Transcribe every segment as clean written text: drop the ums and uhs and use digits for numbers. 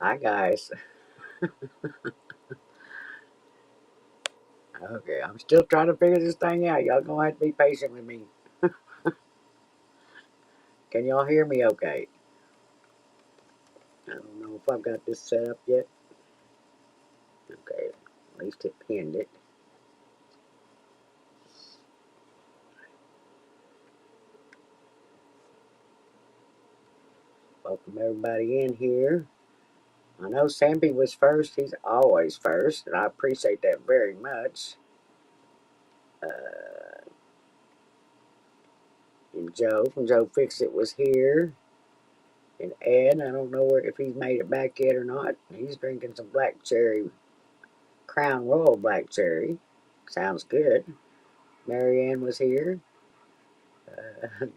Hi guys. Okay, I'm still trying to figure this thing out. Y'all gonna have to be patient with me. Can y'all hear me okay? I don't know if I've got this set up yet. Okay, at least it pinned it. Welcome everybody in here. I know Sampy was first. He's always first, and I appreciate that very much. Uh, and Joe from Joe Fix It was here. And Ed, I don't know if he's made it back yet or not. He's drinking some black cherry, Crown Royal black cherry. Sounds good. Marianne was here.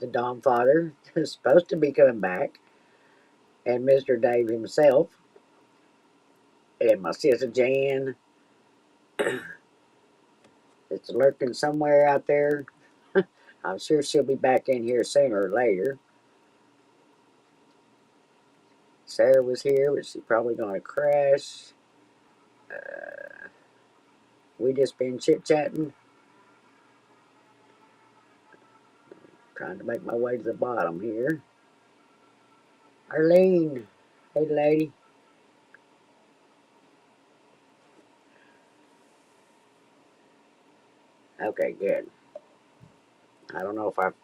The Dom Father is supposed to be coming back, and Mr. Dave himself, and my sister Jan it's lurking somewhere out there. I'm sure she'll be back in here sooner or later. Sarah was here, but she's probably going to crash. Uh, we just been chit chatting, trying to make my way to the bottom here. Arlene, hey lady. Okay, good. I don't know if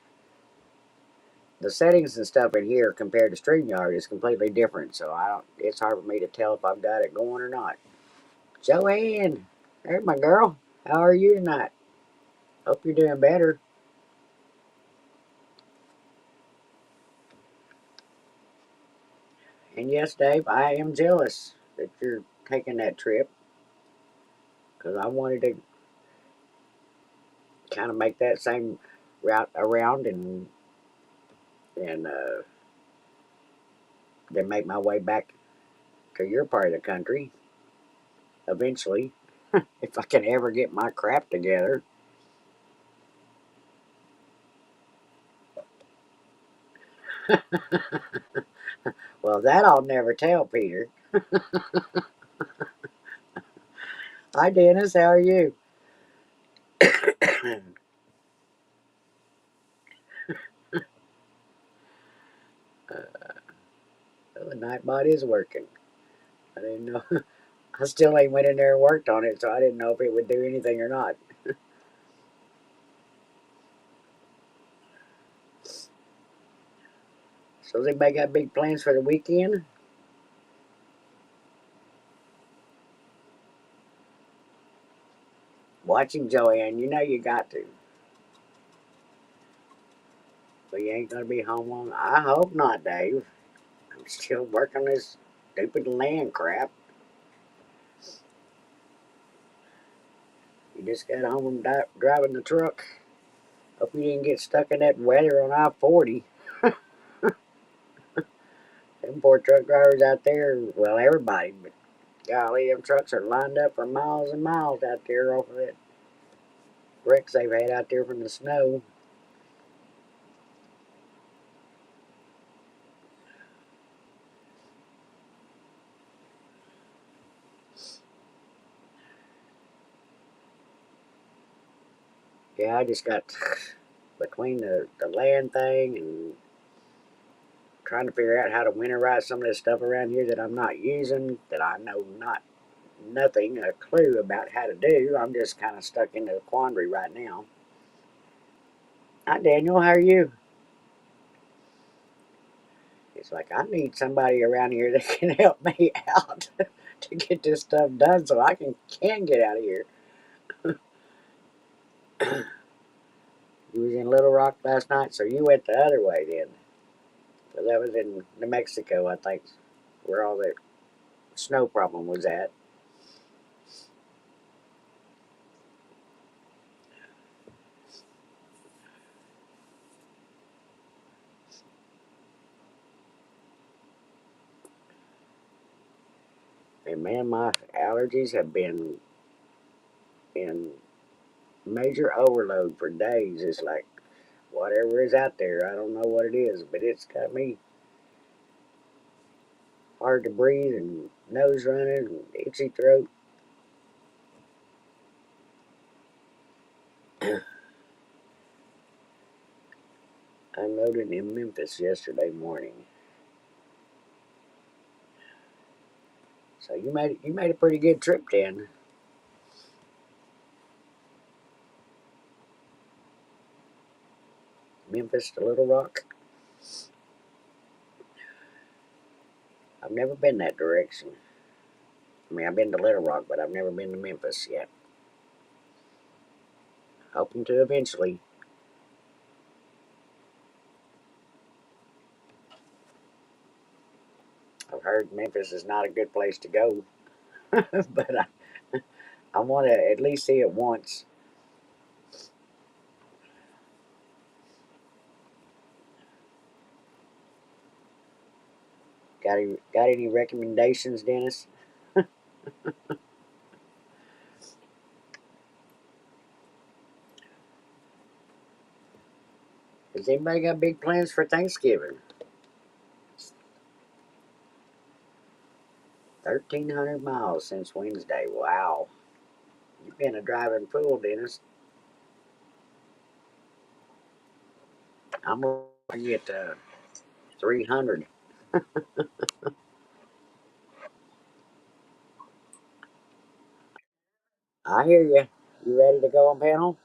the settings and stuff in here compared to StreamYard is completely different, so I don't. It's hard for me to tell if I've got it going or not. Joanne, there's my girl. How are you tonight? Hope you're doing better. And yes, Dave, I am jealous that you're taking that trip because I wanted to kind of make that same route around and then make my way back to your part of the country eventually, if I can ever get my crap together. Well, that I'll never tell, Peter. Hi, Dennis. How are you? The Nightbot is working. I didn't know. I still ain't went in there and worked on it, so I didn't know if it would do anything or not. So, does anybody got big plans for the weekend? Watching Joanne, you know you got to. But you ain't gonna be home long. I hope not, Dave. I'm still working this stupid land crap. You just got home from driving the truck. Hope you didn't get stuck in that weather on I-40. Them poor truck drivers out there, well, everybody, but golly, them trucks are lined up for miles and miles out there off of that wrecks they've had out there from the snow. Yeah, I just got between the land thing and trying to figure out how to winterize some of this stuff around here that I'm not using, that I know nothing, a clue about how to do. I'm just kind of stuck in a quandary right now. Hi, Daniel. How are you? It's like I need somebody around here that can help me out to get this stuff done so I can get out of here. You was in Little Rock last night, so you went the other way then. Well, that was in New Mexico, I think, where all the snow problem was at. And man, my allergies have been in major overload for days. It's like whatever is out there, I don't know what it is, but it's got me. hard to breathe and nose running and itchy throat. Unloaded in Memphis yesterday morning. So you made a pretty good trip then. Memphis to Little Rock. I've never been that direction. I mean, I've been to Little Rock, but I've never been to Memphis yet. Hoping to eventually. I've heard Memphis is not a good place to go, but I want to at least see it once. Got any recommendations, Dennis? Has anybody got big plans for Thanksgiving? 1,300 miles since Wednesday. Wow. You've been a driving fool, Dennis. I'm going to get 300. I hear you. You ready to go on panel?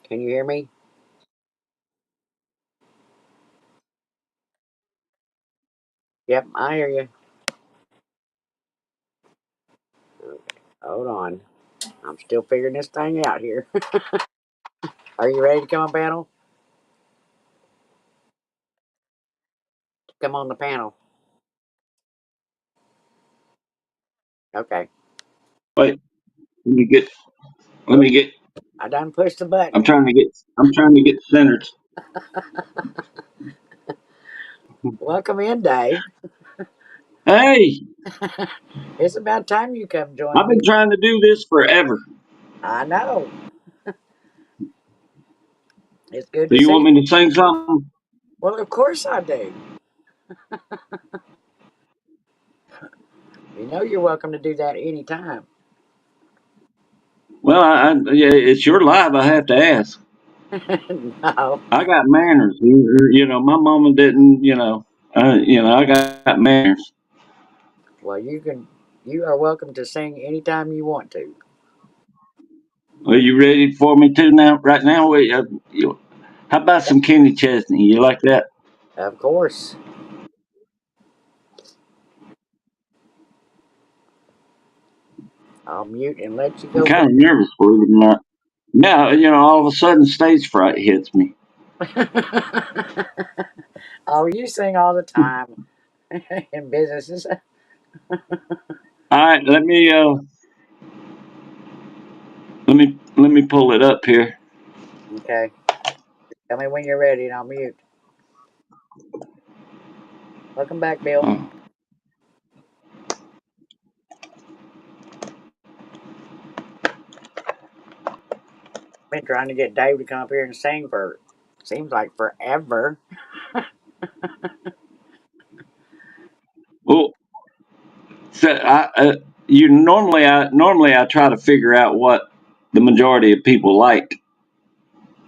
Can you hear me? Yep, I hear you. Okay, hold on. I'm still figuring this thing out here. Are you ready to come on panel? Come on the panel. Okay. Wait, let me get. Let Oh, me get. I done pushed the button. I'm trying to get. I'm trying to get centered. Welcome in, Dave. Hey, It's about time you come join I've been me. trying to do this forever. I know. It's good Do to you see want you. me to sing something? Well, of course I do. You know you're welcome to do that anytime. Well, yeah, it's your life. I have to ask. No. I got manners. My mama didn't. I got manners. Well, you are welcome to sing anytime you want to. Are you ready for me to now? Right now, how about Yep, some Kenny Chesney? You like that? of course. I'll mute and let you I'm go kind of nervous, believe it or not. Now, all of a sudden, stage fright hits me. first. Oh, you sing all the time in businesses. All right, let me pull it up here. Okay. Tell me when you're ready and I'll mute. Welcome back, Bill. Oh, Been trying to get Dave to come up here and sing for seems like forever. well, so I try to figure out what the majority of people like,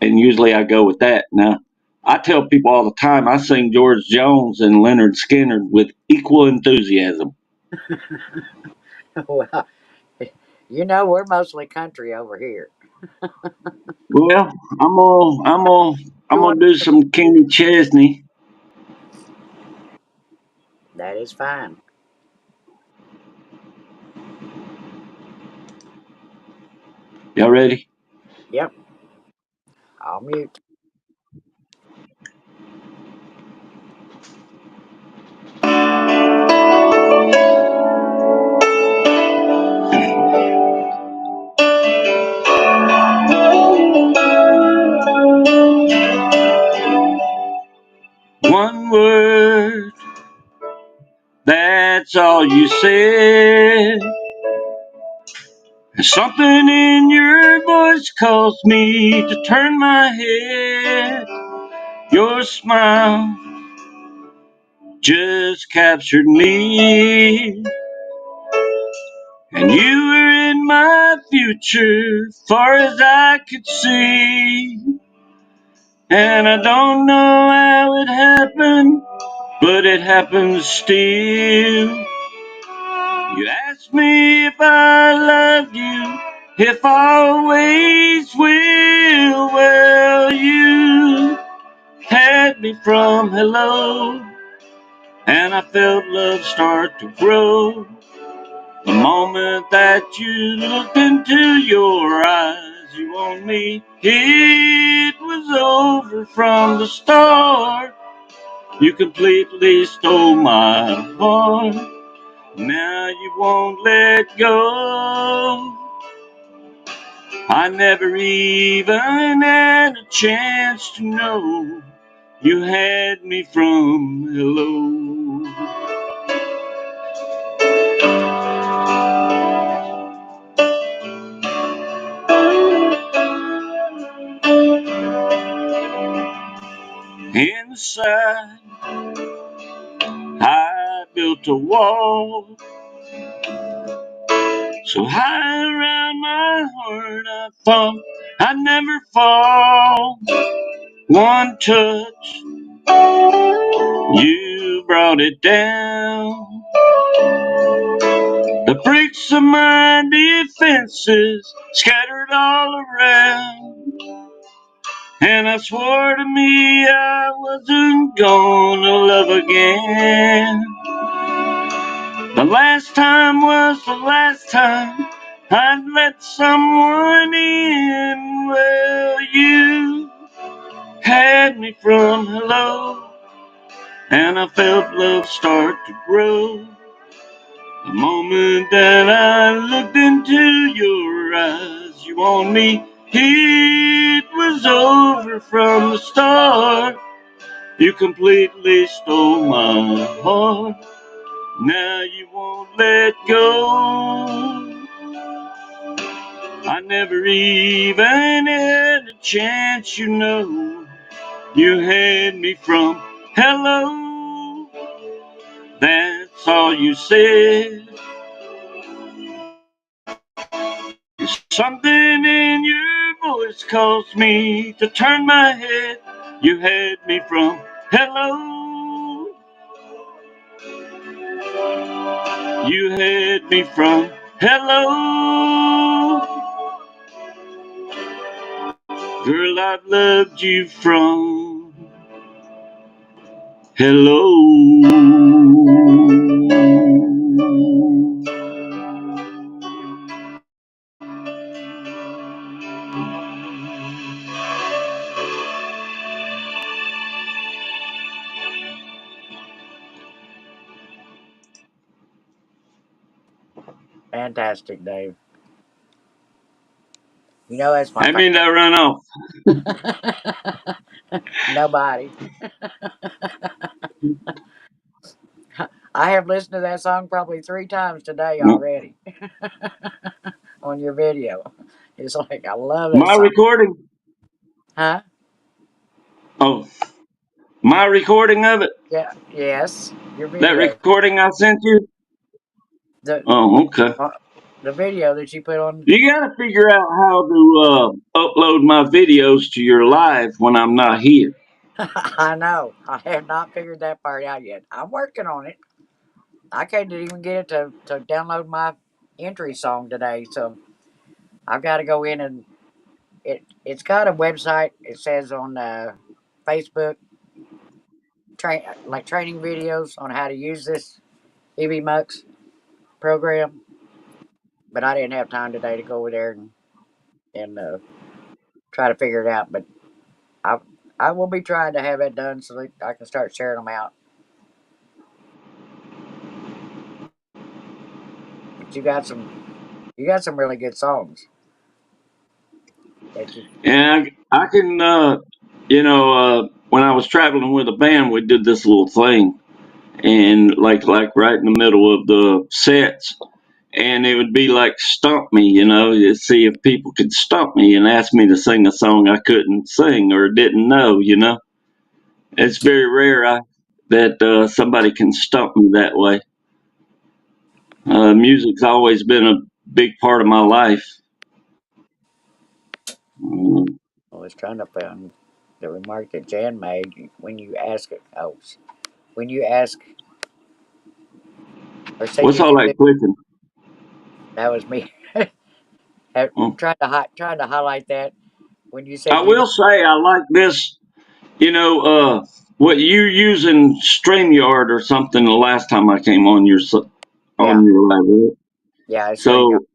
and usually I go with that. Now, I tell people all the time I sing George Jones and Leonard Skinner with equal enthusiasm. Well, you know we're mostly country over here. Well, I'm You gonna want do some Kenny Chesney. that is fine. Y'all ready? Yep, I'll mute. One word, that's all you said. Something in your voice caused me to turn my head. Your smile just captured me. And you were in my future, far as I could see. And I don't know how it happened, but it happened still. You asked me if I loved you, if I always will. Well, you had me from hello, and I felt love start to grow. The moment that you looked into your eyes, you want me. It was over from the start. You completely stole my heart. Now you won't let go. I never even had a chance to know you had me from hello. Inside, I built a wall so high around my heart I thought I'd never fall. One touch, you brought it down. The bricks of my defenses scattered all around. And I swore to me I wasn't gonna love again. The last time was the last time I'd let someone in. Well, you had me from hello, and I felt love start to grow. The moment that I looked into your eyes, you want me. It was over from the start. You completely stole my heart. Now you won't let go. I never even had a chance, you know. You had me from hello. That's all you said. Something in your voice caused me to turn my head. You had me from hello. You had me from hello. Girl, I've loved you from hello. Fantastic, Dave. You know that's my I mean, I run off. favorite. Nobody. I have listened to that song probably 3 times today No. already on your video. It's like I love that My song. recording. Huh? Oh, my recording of it. Yeah. Yes. Your That video. recording I sent you. The Oh, okay. uh, the video that you put on. You got to figure out how to upload my videos to your live when I'm not here. I know. I have not figured that part out yet. I'm working on it. I can't even get it to download my entry song today, so I've got to go in and it's got a website. It says on Facebook like training videos on how to use this EV Mux program, but I didn't have time today to go over there and try to figure it out. But I I will be trying to have it done so that I can start sharing them out. But you got some really good songs that you. And I can, when I was traveling with a band, we did this little thing, and like right in the middle of the sets, and it would be like stump me, to see if people could stump me and ask me to sing a song I couldn't sing or didn't know. It's very rare that somebody can stump me that way. Music's always been a big part of my life. Mm. I was trying to find the remark that Jan made when you ask it. Oh, when you ask or say What's you all can do, that clicking? that was me. Mm. Trying to highlight that when you I said you. will say I like this. What you using StreamYard or something the last time I came on Yeah, on your live. yeah, it's stream yard. So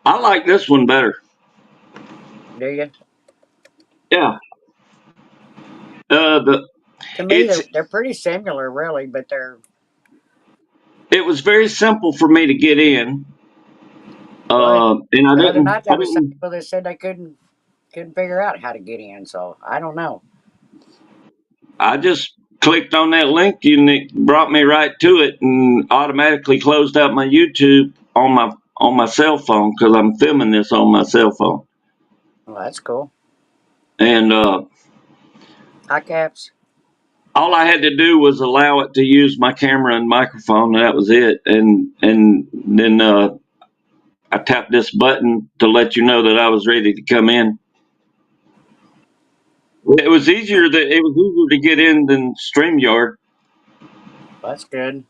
I like this one better. Do you? Yeah. The To me, it's they're pretty similar, really, but they're it was very simple for me to get in. well. And I The other didn't night I there was some didn't people that said they couldn't figure out how to get in. So I don't know. I just clicked on that link and it brought me right to it and automatically closed out my YouTube on my cell phone because I'm filming this on my cell phone. Well, that's cool. And Hi, Caps. all I had to do was allow it to use my camera and microphone, and that was it. And then I tapped this button to let you know that I was ready to come in. It was easier to get in than StreamYard, Well, that's good.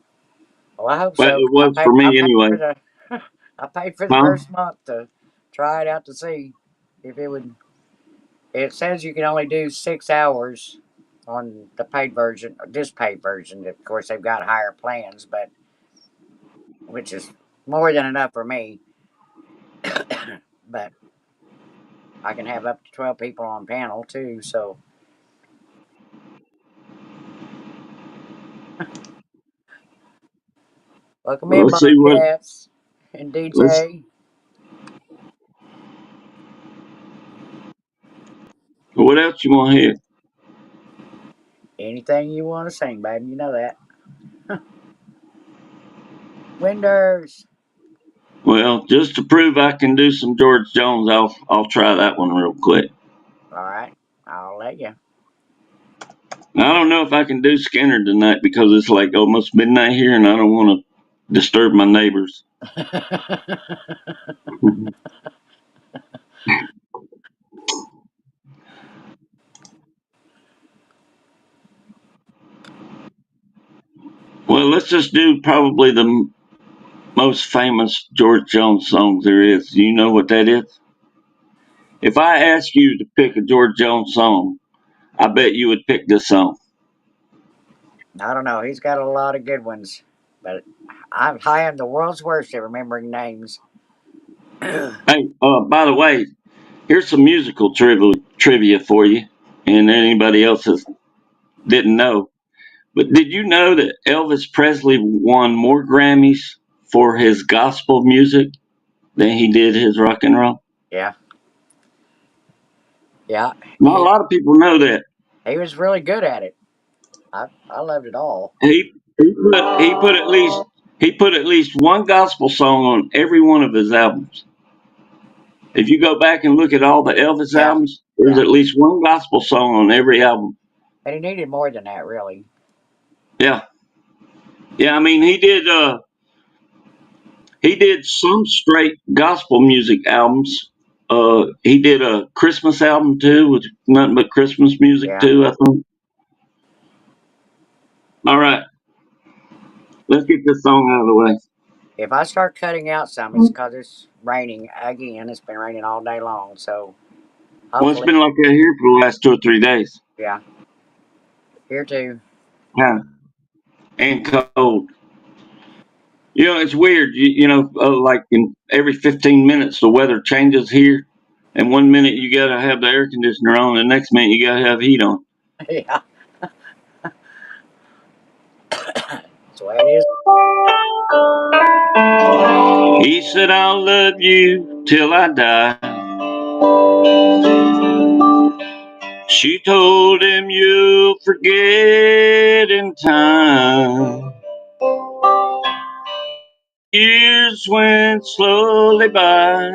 Well, I hope but so. it 'Cause was for I me paid anyway. for the I paid for the Huh? first month to try it out to see if it would. It says you can only do 6 hours on the paid version, or this paid version. Of course, they've got higher plans, but which is more than enough for me. But I can have up to 12 people on panel too. So welcome Well, in, let's see Bobcats and let's DJ. what else you want to hear. Anything you want to sing, baby, you know that. Winders. Well, just to prove I can do some George Jones, I'll try that one real quick. All right, I'll let you. Now, I don't know if I can do Skinner tonight because it's like almost midnight here, and I don't want to disturb my neighbors. Well, let's just do probably the most famous George Jones songs there is. Do you know what that is? If I asked you to pick a George Jones song, I bet you would pick this song. I don't know. He's got a lot of good ones, but I am the world's worst at remembering names. Hey, by the way, here's some musical trivia for you, and anybody else that didn't know. But did you know that Elvis Presley won more Grammys for his gospel music than he did his rock and roll? Yeah, yeah. Not a lot of people know that. He was really good at it. I loved it all. He put at least one gospel song on every one of his albums. If you go back and look at all the Elvis Yeah, albums, there's yeah. at least one gospel song on every album. But he needed more than that, really. Yeah, yeah. I mean, he did some straight gospel music albums. He did a Christmas album too, with nothing but Christmas music Yeah. too. I think. All right, let's get this song out of the way. If I start cutting out some, it's because it's raining again. It's been raining all day long, so Well, it's hopefully, been like that here for the last 2 or 3 days. yeah. Here too. Yeah, and cold. It's weird. Like in every 15 minutes, the weather changes here. And one minute you got to have the air conditioner on, the next minute you got to have heat on. Yeah, that's the way it is. He said, I'll love you till I die. She told him, you'll forget in time. Years years went slowly by.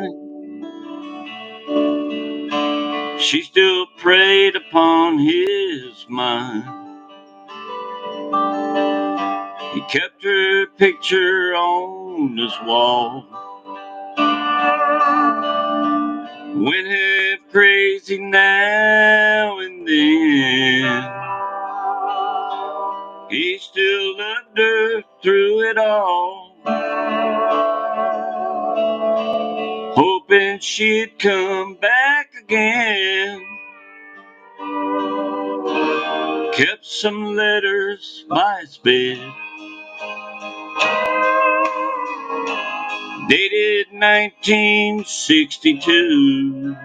She still preyed upon his mind. He kept her picture on his wall. Went half crazy now and then. He still loved her through it all, hoping she'd come back again. Kept some letters by his bed, dated 1962.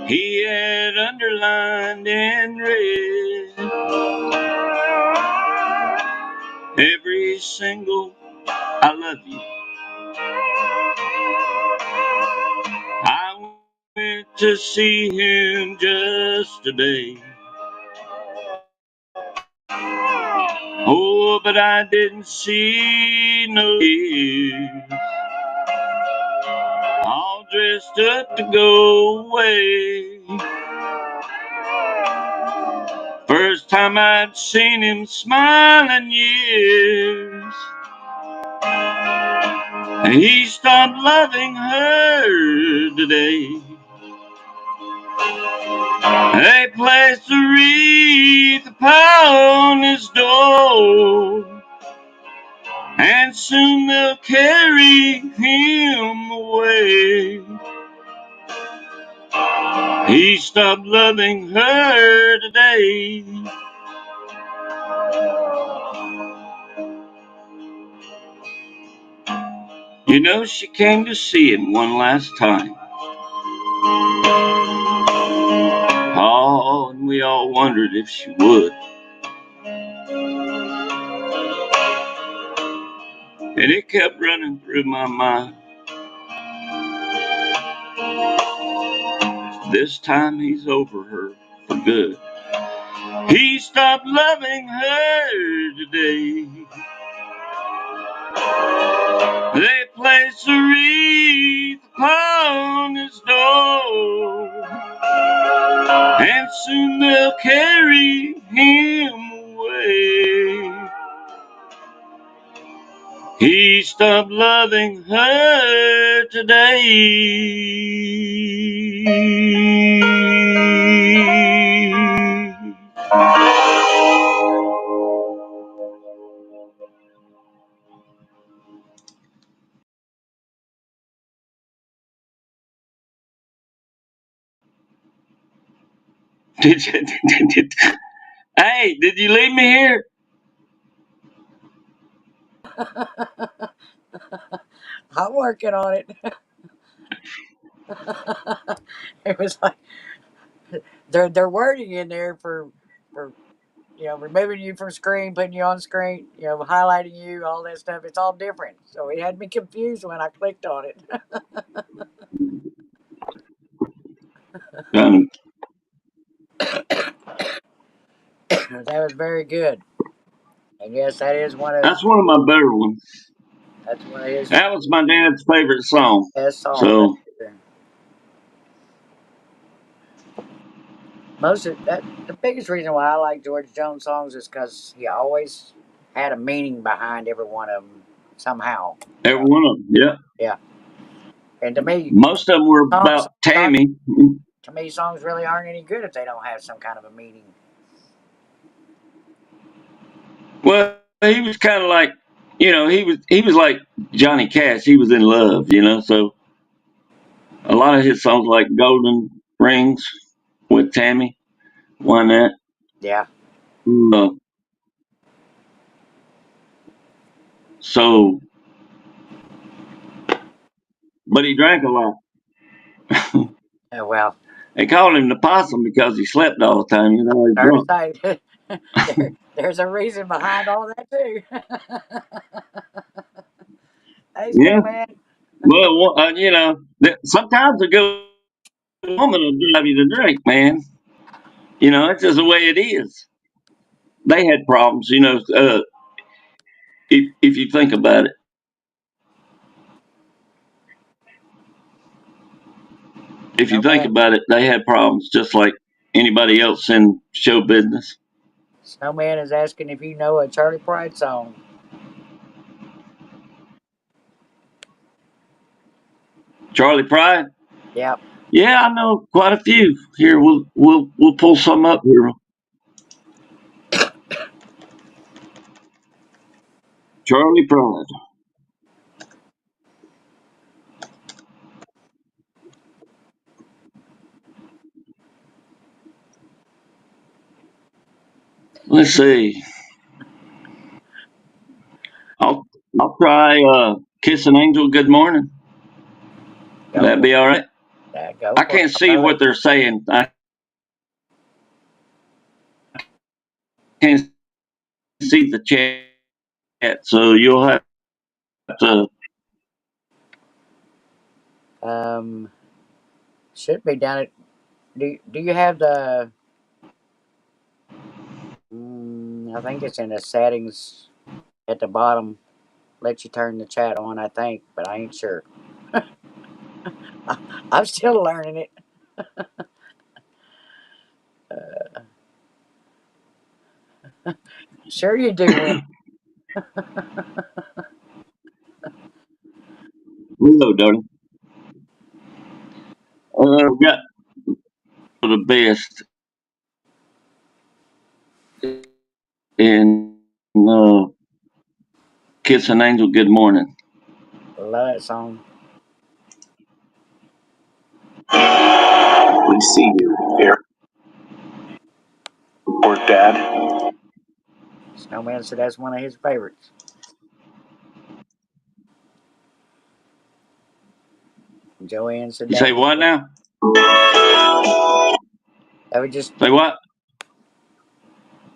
He had underlined and read every single "I love you." I went to see him just today. Oh, but I didn't see no tears. All dressed up to go away. First time I'd seen him smile in years. He stopped loving her today. They placed a wreath upon his door, and soon they'll carry him away. He stopped loving her today. You know, she came to see him one last time. Oh, and we all wondered if she would. And it kept running through my mind. This time he's over her for good. He stopped loving her today. They placed a wreath upon his door, and soon they'll carry him away. He stopped loving her today. Did you, hey, did you leave me here? I'm working on it. It was like they're wording in there for removing you from screen, putting you on screen, highlighting you, all that stuff. It's all different. So it had me confused when I clicked on it. Um, That was very good. And yes, that is one of that's one of my better ones. that's one of his That was my dad's favorite song. best songs right So there. Most of that the biggest reason why I like George Jones songs is because he always had a meaning behind every one of them somehow. every one of them, yeah. Yeah. And to me, Most of them were songs about aren't Tammy. to me songs really aren't any good if they don't have some kind of a meaning. Well, he was kind of like, he was like Johnny Cash. He was in love, So a lot of his songs, like "Golden Rings" with Tammy, won that. Yeah. Uh, so, but he drank a lot. Well, They called him the possum because he slept all the time. He's fair to drunk. say, there's a reason behind all that too. Hey, Yeah. Snowman. Well, sometimes a good woman will drive you to drink, man. It's just the way it is. They had problems, if you think about it. If you think Snowman, about it, they had problems just like anybody else in show business. Snowman is asking if you know a Charlie Pride song. Charlie Pride. Yep. Yeah, I know quite a few. Here, we'll pull some up here. Charlie Pride. Let's see. I'll I'll try "Kiss an Angel Good Morning." Would Go that for be all right? that. Go I for it. can't I see love it. what they're saying. I can't see the chat, so you'll have to. Um, should be down at. Do you have the? I think it's in the settings at the bottom. Let you turn the chat on. I think, but I ain't sure. I'm still learning it. Sure you do, Win. Hello, darling. We got the best in "Kiss an Angel Good Morning." Love that song. We see you, airport dad. Snowman said that's one of his favorites. Joanne said You that say was what now? that was just Say what?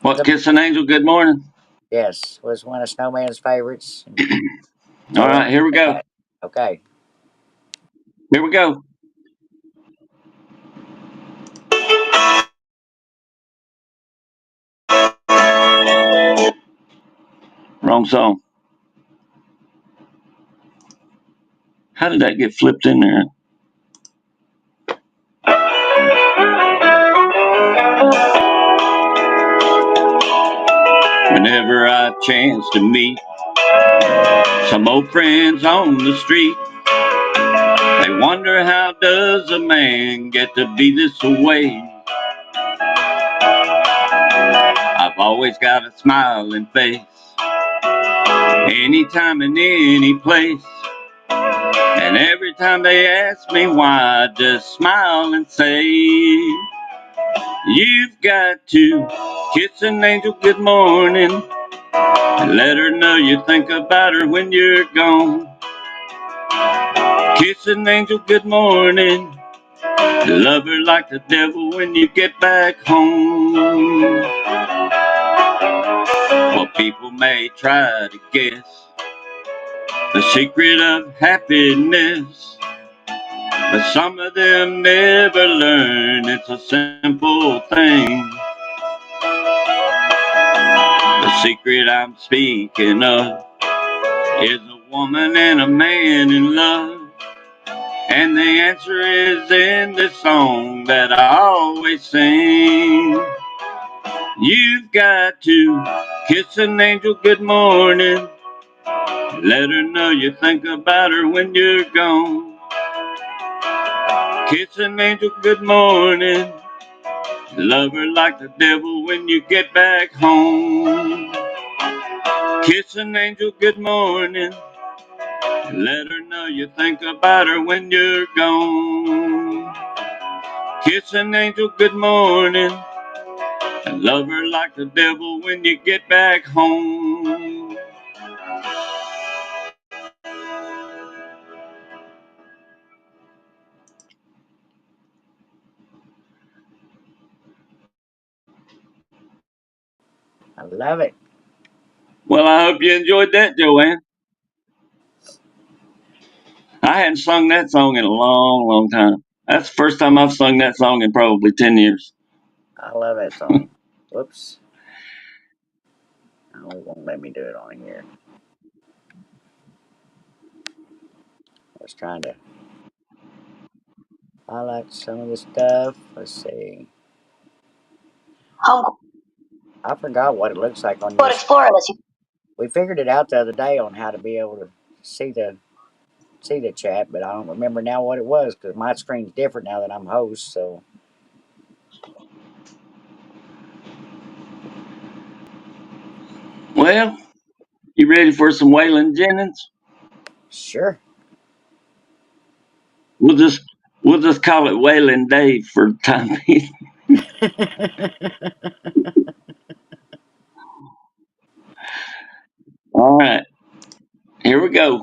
What? the Kiss an Angel Good Morning? yes was one of Snowman's favorites. All Joanne right, here we said go. that. Okay, Here we go. Wrong song. How did that get flipped in there? Whenever I chance to meet some old friends on the street, they wonder how does a man get to be this way. I've always got a smiling face, anytime and any place. And every time they ask me why, I just smile and say, you've got to kiss an angel good morning and let her know you think about her when you're gone. Kiss an angel good morning, love her like the devil when you get back home. Well, people may try to guess the secret of happiness, but some of them never learn it's a simple thing. The secret I'm speaking of is a woman and a man in love. And the answer is in this song that I always sing. You've got to kiss an angel good morning, let her know you think about her when you're gone. Kiss an angel good morning, love her like the devil when you get back home. Kiss an angel good morning, let her know you think about her when you're gone. Kiss an angel good morning, and love her like the devil when you get back home. I love it. Well, I hope you enjoyed that, Joanne. I hadn't sung that song in a long, long time. That's the first time I've sung that song in probably 10 years. I love that song. Whoops. Oh, it won't let me do it on here. was trying to highlight some of the stuff. Let's see. Home I forgot what it looks like on your. Quote Explorer lets you. We figured it out the other day on how to be able to see the chat, but I don't remember now what it was because my screen's different now that I'm host. So Well, you ready for some Waylon Jennings? sure. We'll just we'll just call it Waylon Dave for the time being. All right, here we go.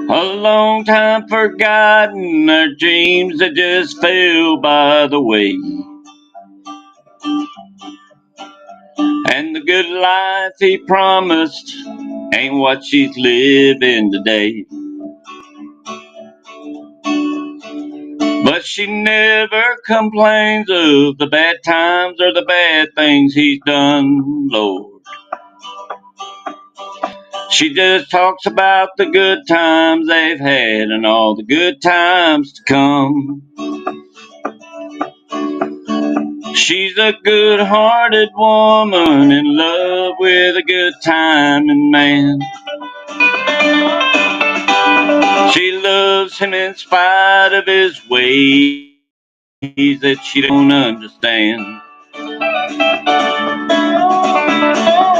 A long time forgotten, our dreams that just fell by the way. And the good life he promised ain't what she's living today. But she never complains of the bad times or the bad things he's done, Lord. She just talks about the good times they've had and all the good times to come. She's a good-hearted woman in love with a good timing man. She loves him in spite of his ways that she don't understand.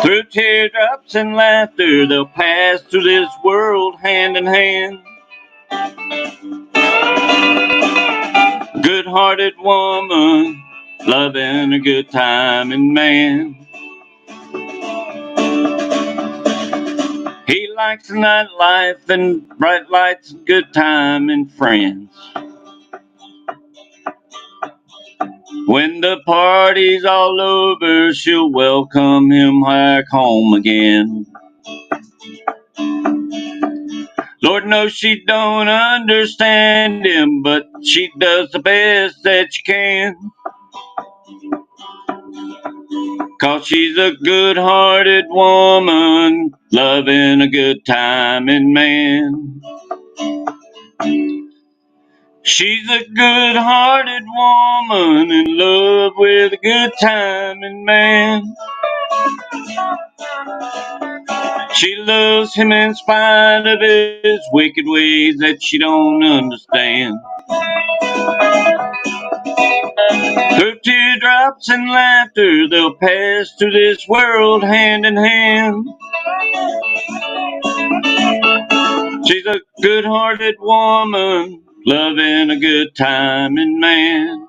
Through teardrops and laughter, they'll pass through this world hand in hand. Good-hearted woman, loving a good timing man. He likes the nightlife and bright lights, good time and friends. When the party's all over, she'll welcome him back home again. Lord knows she don't understand him, but she does the best that she can. 'Cause she's a good-hearted woman, loving a good timing man. She's a good-hearted woman in love with a good timing man. She loves him in spite of his wicked ways that she don't understand. Through teardrops and laughter, they'll pass through this world hand in hand. She's a good-hearted woman, loving a good timing man.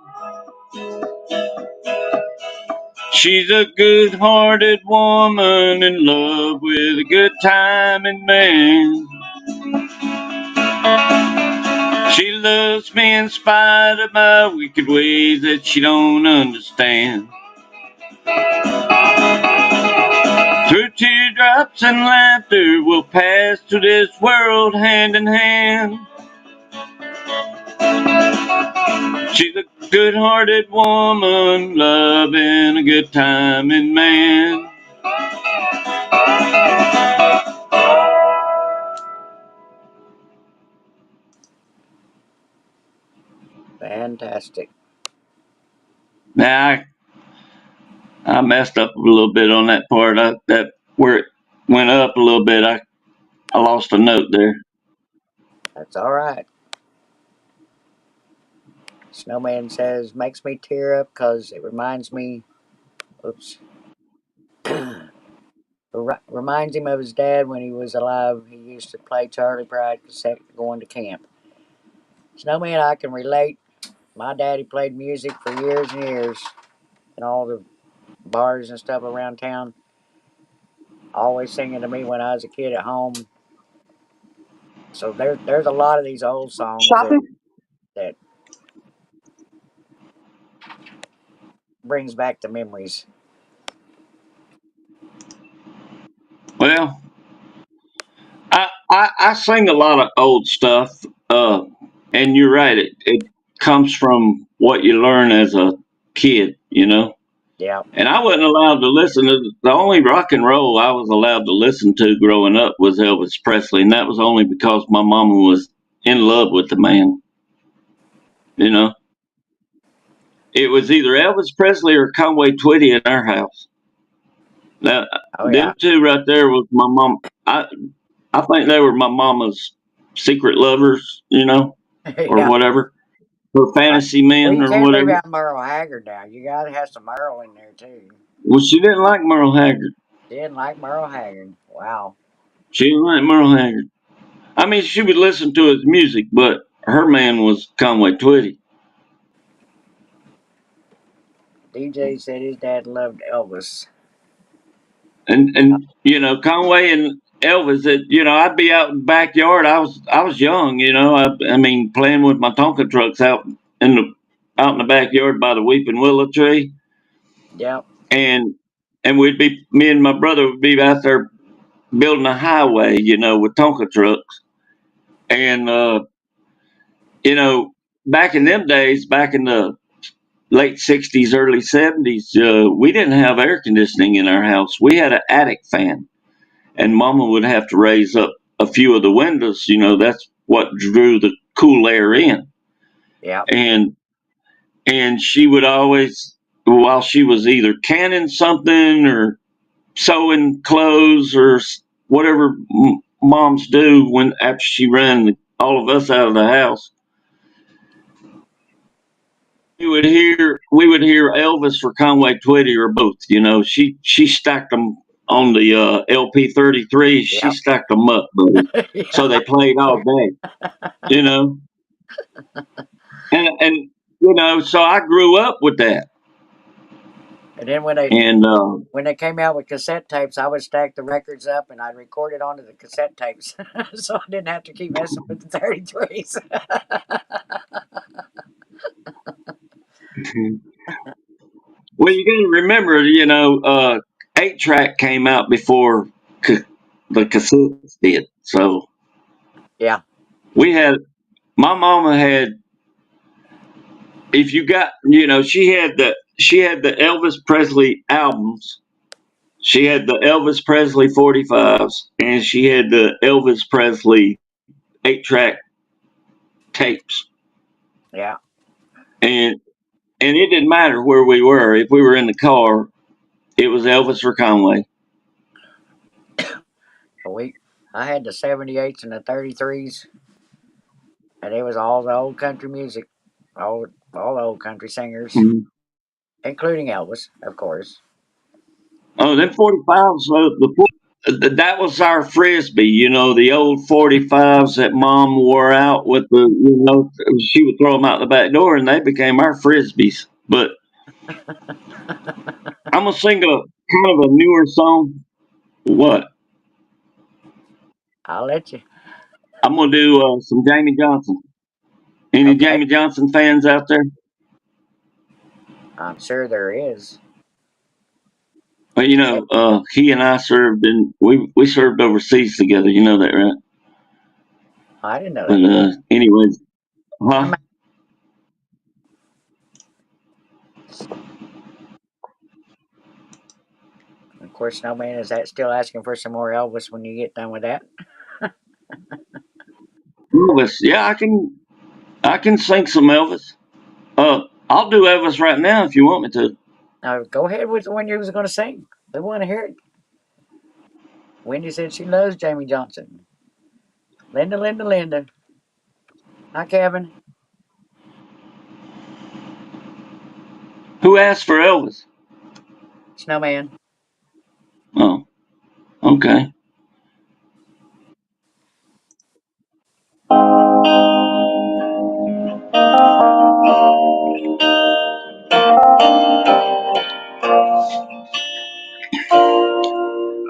She's a good-hearted woman in love with a good timing man. She loves me in spite of my wicked ways that she don't understand. Through teardrops and laughter, we'll pass through this world hand in hand. She's a good-hearted woman, loving a good timing man. Fantastic. Now, I messed up a little bit on that part. That where it went up a little bit, I lost a note there. That's all right. Snowman says makes me tear up because it reminds me. Oops. Reminds him of his dad when he was alive. He used to play Charlie Pride cassette going to camp. Snowman, I can relate. My daddy played music for years and years in all the bars and stuff around town. Always singing to me when I was a kid at home. So there's a lot of these old songs Shopping. that brings back the memories. Well, I sing a lot of old stuff, and you're right. It comes from what you learn as a kid, you know. Yeah. And I wasn't allowed to listen to the only rock and roll I was allowed to listen to growing up was Elvis Presley, and that was only because my mama was in love with the man. You know, it was either Elvis Presley or Conway Twitty in our house. Now, Oh yeah. them two right there was my mom. I think they were my mama's secret lovers, you know, or Yeah. whatever, her I, fantasy well, men you or can't leave whatever. out Merle Haggard now. You gotta have some Merle in there too. Well, she didn't like Merle Haggard. Didn't like Merle Haggard. Wow. She didn't like Merle Haggard. I mean, she would listen to his music, but her man was Conway Twitty. DJ said his dad loved Elvis. And you know, Conway and Elvis, I'd be out in the backyard. I was young, you know. I mean, playing with my Tonka trucks out in the backyard by the weeping willow tree, Yep. and we'd be me and my brother would be out there building a highway, you know, with Tonka trucks. And you know, back in them days, back in the late '60s, early '70s, we didn't have air conditioning in our house. We had an attic fan, and Mama would have to raise up a few of the windows. You know, that's what drew the cool air in. Yep. And she would always, while she was either canning something or sewing clothes or whatever moms do when after she ran all of us out of the house, we would hear Elvis or Conway Twitty or both. You know, she stacked them on the LP 33. She Yep. stacked them up, buddy. So Yeah. they played all day. You know, and so I grew up with that. And then And when they came out with cassette tapes, I would stack the records up and I'd record it onto the cassette tapes, so I didn't have to keep messing with the 33s. well, you got to remember, 8 track came out before the cassettes did. So Yeah. we had my mama had if you got she had the Elvis Presley albums. She had the Elvis Presley 45s and she had the Elvis Presley 8 track tapes. Yeah. And it didn't matter where we were. If we were in the car, it was Elvis or Conway. But I had the 78s and the 33s, and it was all the old country music, all the old country singers, Mhm. including Elvis, of course. Oh, them 45s, that was our frisbee, the old 45s that mom wore out with she would throw them out the back door and they became our frisbees. But I'm going to sing a kind of a newer song. What? I'll let you. I'm going to do some Jamie Johnson. Any Okay. Jamie Johnson fans out there? I'm sure there is. Well, Eh, he and I we served overseas together. You know that, right? I didn't know But that. anyways, I huh? mean, of course, Snowman is that still asking for some more Elvis when you get done with that. Elvis. Yeah, I can sing some Elvis. I'll do Elvis right now if you want me to. Now, go ahead with the one you was going to sing. They want to hear it. Wendy said she loves Jamie Johnson. Linda, Linda, Linda. Hi, Kevin. Who asked for Elvis? Snowman. Oh, okay.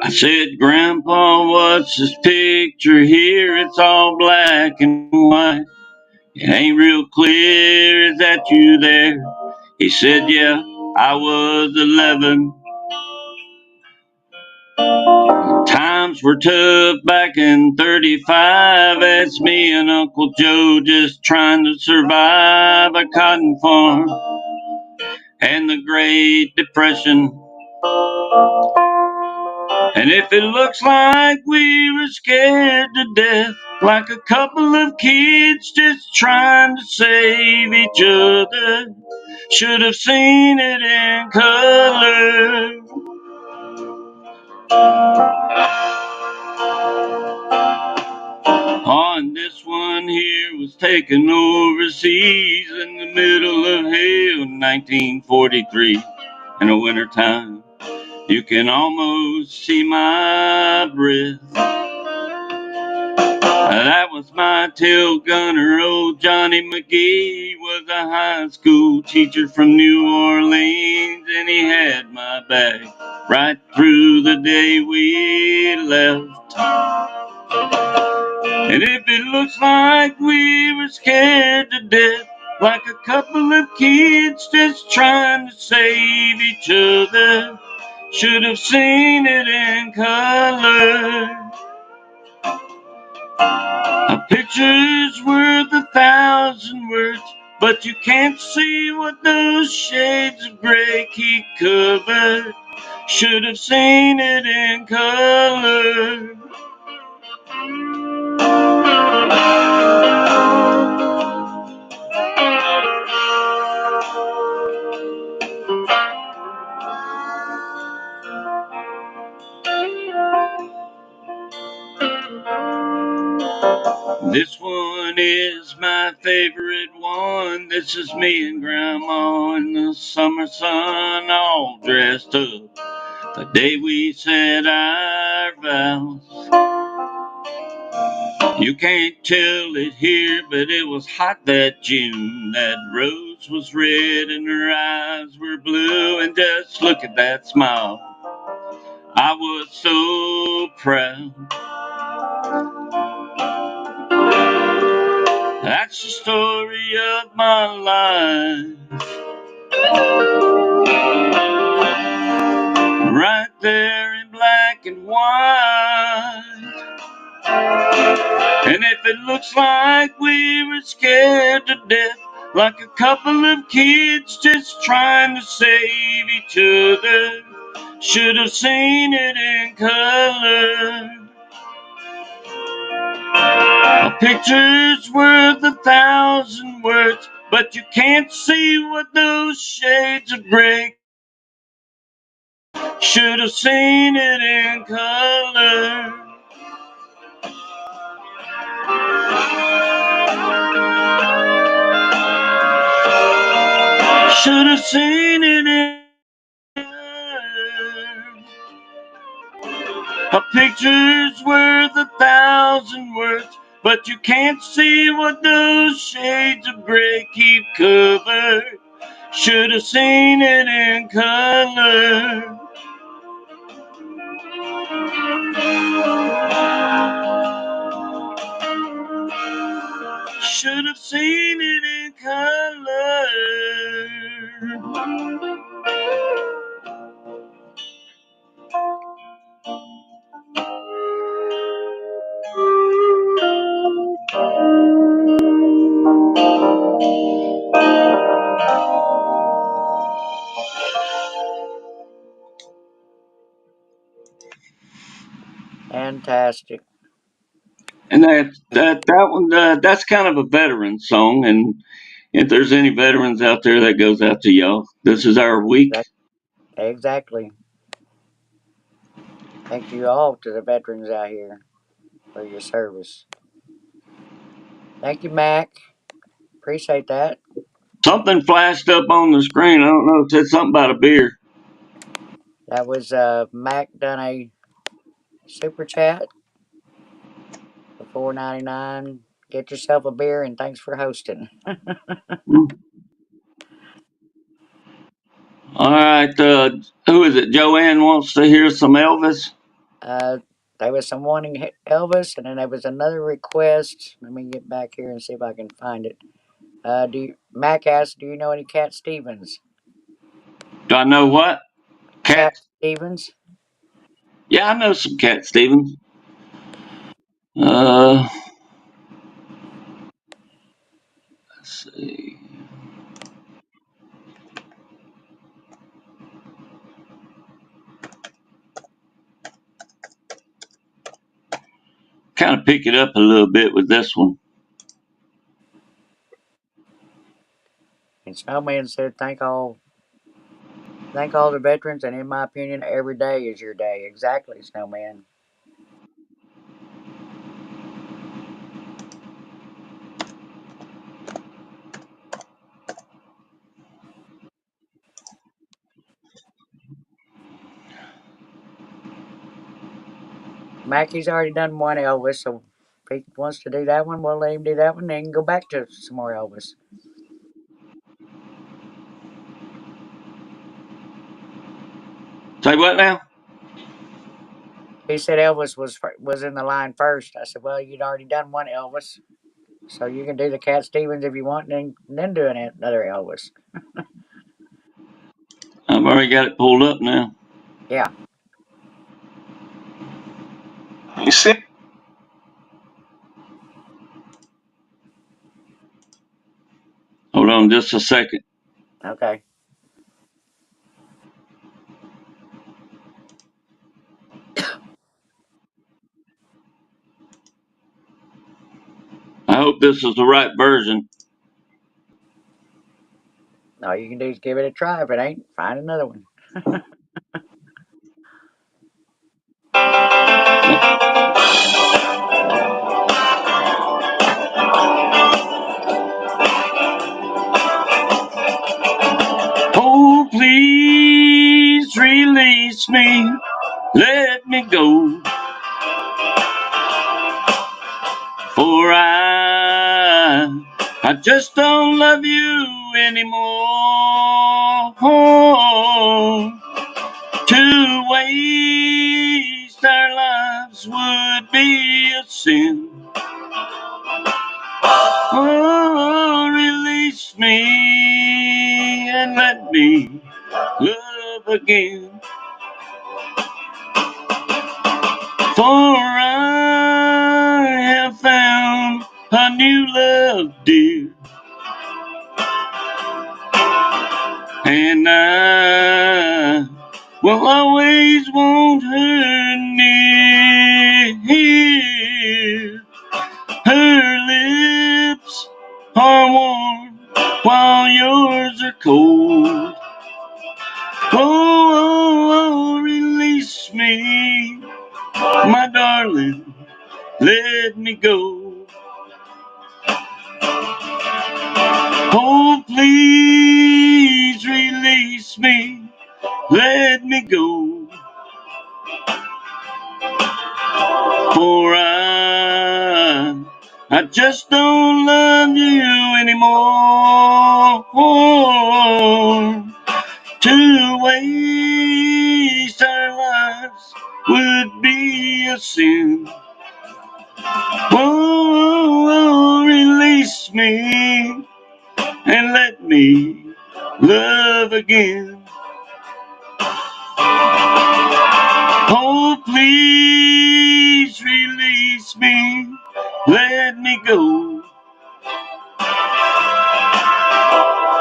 I said, Grandpa, what's this picture here? It's all black and white. It ain't real clear. Is that you there? He said, yeah, I was 11. Time Times were tough back in 35. It's me and Uncle Joe just trying to survive a cotton farm and the Great Depression. And if it looks like we were scared to death, like a couple of kids just trying to save each other, should have seen it in color. On this one here was taken overseas in the middle of hell, 1943, in the wintertime. You can almost see my breath. That was my tail gunner, old Johnny McGee. Was a high school teacher from New Orleans, and he had my back right through the day we left. And if it looks like we were scared to death, like a couple of kids just trying to save each other, should have seen it in color. A picture's worth 1,000 words, but you can't see what those shades of gray keep covered. Should have seen it in color. This one is my favorite one. This is me and Grandma in the summer sun, all dressed up. The day we said our vows. You can't tell it here, but it was hot that June. That rose was red and her eyes were blue. And just look at that smile. I was so proud. That's the story of my life. Right there in black and white. And if it looks like we were scared to death, like a couple of kids just trying to save each other, should have seen it in color. A picture's worth 1,000 words, but you can't see what those shades of gray. Should have seen it in color. Should have seen it in color. A picture's worth 1,000 words, but you can't see what those shades of gray keep covered. Should have seen it in color. Should have seen it in color. Fantastic. And that one that's kind of a veteran song. And if there's any veterans out there, that goes out to y'all. This is our week. Exactly. Thank you all to the veterans out here for your service. Thank you, Mac. Appreciate that. Something flashed up on the screen. I don't know. It said something about a beer. That was Mac done a super chat for $4.99. Get yourself a beer and thanks for hosting. Hmm. All right. Who is it? Joanne wants to hear some Elvis. Uh, there was some wanting Elvis, and then there was another request. Let me get back here and see if I can find it. Mac asked, "Do you know any Cat Stevens?" Do I know what? Cat Cat. Stevens. Yeah, I know some Cat Stevens. Uh, let's see. Kind of pick it up a little bit with this one. And Snowman said, thank all the veterans, and in my opinion, every day is your day. Exactly, Snowman. Mackey's already done one Elvis, so if he wants to do that one, we'll let him do that one, then go back to some more Elvis. Say what now? He said Elvis was in the line first. I said, well, you'd already done one Elvis, so you can do the Cat Stevens if you want, and then do another Elvis. I've already got it pulled up now. Yeah. You see? Hold on just a second. Okay. I hope this is the right version. All you can do is give it a try. If it ain't, find another one. Oh, please release me. Let me go. For I just don't love you anymore. To waste our lives would be a sin. Oh, release me and let me love again. For I have found a new love, dear. And I will always want her near. Her lips are warm while yours are cold. Oh, release me, my darling, let me go. Oh, please release me, let me go. For I just don't love you anymore. To waste our lives would be a sin. Oh, release me and let me love again. Oh, please release me, let me go.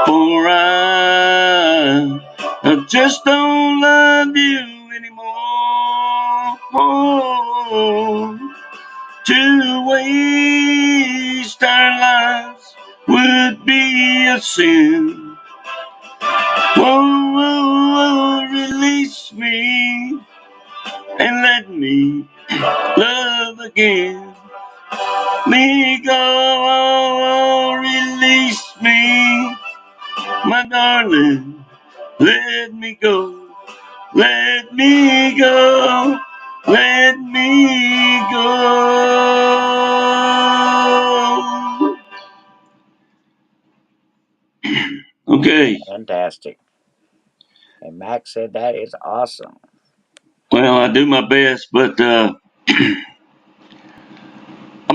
For I just don't love you anymore. To waste our lives would be a sin. Release me and let me love again. Me go, release me, my darling, let me go, let me go, let me go. Okay, Fantastic. And Max said that is awesome. well, I do my best, but I'm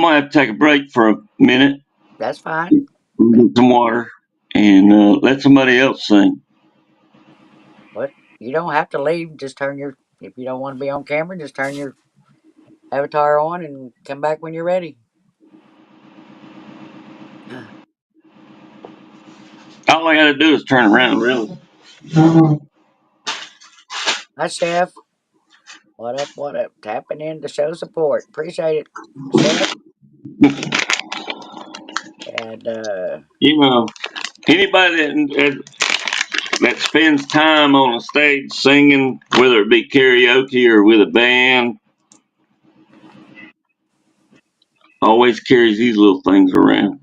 gonna have to take a break for a minute, That's fine. get some water, and let somebody else sing. What? You don't have to leave. Just turn your If you don't want to be on camera, just turn your avatar on and come back when you're ready. All I gotta do is turn around, really. Hi, Chef. What up? What up? Tapping in to show support. Appreciate it, Chef. And You know, anybody that spends time on a stage singing, whether it be karaoke or with a band, always carries these little things around.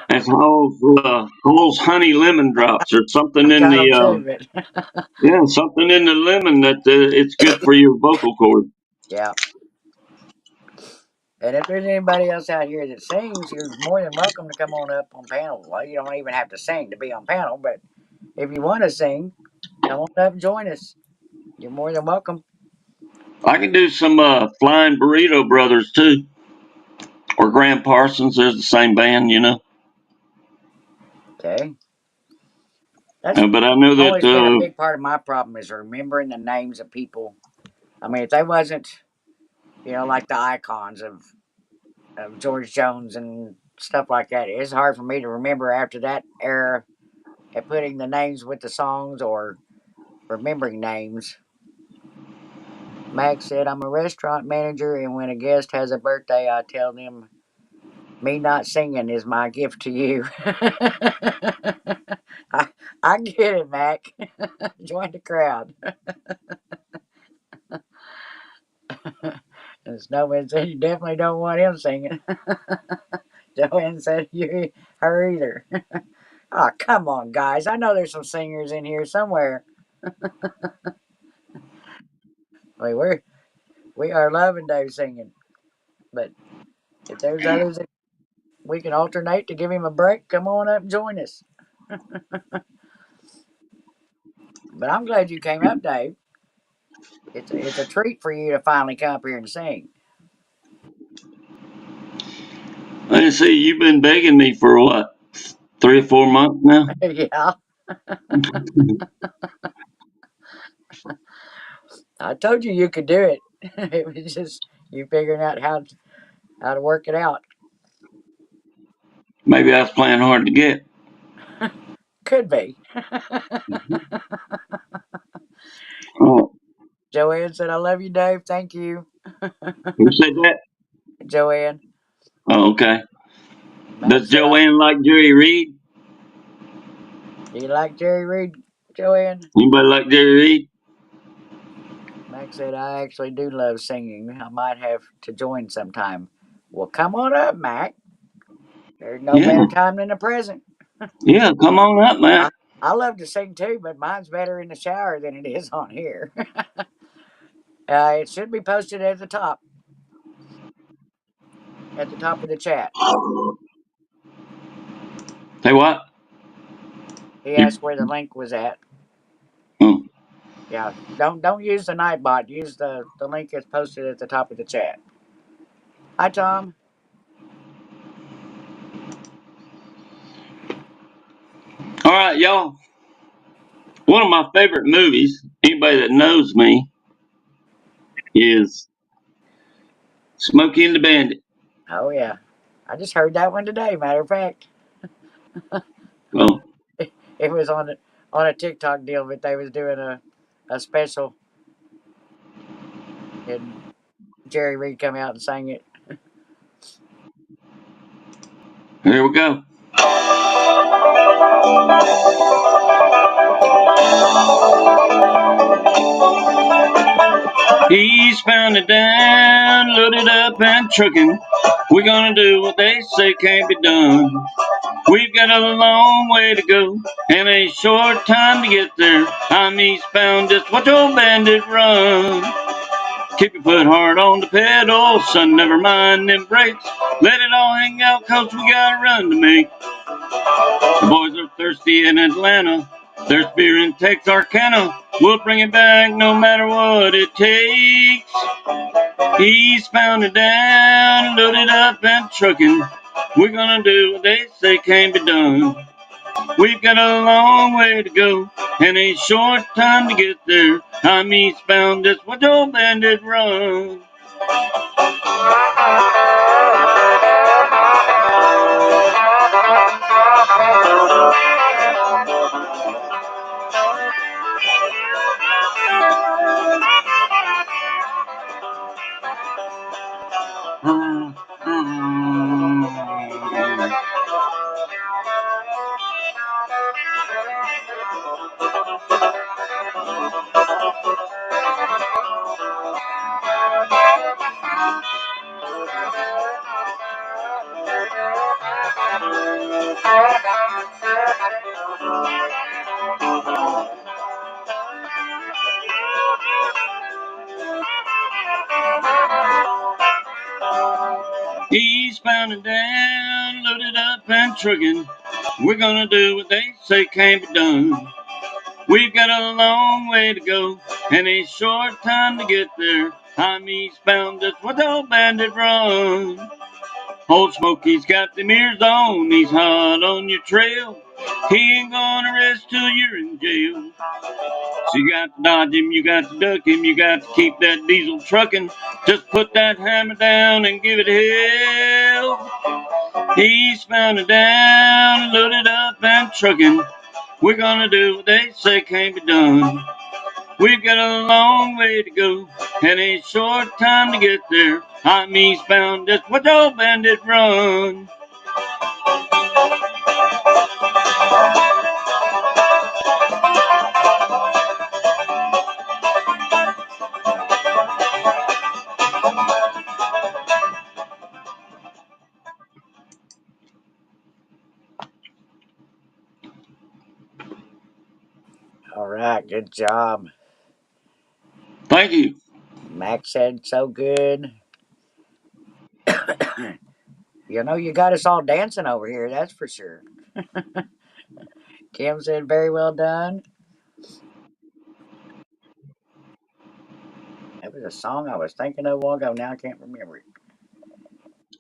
That's Hall's honey lemon drops or something I in got the them too, but yeah, something in the lemon that it's good for your vocal cord. yeah. And if there's anybody else out here that sings, you're more than welcome to come on up on panel. Well, you don't even have to sing to be on panel, but if you want to sing, come on up and join us. You're more than welcome. I can do some Flying Burrito Brothers too, or Graham Parsons. There's the same band, you know. Okay. That's But I know that always been a big part of my problem is remembering the names of people. I mean, if they wasn't, like the icons of George Jones and stuff like that, it's hard for me to remember after that era at putting the names with the songs or remembering names. Max said, I'm a restaurant manager, and when a guest has a birthday, I tell them me not singing is my gift to you. I, I get it, Mac. Join the crowd. And Snowman said, you definitely don't want him singing. Joanne said, you, her either. Oh, come on, guys. I know there's some singers in here somewhere. I mean, we are loving Dave singing. But if there's others that we can alternate to give him a break, come on up and join us. But I'm glad you came up, Dave. It's a treat for you to finally come up here and sing. let's see, you've been begging me for what, 3 or 4 months now? Yeah, I told you could do it. It was just you figuring out how to work it out. Maybe I was playing hard to get. Could be. Oh, Joanne said, "I love you, Dave. Thank you." who said that? Joanne. Oh, okay. Does Max said, Joanne like Jerry Reed? "Do you like Jerry Reed, Joanne?" Anybody like Jerry Reed? Max said, "I actually do love singing. I might have to join sometime." Well, come on up, Mac. There's no Yeah, better time than the present. yeah. Come on up, I, man. I love to sing too, but mine's better in the shower than it is on here. It should be posted at the top of the chat. Say what? He You, asked where the link was at. oh. Yeah, don't use the Nightbot. Use the link that's posted at the top of the chat. Hi, Tom. All right, y'all. One of my favorite movies, anybody that knows me, is Smokey and the Bandit. Oh yeah, I just heard that one today. Matter of fact, Oh, it was on a TikTok deal, but they was doing a special, and Jerry Reed come out and sang it. here we go. Eastbound and down, loaded up and trucking. We're gonna do what they say can't be done. We've got a long way to go and a short time to get there. I'm eastbound, just watch old bandit run. Keep your foot hard on the pedal, son, never mind them brakes. Let it all hang out, cause we got a run to make. The boys are thirsty in Atlanta. There's beer in Texarkana. We'll bring it back no matter what it takes. Eastbound and down, loaded up and trucking. We're gonna do what they say can't be done. We've got a long way to go and a short time to get there. I'm eastbound, that's what your bandit run. Eastbound and down, loaded up and trucking. We're gonna do what they say can't be done. We've got a long way to go and a short time to get there. I'm eastbound, that's what the old bandit run. Old Smokey's got them ears on, he's hot on your trail. He ain't gonna rest till you're in jail. So you got to dodge him, you got to duck him, you got to keep that diesel trucking. Just put that hammer down and give it hell. Eastbound and down, loaded up and trucking. We're gonna do what they say can't be done. We've got a long way to go and a short time to get there. I'm eastbound, that's what your bandit run. All right, good job. Thank you. Max said so good. You know, you got us all dancing over here, that's for sure. Kim said very well done. That was a song I was thinking of a while ago. Now I can't remember it.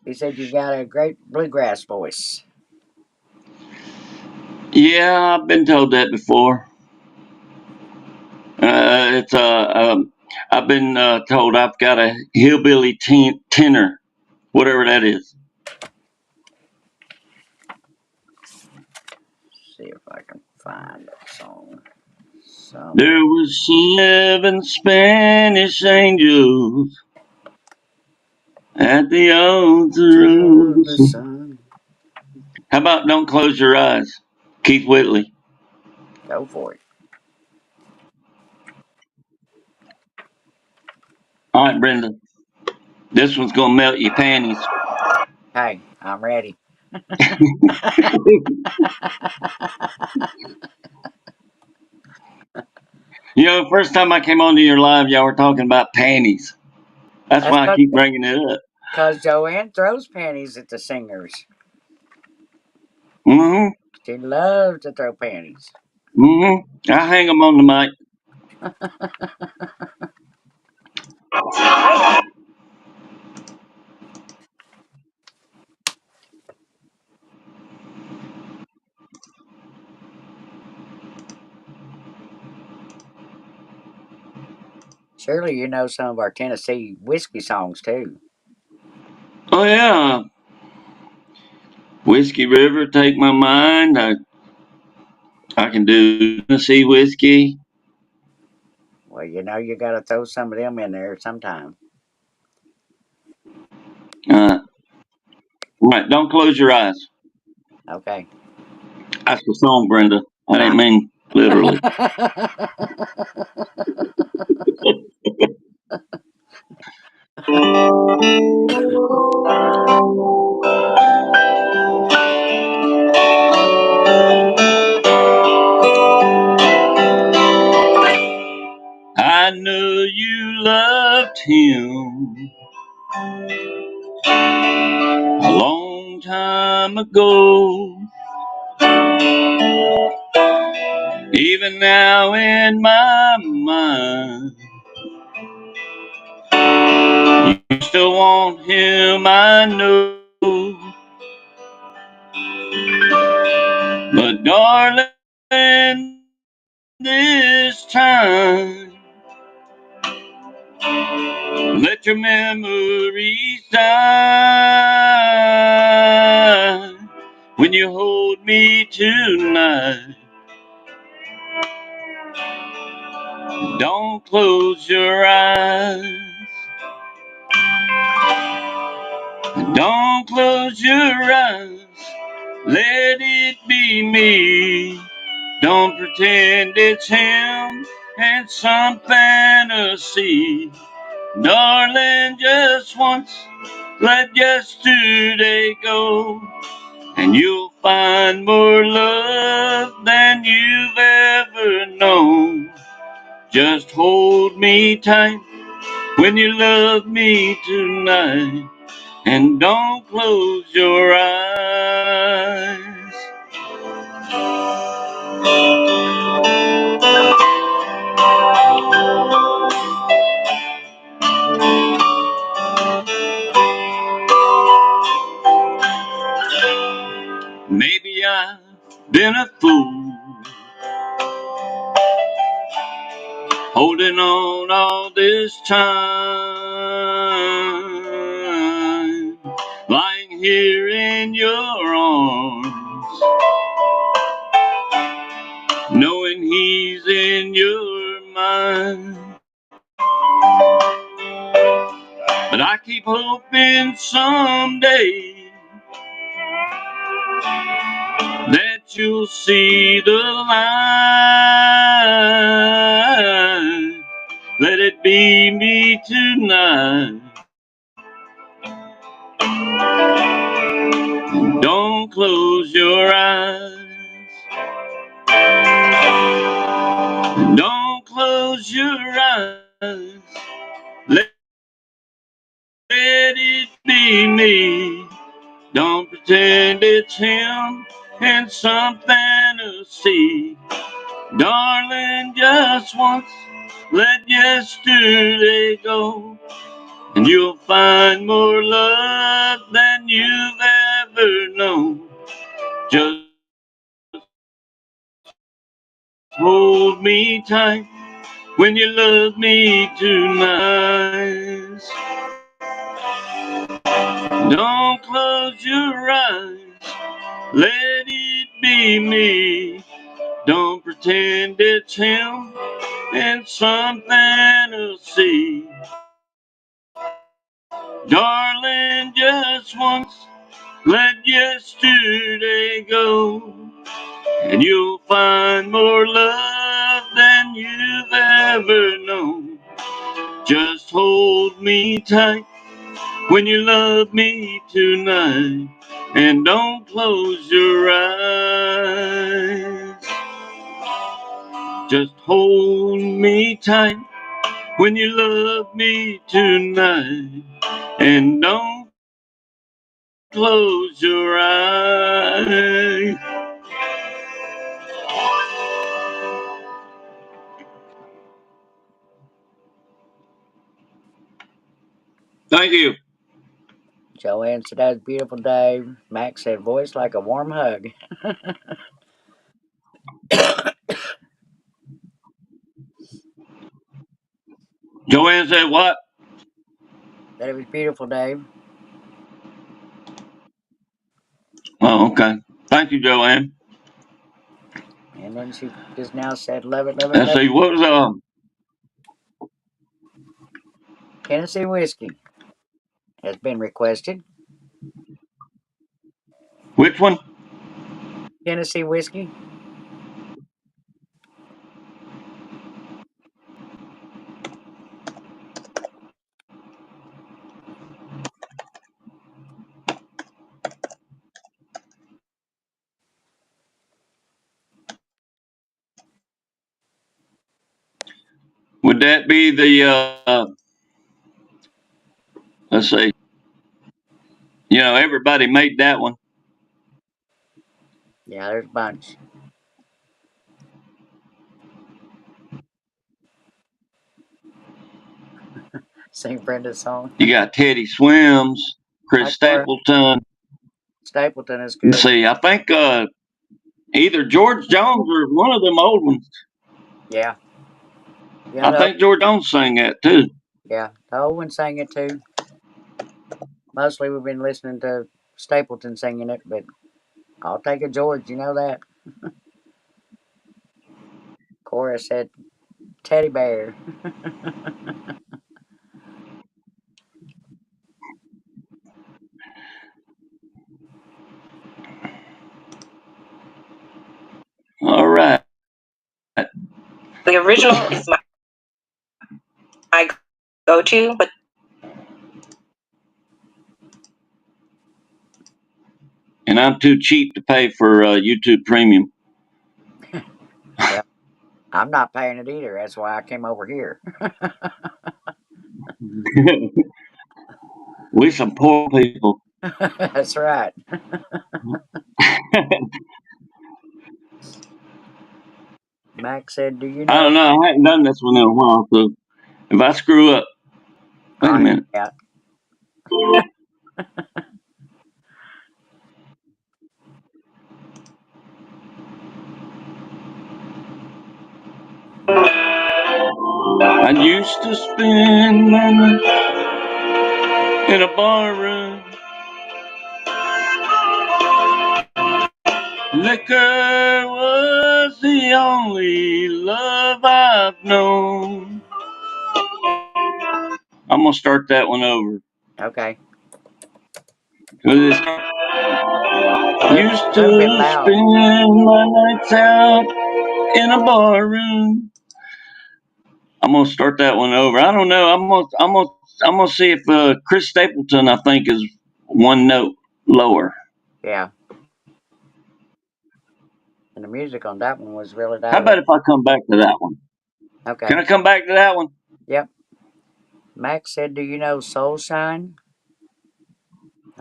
He said you got a great bluegrass voice. Yeah, I've been told that before. It's I've been told I've got a hillbilly tenor, whatever that is. See if I can find that song somewhere. There was 7 Spanish angels at the altar of To the the sun. sun. How about Don't Close Your Eyes, Keith Whitley? Go for it. All right, Brenda, this one's gonna melt your panties. Hey, I'm ready. You know, the first time I came onto your live, y'all were talking about panties. That's That's why I keep bringing it up. because Joanne throws panties at the singers. Mm-hmm. She loves to throw panties. Mm-hmm. I hang them on the mic. Surely you know some of our Tennessee whiskey songs too. Oh yeah, Whiskey River, Take My Mind. I can do Tennessee whiskey. Well, you know you got to throw some of them in there sometime. Uh, right, Don't Close Your Eyes. Okay. That's the song, Brenda. I I didn't mean literally. I know you loved him a long time ago. Even now in my mind, you still want him, I know. But darling, darling, this time. Let your memories die when you hold me tonight. Don't close your eyes. Don't close your eyes. Let it be me. Don't pretend it's him and some fantasy. Darling, just once, let yesterday go, and you'll find more love than you've ever known. Just hold me tight when you love me tonight, and don't close your eyes. Maybe I've been a fool, holding on all this time, lying here in your arms, knowing he's in your mind. But I keep hoping someday that you'll see the light. Let it be me tonight. Don't close your eyes. Don't close your eyes. Let it be me. Don't pretend it's him in some fantasy. Darling, just once, let yesterday go, and you'll find more love than you've ever known. Just hold me tight when you love me tonight. Don't close your eyes, let it be me. Don't pretend it's him in some fantasy. Darling, just once, let yesterday go, and you'll find more love than you've ever known. Just hold me tight when you love me tonight, and don't close your eyes. Just hold me tight when you love me tonight, and don't close your eyes. Thank you. Joanne said that was a beautiful day. Max said voice like a warm hug. Joanne said what? That it was a beautiful day. Oh, okay. Thank you, Joanne. And then she just now said, love it, love it, Let's love it. see, what was Tennessee whiskey has been requested. which one? Tennessee whiskey. Would that be the let's see. Everybody made that one. Yeah, there's a bunch. Sing Brenda's song. You got Teddy Swims, Hi, Chris Cora. Stapleton. Stapleton is Let's good. see, I think Either George Jones or one of them old ones. Yeah. Yeah, I think George Jones sang that too. yeah. The old one sang it too. Mostly we've been listening to Stapleton singing it, but I'll take a George, you know that. Chorus said teddy bear. All right. The original is my go-to, but And I'm too cheap to pay for YouTube Premium. Well, I'm not paying it either. That's why I came over here. We some poor people. That's right. Max said, "Do you I know?" don't know. I hadn't done this one in a while, so if I screw up, wait a I'll help minute. you out. I used to spend my night in a bar room. Liquor was the only love I've known. I'm gonna start that one over. Okay. 'Cause it's used Move it to loud. spend my nights out in a bar room. I'm gonna start that one over. I don't know. I'm gonna see if Chris Stapleton I think is one note lower. Yeah. And the music on that one was really How dialed. about if I come back to that one? Can Okay. I come back to that one? Yep. Max said, "Do you know Soul Shine?"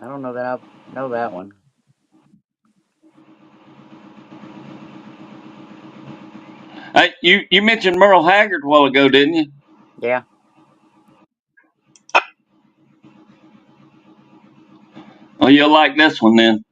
I don't know that I know that one. Hey, you mentioned Merle Haggard a while ago, didn't you? Yeah. Well, you'll like this one then.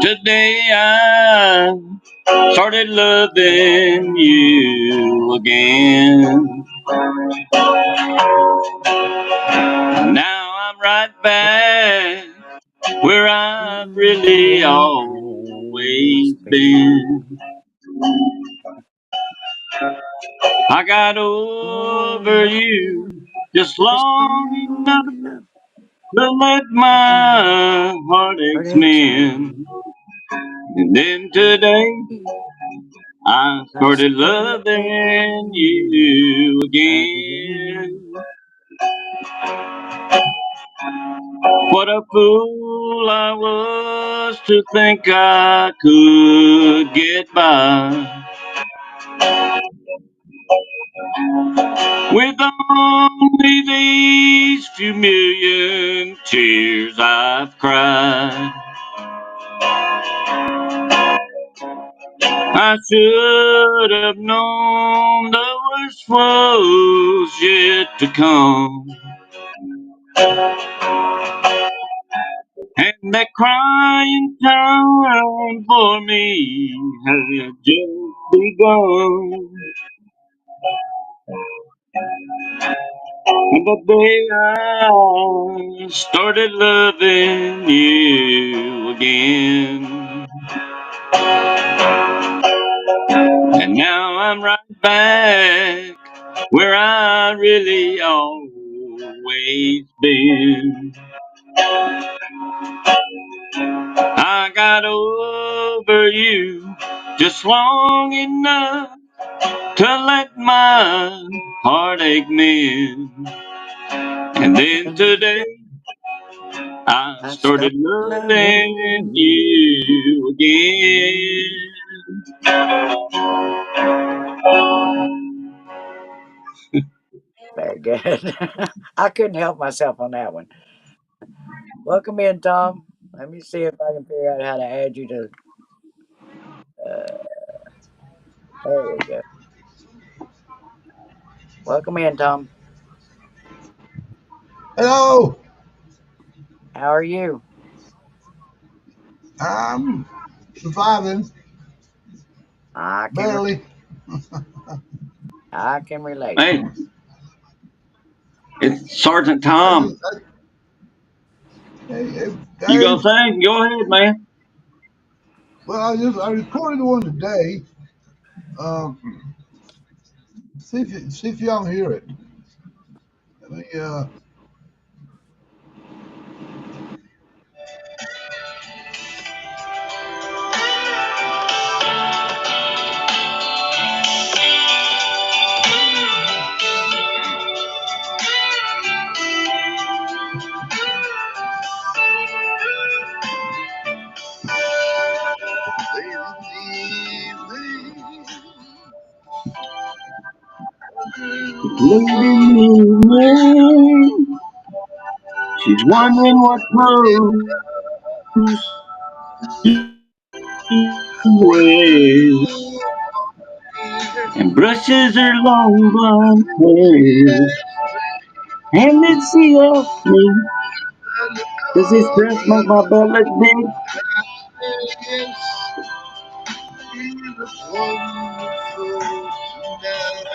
Today I started loving you again. Now I'm right back where I've really always Always been. been I got over over you you. just Just long enough long enough. to let My my heartaches heartaches mend. mend. And then today I I started started loving loving you you again. again. What a fool I was to think I could get by with only these few million tears I've cried. I should have known the worst was yet to come. And that crying time for me had just begun. And the day I started loving you again. And now I'm right back where I really always been. I got over you just long enough to let my heartache mend. And then And today I I started started loving loving you you again. Very good. I couldn't help myself on that one. Welcome in, Tom. Let me see if I can figure out how to add you to. Uh, there we go. Welcome in, Tom. Hello, How are you? I'm surviving I can. barely. I can relate. Hey, it's Sergeant I Tom. just, hey, You gonna Dave. sing? Go ahead, man. Well, I recorded one today. Um, see if y'all hear it. Let me, Lady Moon, she's wondering what clothes to wear, and brushes her long blonde hair. And then she asked me, does this dress make my butt look big?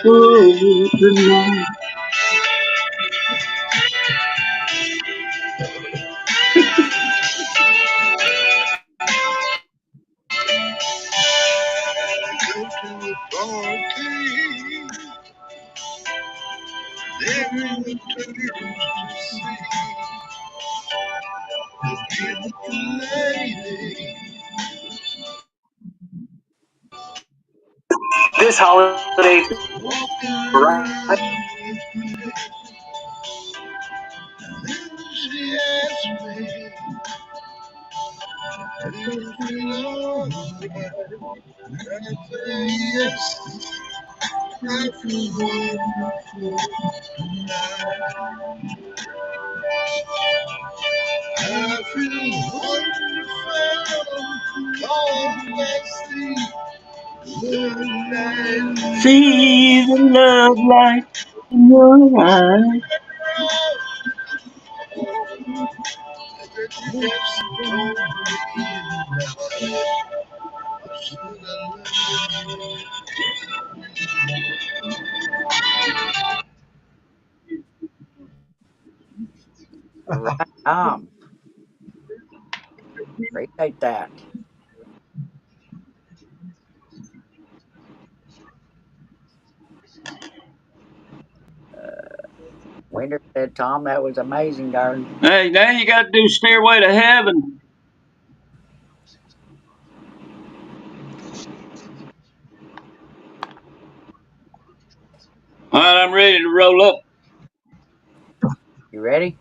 Oh, tonight. This holiday, right? See the love light in your eyes. All right, Tom. Appreciate that. Winter said, Tom, that was amazing, darling. Hey, now you got to do Stairway to Heaven. All right, I'm ready to roll up. You ready?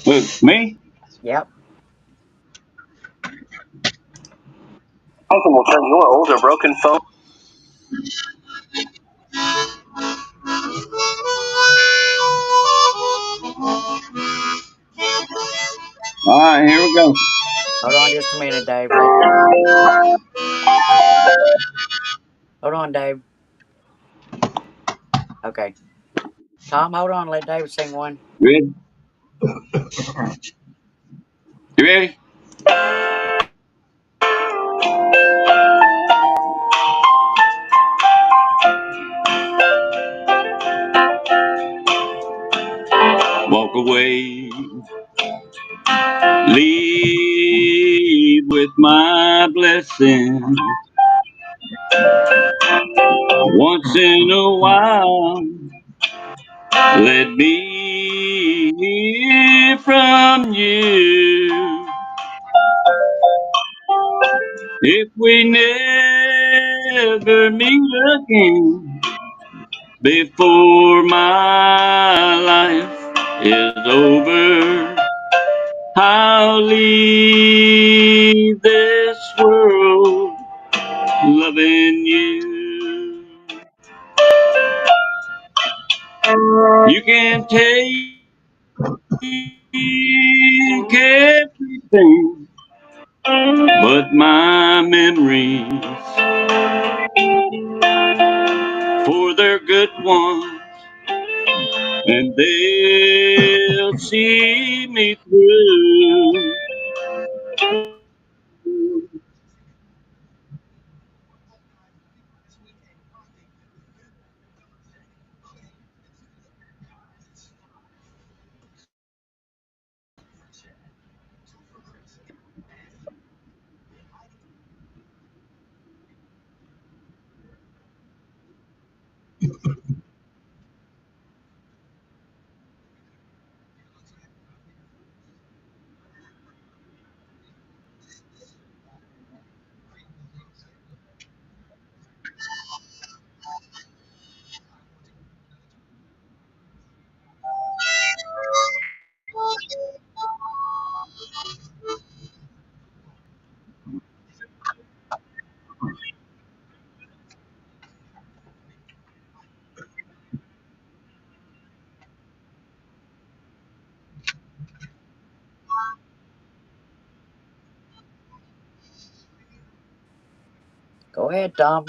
With me? Yep. Something will turn your older broken phone. All right, here we go. Hold on just a minute, Dave. Hold on, Dave. Okay. Tom, hold on. Let David sing one. Ready? You ready? Walk away. Leave with my blessing. Once in a while, let me hear from you. If we never meet again before my life is over, I'll leave can take everything but my memories, for they're good ones and they'll see me through. Go ahead, Tom.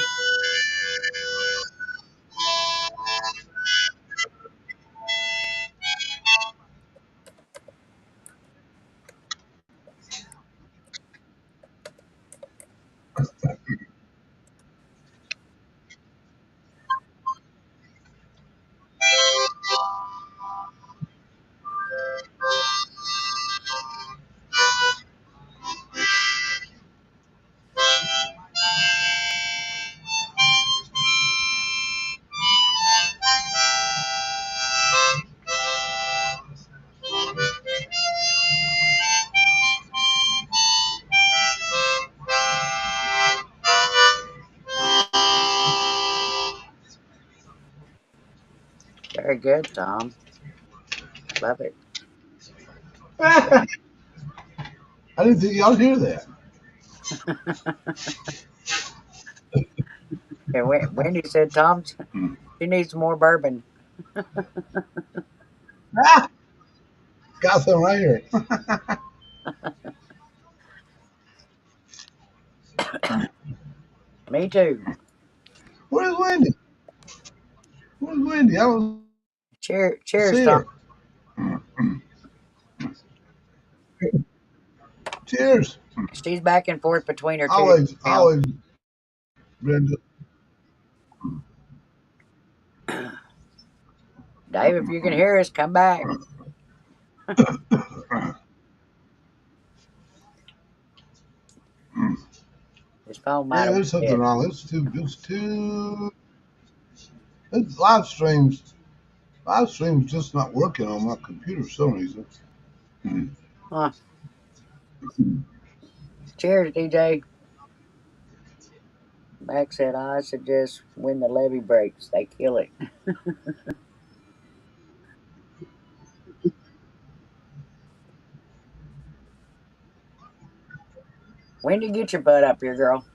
Very good, Tom. Love it. I didn't think y'all hear that. And Wendy said, Tom, she needs more bourbon. Ah, got some right here. Me too. Where's Wendy? Where's Wendy? I don't Cheers, see Tom. her. Cheers. She's back and forth between her two Always, now. always, Brenda. Dave, if you can hear us, come back. His phone might Yeah, have there's went something dead. wrong. It's live streams. Live stream's just not working on my computer for some reason. Huh. Cheers, DJ. Max said, I suggest when the levee breaks, they kill it. When do you get your butt up here, girl?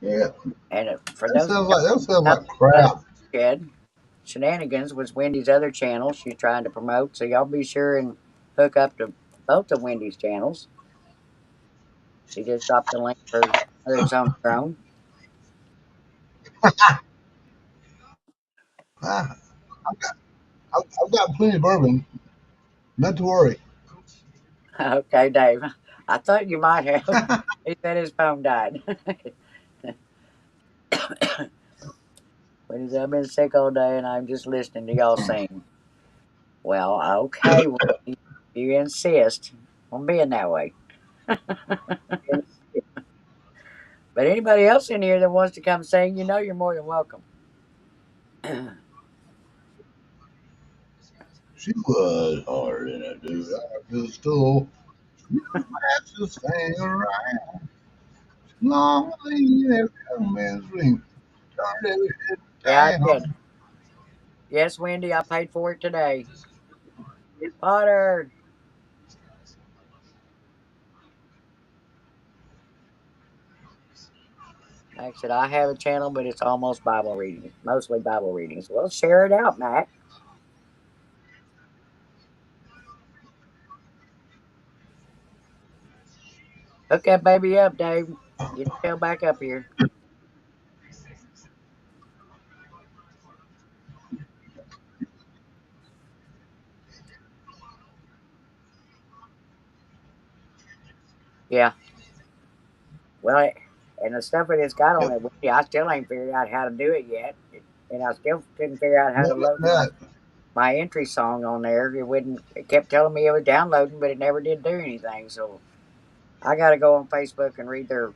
Yeah, And for those who that sounds don't like know, crap. Shed Shenanigans was Wendy's other channel she's trying to promote. So y'all be sure and hook up to both of Wendy's channels. She just dropped the link for Others on Their Own. Ah, I've got plenty of bourbon. Not to worry. Okay, Dave. I thought you might have. He said his phone died. Wendy's, I've been sick all day and I'm just listening to y'all sing. Well, okay, Wendy, you insist on being that way. But anybody else in here that wants to come sing, you know you're more than welcome. She was hard in it, dude. I just told just hang around. Long lean every young man's ring. Turned every head Yeah, I down. did. Yes, Wendy, I paid for it today. Potter. Like I said, I have a channel, but it's almost Bible readings, mostly Bible readings. Well, share it out, Mac. Hook that baby up, Dave. Get your tail back up here. Yeah. Well, and the stuff that it's got on Yep. it, I still ain't figured out how to do it yet. And I still couldn't figure out how No, to load not. my entry song on there. It wouldn't. It kept telling me it was downloading, but it never did do anything. So I got to go on Facebook and read their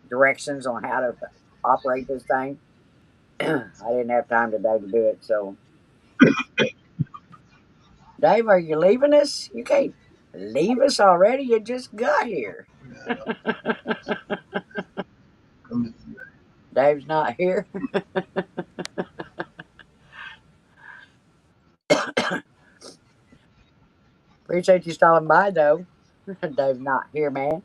directions on how to operate this thing. I didn't have time today to do it. So, Dave, are you leaving us? You can't leave us already. You just got here. Come Dave's not here. Appreciate you stopping by, though. Dave's not here, man.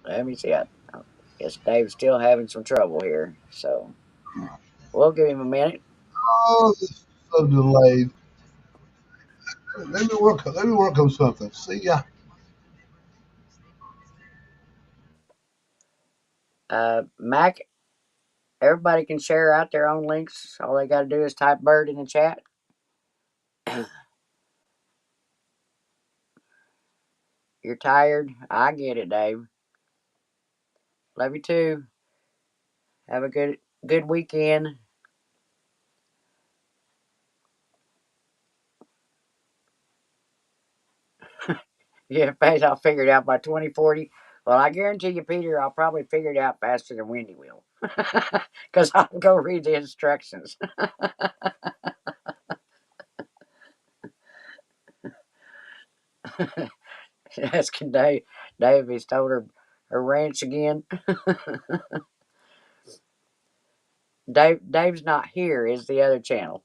Let me see. I guess Dave's still having some trouble here. So we'll give him a minute. Oh, this is so delayed. Let me work. Let me work on something. See ya. Mac, everybody can share out their own links. All they got to do is type bird in the chat. You're tired. I get it, Dave. Love you too. Have a good weekend. Yeah, in fact, I'll figure it out by 2040. Well, I guarantee you, Peter, I'll probably figure it out faster than Wendy will. Because I'll go read the instructions. Asking Dave if he's told her ranch again. Dave's not here is the other channel.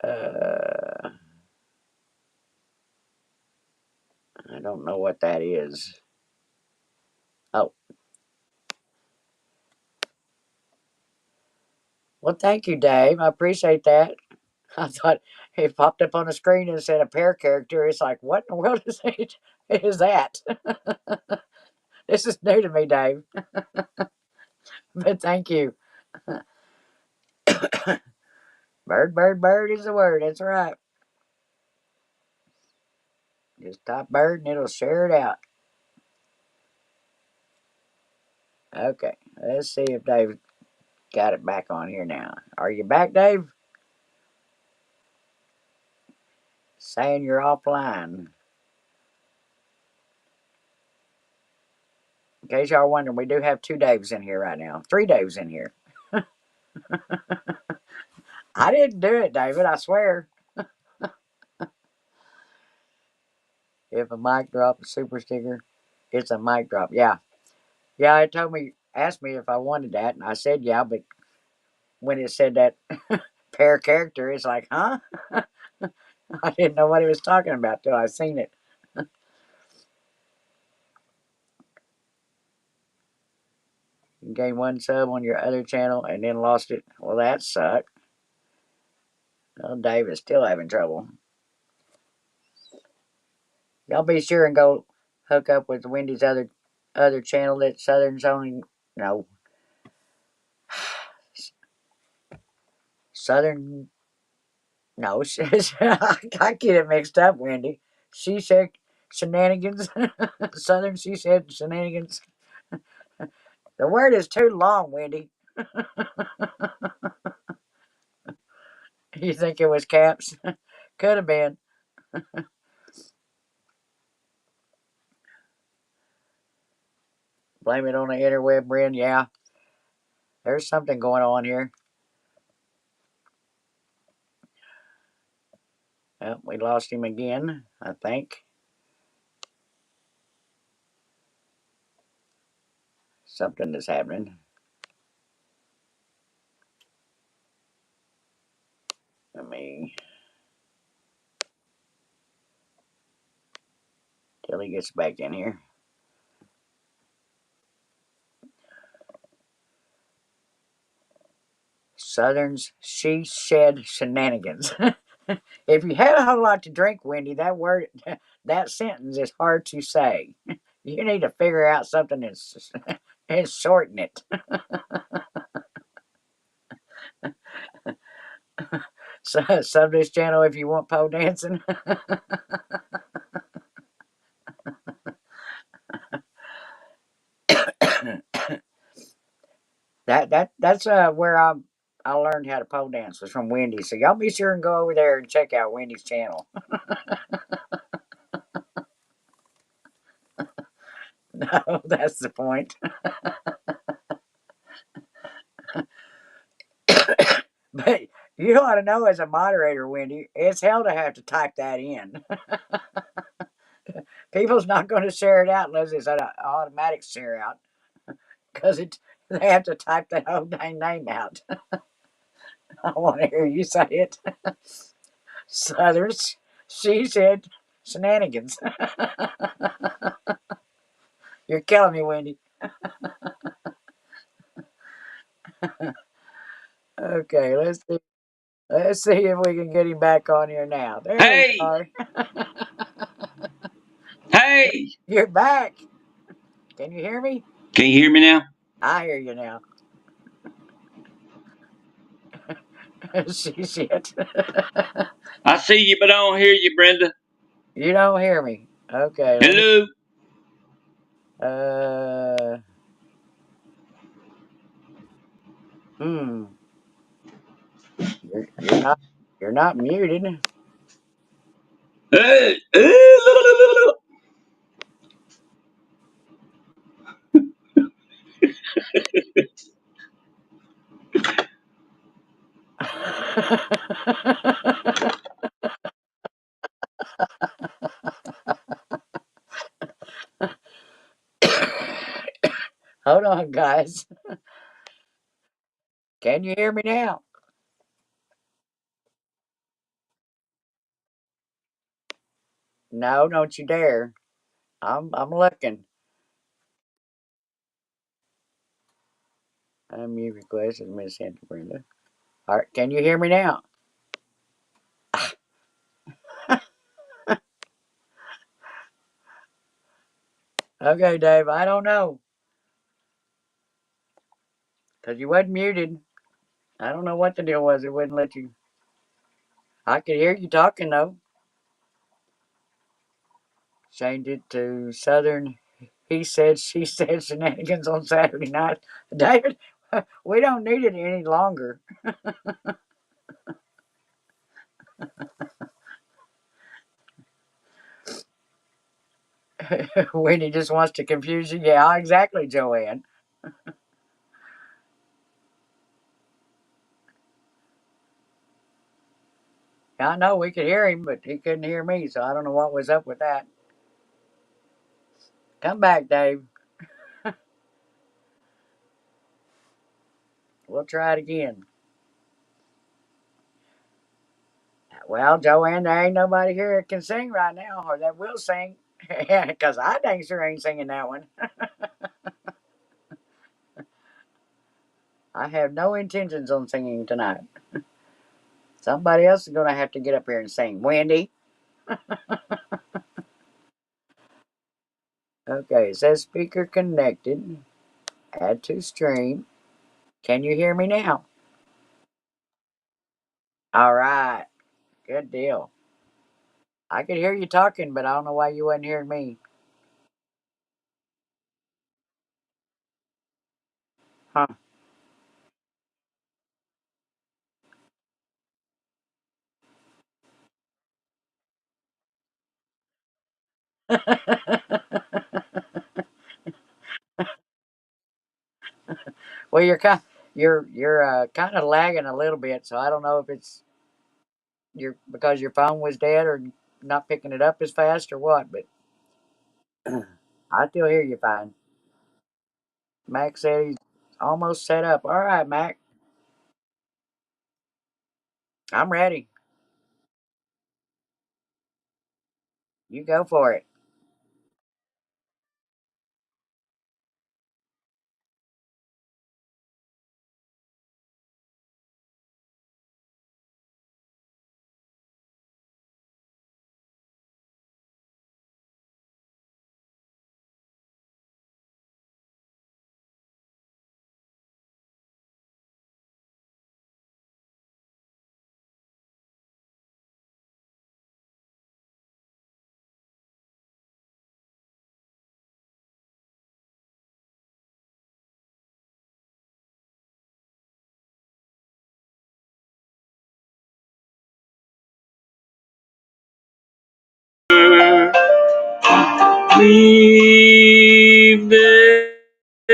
I don't know what that is. Oh, well, thank you, Dave. I appreciate that. I thought it popped up on the screen and said a pair character. It's like, what in the world is that? This is new to me, Dave. But thank you. Bird is the word. That's right. Just type bird and it'll share it out. Okay, let's see if Dave got it back on here now. Are you back, Dave? Saying you're offline. In case y'all wondering, we do have two Daves in here right now. Three Daves in here. I didn't do it, David. I swear. If a mic drop, a super sticker, it's a mic drop. Yeah. Yeah, it asked me if I wanted that, and I said yeah, but when it said that pair character, it's like, huh? I didn't know what he was talking about till I seen it. You gained one sub on your other channel and then lost it. Well, that sucked. Well, Dave is still having trouble. Y'all be sure and go hook up with Wendy's other channel that Southern's only no Southern no I get it mixed up, Wendy. She said shenanigans. Southern she said shenanigans. The word is too long, Wendy. You think it was caps? Could have been. Blame it on the interweb, Bryn. Yeah, there's something going on here. Well, we lost him again, I think. Something is happening. Let me till he gets back in here. Southern's she shed shenanigans. If you had a whole lot to drink, Wendy, that word, that sentence is hard to say. You need to figure out something and shorten it. So, sub this channel if you want pole dancing. That's where I learned how to pole dance was from Wendy. So y'all be sure and go over there and check out Wendy's channel. No, that's the point. But you ought to know as a moderator, Wendy, it's hell to have to type that in. People's not going to share it out unless it's an automatic share out because they have to type the whole dang name out. I want to hear you say it. Southers, she said shenanigans. You're killing me, Wendy. Okay, let's see. Let's see if we can get him back on here now. There you Hey, are. hey, You're back. Can you hear me? can you hear me now? I hear you now. She said. I see you, but I don't hear you, Brenda. You don't hear me. Okay, let me. Hello? Uh. Hmm. You're not. You're not muted. Hey, Hold on, guys. Can you hear me now? No, don't you dare. I'm looking. Unmute request has been sent to Brenda. All right, can you hear me now? Okay, Dave. I don't know because you wasn't muted. I don't know what the deal was. It wouldn't let you. I could hear you talking though. Changed it to Southern. He said, she said shenanigans on Saturday night. David, we don't need it any longer. When he just wants to confuse you. Yeah, exactly, Joanne. I know we could hear him, but he couldn't hear me, so I don't know what was up with that. Come back, Dave. We'll try it again. Well, Joanne, there ain't nobody here that can sing right now or that will sing. Because I dang sure ain't singing that one. I have no intentions on singing tonight. Somebody else is going to have to get up here and sing. Wendy. Okay, it says speaker connected. Add to stream. Can you hear me now? All right. Good deal. I could hear you talking, but I don't know why you wasn't hearing me. Huh. Well, you're kind of lagging a little bit, so I don't know if it's because your phone was dead or not picking it up as fast or what, but I still hear you fine. Mac said he's almost set up. All right, Mac, I'm ready. You go for it.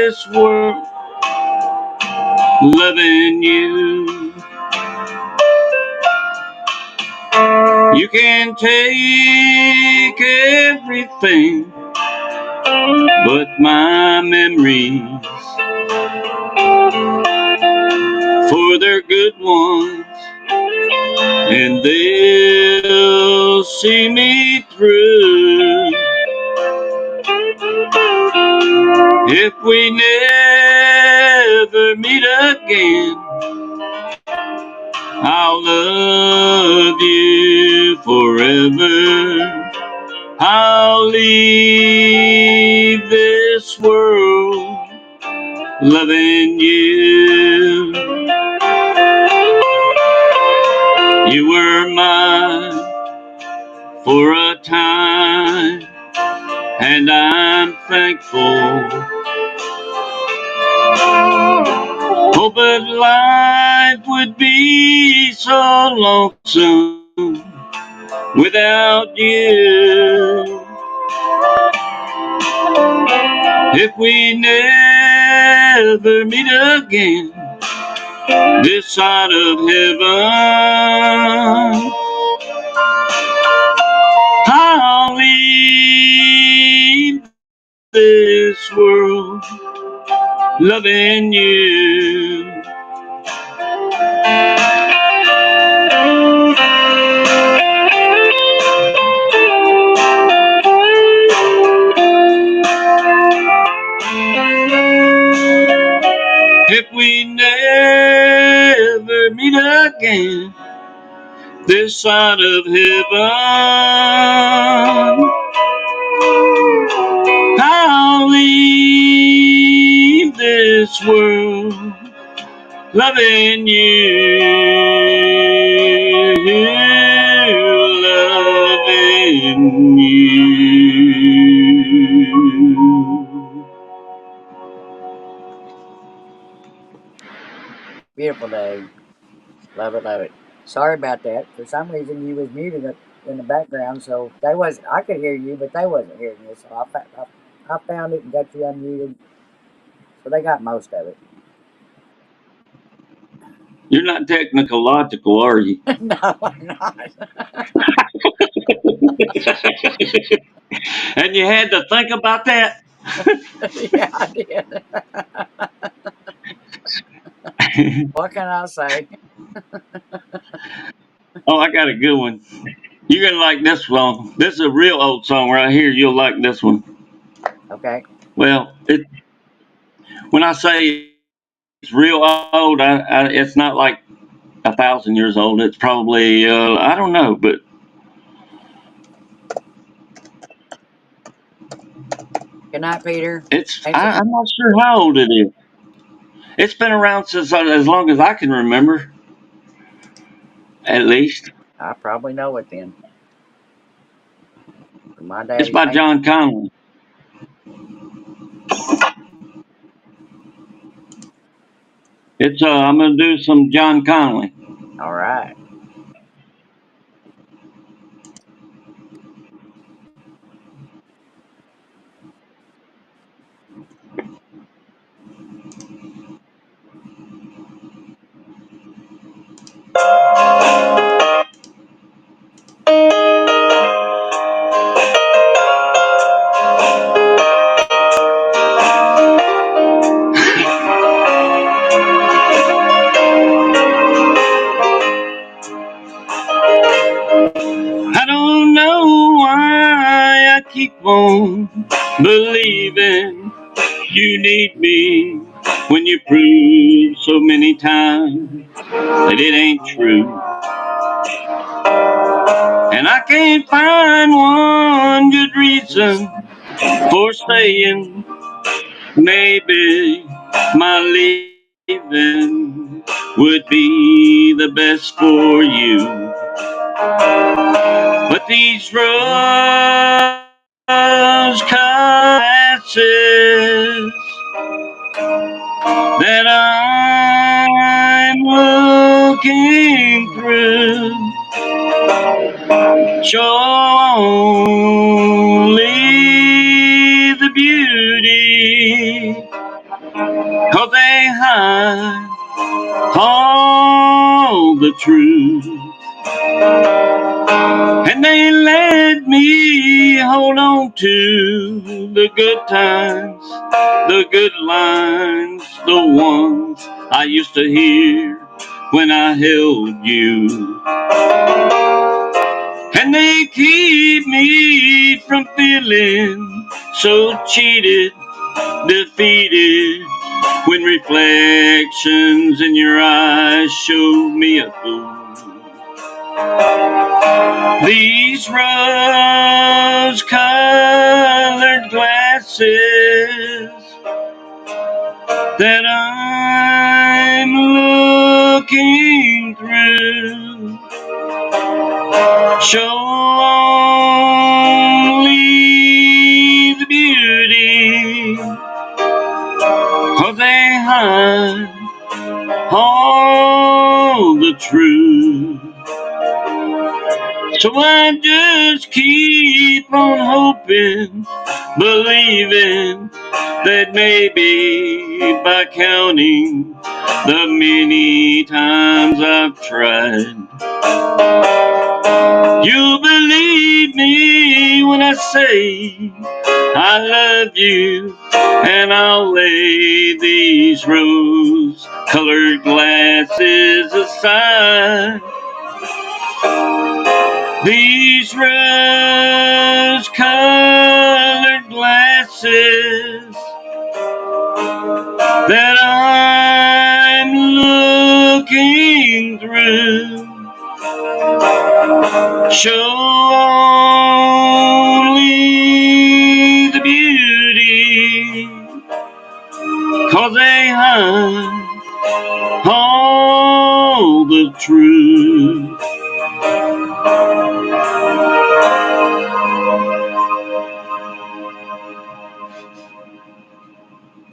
this world, loving you. You can take everything but my memories, for they're good ones, and they'll see me through. If we never meet again, I'll love you forever. I'll leave this world loving you. You were mine for a time, and I'm thankful. Oh, but life would be so lonesome without you. If we never meet again this side of heaven, I'll leave this world loving you. If we never meet again this side of heaven, I'll leave this world loving you, loving you. Beautiful, Dave. Love it, love it. Sorry about that. For some reason, you was muted up in the background, so they was I could hear you, but they wasn't hearing you. So I found it and got you unmuted. So they got most of it. You're not technological, are you? No, I'm not. And you had to think about that? Yeah, I did. What can I say? Oh, I got a good one. You're going to like this song. This is a real old song right here. You'll like this one. Okay. Well, when I say it's real old, it's not like 1,000 years old. It's probably, I don't know, but Good night, Peter. it's, Thanks for I'm not sure how old it is. It's been around since as long as I can remember, at least. I probably know it then. From my It's daddy. by Thank. John Connolly. I'm going to do some John Connolly. All right. I don't know why I keep on believing you need me when you prove so many times that it ain't true. And I can't find one good reason for staying. Maybe my leaving would be the best for you. But these rose glasses that I'm looking through show only the beauty the truth. And they let me hold on to the good times, the good lines, the ones I used to hear when I held you. And they keep me from feeling so cheated, defeated, when reflections in your eyes show me a fool. These rose-colored glasses that I'm looking through show only the beauty, 'cause they hide all the truth. So I just keep on hoping, believing that maybe by counting the many times I've tried, you'll believe me when I say I love you, and I'll lay these rose-colored glasses aside. These rose-colored glasses that I'm looking through show only the beauty, 'cause they hide all the truth.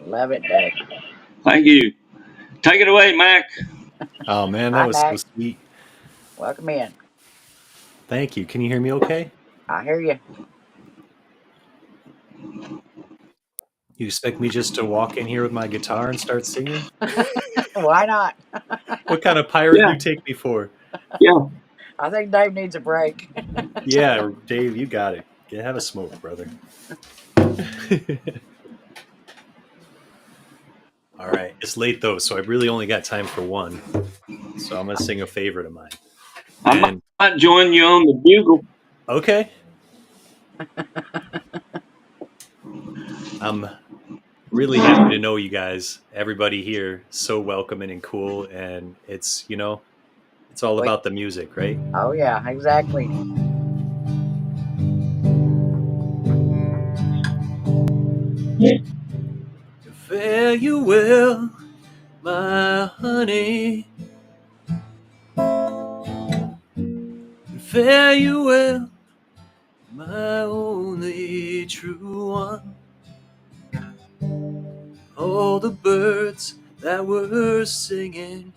Love it, Dave. Thank you. Take it away, Mac. Oh man, that Hi, was so Mac. sweet. Welcome in. Thank you. Can you hear me okay? I hear you. You expect me just to walk in here with my guitar and start singing? Why not? What kind of pirate do Yeah, you take me for? yeah. I think Dave needs a break. Yeah, Dave, you got it. Have a smoke, brother. All right. It's late though, so I really only got time for one. So I'm gonna sing a favorite of mine. I And might join you on the bugle. okay. I'm really happy to know you guys. Everybody here so welcoming and cool, and it's it's all Wait. about the music, right? Oh, yeah, exactly. Fare you well, my honey. Fare you well, my only true one. All the birds that were singing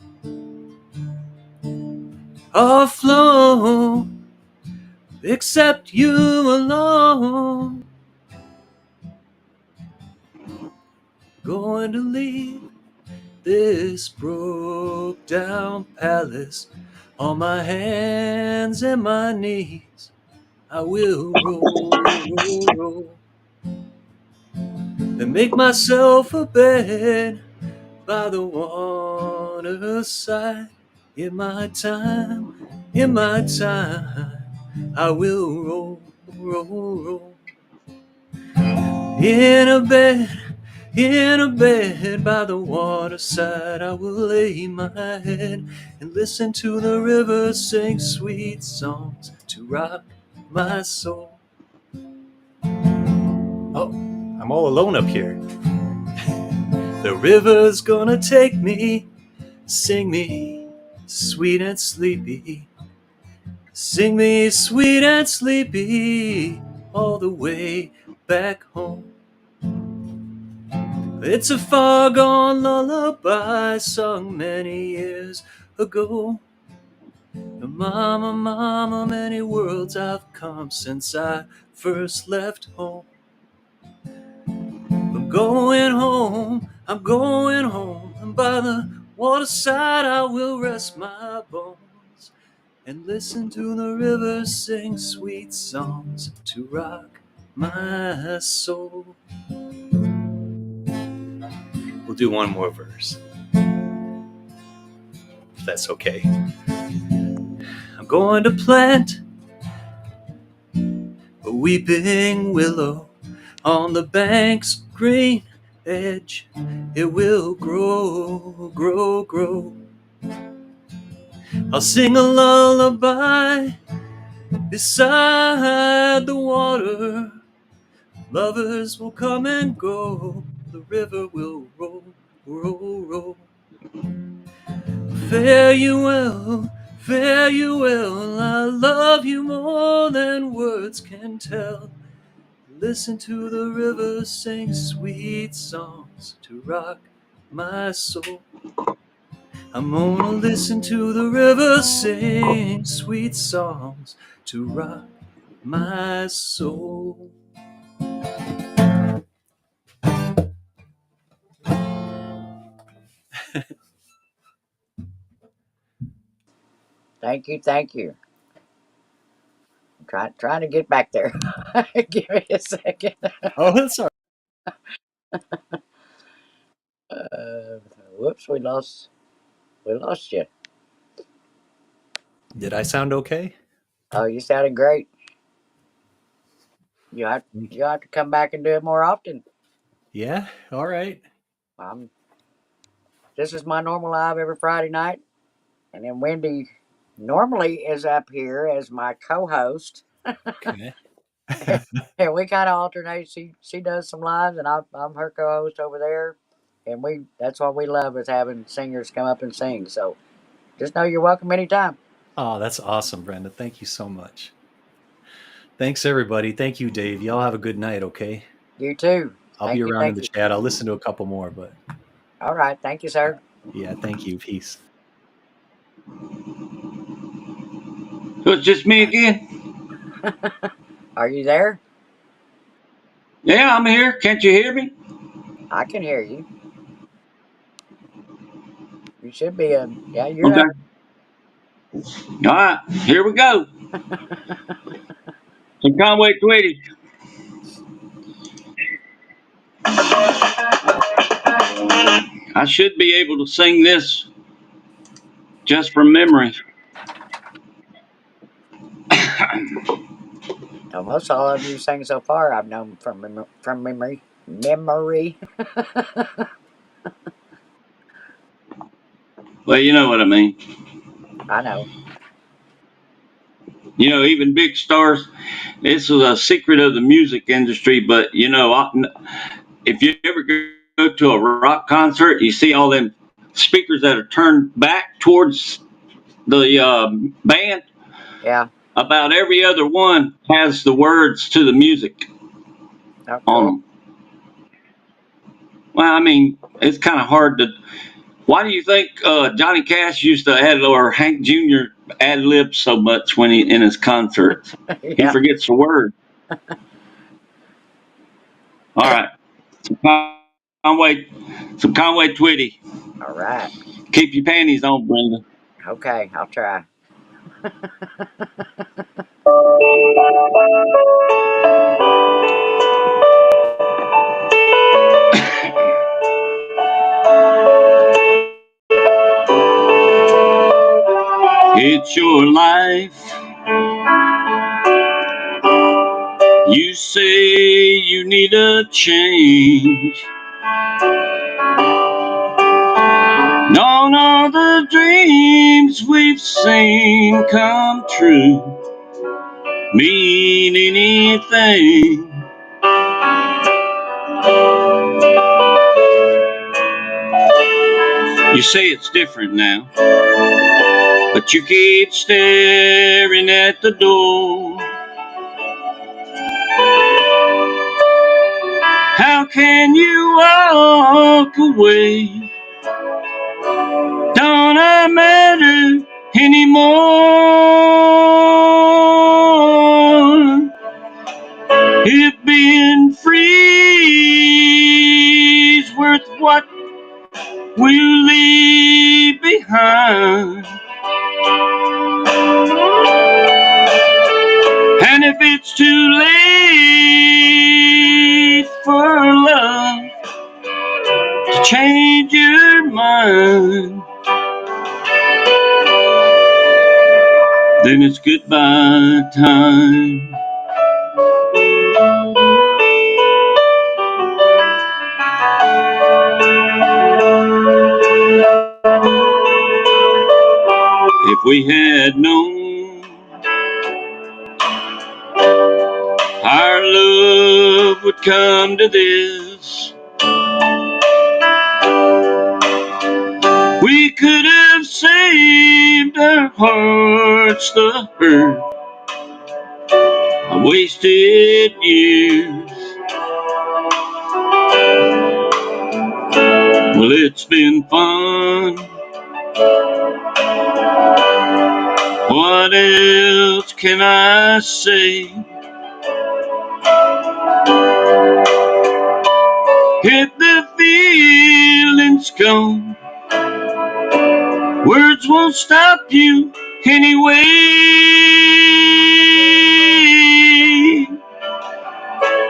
are flown, except you alone. Going to leave this broke down palace on my hands and my knees. I will roll, roll, roll, and make myself a bed by the waterside. In my time, I will roll, roll, roll. In a bed by the waterside, I will lay my head and listen to the river sing sweet songs to rock my soul. Oh, I'm all alone up here. The river's gonna take me, sing me sweet and sleepy. Sing me sweet and sleepy all the way back home. It's a far gone lullaby sung many years ago. Mama, mama, many worlds I've come since I first left home. I'm going home, and by the waterside I will rest my bones. and listen to the river sing sweet songs to rock my soul. We'll do one more verse, if that's okay. I'm going to plant a weeping willow on the bank's green edge. It will grow, grow, grow. I'll sing a lullaby beside the water. Lovers will come and go. The river will roll, roll, roll. Fare you well, fare you well. I love you more than words can tell. Listen to the river sing sweet songs to rock my soul. I'm gonna listen to the river sing sweet songs to rock my soul. Thank you, thank you. Trying to get back there. Give me a second. Oh, that's all Uh, Whoops, we lost you. right. Did I sound okay? Oh, you sounded great. You have to come back and do it more often. Yeah, all right. Um, this is my normal live every Friday night, and then Wendy normally is up here as my co-host, Okay. and we kind of alternate. She does some lives, and I'm her co-host over there, and we that's what we love is having singers come up and sing. So just know you're welcome anytime. Oh, that's awesome, Brenda. Thank you so much. Thanks, everybody. Thank you, Dave. Y'all have a good night, okay? You too. I'll be around in Thank the you. chat. I'll listen to a couple more, but All right, thank you, sir. yeah, thank you. Peace. So it's just me again? Are you there? Yeah, I'm here. Can't you hear me? I can hear you. You should be a yeah. You're Okay. up. All right. Here we go. From Conway Twitty. I should be able to sing this just from memory. Almost all of you sang so far. I've known from memory. Memory. Well, you know what I mean. I know. You know, even big stars. This is a secret of the music industry, but you know, if you ever go to a rock concert, you see all them speakers that are turned back towards the band. Yeah. About every other one has the words to the music Oh, on cool. them. Well, I mean, it's kind of hard to. Why do you think Johnny Cash used to add, or Hank Jr. ad lib so much when he in his concerts? He Yeah. forgets the word. All right, some Conway, some Conway Twitty. All right. Keep your panties on, Brenda. Okay. I'll try. It's your life. You say you need a change. None of the dreams we've seen come true mean anything. You say it's different now, but you keep staring at the door. How can you walk away? Don't matter anymore. If being free is worth what we'll leave behind, too late for love to change your mind, then it's goodbye time. If we had known our love would come to this, we could have saved our hearts the hurt of wasted years. Well, it's been fun. What else can I say? If the feeling's gone, words won't stop you anyway.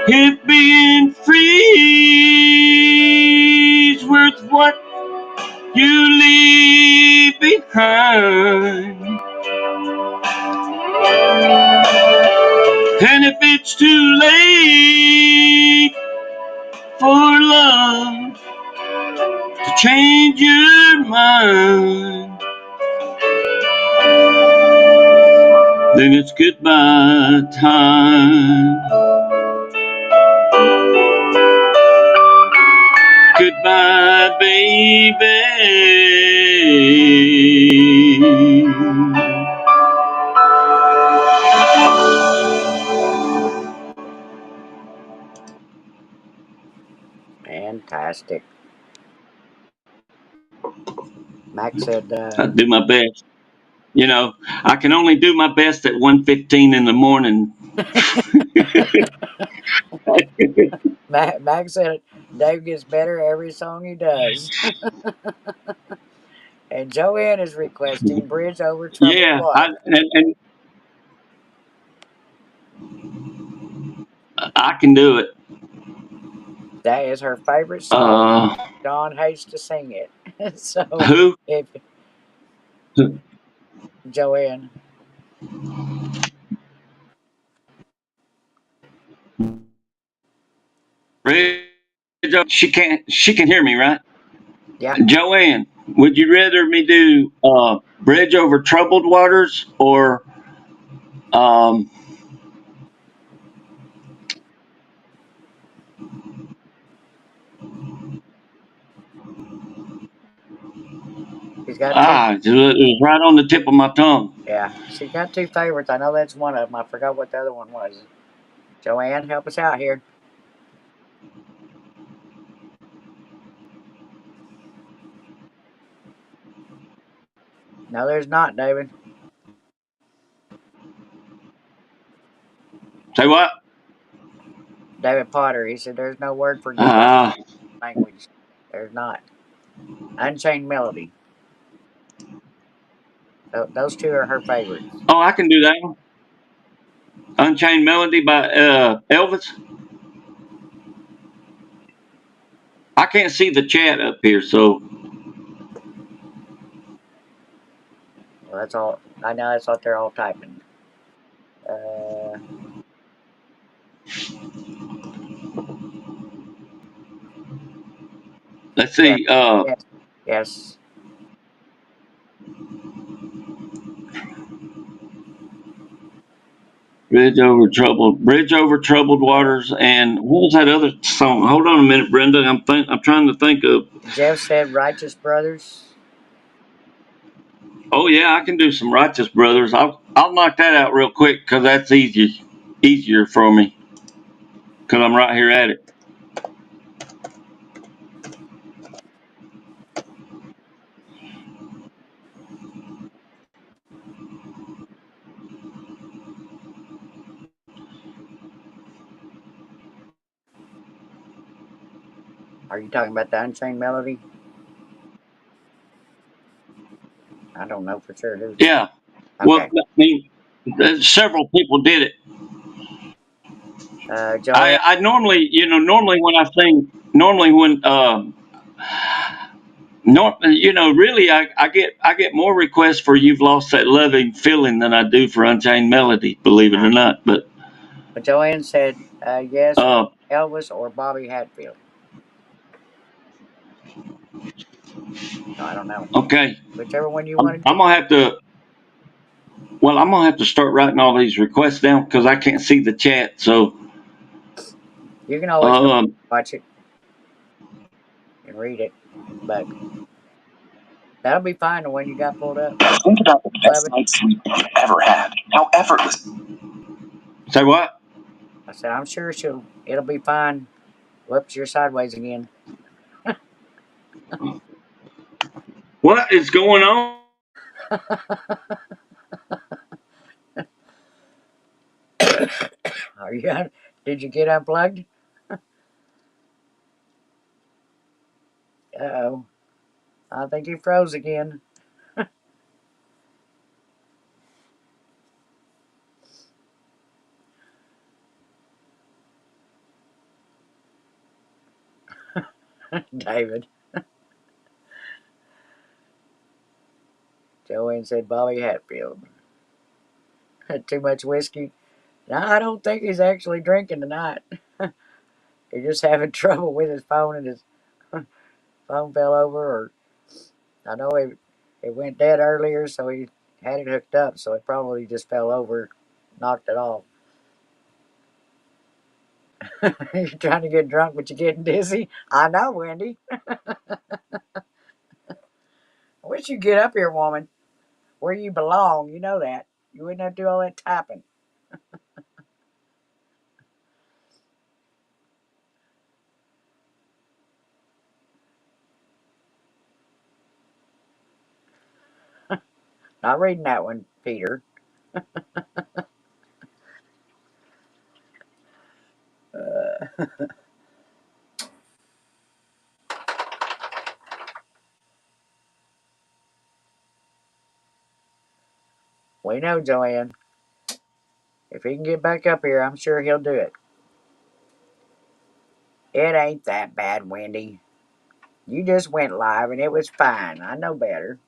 If being free's worth what you leave behind, and if it's too late for love to change your mind, then it's goodbye time. Goodbye, baby. Fantastic. Max said, I do my best. You know, I can only do my best at 1:15 in the morning. Max said Dave gets better every song he does. And Joanne is requesting Bridge Over Troubled Yeah, Water. and I can do it. That is her favorite song. Uh, John hates to sing it. So who? if Joanne, She can hear me, right? yeah, Joanne, would you rather me do Bridge Over Troubled Waters or um, she's got two. it was right on the tip of my tongue. Yeah, she's got two favorites. I know that's one of them. I forgot what the other one was. Joanne, help us out here. No, there's not, David. Say what? David Potter. He said there's no word for goodbye Uh, language. There's not. Unchained Melody. Those two are her favorites. oh, I can do that one. Unchained Melody by Elvis. I can't see the chat up here, so Well, that's all. I know that's what they're all typing. Uh, let's yes, see. yes, yes. Bridge over troubled waters, and what was that other song? Hold on a minute, Brenda. I'm trying to think of. Jeff said Righteous Brothers. Oh yeah, I can do some Righteous Brothers. I'll knock that out real quick because that's easier for me because I'm right here at it. Are you talking about the Unchained Melody? I don't know for sure who. Yeah. Well, Okay. I mean, several people did it. Joanne, I normally, normally when I sing, normally when, no, really, I get more requests for "You've Lost That Loving Feeling" than I do for "Unchained Melody," believe it uh, or not. But Joanne said yes, uh, Elvis or Bobby Hatfield. So I don't know. okay, Whichever one you want I'm, to do. I'm gonna have to. Well, I'm gonna have to start writing all these requests down because I can't see the chat. So, You can always go um, watch it and read it. But that'll be fine the one you got pulled up. Think about the Love best it. night's sleep you've ever had. How effortless. say what? I said, I'm sure it'll be fine. Whoops, you're sideways again. What is going on? Are you did you get unplugged? Uh-oh. I think he froze again. David. Joanne said Bobby Hatfield. Had too much whiskey. No, I don't think he's actually drinking tonight. He's just having trouble with his phone and his phone fell over. Or I know it went dead earlier, so he had it hooked up, so it probably just fell over, knocked it off. You're trying to get drunk, but you're getting dizzy. I know, Wendy. I wish you'd get up here, woman, where you belong. You know that. You wouldn't have to do all that typing. Not reading that one, Peter. Uh, we know, Joanne. If he can get back up here, I'm sure he'll do it. It ain't that bad, Wendy. You just went live and it was fine. I know better.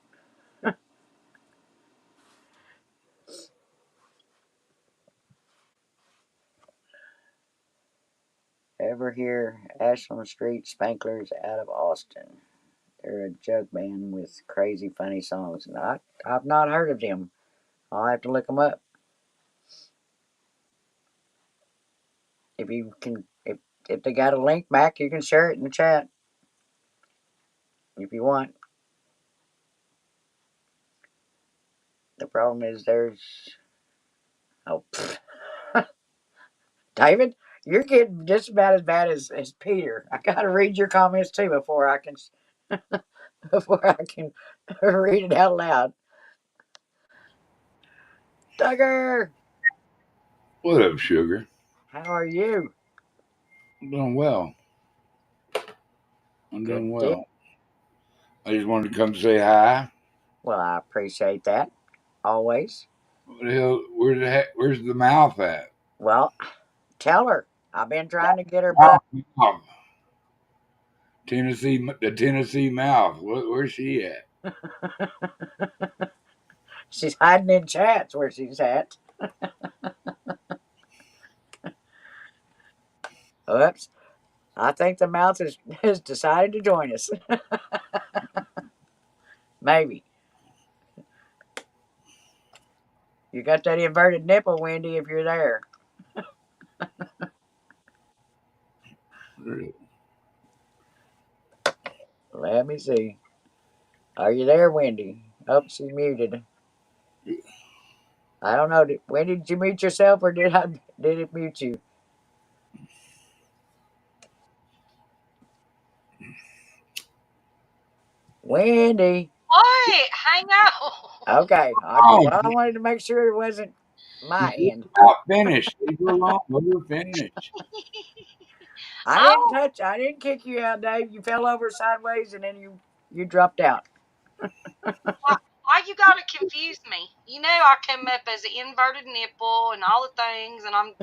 Ever hear Ashland Street Spanklers out of Austin? They're a jug band with crazy funny songs. And I've not heard of them. I'll have to look them up. If you can, if they got a link back, you can share it in the chat if you want. The problem is there's oh, David, you're getting just about as bad as Peter. I got to read your comments too before I can before I can read it out loud. Duggar, What up, sugar? how are you? I'm doing well. I'm Good doing deal. well. I just wanted to come say hi. Well, I appreciate that always. What the hell? Where's the mouth at? Well, tell her I've been trying to get her butt. Mouth. The Tennessee mouth. Where's she at? She's hiding in chats where she's at. Oops. I think the mouse has decided to join us. Maybe. You got that inverted nipple, Wendy, if you're there. Let me see. Are you there, Wendy? Oh, she's muted. I don't know. Wendy, did you mute yourself or did it mute you? Wendy. What? Hang out. Okay. Oh, Well, I wanted to make sure it wasn't my end. about finished. Leave her alone. Let her finish. Oh, I didn't kick you out, Dave. You fell over sideways and then you dropped out. I, Why you gotta confuse me? You know I come up as an inverted nipple and all the things, and I'm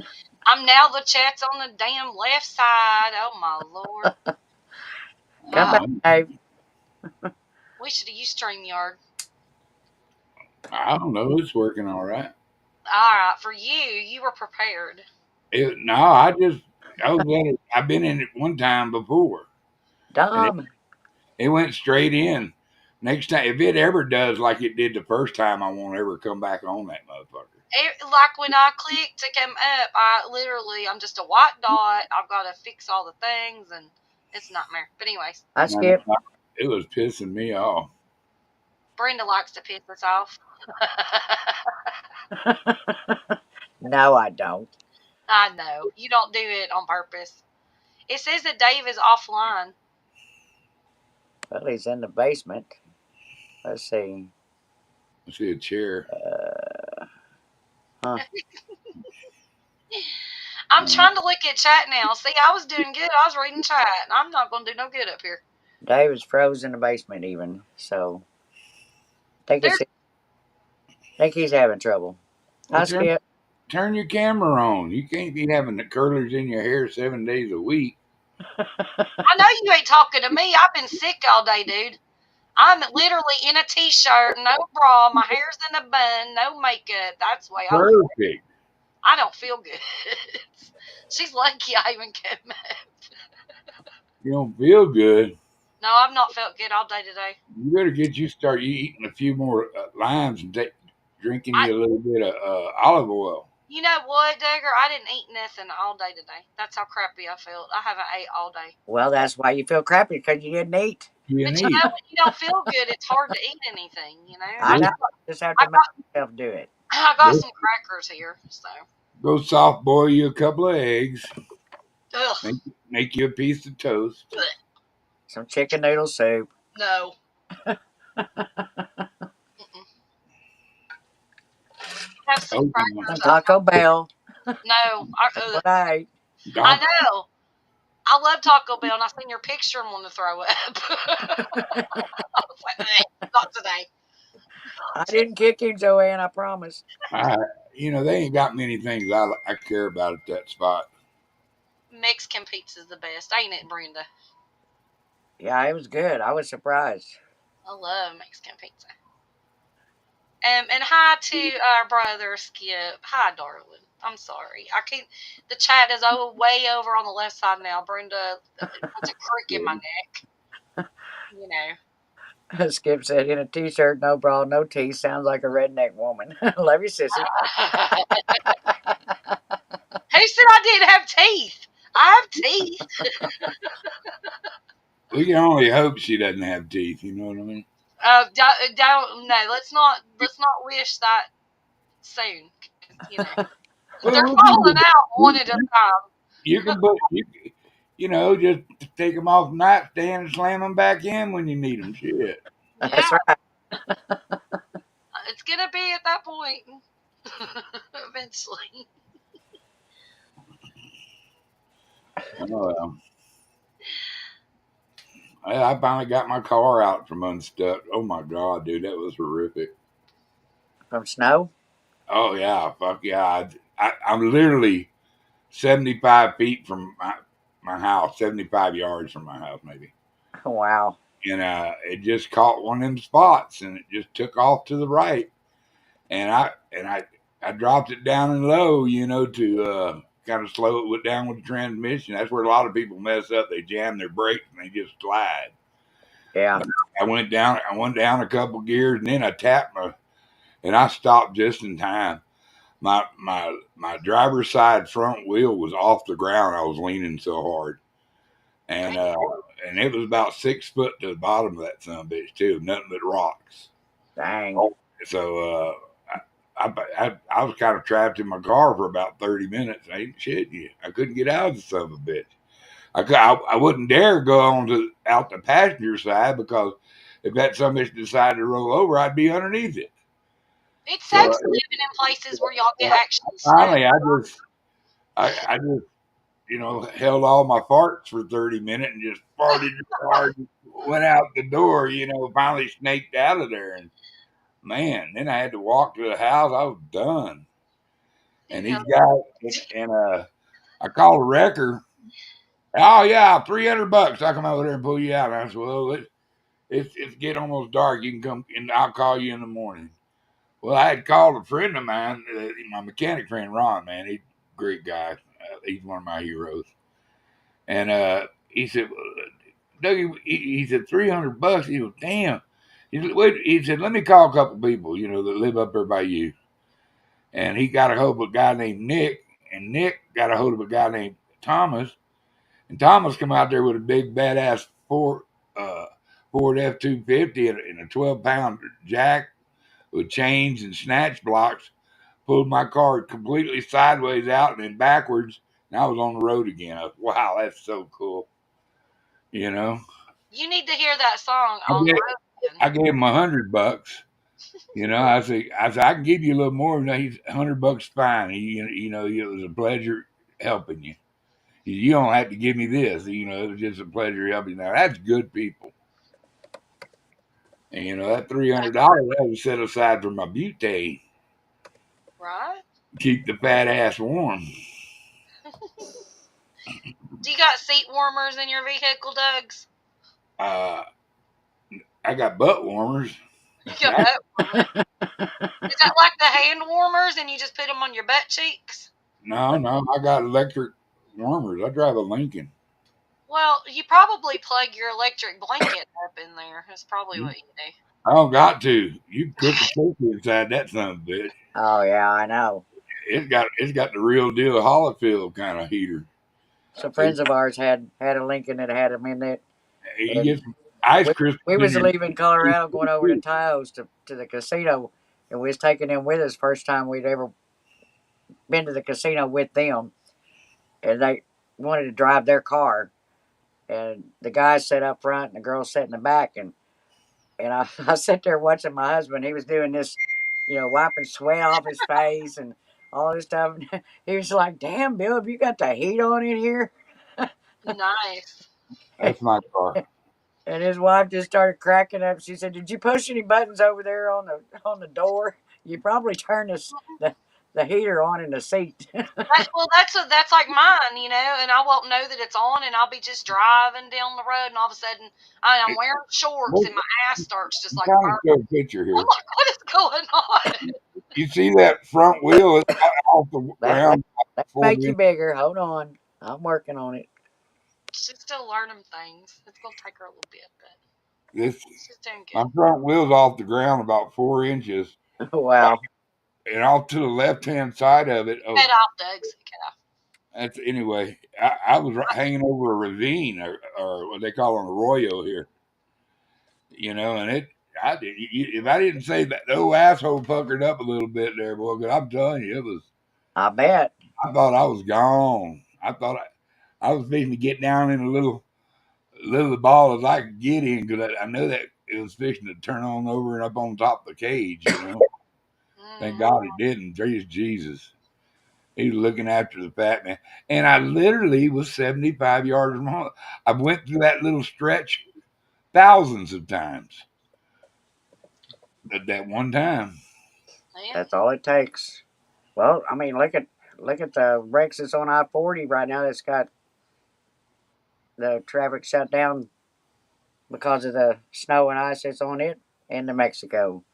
now the chat's on the damn left side. Oh my lord. Come back, Dave. We should have used StreamYard. I don't know. It's working all right. Alright, for you were prepared. I was in it. I've been in it one time before, and Dom. it went straight in. Next time, if it ever does like it did the first time, I won't ever come back on that motherfucker. Like when I click to come up, I'm just a white dot. I've got to fix all the things, and it's a nightmare. But anyways, I Skip. It was pissing me off. Brenda likes to piss us off. No, I don't. I know. You don't do it on purpose. It says that Dave is offline. Well, he's in the basement. Let's see. I see a chair. I'm trying to look at chat now. See, I was doing good. I was reading chat. I'm not going to do no good up here. Dave is frozen in the basement even, so I think he's having trouble. Well, I Skip. Turn your camera on. You can't be having the curlers in your hair 7 days a week. I know you ain't talking to me. I've been sick all day, dude. I'm literally in a t-shirt, no bra, my hair's in a bun, no makeup. That's the way I look. Perfect. I don't feel good. She's lucky I even came up. You don't feel good. No, I've not felt good all day today. You better start eating a few more limes and drinking you a little bit of olive oil. You know what, Duggar? I didn't eat nothing all day today. That's how crappy I felt. I haven't ate all day. Well, that's why you feel crappy, because you didn't eat. But you know, when you don't feel good, it's hard to eat anything, you know? I know. Just have to make yourself do it. I got some crackers here, so. Go soft boil you a couple of eggs. Ugh. Make you a piece of toast. Ugh. Some chicken noodle soup. No. Have some crackers. Taco Bell. No. But I know. I love Taco Bell, and I seen your picture and want to throw up. I was like, not today. I didn't kick him, Joanne, I promise. They ain't got many things I care about at that spot. Mexican pizza's the best, ain't it, Brenda? Yeah, it was good. I was surprised. I love Mexican pizza. And hi to our brother Skip. Hi, darling. I'm sorry. I can't. The chat is way over on the left side now. Brenda, it's a crick in my neck. You know. Skip said, in a t-shirt, no bra, no teeth. Sounds like a redneck woman. Love you, sissy. Who said I didn't have teeth? I have teeth. We can only hope she doesn't have teeth. You know what I mean? Don't no. Let's not wish that soon. You know. They're falling out one at a time. You can just take them off the nightstand and slam them back in when you need them. Shit. That's right. It's gonna be at that point eventually. Oh well. I finally got my car out from unstuck. Oh my god, dude, that was horrific. From snow? Oh yeah, fuck yeah. I'm literally 75 feet from my house, 75 yards from my house, maybe. Wow. And it just caught one of them spots, and it just took off to the right. And I dropped it down and low, to kind of slow it down with the transmission. That's where a lot of people mess up. They jam their brakes and they just slide. Yeah. But I went down a couple gears, and then I tapped and I stopped just in time. My driver's side front wheel was off the ground. I was leaning so hard, and it was about 6 foot to the bottom of that son of a bitch too. Nothing but rocks. Dang. So I was kind of trapped in my car for about 30 minutes. I ain't shit you. I couldn't get out of the son of a bitch. I wouldn't dare go out the passenger side, because if that son of a bitch decided to roll over, I'd be underneath it. It sucks living in places where y'all get actually finally, I just held all my farts for 30 minutes and just farted hard, went out the door, finally snaked out of there. And man, then I had to walk to the house. I was done. And Yeah. these guys, I called a wrecker. Oh yeah, $300. I come over there and pull you out. And I said, well, it's get almost dark. You can come, and I'll call you in the morning. Well, I had called a friend of mine, my mechanic friend Ron. Man, he's a great guy. He's one of my heroes. And he said, Doug, he said $300. He was damn. He said, wait. He said, let me call a couple people, that live up there by you. And he got a hold of a guy named Nick, and Nick got a hold of a guy named Thomas. And Thomas come out there with a big badass Ford F-250 and a 12-pound jack with chains and snatch blocks. Pulled my car completely sideways out and then backwards, and I was on the road again. I was, wow, that's so cool. You need to hear that song on the road. I gave him $100. I said I can give you a little more. No, he's $100 fine. It was a pleasure helping you. You don't have to give me this. It was just a pleasure helping you. Now that's good people. And that $300 that was set aside for my butane. Right? Keep the fat ass warm. Do you got seat warmers in your vehicle, Dougs? I got butt warmers. You got butt warmers? Is that like the hand warmers and you just put them on your butt cheeks? No, I got electric warmers. I drive a Lincoln. Well, you probably plug your electric blanket up in there. That's probably what you do. I don't got to. You can cook a turkey inside that son of a bitch. Oh yeah, I know. It's got the real deal Hollifield kind of heater. Some friends of ours had a Lincoln that had them in it. You get some ice crystals. We was leaving Colorado, going over to Taos to the casino, and we was taking them with us. First time we'd ever been to the casino with them, and they wanted to drive their car, and the guy sat up front and the girl sat in the back, and I sat there watching my husband. He was doing this, wiping sweat off his face and all this stuff. And he was like, "Damn, Bill, have you got the heat on in here?" Nice. That's my car. And his wife just started cracking up. She said, "Did you push any buttons over there on the door? You probably turned the heater on in the seat." That's like mine, and I won't know that it's on, and I'll be just driving down the road, and all of a sudden I'm wearing shorts, and my ass starts just like burning. Show a picture here. I'm like, what is going on? You see that front wheel is off the ground? That make you bigger. Hold on, I'm working on it. She's still learning things. It's gonna take her a little bit, but she's doing My good. front wheel's off the ground about 4 inches. Wow. And off to the left-hand side of it. Oh, Get off, Doug. Get off. Anyway. I was hanging over a ravine or what they call an arroyo here. And if I didn't say that, the old asshole puckered up a little bit there, boy. Because I'm telling you, it was. I bet. I thought I was gone. I thought I was fixing to get down in a little ball as I could get in because I know that it was fixing to turn on over and up on top of the cage. Thank God it didn't. Praise Jesus. He was looking after the fat man. And I literally was 75 yards from home. I went through that little stretch thousands of times. At that one time. Yeah. That's all it takes. Well, I mean, look at the wrecks that's on I-40 right now. That's got the traffic shut down because of the snow and ice that's on it in New Mexico.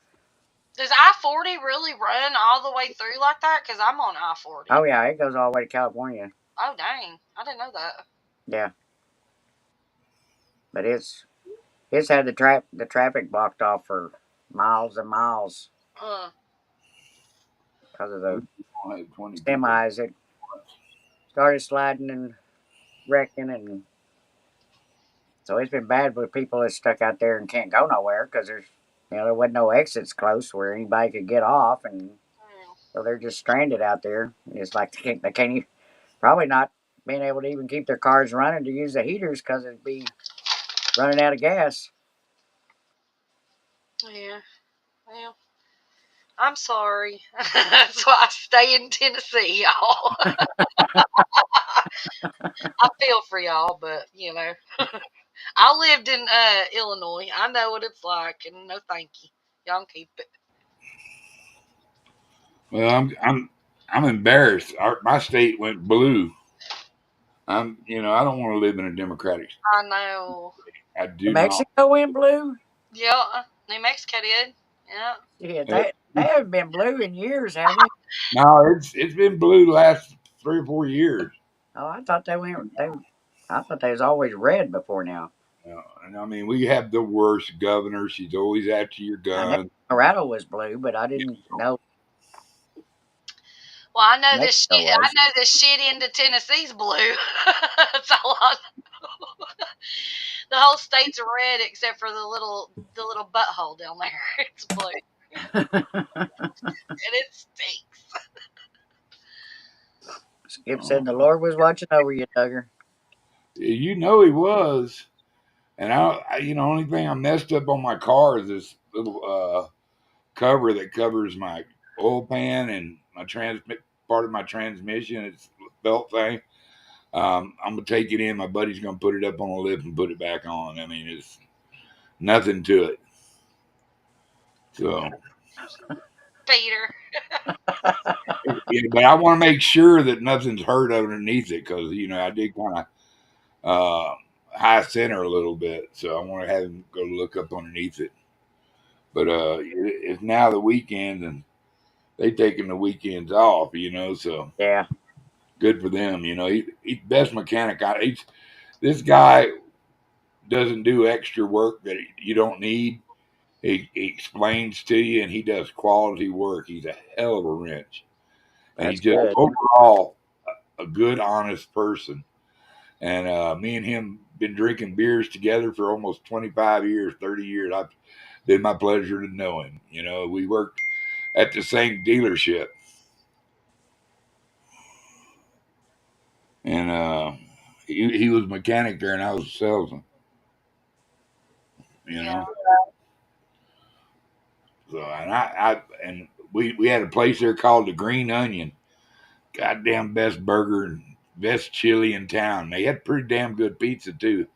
Does I-40 really run all the way through like that? Because I'm on I-40. Oh yeah, it goes all the way to California. Oh dang, I didn't know that. Yeah, but it's had the traffic blocked off for miles and miles because of the semis that started sliding and wrecking, and so it's been bad for people that's stuck out there and can't go nowhere because there wasn't no exits close where anybody could get off, and so they're just stranded out there. It's like they can't probably not being able to even keep their cars running to use the heaters because it'd be running out of gas. Yeah, well, I'm sorry. That's why I stay in Tennessee, y'all. I feel for y'all, but I lived in Illinois. I know what it's like, and no thank you. Y'all can keep it. Well, I'm embarrassed. My state went blue. I don't want to live in a Democratic. I know. I New do not. Mexico went blue? Yeah, New Mexico did. Yeah. Yeah, Uh, they haven't been blue in years, have they? No, it's been blue the last 3 or 4 years. Oh, I thought they was always red before now. And I mean, we have the worst governor. She's always after your I knew gun. Colorado was blue, but I didn't know Well, I know this Mexico shit. I was. know this shit into Tennessee's blue. That's all I know. The whole state's red except for the little butthole down there. It's blue, and it stinks. Skip said the Lord was watching over you, Tugger. You know he was. And only thing I messed up on my car is this little cover that covers my oil pan and my part of my transmission. It's a belt thing. I'm gonna take it in. My buddy's gonna put it up on a lift and put it back on. I mean, it's nothing to it. So, Peter. yeah, but I want to make sure that nothing's hurt underneath it because I did kind of high center a little bit, so I want to have him go look up underneath it. But it's now the weekend and they taking the weekends off, so Yeah, good for them. He's best mechanic. This guy doesn't do extra work that you don't need. He explains to you, and he does quality work. He's a hell of a wrench, and that's he's just good. overall a good, honest person. And me and him been drinking beers together for almost 25 years, 30 years. I've been my pleasure to know him. We worked at the same dealership, and he was a mechanic there, and I was a salesman. You Yeah. know, so and we had a place there called the Green Onion. Goddamn best burger and best chili in town. They had pretty damn good pizza too.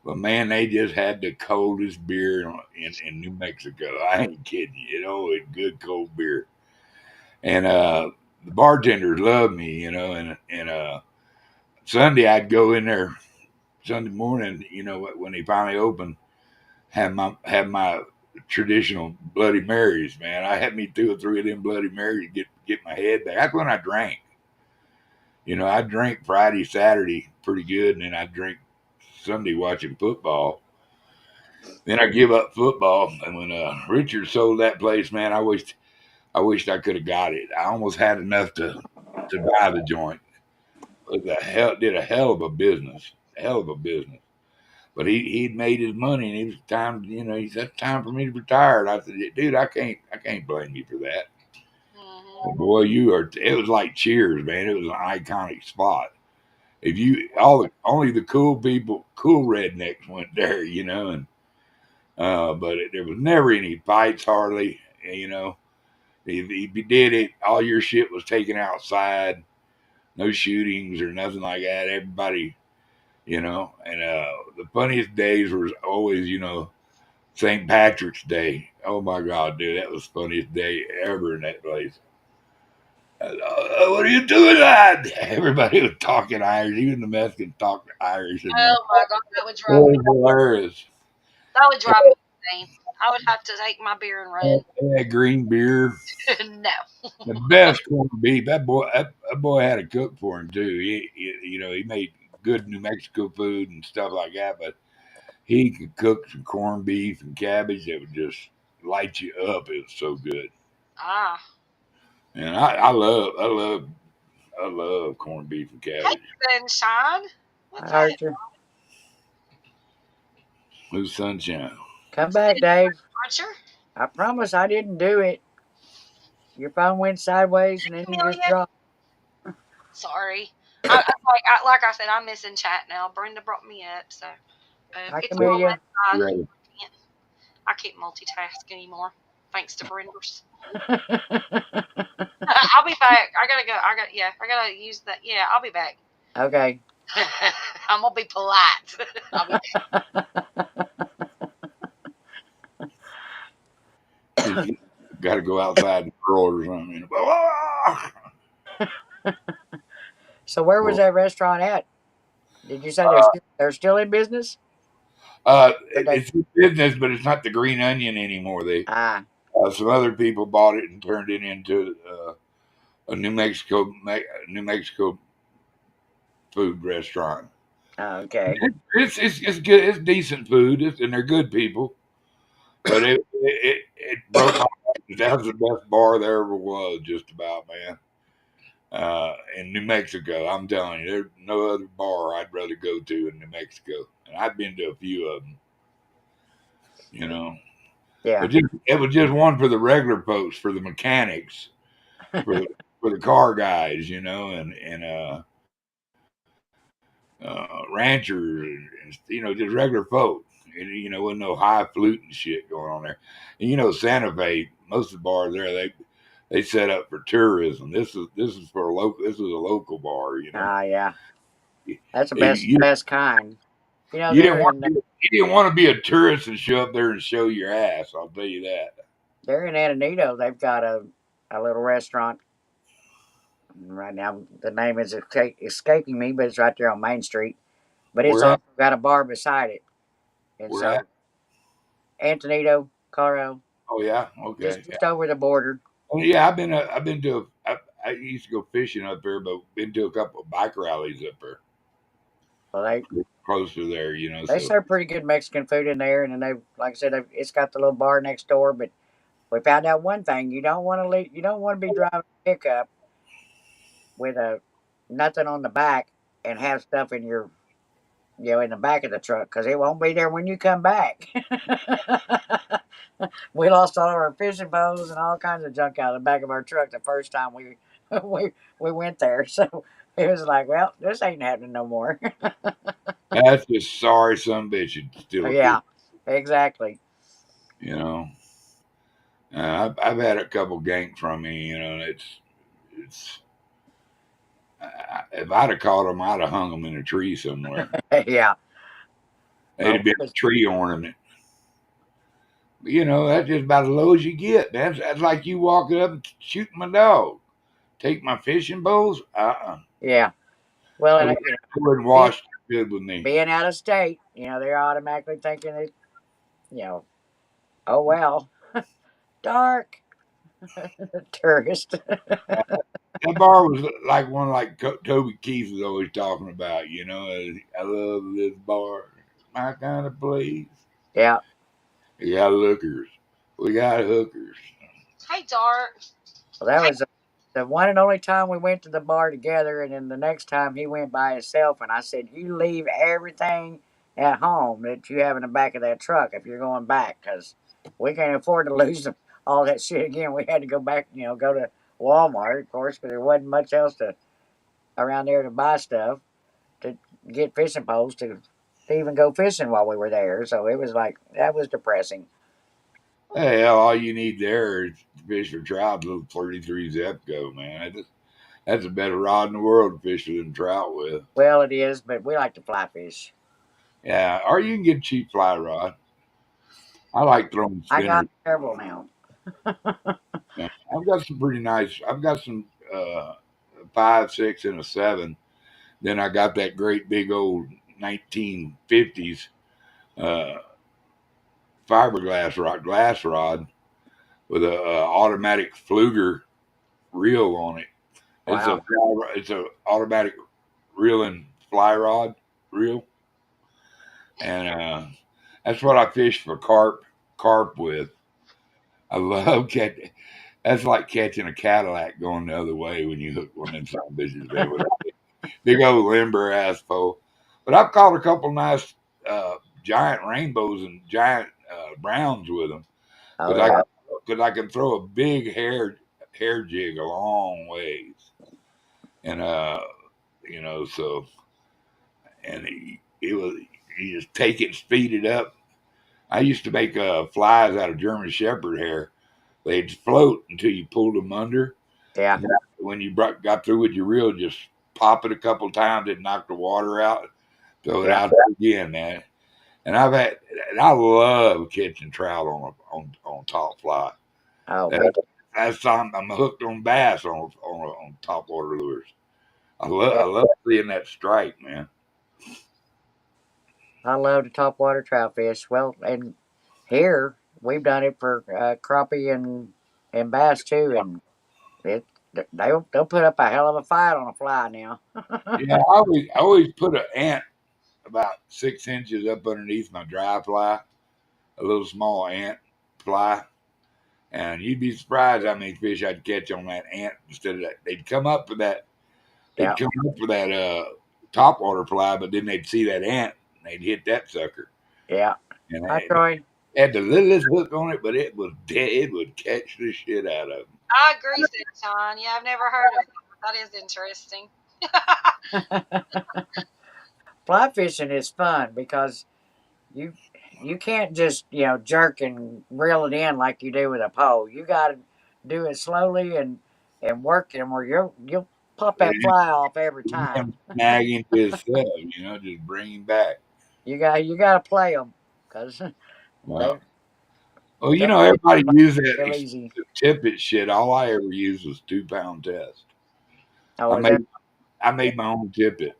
But man, they just had the coldest beer in New Mexico. I ain't kidding you. It's good cold beer. And the bartenders loved me, and Sunday I'd go in there Sunday morning, when they finally opened, have my traditional Bloody Marys, man. I had me 2 or 3 of them Bloody Marys to get my head back. That's when I drank. I drank Friday, Saturday pretty good, and then I drink Sunday watching football. Then I give up football, and when Richard sold that place, man, I wished I could have got it. I almost had enough to buy the joint. Did a hell of a business, hell of a business. But he'd made his money, and it was time. He said time for me to retire. And I said, dude, I can't blame you for that. Hmm. Boy, It was like Cheers, man. It was an iconic spot. If you only the cool people, cool rednecks went there, and but there was never any fights hardly. If you did it, all your shit was taken outside. No shootings or nothing like that. Everybody, and the funniest days was always, St. Patrick's Day. Oh my God, dude, that was the funniest day ever in that place. What are you doing, lad? Everybody was talking Irish. Even the Mexicans talked Irish in there. Oh my god, that would It drive me. was hilarious. That would drive me insane. I would have to take my beer and run. That green beer, No. the best corned beef. That boy had a cook for him too. He made good New Mexico food and stuff like that. But he could cook some corned beef and cabbage that would just light you up. It was so good. Ah. And I love corned beef and Hey, cabbage. sunshine. Hi, What the heck? Archer. Who's sunshine? Come back, Dave. Archer? I promise I didn't do it. Your phone went sideways and then you just Amelia? dropped. Sorry. Like I said, I'm missing chat now. Brenda brought me up, so Hi, it's on Camellia. that side. Right. I can't multitask anymore, thanks to Brenda's. I'll be back. I gotta go. I gotta use that. Yeah, I'll be back. Okay. I'm gonna be polite. I'll be back. got to go outside and curl or something. So where was that restaurant at? Did you say they're still in business? Or they It's a business, but it's not the Green Onion anymore. They ah some other people bought it and turned it into a New Mexico food restaurant. okay. It's good. It's decent food, and they're good people. But it broke my heart. That was the best bar there ever was, just about, man. In New Mexico, I'm telling you, there's no other bar I'd rather go to in New Mexico, and I've been to a few of them. You know, Yeah. but it was just one for the regular folks, for the mechanics, for the for the car guys, and ranchers, and just regular folk. And, with no highfalutin shit going on there. And Santa Fe, most of the bars there, they set up for tourism. This is for a local. This is a local bar. Ah yeah. You, That's the you, best kind. You know, you didn't want to be, you didn't want to be a tourist and show up there and show your ass. I'll tell you that. they're in Antonito. They've got a little restaurant right now. The name is escaping me, but it's right there on Main Street. But it's Where at? also got a bar beside it. And Where at? so Antonito, Colorado, Oh yeah. just Okay. Yeah. just over the border. Oh yeah. I've been to. I used to go fishing up there, but been to a couple of bike rallies up there, Well, close to there. they So serve pretty good Mexican food in there, and then they, like I said, it's got the little bar next door. But we found out one thing: you don't want to leave, you don't want to be driving a pickup with a nothing on the back and have stuff in your in the back of the truck because it won't be there when you come back. We lost all of our fishing bows and all kinds of junk out of the back of our truck the first time we went there. So it was like, well, this ain't happening no more. that's just sorry, some bitch should steal a fish. Yeah, exactly. You know. I've had a couple ganked from me. And it's. If I'd have caught them, I'd have hung them in a tree somewhere. Yeah. They'd Well, have been a tree ornament. But, that's just about as low as you get. That's like you walking up and shooting my dog. Take my fishing bows? yeah. Well, I and wouldn't being, wash good with me. being out of state, they're automatically thinking that, you know, oh well, dark tourist. That bar was like one like Toby Keith was always talking about. I love this bar. It's my kind of place. Yeah. We got lookers. We got hookers. Hey, Dart. Well, that was the one and only time we went to the bar together, and then the next time he went by himself, and I said, "You leave everything at home that you have in the back of that truck if you're going back, because we can't afford to lose all that shit again." We had to go back, go to Walmart, of course, because there wasn't much else around there to buy stuff to get fishing poles to even go fishing while we were there. So it was like that was depressing. Hey, hell, all you need there is fish for trout, little 33 Zepco, man. That's the better rod in the world to fish with them trout with. Well, it is, but we like to fly fish. Yeah, or you can get a cheap fly rod. I like throwing I got spinners. several now. Yeah, I've got some pretty nice. I've got some 5, 6, and a 7. Then I got that great big old 1950s uh, fiberglass glass rod with a automatic Fluger reel on it. Wow. It's a automatic reeling fly rod reel, and that's what I fish for carp with. I love catching. That's like catching a Cadillac going the other way when you hook one of them son of bitches there with a big old limber ass pole. But I've caught a couple nice giant rainbows and giant browns with them Oh because yeah. I can throw a big hair jig a long ways, and so and it was you just take it, speed it up. I used to make flies out of German Shepherd hair. They'd float until you pulled them under. Yeah. And when you got through with your reel, just pop it a couple times, it knocked the water out, throw it Yeah. out again, man. And I love catching trout on top fly. Oh, That, me too. that's time I'm hooked on bass on topwater lures. I Yeah, love seeing that strike, man. I love to topwater trout fish. Well, and here we've done it for crappie and bass too, and it they'll put up a hell of a fight on a fly now. Yeah, I always put an ant about 6 inches up underneath my dry fly, a little small ant fly, and you'd be surprised how many fish I'd catch on that ant instead of that. They'd come up for that. They'd Yeah, come up for that topwater fly, but then they'd see that ant and they'd hit that sucker. yeah. And Hi, it Troy. had the littlest hook on it, but it was dead. It would catch the shit out of them. I agree, Sunshine. Yeah, I've never heard of that. That is interesting. Fly fishing is fun because you you can't just jerk and reel it in like you do with a pole. You got to do it slowly and work it, or you'll pop that fly off every time. Snag into his sub, just bring him back. You got to play them because Well, they well, don't everybody used that real easy. expensive tippet shit. All I ever used was 2 pound test. Oh, I is that? made I made my own tippets.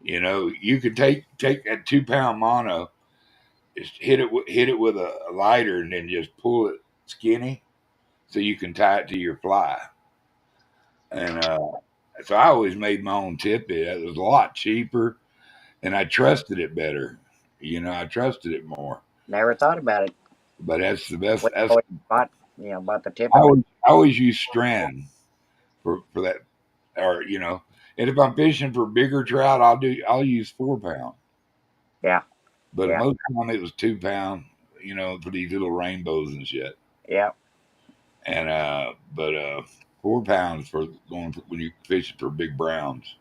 You could take that 2 pound mono, just hit it with a lighter, and then just pull it skinny, so you can tie it to your fly. And so I always made my own tippet. It was a lot cheaper, and I trusted it better. I trusted it more. Never thought about it. But that's the best. We That's always bought the I tippet. always I always use strand for that, or and if I'm fishing for bigger trout, I'll use 4 pound. Yeah, But yeah, most of the time it was 2 pound. For these little rainbows and shit. yeah. And but 4 pounds for going when you fishing for big browns.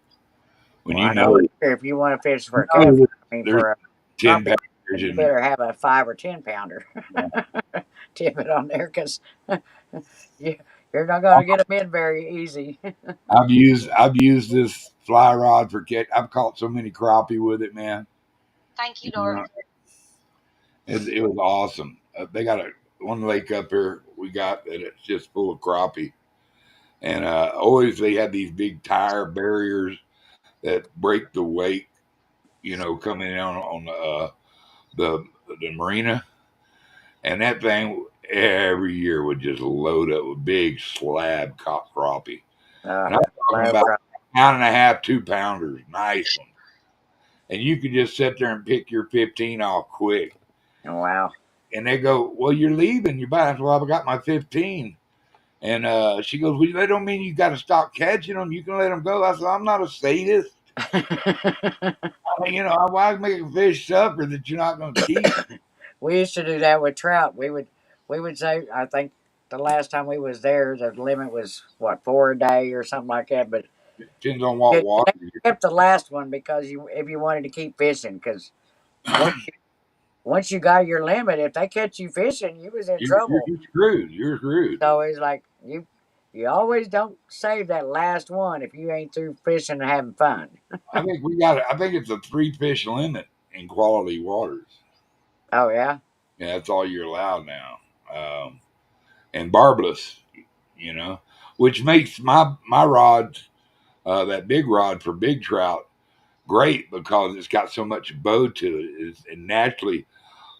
When Well, you I know know, if you want to fish for a know catfish, that I mean there's for a 10 crappie, pounders you in there. better have a 5 or 10 pounder tippet on there because you, you're not going to get them in very easy. I've used this fly rod for catch. I've caught so many crappie with it, man. Thank you, You Darth. know, it was awesome. They got one lake up here we got that it's just full of crappie, and always they had these big tire barriers that break the weight. Coming in on the the marina, and that thing every year would just load up with big slab cop crappie, Uh, and I'm talking love about crappie. pound and a half, 2 pounders, nice ones, and you could just sit there and pick your 15 off quick. Oh, wow. And they go, "Well, you're leaving. You're buying." Well, I got my 15. And she goes, "Well, that don't mean you got to stop catching them. You can let them go." I said, "I'm not a sadist. Why make a fish suffer that you're not going to keep?" We used to do that with trout. We would say, I think the last time we was there, the limit was what, 4 a day or something like that. But Depends on what you water. kept the last one because if you wanted to keep fishing, because once once you got your limit, if they catch you fishing, you was in trouble. You're screwed. You're screwed. So it's like you always don't save that last one if you ain't through fishing and having fun. I think we got. I think it's a 3 fish limit in quality waters. Oh yeah, Yeah, that's all you're allowed now. And barbless, you know, which makes my rods, that big rod for big trout, great because it's got so much bow to it. It naturally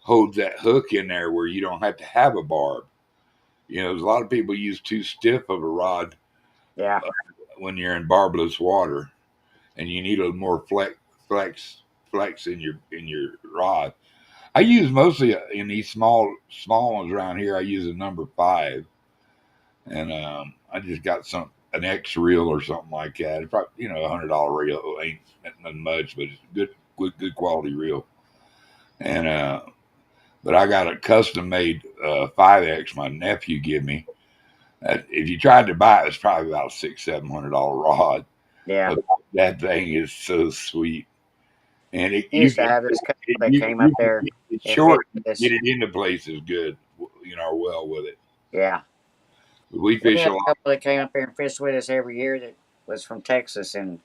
holds that hook in there where you don't have to have a barb. There's a lot of people use too stiff of a rod yeah. when you're in barbless water, and you need a little more flex, flex in your rod. I use mostly in these small ones around here. I use a number 5, and I just got an X reel or something like that. It's probably $100 reel. Ain't nothing much, but it's good quality reel. And but I got a custom made 5X my nephew gave me. If you tried to buy it, it's probably about a $600-700 rod. Yeah. But that thing is so sweet, and We used to have this couple that came up there it's and fished short. with Get us. it into places good, well with it. Yeah. We We fish had a a lot. couple that came up here and fished with us every year that was from Texas, and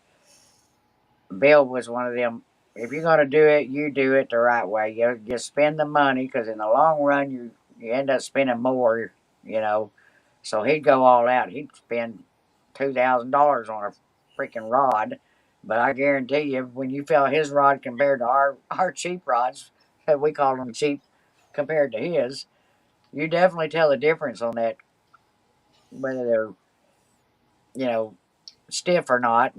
Bill was one of them. If you're gonna do it, you do it the right way. You spend the money because in the long run, you end up spending more. you know. So he'd go all out. He'd spend $2,000 on a freaking rod. But I guarantee you, when you felt his rod compared to our cheap rods, we call them cheap compared to his, you definitely tell the difference on that, whether they're, you know, stiff or not.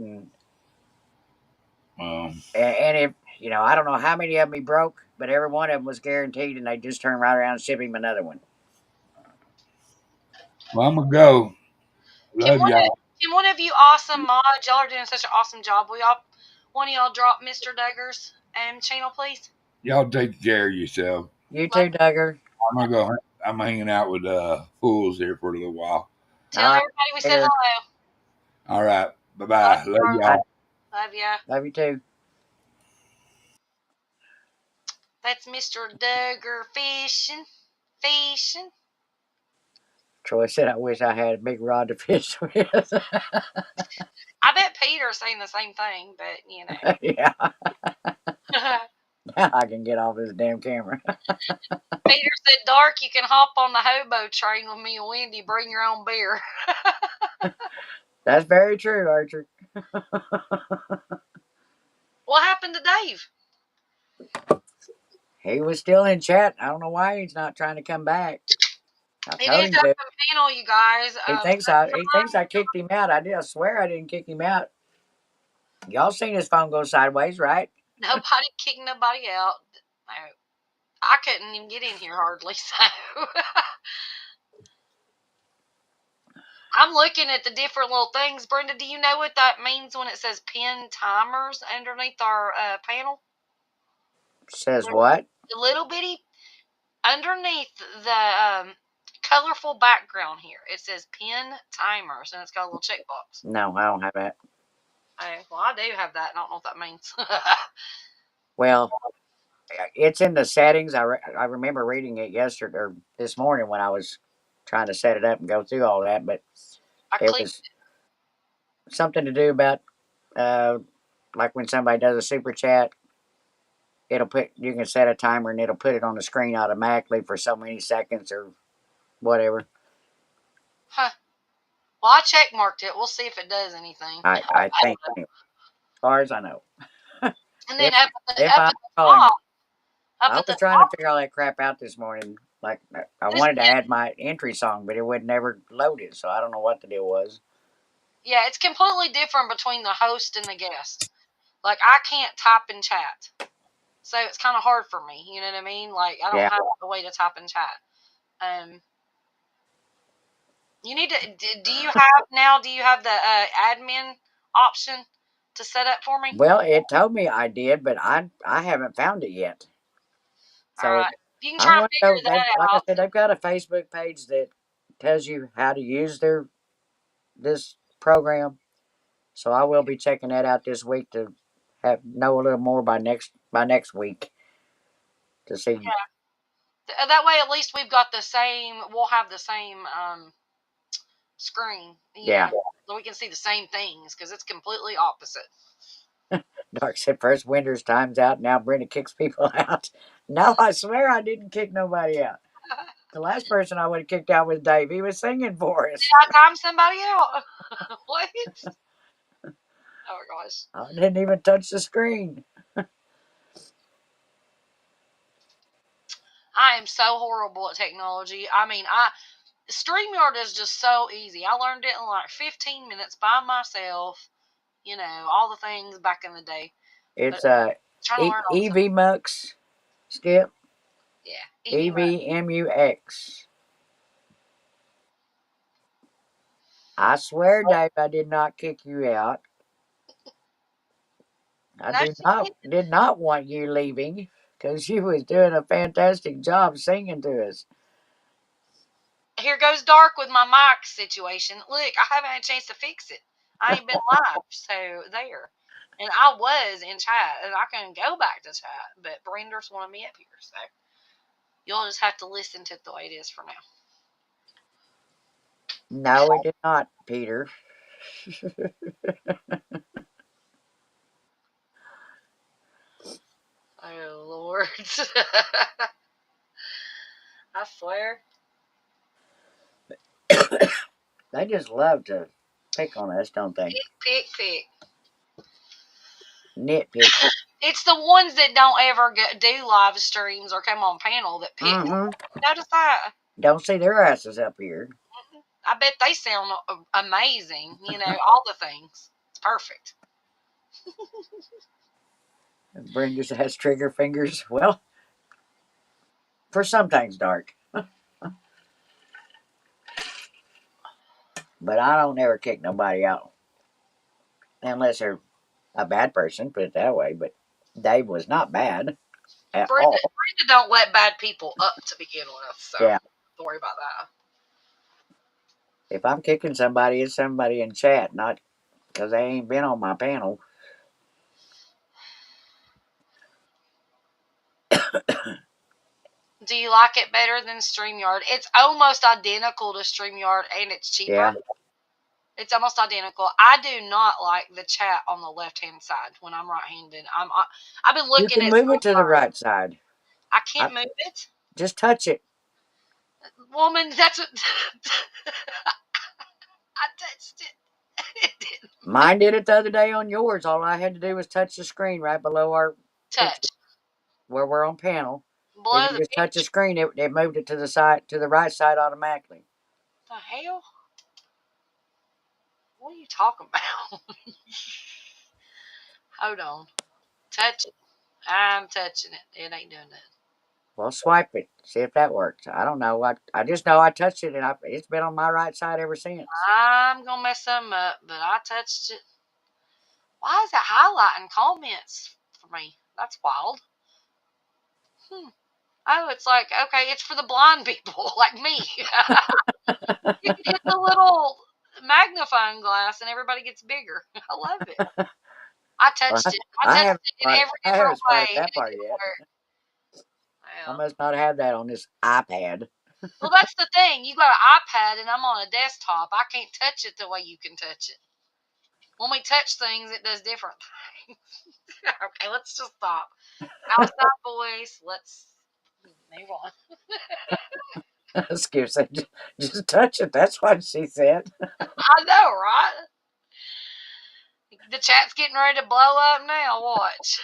Um, And if, I don't know how many of them he broke, but every one of them was guaranteed, and they just turned right around and ship him another one. well, I'm gonna go. Can Love one of, y'all. can one of you awesome mods, y'all are doing such an awesome job. Will y'all, one of y'all drop Mr. Duggar's channel, please? Y'all take care of yourself. You Love, too, Duggar. I'm gonna go. I'm hanging out with fools here for a little while. All tell right, everybody we said later. hello. All right. Bye Love bye. Love you. I y'all. Love ya. love you too. That's Mr. Duggar fishing. Fishing. Troy said, I wish I had a big rod to fish with. I bet Peter's saying the same thing, but you know. Yeah, now I can get off this damn camera. Peter said, Dark, you can hop on the hobo train with me and Wendy. Bring your own beer. That's very true, Archer. What happened to Dave? He was still in chat. I don't know why he's not trying to come back. I He told needs him to have to. some panel, you guys. He thinks I kicked him out. I swear I didn't kick him out. Y'all seen his phone go sideways, right? Nobody kicked nobody out. I couldn't even get in here hardly, so. I'm looking at the different little things. Brenda, do you know what that means when it says pin timers underneath our panel? Says what? The little bitty underneath the colorful background here, it says pin timers, and it's got a little checkbox. No, I don't have that. Oh, well, I do have that, and I don't know what that means. Well, it's in the settings. I remember reading it yesterday or this morning when I was trying to set it up and go through all that, but I it clicked. was something to do about uh, like when somebody does a super chat, you can set a timer and it'll put it on the screen automatically for so many seconds or whatever. Huh. Well, I check marked it. We'll see if it does anything. I think, anyway, as far as I know. And then If up if I'm at the calling, top, up I at the was trying to top, figure all that crap out this morning. Like I this wanted to add my entry song, but it would never load it, so I don't know what the deal was. yeah, it's completely different between the host and the guest. Like I can't type in chat, so it's kind of hard for me. You know what I mean? Like I don't Yeah. have a way to type in chat. You need to. Do you have now? Do you have the admin option to set up for me? Well, it told me I did, but I haven't found it yet. All So right. You can I'm try to going to go. figure They that like I out. said, they've got a Facebook page that tells you how to use this program. So I will be checking that out this week to know a little more by next week to see. That way, at least we've got the same. We'll have the same screen. You Yeah. know, so we can see the same things because it's completely opposite. Dark said first Winter's time's out. Now Brenda kicks people out. No, I swear I didn't kick nobody out. The last person I would have kicked out was Dave. He was singing for us. Did I time somebody out? What? Oh my gosh. I didn't even touch the screen. I am so horrible at technology. I mean, StreamYard is just so easy. I learned it in like 15 minutes by myself. You know, all the things back in the day. But It's trying to learn all the EV Mux, Skip. yeah, EVMUX. I swear, Dave, I did not kick you out. I No, did not want you leaving because you was doing a fantastic job singing to us. here goes dark with my mic situation. Look, I haven't had a chance to fix it. I ain't been live, so there. And I was in chat, and I can go back to chat, but Brenda's wanted me up here, so you'll just have to listen to it the way it is for now. No, it did not, Peter. Oh Lord, I swear. They just love to pick on us, don't they? Pick. Nitpick. It's the ones that don't ever do live streams or come on panel that pick. Mm-hmm. Notice that. Don't see their asses up here. I bet they sound amazing. All the things. It's perfect. Brenda has trigger fingers. Well, for some things, Dark. But I don't ever kick nobody out. Unless they're a bad person, put it that way. But Dave was not bad at all. Brenda don't let bad people up to begin with, so Yeah. don't worry about that. If I'm kicking somebody, it's somebody in chat, not because they ain't been on my panel. Do you like it better than StreamYard? It's almost identical to StreamYard, and it's cheaper. Yeah. It's almost identical. I do not like the chat on the left-hand side when I'm right-handed. I've been looking. You can move it to the right side. I can't move it. Just touch it. Woman, that's what I touched it. It didn't. Mine did it the other day on yours. All I had to do was touch the screen right below our Touch. picture, where we're on panel. Below If you the just touch the screen, it moved it to the right side automatically. The hell? What are you talking about? Hold on. Touch it. I'm touching it. It ain't doing that. Well, swipe it. See if that works. I don't know. I just know I touched it, and it's been on my right side ever since. I'm going to mess something up, but I touched it. Why is it highlighting comments for me? That's wild. Oh, it's like, okay, it's for the blind people like me. You can hit the little magnifying glass and everybody gets bigger. I love it. I touched it. I touched it in every different way. That part yet. Well, I must not have that on this iPad. well, that's the thing. You got an iPad and I'm on a desktop. I can't touch it the way you can touch it. When we touch things, it does different things. Okay, let's just stop. Outside voice, let's move on. Skip said, just touch it. That's what she said. I know, right? The chat's getting ready to blow up now. Watch.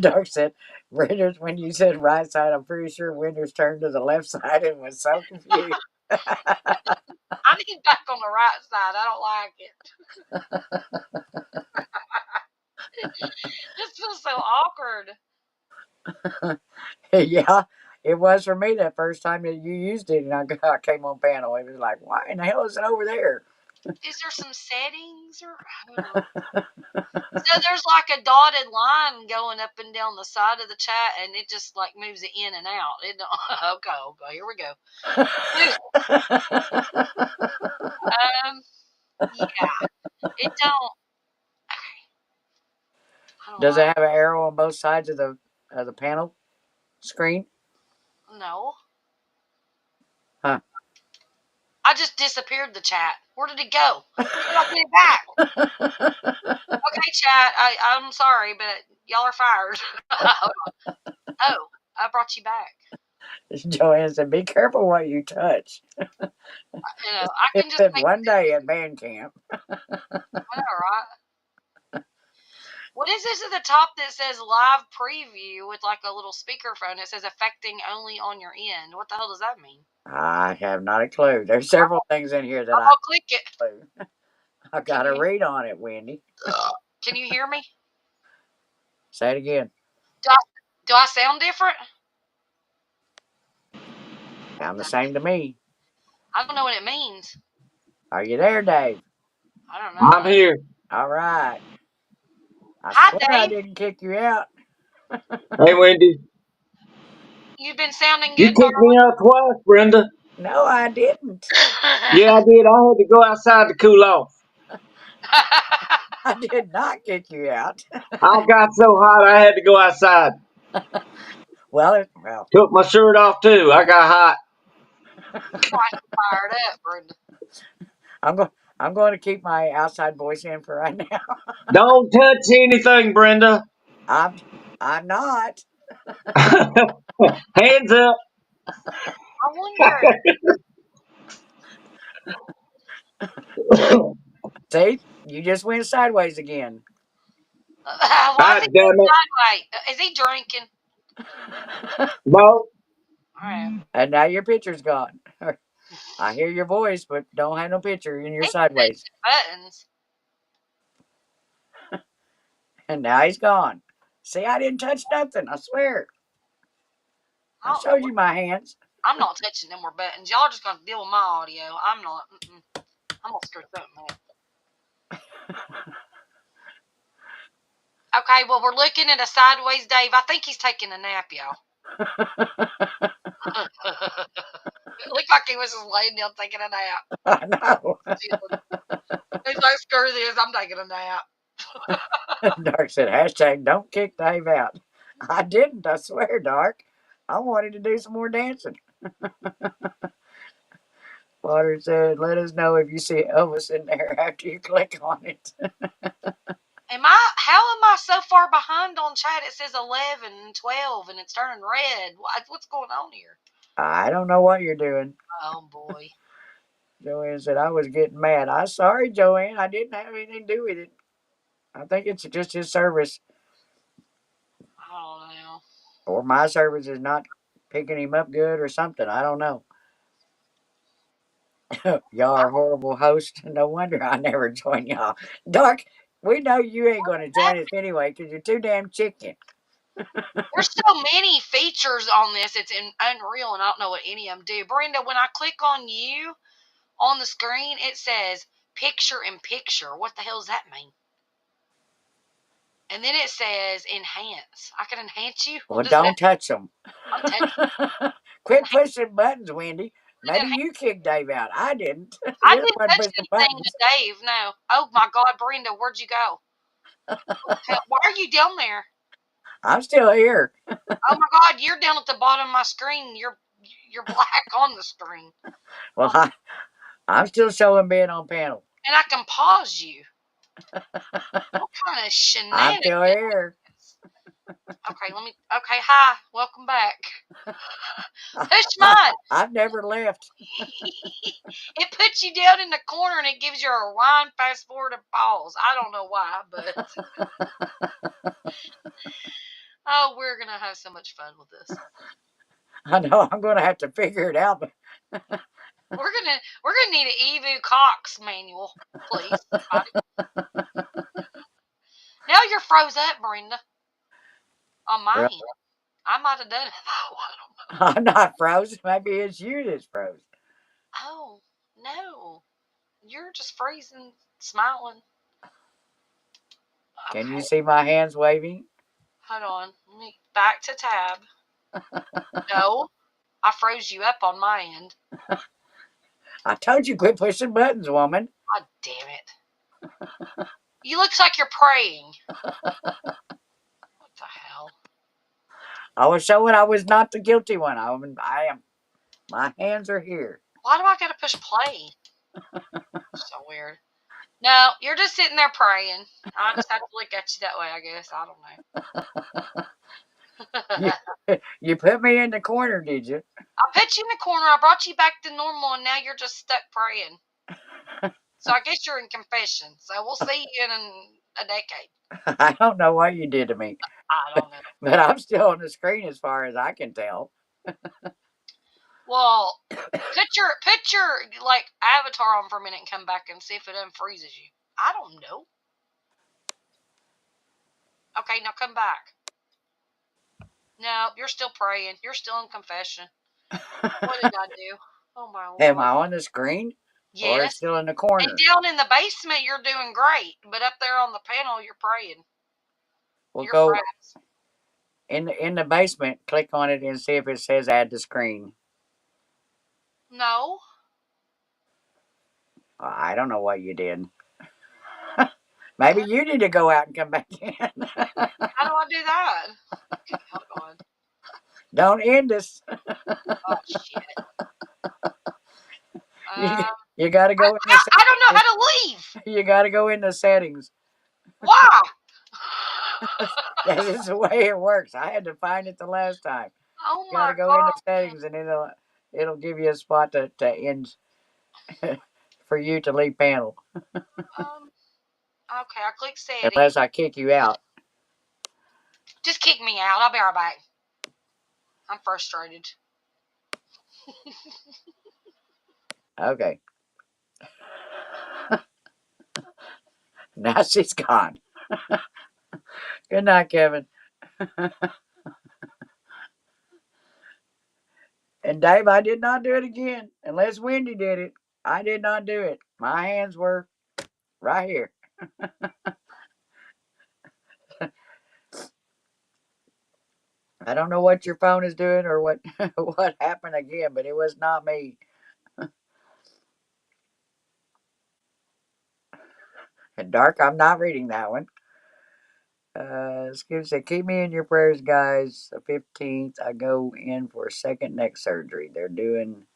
Dark said, Winters, when you said right side, I'm pretty sure Winters turned to the left side and was so confused. I need back on the right side. I don't like it. This feels so awkward. Yeah, it was for me that first time that you used it, and I came on panel. It was like, why in the hell is it over there? Is there some settings or I don't know. So there's like a dotted line going up and down the side of the chat, and it just like moves it in and out. It don't, okay, here we go. Yeah, it don't. Does it have an arrow on both sides of the panel screen? No. Huh. I just disappeared the chat. Where did it go? How did I get it back? Okay, chat. I'm sorry, but y'all are fired. Oh, I brought you back. Joanne said, "Be careful what you touch." I can just said one day at band camp. I know, right? What is this at the top that says live preview with like a little speakerphone? It says affecting only on your end. What the hell does that mean? I have not a clue. There's several things in here that I'll click it. I gotta read on it, Wendy. Can you hear me? Say it again. Do I sound different? Sound the same to me. I don't know what it means. Are you there, Dave? I don't know. I'm here. All right. Hi, swear Dave. I didn't kick you out. Hey, Wendy. You've been sounding You good. kicked me out twice, Brenda. No, I didn't. Yeah, I did. I had to go outside to cool off. I did not kick you out. I got so hot I had to go outside. Well, took my shirt off too. I got hot. Fired up, Brenda. I'm going to keep my outside voice in for right now. Don't touch anything, Brenda. I'm not. Hands up. I wonder. See, you just went sideways again. Why God is he damn going it. sideways? Is he drinking? No. All right. And now your picture's gone. I hear your voice, but don't have no picture, and you're He's sideways. touching buttons. And now he's gone. See, I didn't touch nothing. I swear. I I don't know showed what. you my hands. I'm not touching them more buttons. Y'all just gonna deal with my audio. I'm not. I'm gonna screw something up. Okay, well we're looking at a sideways Dave. I think he's taking a nap, y'all. It looked like he was just laying down taking a nap. I know. He's like, screw this, I'm taking a nap. Dark said, hashtag don't kick Dave out. I didn't, I swear, Dark. I wanted to do some more dancing. Water said, let us know if you see Elvis in there after you click on it. How am I so far behind on chat? It says 11 and 12 and it's turning red. What's going on here? I don't know what you're doing. Oh boy. Joanne said, I was getting mad. I'm sorry, Joanne. I didn't have anything to do with it. I think it's just his service, I don't know. or my service is not picking him up good or something. I don't know. Y'all are horrible hosts. No wonder I never join y'all. Dark, we know you ain't going to join us anyway because you're too damn chicken. There's so many features on this. It's unreal, and I don't know what any of them do. Brenda, when I click on you on the screen, it says picture in picture. What the hell does that mean? And then it says enhance. I can enhance you. Well, What does that? don't touch them. I'm touching. Quit pushing buttons, Wendy. Maybe Enhance. you kicked Dave out. I didn't. I You're the didn't one touch pushing anything buttons. to Dave. No. Oh my God, Brenda, where'd you go? Why are you down there? I'm still here. Oh my God, you're down at the bottom of my screen. You're black on the screen. Well, I'm still showing being on panel. And I can pause you. What kind of I'm shenanigans? still here. Okay, Okay, hi, welcome back. Push mine. I've never left. It puts you down in the corner and it gives you a rewind, fast forward, and pause. I don't know why, but oh, we're gonna have so much fun with this. I know I'm going to have to figure it out. We're gonna need an Evu Cox manual, please. Now you're froze up, Brenda. On my Well, end, I might have done it though. I don't know. I'm not frozen. Maybe it's you that's frozen. Oh no, you're just freezing, smiling. Can you Okay, see my hands waving? hold on. Let me back to tab. No, I froze you up on my end. I told you quit pushing buttons, woman. God damn it. You look like you're praying. What the hell? I was showing I was not the guilty one. I am. My hands are here. Why do I gotta push play? So weird. No, you're just sitting there praying. I just have to look at you that way, I guess. I don't know. You put me in the corner, did you? I put you in the corner. I brought you back to normal, and now you're just stuck praying. So I guess you're in confession. So we'll see you in a decade. I don't know what you did to me, I don't know. but I'm still on the screen as far as I can tell. Well, put your like avatar on for a minute and come back and see if it unfreezes you. I don't know. Okay, now come back. No, you're still praying. You're still in confession. What did I do? Oh my Am Lord. I on the screen or Yes. still in the And corner? down in the basement, you're doing great. But up there on the panel, you're praying. We'll You're go frazzed. in the basement. Click on it and see if it says add to screen. No. I don't know what you did. Maybe you need to go out and come back in. How do I do that? Okay, hold on. Don't end us. Oh, shit. You got to go in the. I don't know how to leave. You got to go in the settings. Why? That is the way it works. I had to find it the last time. Oh You got my to go God. into settings and it'll give you a spot to end. for you to leave panel. Okay, I click settings. Unless I kick you out. Just kick me out. I'll be right back. I'm frustrated. Okay. Now she's gone. Good night, Kevin. And Dave, I did not do it again. Unless Wendy did it. I did not do it. My hands were right here. I don't know what your phone is doing or what what happened again, but it was not me. And Dark, I'm not reading that one. Skip said, keep me in your prayers, guys. The 15th, I go in for a second neck surgery. They're doing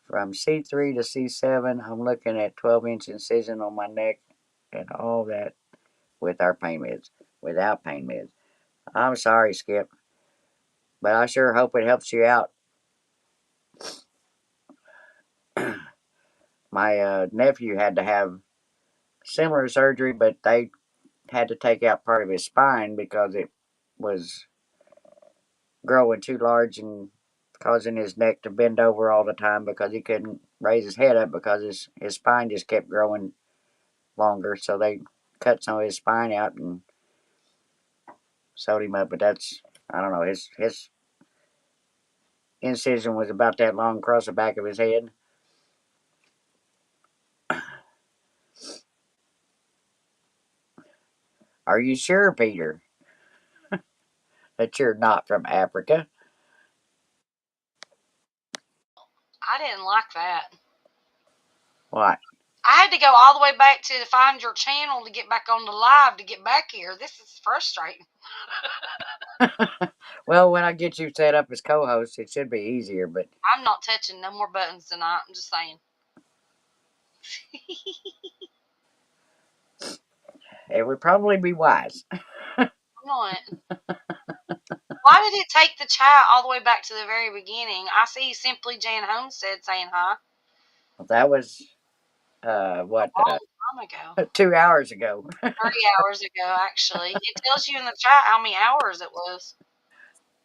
from C3 to C7. I'm looking at 12-inch incision on my neck and all that with our pain meds, without pain meds. I'm sorry, Skip, but I sure hope it helps you out. My nephew had to have similar surgery, but they had to take out part of his spine because it was growing too large and causing his neck to bend over all the time because he couldn't raise his head up because his spine just kept growing longer. So they cut some of his spine out and sewed him up. But that's, I don't know, his incision was about that long across the back of his head. Are you sure, Peter, that you're not from Africa? I didn't like that. What? I had to go all the way back to find your channel to get back on the live to get back here. This is frustrating. Well, when I get you set up as co-host, it should be easier, but I'm not touching no more buttons tonight. I'm just saying. it would probably be wise. I'm not. Why did it take the chat all the way back to the very beginning? I see Simply Jan Homestead saying hi. That was, A what, long time ago. 2 hours ago. 3 hours ago, actually. It tells you in the chat how many hours it was.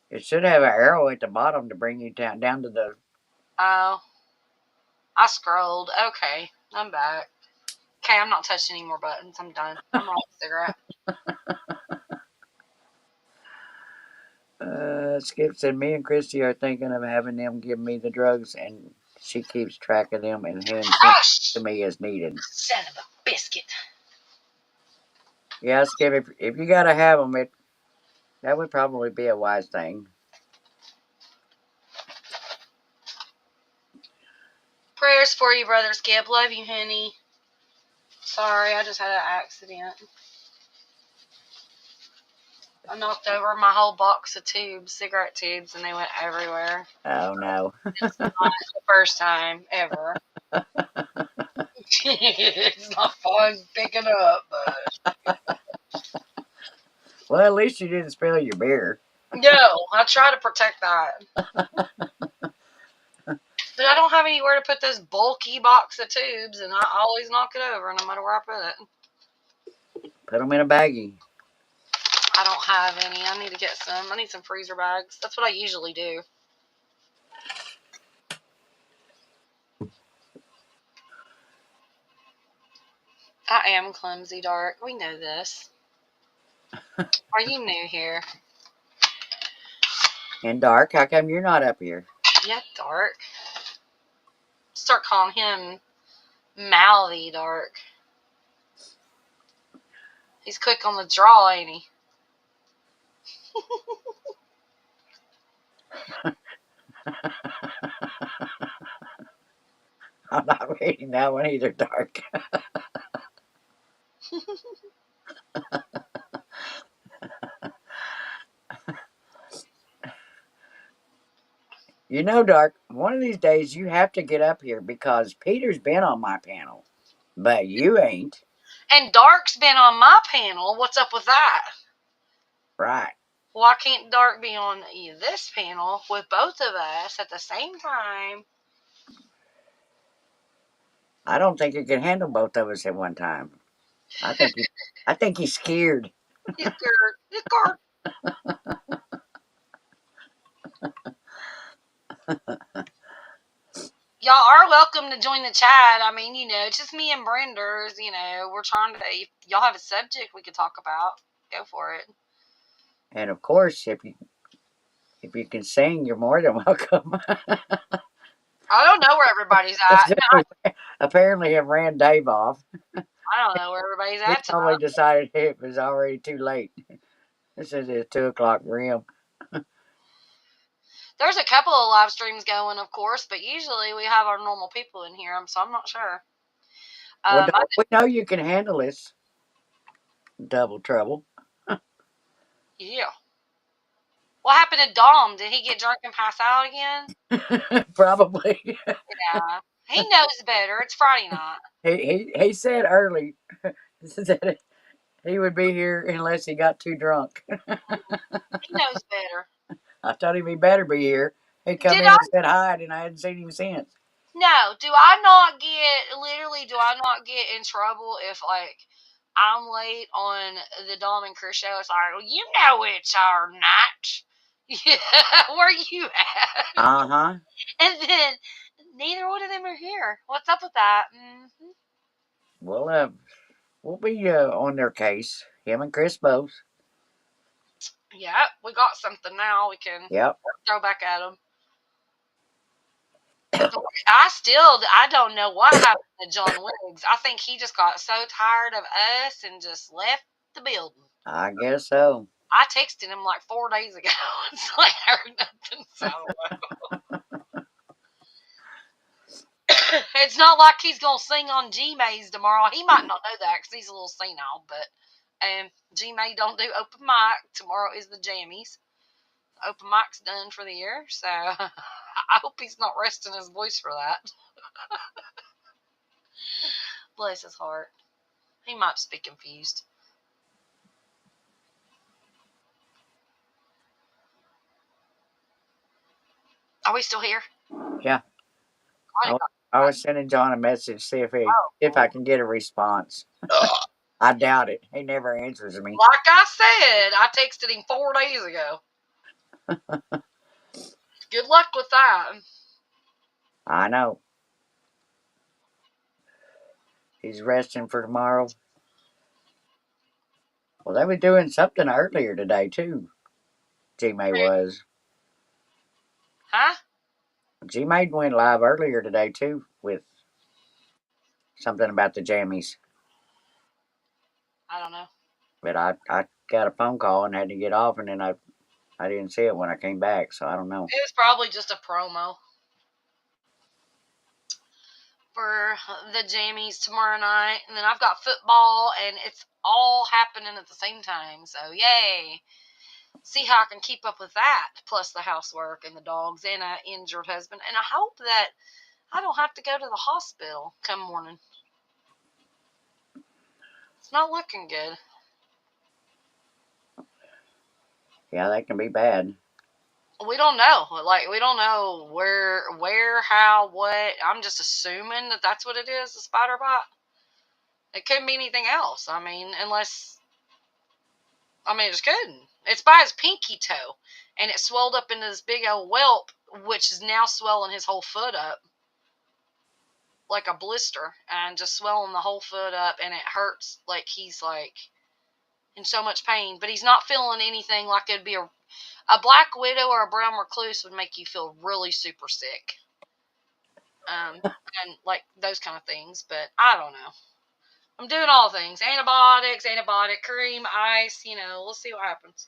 It should have an arrow at the bottom to bring you down to the. Oh. I scrolled. Okay. I'm back. Okay, I'm not touching any more buttons. I'm done. I'm rolling a cigarette. Skip said, me and Christy are thinking of having them give me the drugs, and she keeps track of them and hands them to me as needed. Son of a biscuit. Yeah, Skip, if you gotta have them, that would probably be a wise thing. Prayers for you, Brother Skip. Love you, honey. Sorry, I just had an accident. I knocked over my whole box of tubes, cigarette tubes, and they went everywhere. Oh no. It's not the first time ever. It's not fun picking up, but Well, at least you didn't spill your beer. no, I try to protect that. But I don't have anywhere to put this bulky box of tubes, and I always knock it over no matter where I put it. Put them in a baggie. I don't have any. I need to get some. I need some freezer bags. That's what I usually do. I am clumsy, Dark. We know this. Are you new here? And Dark, how come you're not up here? Yeah, Dark. Start calling him Mouthy, Dark. He's quick on the draw, ain't he? I'm not reading that one either, Dark. You know, Dark, one of these days you have to get up here because Peter's been on my panel, but you ain't. And Dark's been on my panel. What's up with that? Right. Why can't Dark be on this panel with both of us at the same time? I don't think he can handle both of us at one time. I think he's scared. He's scared. He's scared. Y'all are welcome to join the chat. I mean, it's just me and Brenders. We're trying to. If y'all have a subject we could talk about, go for it. And of course, if you can sing, you're more than welcome. I don't know where everybody's at. Apparently, have ran Dave off. I don't know where everybody's He at probably tonight. decided it was already too late. This is his 2 o'clock rim. There's a couple of live streams going, of course, but usually we have our normal people in here, so I'm not sure. Well, we know you can handle this. Double trouble. Yeah. What happened to Dom? Did he get drunk and pass out again? Probably. Yeah. He knows better. It's Friday night. He said early that he would be here unless he got too drunk. He knows better. I told him he better be here. He come Did in I? and said hi, and I hadn't seen him since. No. Do I not get in trouble if, like, I'm late on the Dom and Chris show? It's like, well, it's our night. Yeah. Where you at? Uh-huh. And then neither one of them are here. What's up with that? Mm-hmm. Well, we'll be on their case. Him and Chris both. Yeah, we got something now we can Yep. throw back at them. I don't know what happened to John Wiggs. I think he just got so tired of us and just left the building. I guess so. I texted him like 4 days ago. It's like I heard nothing, so I don't know. It's not like he's going to sing on G-Mays tomorrow. He might not know that because he's a little senile, but G-May don't do open mic. Tomorrow is the Jammies. Open mic's done for the year, so I hope he's not resting his voice for that. Bless his heart. He might just be confused. Are we still here? Yeah. I was sending John a message, see if I can get a response. I doubt it. He never answers me. Like I said, I texted him 4 days ago. Good luck with that. I know. He's resting for tomorrow. Well, they were doing something earlier today, too. G-May was. Huh? G-May went live earlier today, too, with something about the jammies. I don't know. But I got a phone call and had to get off, and then I didn't see it when I came back, so I don't know. It was probably just a promo for the jammies tomorrow night. And then I've got football, and it's all happening at the same time. So, yay. See how I can keep up with that, plus the housework and the dogs and an injured husband. And I hope that I don't have to go to the hospital come morning. It's not looking good. Yeah, that can be bad. We don't know. Like, we don't know where, how, what. I'm just assuming that that's what it is, a spider bite. It couldn't be anything else. I mean, it just couldn't. It's by his pinky toe, and it swelled up into this big old whelp, which is now swelling his whole foot up like a blister, and just swelling the whole foot up, and it hurts like he's like in so much pain, but he's not feeling anything like it'd be a black widow or a brown recluse would make you feel really super sick. And like those kind of things, but I don't know. I'm doing all things. Antibiotics, antibiotic cream, ice, we'll see what happens.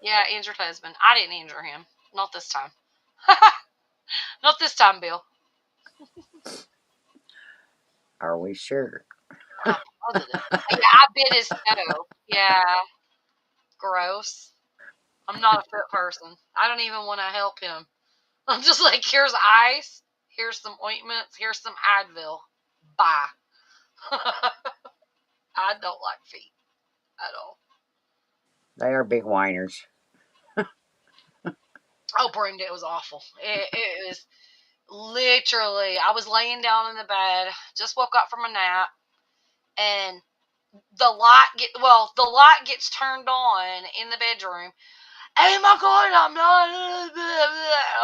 Yeah, injured husband. I didn't injure him. Not this time. Not this time, Bill. Are we sure? I'm positive. Yeah, I bit his toe. Yeah. Gross. I'm not a fit person. I don't even want to help him. I'm just like, here's ice, here's some ointments, here's some Advil. Bye. I don't like feet at all. They are big whiners. Oh, Brenda, it was awful. It was literally, I was laying down in the bed, just woke up from a nap, and the light gets turned on in the bedroom. Oh my God, I'm not.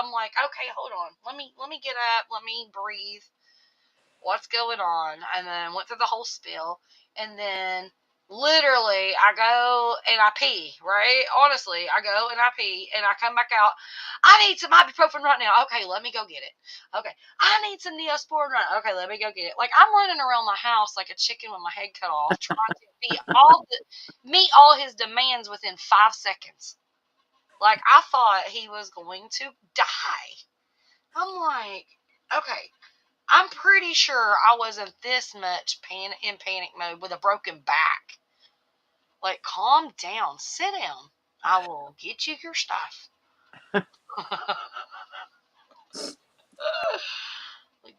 I'm like, okay, hold on. Let me get up. Let me breathe. What's going on? And then went through the whole spiel, and then literally I go and I pee. Right? Honestly, I go and I pee, and I come back out. I need some ibuprofen right now. Okay, let me go get it. Okay, I need some Neosporin right now. Okay, let me go get it. Like, I'm running around the house like a chicken with my head cut off, trying to meet all his demands within 5 seconds. Like, I thought he was going to die. I'm like, okay, I'm pretty sure I wasn't this much in panic mode with a broken back. Like, calm down, sit down. I will get you your stuff. Like,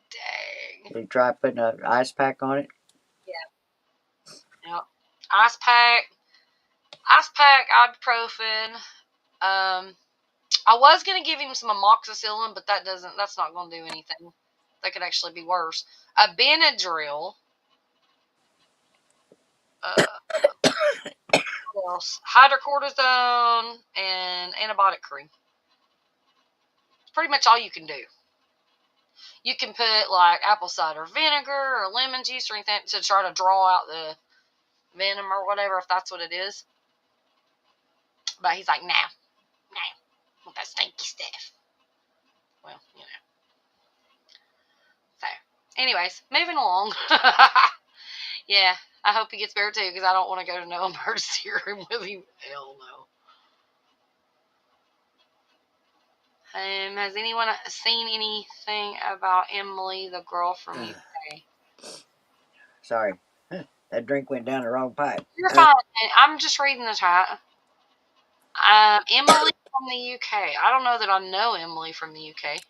dang. Did you try putting an ice pack on it? Yep. Ice pack, ibuprofen. I was gonna give him some amoxicillin, but that's not gonna do anything. That could actually be worse. A Benadryl. What else? Hydrocortisone and antibiotic cream. It's pretty much all you can do. You can put like apple cider vinegar or lemon juice or anything to try to draw out the venom or whatever, if that's what it is. But he's like, no, with that stinky stuff. Well, you know. So, anyways, moving along. Yeah, I hope he gets better too, because I don't want to go to no emergency room with him. Hell no. Has anyone seen anything about Emily, the girl from UK? Sorry. That drink went down the wrong pipe. You're fine. I'm just reading the chat. Emily from the UK. I don't know that I know Emily from the UK.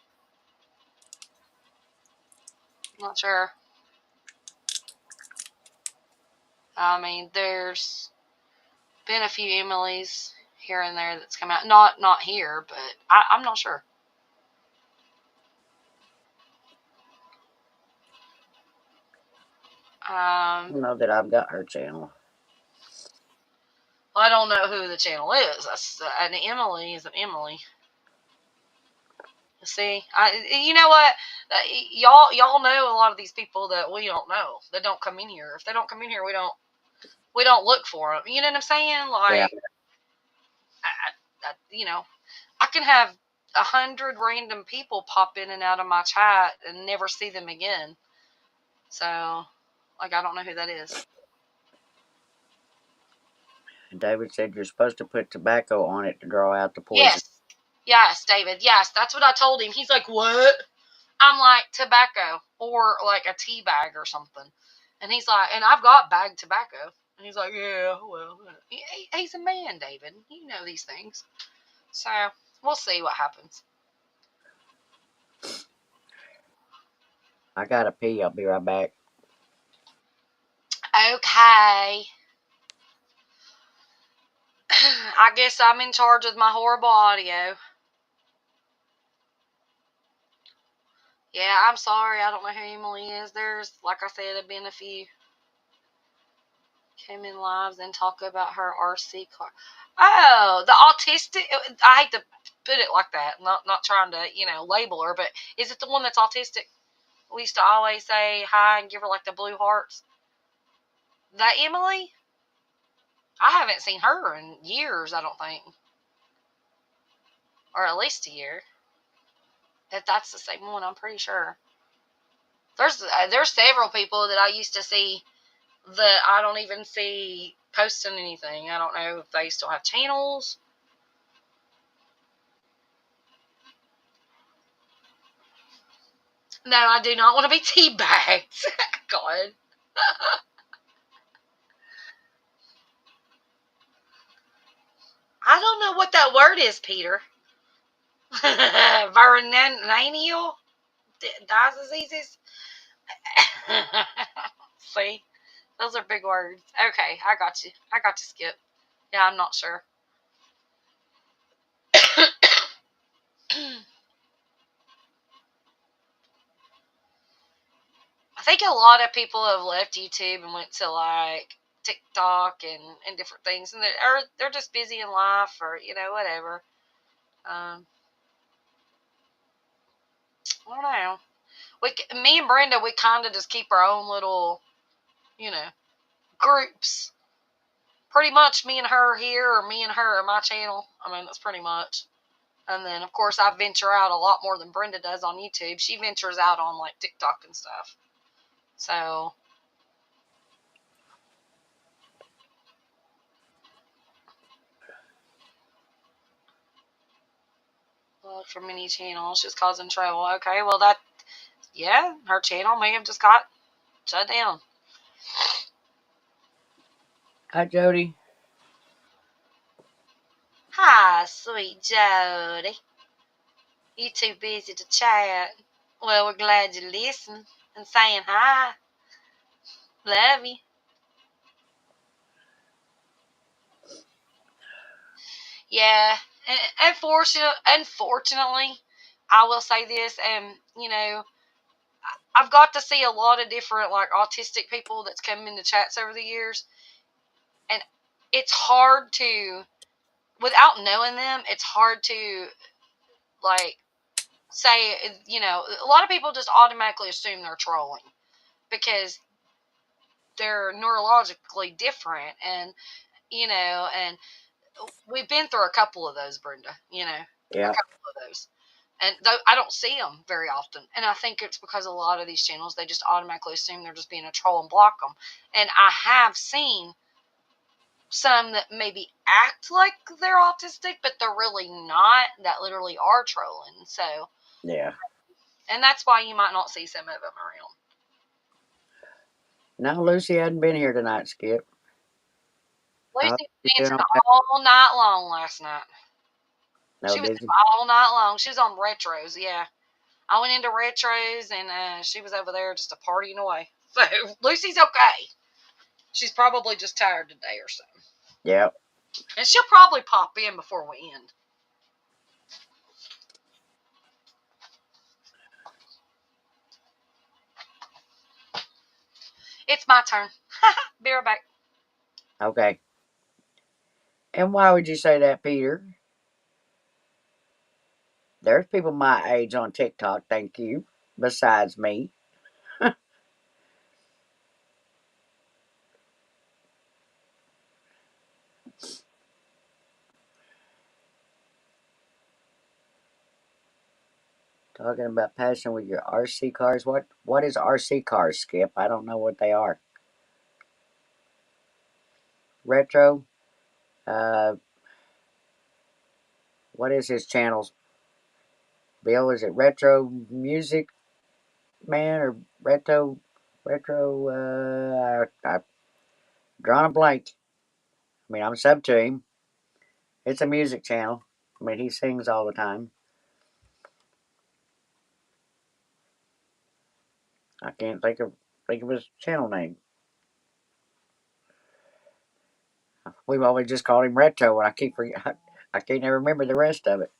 Not sure. I mean, there's been a few Emilys here and there that's come out. Not here, but I'm not sure. I don't know that I've got her channel. I don't know who the channel is. That's an Emily is an Emily. See, you know what? Y'all know a lot of these people that we don't know that don't come in here. If they don't come in here, we don't look for them. You know what I'm saying? Like, Yeah. you know, I can have 100 random people pop in and out of my chat and never see them again. So, like, I don't know who that is. David said you're supposed to put tobacco on it to draw out the poison. Yes, David. Yes, that's what I told him. He's like, what? I'm like, tobacco or like a tea bag or something. And he's like, and I've got bagged tobacco. And he's like, yeah, well, he's a man, David. You know these things. So we'll see what happens. I gotta pee. I'll be right back. Okay. I guess I'm in charge of my horrible audio. Yeah, I'm sorry. I don't know who Emily is. There's, like I said, have been a few came in lives and talk about her RC car. Oh, the autistic. I hate to put it like that. Not trying to label her, but is it the one that's autistic? We used to always say hi and give her like the blue hearts. That Emily? I haven't seen her in years. I don't think, or at least a year. If that's the same one, I'm pretty sure. There's several people that I used to see that I don't even see posting anything. I don't know if they still have channels. No, I do not want to be teabagged. God. I don't know what that word is, Peter. Vernanial diseases. See, those are big words. Okay, I got you. Skip. Yeah, I'm not sure. I think a lot of people have left YouTube and went to like TikTok and different things, and they're just busy in life or whatever. I don't know. Me and Brenda, we kind of just keep our own little, groups. Pretty much me and her here, or me and her on my channel. I mean, that's pretty much. And then, of course, I venture out a lot more than Brenda does on YouTube. She ventures out on like TikTok and stuff. So, for many channels, she's causing trouble. Okay, well her channel may have just got shut down. Hi, Jody. Hi, sweet Jody. You too busy to chat. Well, we're glad you listened and saying hi. Love you. Yeah, unfortunately, I will say this, I've got to see a lot of different like autistic people that's come into chats over the years, and it's hard to, without knowing them, it's hard to like say, a lot of people just automatically assume they're trolling because they're neurologically different, and and we've been through a couple of those, Brenda. A Yeah. couple of those. And though I don't see them very often, and I think it's because a lot of these channels, they just automatically assume they're just being a troll and block them. And I have seen some that maybe act like they're autistic, but they're really not. That literally are trolling. So, Yeah. and that's why you might not see some of them around. No, Lucy hadn't been here tonight, Skip. Lucy Oh, was dancing all night long last night. no, She was did you? all night long. She was on retros, yeah. I went into retros, and she was over there just a partying away. So Lucy's okay. She's probably just tired today or something. Yeah. And she'll probably pop in before we end. It's my turn. Be right back. Okay. And why would you say that, Peter? There's people my age on TikTok, thank you, besides me. Talking about passion with your RC cars. What is RC cars, Skip? I don't know what they are. Retro. Uh, what is his channel? Bill, is it Retro Music Man or Retro? I've drawn a blank. I mean, I'm sub to him. It's a music channel. I mean, he sings all the time. I can't think of his channel name. We've always just called him Retro, and I can't ever remember the rest of it.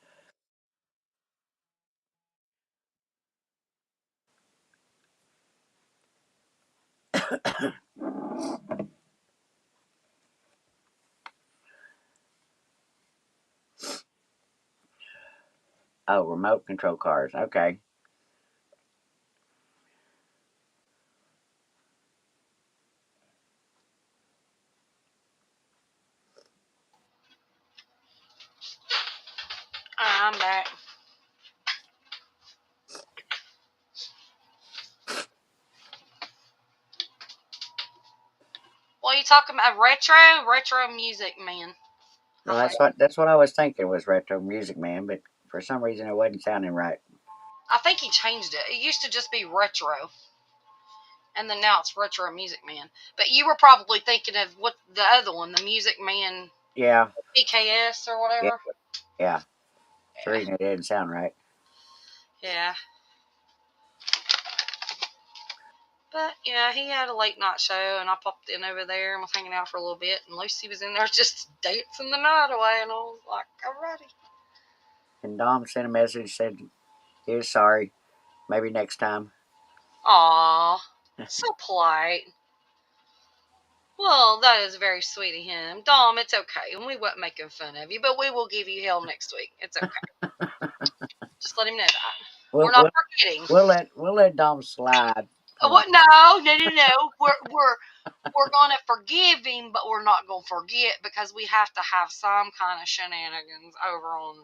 Oh, remote control cars. Okay. I'm back. What are you talking about? Retro Music Man. Well, that's what I was thinking was Retro Music Man, but for some reason it wasn't sounding right. I think he changed it. It used to just be Retro, and then now it's Retro Music Man. But you were probably thinking of what the other one, the Music Man Yeah, PKS or yeah, whatever. yeah. For Yeah. reason it didn't sound right. Yeah. But yeah, he had a late night show, and I popped in over there and was hanging out for a little bit. And Lucy was in there just dancing the night away, and I was like, "Alrighty." And Dom sent a message said he was sorry. Maybe next time. Aww. So polite. Well, that is very sweet of him. Dom, it's okay. We weren't making fun of you, but we will give you hell next week. It's okay. Just let him know that. We're We'll not we'll, forgetting. we'll let Dom slide. What? No. We're gonna forgive him, but we're not gonna forget because we have to have some kind of shenanigans over on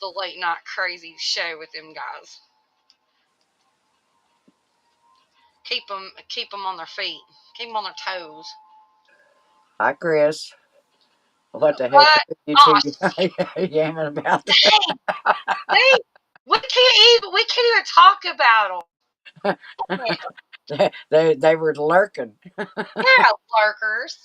the late night crazy show with them guys. Keep them on their feet. Keep them on their toes. Hi, Chris. What the heck What? are you Oh, two yamming about? dang! They, we can't even talk about them. They were lurking. Yeah, lurkers.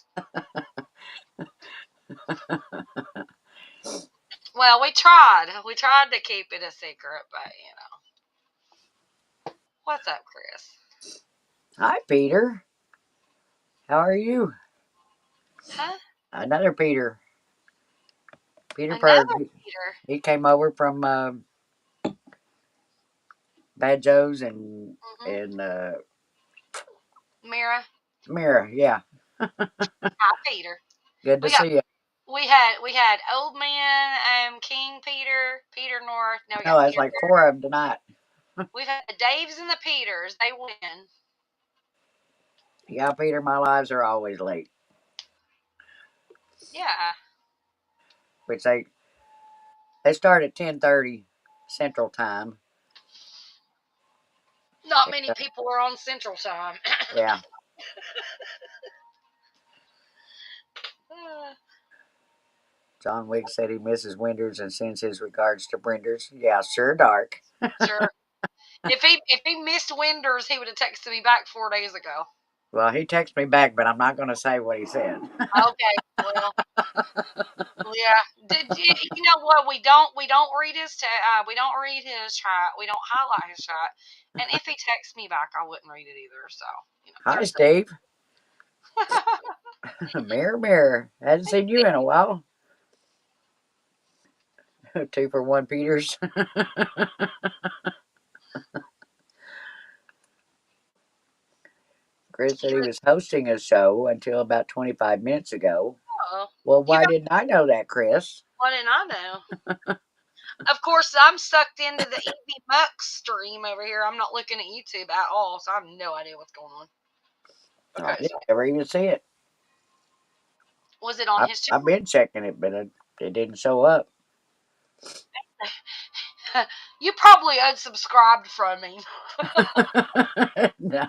Well, we tried. We tried to keep it a secret, but what's up, Chris? Hi, Peter. How are you? Huh? Another Peter. Peter Another Berg. Peter. He came over from Bad Joe's and Mm-hmm. and Mira. Mira. Yeah, Hi, Peter. good to We got see you. we had Old Man, King Peter, Peter North. Now we Oh, got that's Peter. like four of them tonight. We've had the Daves and the Peters. They win. Yeah, Peter. My lives are always late, Yeah. which they start at 10:30 Central Time. Not many people are on Central Time. Yeah, John Wiggs said he misses Winters and sends his regards to Brenders. Yeah, sure, dark. Sure. If he missed Winders, he would have texted me back 4 days ago. Well, he texted me back, but I'm not going to say what he said. Okay. Well, yeah. Did you know what? We don't read his we don't read his chat. We don't highlight his chat. And if he texts me back, I wouldn't read it either. So Hi, there's Steve. that. Mirror, mirror. Hadn't seen you in a while. 2 for 1 Peters. Chris said he was hosting a show until about 25 minutes ago. Oh, Well, you why didn't I know that, Chris? what did I know? Of course, I'm sucked into the EV Muck stream over here. I'm not looking at YouTube at all, so I have no idea what's going on. I Okay, didn't so ever even see it. was it on his I've channel? been checking it, but it didn't show up. You probably unsubscribed from me. No.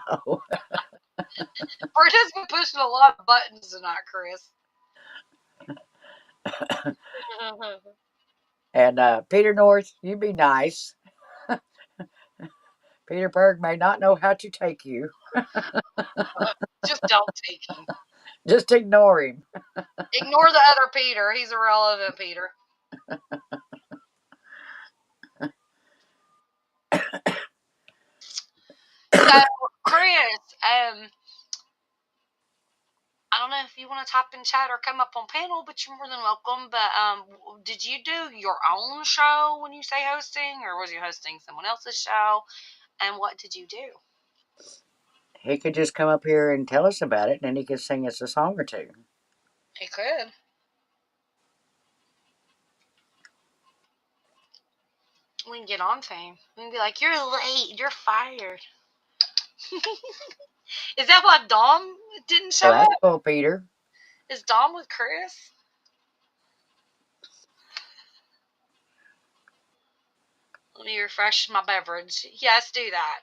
Brenda's been pushing a lot of buttons tonight, Chris. And Peter North, you be nice. Peter Berg may not know how to take you. Just don't take him. Just ignore him. Ignore the other Peter. He's irrelevant, Peter. So, Chris, I don't know if you want to type in chat or come up on panel, but you're more than welcome. But did you do your own show when you say hosting, or was you hosting someone else's show? And what did you do? He could just come up here and tell us about it, and then he could sing us a song or two. He could. We can get on to him. We can be like, "You're late. You're fired." Is that why Dom didn't show Well, that's up? cool, Peter. Is Dom with Chris? Let me refresh my beverage. Yes, do that.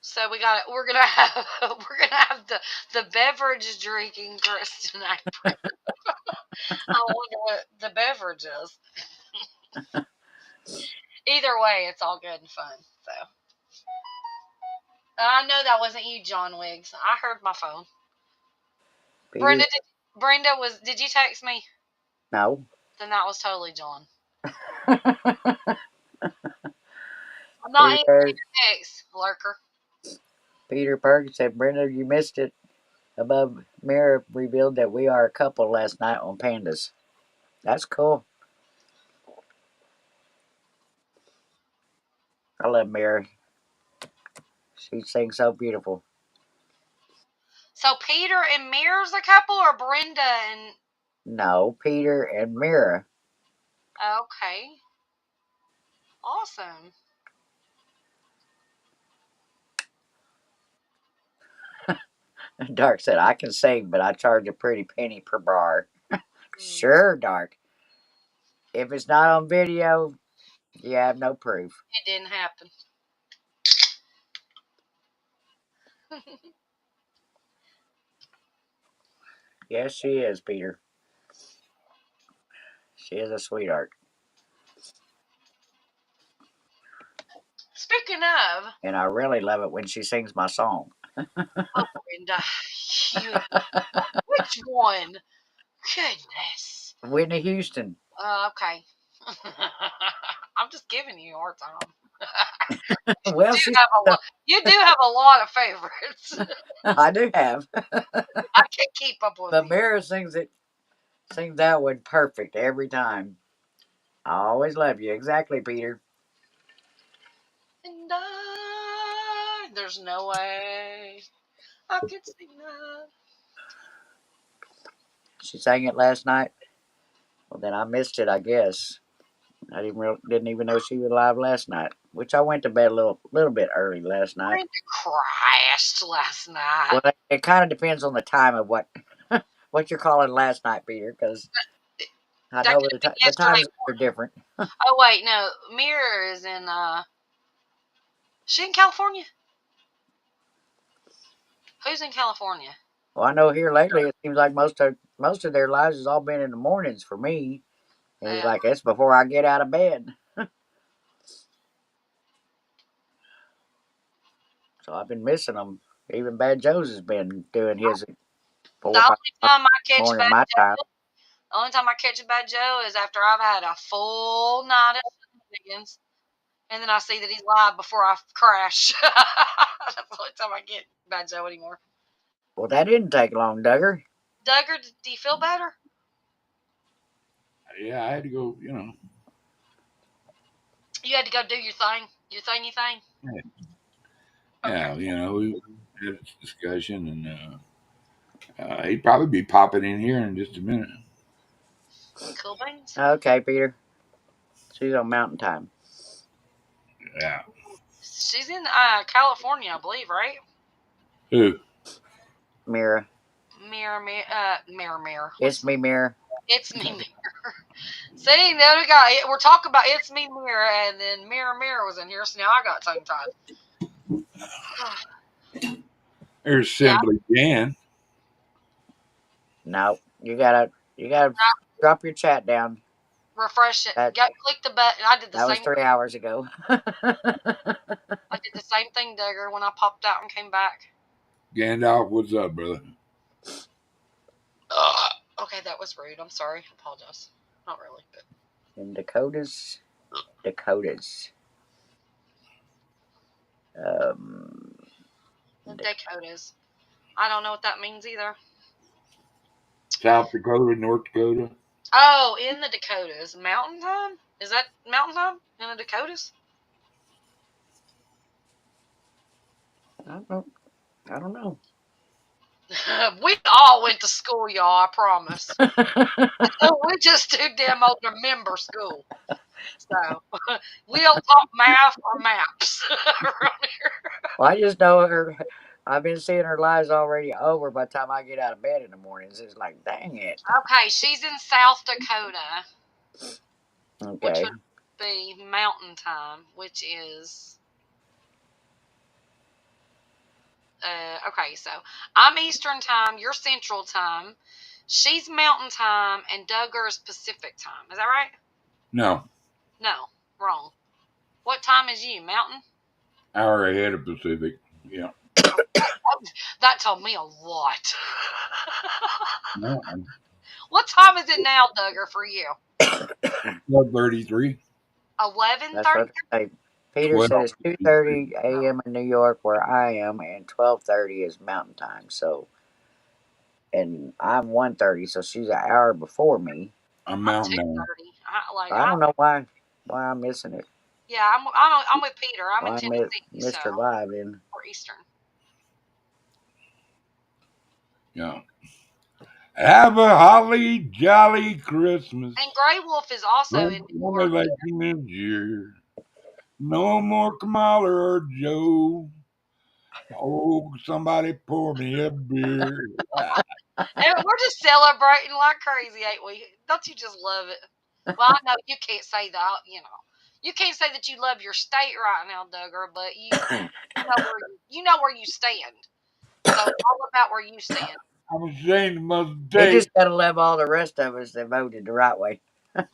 So we're gonna have the beverage drinking Chris tonight. I wonder what the beverage is. Either way, it's all good and fun. So I know that wasn't you, John Wiggs. I heard my phone. Peter, Brenda, did you text me? no. Then that was totally John. I'm not Peter answering Berg, your text, lurker. Peter Berg said, Brenda, you missed it. Above Mirror revealed that we are a couple last night on Pandas. That's cool. I love Mira. She sings so beautiful. So Peter and Mira's a couple, or Brenda and? No, Peter and Mira. Okay. Awesome. Dark said, I can sing, but I charge a pretty penny per bar. Sure, Dark. If it's not on video, you have no proof. It didn't happen. Yes, she is, Peter. She is a sweetheart. Speaking of, And I really love it when she sings my song. oh Brenda, you, which one? Goodness. Whitney Houston. Okay. I'm just giving you a hard time. Well, she's. You do have a lot of favorites. I do have. I can't keep up with But you. Mira sings that one perfect every time. I always love you. Exactly, Peter. And there's no way I could sing that. She sang it last night. Well, then I missed it, I guess. I didn't even know she was live last night. Which I went to bed a little bit early last night. Brenda crashed last night. Well, it kind of depends on the time of what what you're calling last night, Peter, because I know the times are different. Oh wait, no, Mira is in. She in California? Who's in California? Well, I know here lately it seems like most of their lives has all been in the mornings for me. And it's like it's before I get out of bed. So I've been missing them. Even Bad Joe's has been doing his at 4 The or 5 only time I catch morning Bad my time. Joe, the only time I catch a Bad Joe is after I've had a full night of shenanigans, and then I see that he's live before I crash. That's the only time I get Bad Joe anymore. Well, that didn't take long, Duggar. Duggar, do you feel better? Yeah, I had to go. You had to go do your thing. Your thingy thing. Yeah, we had a discussion, and he'd probably be popping in here in just a minute. Cool beans. Okay, Peter. She's on Mountain Time. Yeah. She's in California, I believe, right? Who? Mira. Mirror. It's me, Mira. It's me, Mirror. See, now we're talking about It's Me, Mirror, and then Mirror was in here, so now I got tongue tied. There's Simply Jan. No, you gotta drop your chat down. Refresh it. Click the button. I did the same. That was 3 hours ago. I did the same thing, Duggar, when I popped out and came back. Gandalf, what's up, brother? Okay, that was rude. I'm sorry. I apologize. Not really, but. In Dakotas. Dakotas. Dakotas. I don't know what that means either. South Dakota, North Dakota. Oh, in the Dakotas. Mountain Time? Is that Mountain Time in the Dakotas? I don't know. We all went to school, y'all, I promise. We just too damn old to remember school. So, we don't talk math or maps around here. Well, I just know her. I've been seeing her lives already over by the time I get out of bed in the mornings. It's like, dang it. Okay, she's in South Dakota. Okay. Which would be Mountain Time, which is... okay, so I'm Eastern Time, you're Central Time, she's Mountain Time, and Duggar is Pacific Time. Is that right? No. No, wrong. What time is you, Mountain? Hour ahead of Pacific, yeah. That told me a lot. No. What time is it now, Duggar, for you? 12:33. 11:30? Peter said it's 2:30 a.m. in New York where I am, and 12:30 is Mountain Time. So, and I'm 1:30, so she's an hour before me. I'm Mountain Time. 2:30. I don't know why I'm missing it. Yeah, I'm with Peter. I'm in Well, I met Tennessee, so Mr. Live in. or Eastern. Yeah. Have a holly jolly Christmas. And Grey Wolf is also No in New more York. election this year. No more Kamala or Joe. Oh, somebody pour me a beer. And we're just celebrating like crazy, ain't we? Don't you just love it? Well, I know you can't say that. You can't say that you love your state right now, Duggar, but you know where you stand. So it's all about where you stand. I'm ashamed of my He state. just gotta love all the rest of us that voted the right way. Mhm.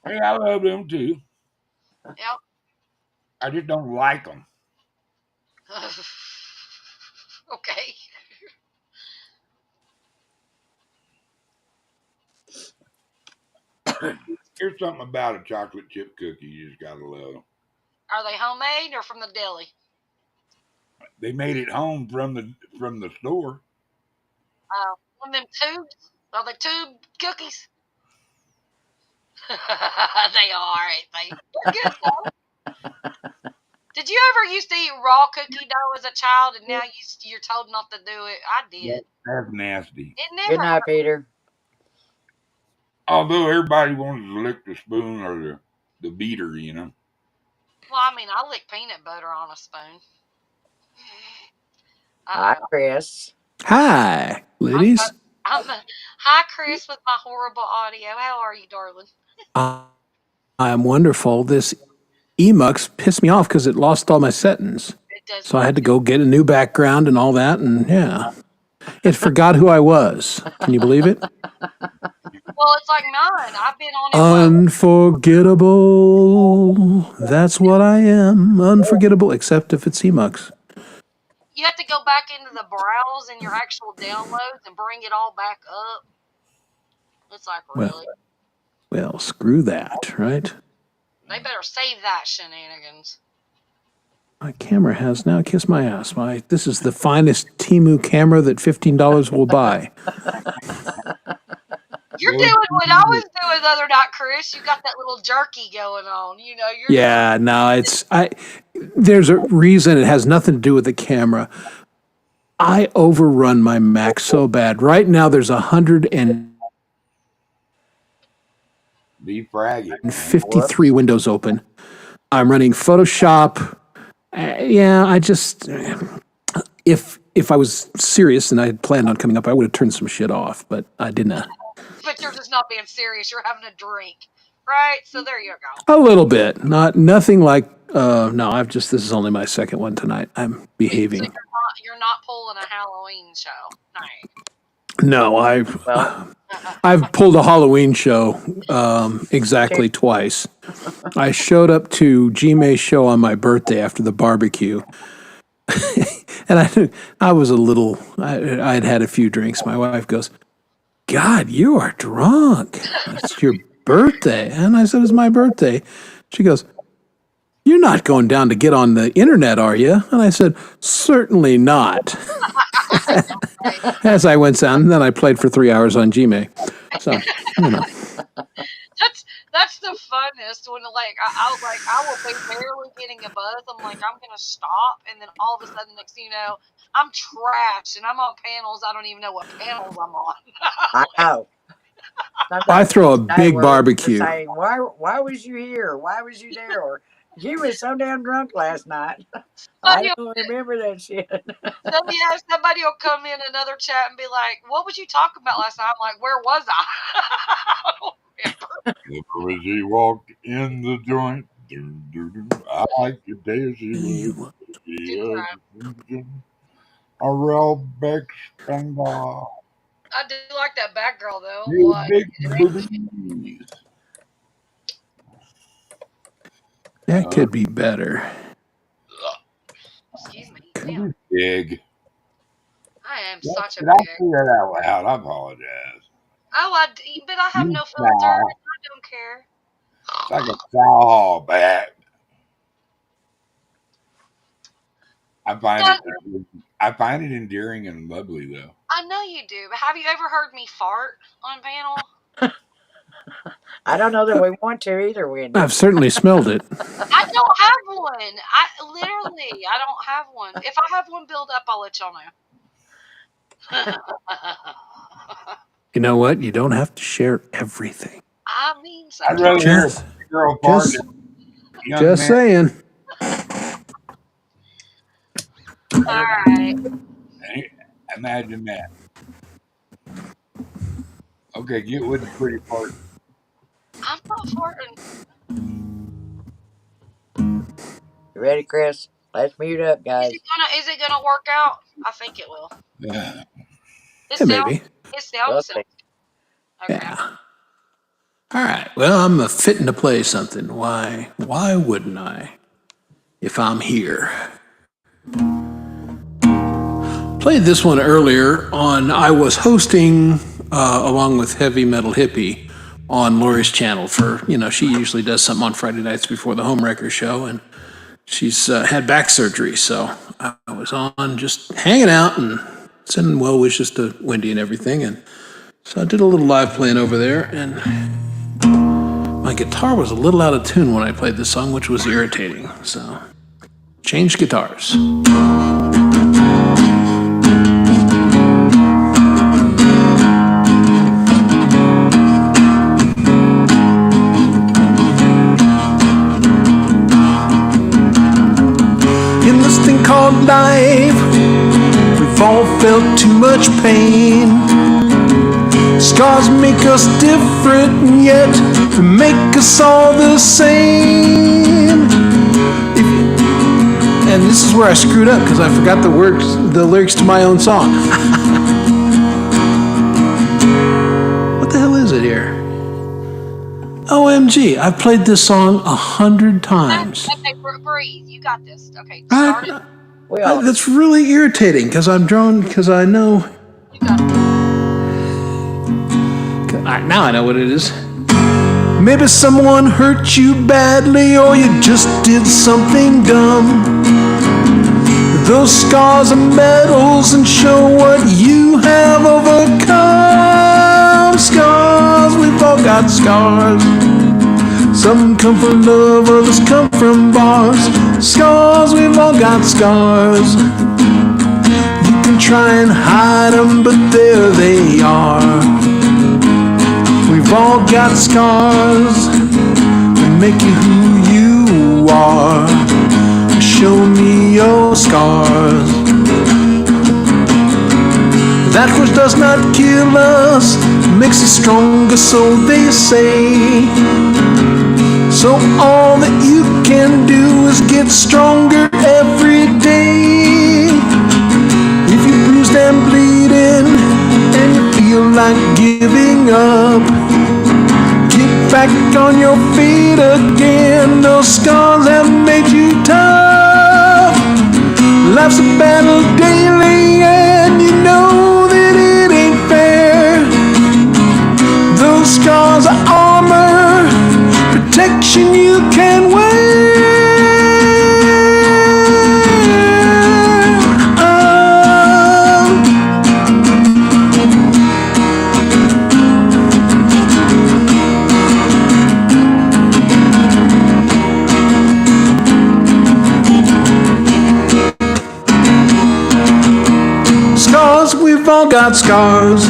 Hey, I love them too. Yep. I just don't like them. Okay. Here's something about a chocolate chip cookie you just gotta love. Are they homemade or from the deli? They made it home from the store. One of them tubes? Are they tube cookies? They are, ain't they? They're good though. Did you ever used to eat raw cookie dough as a child, and now you're told not to do it? I did. That's nasty. It Good never. night, Peter. Although everybody wanted to lick the spoon or the beater, you know. Well, I mean, I lick peanut butter on a spoon. Hi, Uh-oh. Chris. Hi, ladies. Hi, Chris, with my horrible audio. How are you, darling? I'm wonderful. This Emux pissed me off because it lost all my settings. It does So I not. had to go get a new background and all that. And yeah, it forgot who I was. Can you believe it? Well, it's like mine. I've been on it. Unforgettable. That's what I am. Unforgettable, except if it's Emux. You have to go back into the browse in your actual downloads and bring it all back up. It's like, really? Well, screw that, right? They better save that shenanigans. My camera has now kissed my ass. This is the finest Temu camera that $15 will buy. You're doing what I was doing the other night, Chris. You got that little jerky going on. Yeah, no, there's a reason. It has nothing to do with the camera. I overrun my Mac so bad. Right now, there's 153 windows open. I'm running Photoshop. I just if I was serious and I had planned on coming up, I would have turned some shit off, but I didn't. But you're just not being serious. You're having a drink, right? So there you go. A little bit, nothing like. No, this is only my second one tonight. I'm behaving. So you're not pulling a Halloween show night. No, I've pulled a Halloween show exactly twice. I showed up to G-May's show on my birthday after the barbecue. And I was a little, I'd had a few drinks. My wife goes, God, you are drunk. It's your birthday. And I said, it's my birthday. She goes, you're not going down to get on the internet, are you? And I said, certainly not. As I went down, and then I played for 3 hours on Gmail. So, That's the funnest when I will be barely getting a buzz. I'm like, I'm gonna stop, and then all of a sudden, next thing you know, I'm trashed and I'm on panels. I don't even know what panels I'm on. I know. I throw a big barbecue. Saying, why was you here? Why was you there? Or you was so damn drunk last night. I don't remember that shit. Somebody will come in another chat and be like, "What was you talking about last night?" I'm like, "Where was I?" I don't remember. As he walked in the joint, I like the day she was a real big spender. I do like that back girl though. You What? big booties. That could be better. Excuse me. Damn. Big. I am such a Did I big. say that out loud? I apologize. Oh, but I have no filter. I don't care. It's like a foul bat. I find it endearing and lovely though. I know you do, but have you ever heard me fart on panel? I don't know that we want to either, Wendy. I've certainly smelled it. I don't have one. I don't have one. If I have one build up, I'll let y'all know. You know what? You don't have to share everything. I mean, I'd rather hear a Just, girl fart just, than a young just man. saying. all right. Imagine that. Okay, get with the pretty part. I'm not farting. You ready, Chris? Let's mute up, guys. Is it gonna work out? I think it will. Yeah. It Yeah, sounds. maybe. It sounds. We'll see. Okay. Yeah. All right. Well, I'm fitting to play something. Why wouldn't I? If I'm here. Played this one earlier on. I was hosting along with Heavy Metal Hippie on Lori's channel for, she usually does something on Friday nights before the Homewrecker show, and she's had back surgery, so I was on just hanging out and sending well wishes to Wendy and everything, and so I did a little live playing over there, and my guitar was a little out of tune when I played this song, which was irritating, so changed guitars. In this thing called life, we've all felt too much pain. Scars make us different, and yet they make us all the same. And this is where I screwed up because I forgot the lyrics to my own song. What the hell is it here? OMG, I've played this song 100 times. Okay, breathe. You got this. Okay, start it. That's really irritating because I know. You got it. Now I know what it is. Maybe someone hurt you badly or you just did something dumb. Those scars are medals and show what you have overcome. Scars, we've all got scars. Some come from love, others come from bars. Scars, we've all got scars. You can try and hide them, but there they are. We've all got scars that make you who you are. Show me your scars. That which does not kill us makes us stronger, so they say. So all that you can do is get stronger every day. If you're bruised and bleeding and you feel like giving up, get back on your feet again. Those scars have made you tough. Life's a battle daily and you know that it ain't fair. Those scars are armor, protection you can wear. Scars, we've all got scars.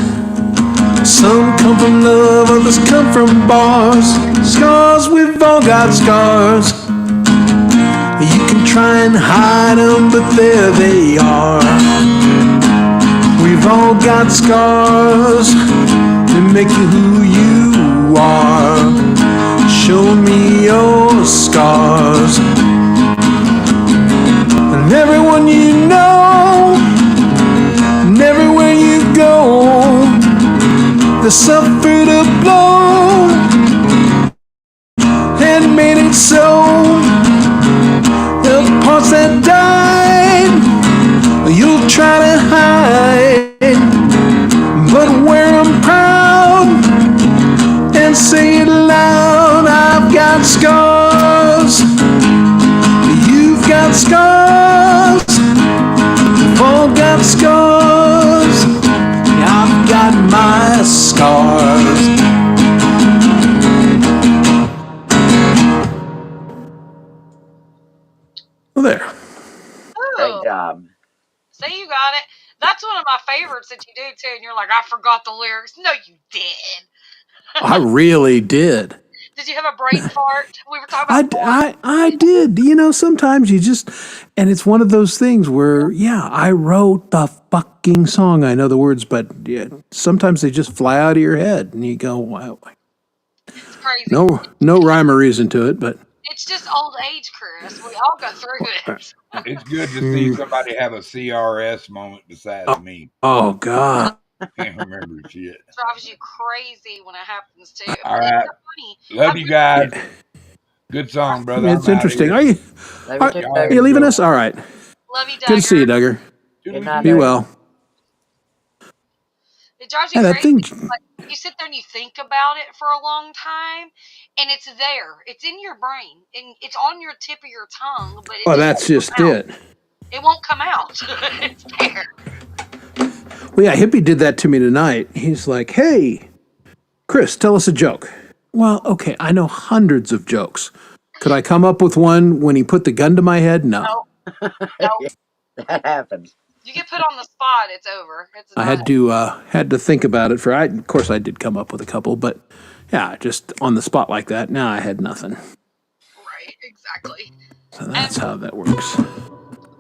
Some come from love, others come from bars. Scars, we've all got scars. You can try and hide them, but there they are. We've all got scars that make you who you are. Show me your scars. And everyone you know, and everywhere you go, they suffered a blow and made it so. The parts that died, you'll try to hide, but wear them proud and say it loud. I've got scars, you've got scars, we've all got scars. I've got my scars. That's one of my favorites that you do too. And you're like, I forgot the lyrics. No, you did. I really did. Did you have a brain fart? We were talking about I did. You know, sometimes you just, and it's one of those things where, yeah, I wrote the fucking song. I know the words, but yeah, sometimes they just fly out of your head, and you go, wow. It's crazy. No rhyme or reason to it, but it's just old age, Chris. We all go through it. It's good to see somebody have a CRS moment besides me. Oh God. Can't remember shit. It drives you crazy when it happens too. All right. Love you guys. Good song, brother. It's interesting. Are you leaving us? All right. Love you, Duggar. Good to see you, Duggar. Good night, Be well. It drives you Yeah, crazy. that thing. Like, you sit there and you think about it for a long time, and it's there. It's in your brain, and it's on your tip of your tongue. But Well, that's just it. It won't come out. It's there. Well, yeah, Hippie did that to me tonight. He's like, "Hey, Chris, tell us a joke." Well, okay, I know hundreds of jokes. Could I come up with one when he put the gun to my head? No. That happens. You get put on the spot, it's over. It's I had to think about it of course I did come up with a couple, but yeah, just on the spot like that. No, I had nothing. Right, exactly. So that's how that works.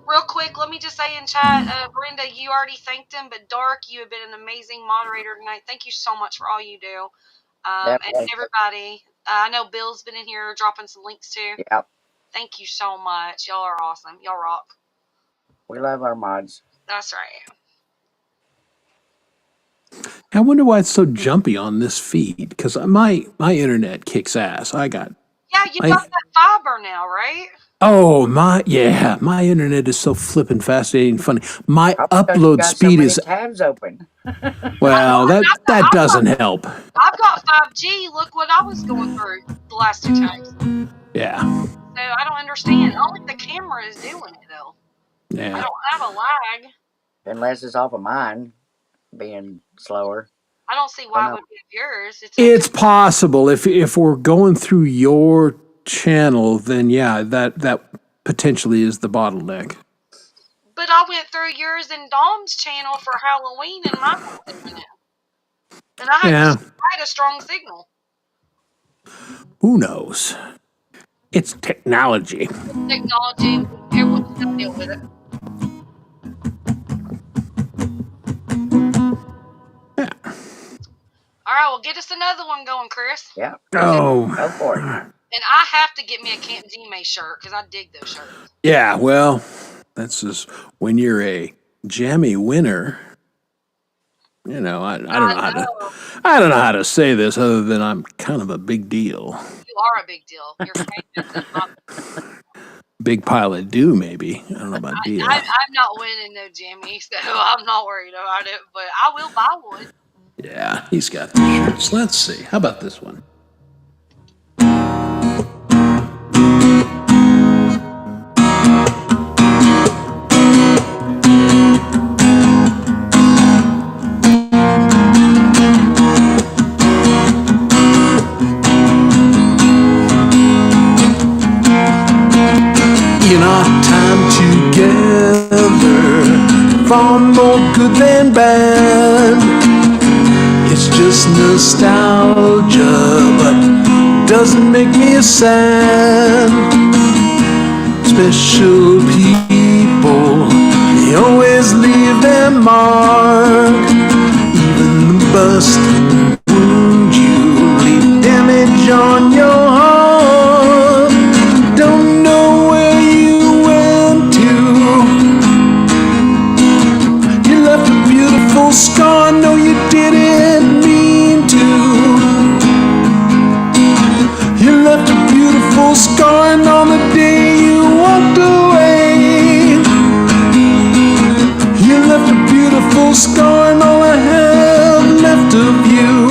Real quick, let me just say in chat, Brenda, you already thanked him, but Dark, you have been an amazing moderator tonight. Thank you so much for all you do. And everybody, I know Bill's been in here dropping some links too. Yep. Thank you so much. Y'all are awesome. Y'all rock. We love our mods. That's right. I wonder why it's so jumpy on this feed, because my internet kicks ass. Yeah, you got that fiber now, right? Oh, my internet is so flippin' fascinating and funny. My upload speed is tabs open. Well, that doesn't help. I've got 5G. Look what I was going through the last 2 times. Yeah. So I don't understand. Only the camera is doing it though. Yeah. I don't have a lag. Unless it's off of mine being slower. I don't see why it would be of yours. It's possible if we're going through your channel, then yeah, that potentially is the bottleneck. But I went through yours and Dom's channel for Halloween, and mine was doing it. And I had a strong signal. Who knows? It's technology. Technology. Everyone's got to deal with it. Yeah. All right, well, get us another one going, Chris. Yeah. Oh. Go for it. And I have to get me a Camp G-May shirt because I dig those shirts. Yeah, well, that's just when you're a jammy winner. You know, I don't know how to say this other than I'm kind of a big deal. You are a big deal. You're famous. Big pile of dew, maybe. I don't know about deal. I'm not winning no jammy, so I'm not worried about it. But I will buy one. Yeah, he's got the shirts. Let's see. How about this one? In our time together, far more good than bad. It's just nostalgia, but doesn't make me sad. Special people, they always leave their mark. Even the bust wound you, leave damage on your heart. Don't know where you went to. You left a beautiful scar, no you didn't mean to. You left a beautiful scar, and on the day you walked away, you left a beautiful scar, and all I have left of you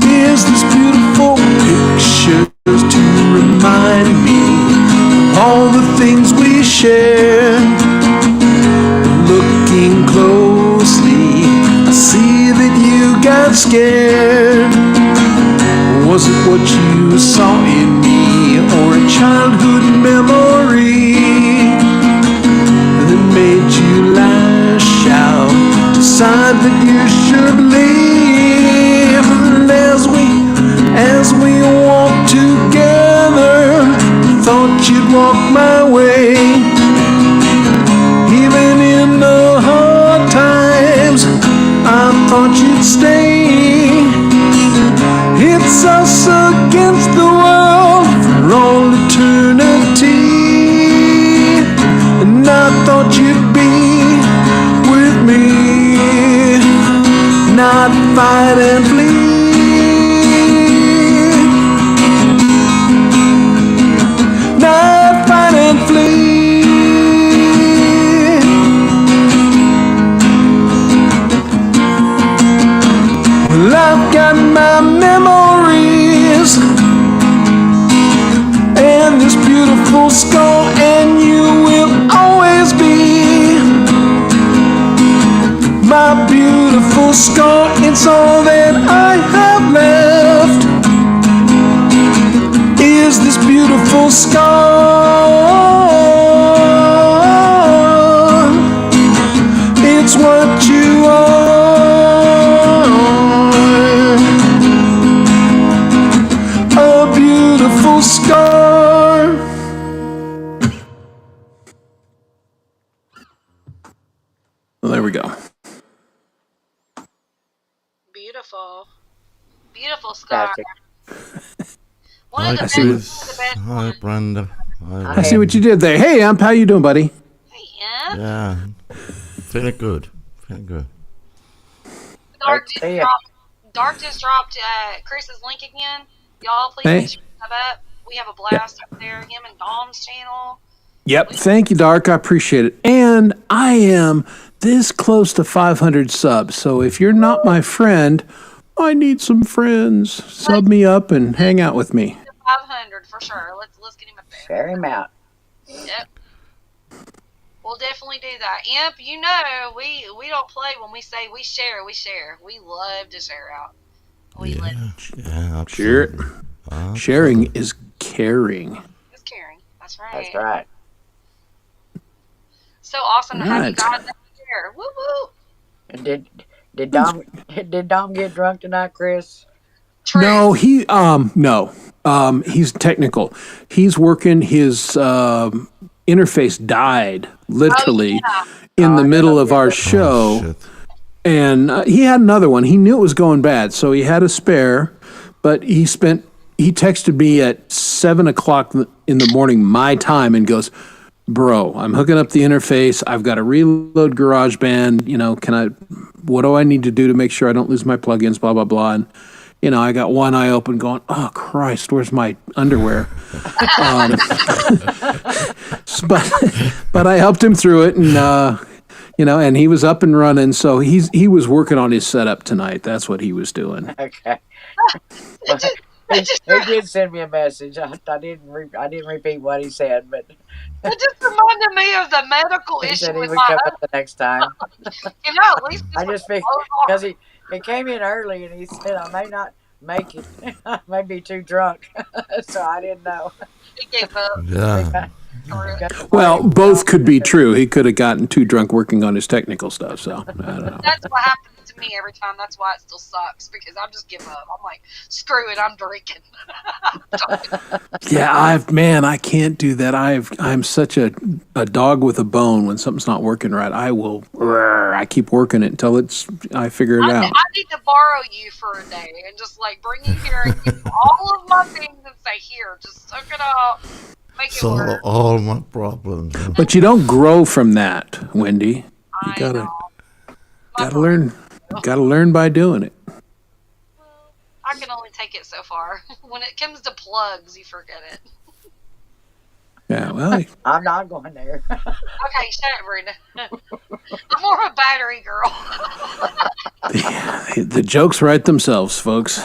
is this beautiful picture to remind me of all the things we shared. Looking closely, I see that you got scared. Was it what you saw in me, or a childhood memory that made you fight and flee. Not fight and flee. Well, I've got my memories and this beautiful skull, and you will always be my beautiful skull. It's all that I have left, is this beautiful skull. It's what you are, a beautiful scar. Well, there we go. Beautiful. Beautiful scar. Classic. One Hi, of the best, Chris. one of the best Hi, ones. Brenda. Hi, I see what you did there. Hey, Amp, how you doing, buddy? Hey, Imp. Yeah, feeling good. Feeling good. Dark Great to just see ya. dropped Chris's link again. Y'all please Hey. make sure you have up. We have a blast up there. Him and Dom's channel. Yep. Thank you, Dark. I appreciate it. And I am this close to 500 subs. So if you're not my friend, I need some friends. Sub me up and hang out with me. 500 for sure. Let's get him up there. Share him out. Yep. We'll definitely do that. Imp, you know we don't play when we say we share. We love to share out. We love Yeah, Share it. absolutely. Sharing is caring. it's caring. That's right. That's right. So awesome to have you Right. guys up here. Woo woo. And did Dom get drunk tonight, Chris? True. No, he's technical. He's working his interface died literally in the middle of our show. Shit. And he had another one. He knew it was going bad, so he had a spare. But he texted me at 7:00 in the morning my time and goes, "Bro, I'm hooking up the interface. I've got to reload GarageBand. What do I need to do to make sure I don't lose my plugins? Blah blah blah." And I got one eye open, going, "Oh Christ, where's my underwear?" But I helped him through it, and and he was up and running. So he was working on his setup tonight. That's what he was doing. Okay. It just- He it just- did send me a message. I didn't repeat what he said, but It just reminded me of the medical he issue said he with would my come up the next time. at least I this just was figured because he came in early and he said I may not make it. I may be too drunk, so I didn't know. he gave up. Yeah. Well, both could be true. He could have gotten too drunk working on his technical stuff. So I don't know. That's what happens to me every time. That's why it still sucks because I just give up. I'm like, screw it, I'm drinking. Yeah, I can't do that. I'm such a dog with a bone. When something's not working right, I keep working it until I figure it I out. need to borrow you for a day and just like bring you here and give you all of my things and say, here, just soak it up, make it Solve work. all my problems. But you don't grow from that, Wendy. You I gotta know. My gotta learn. Gotta learn by doing it. I can only take it so far. When it comes to plugs, you forget it. Yeah, well, I'm not going there. Okay, shut up, Brenda. I'm more of a battery girl. the jokes write themselves, folks.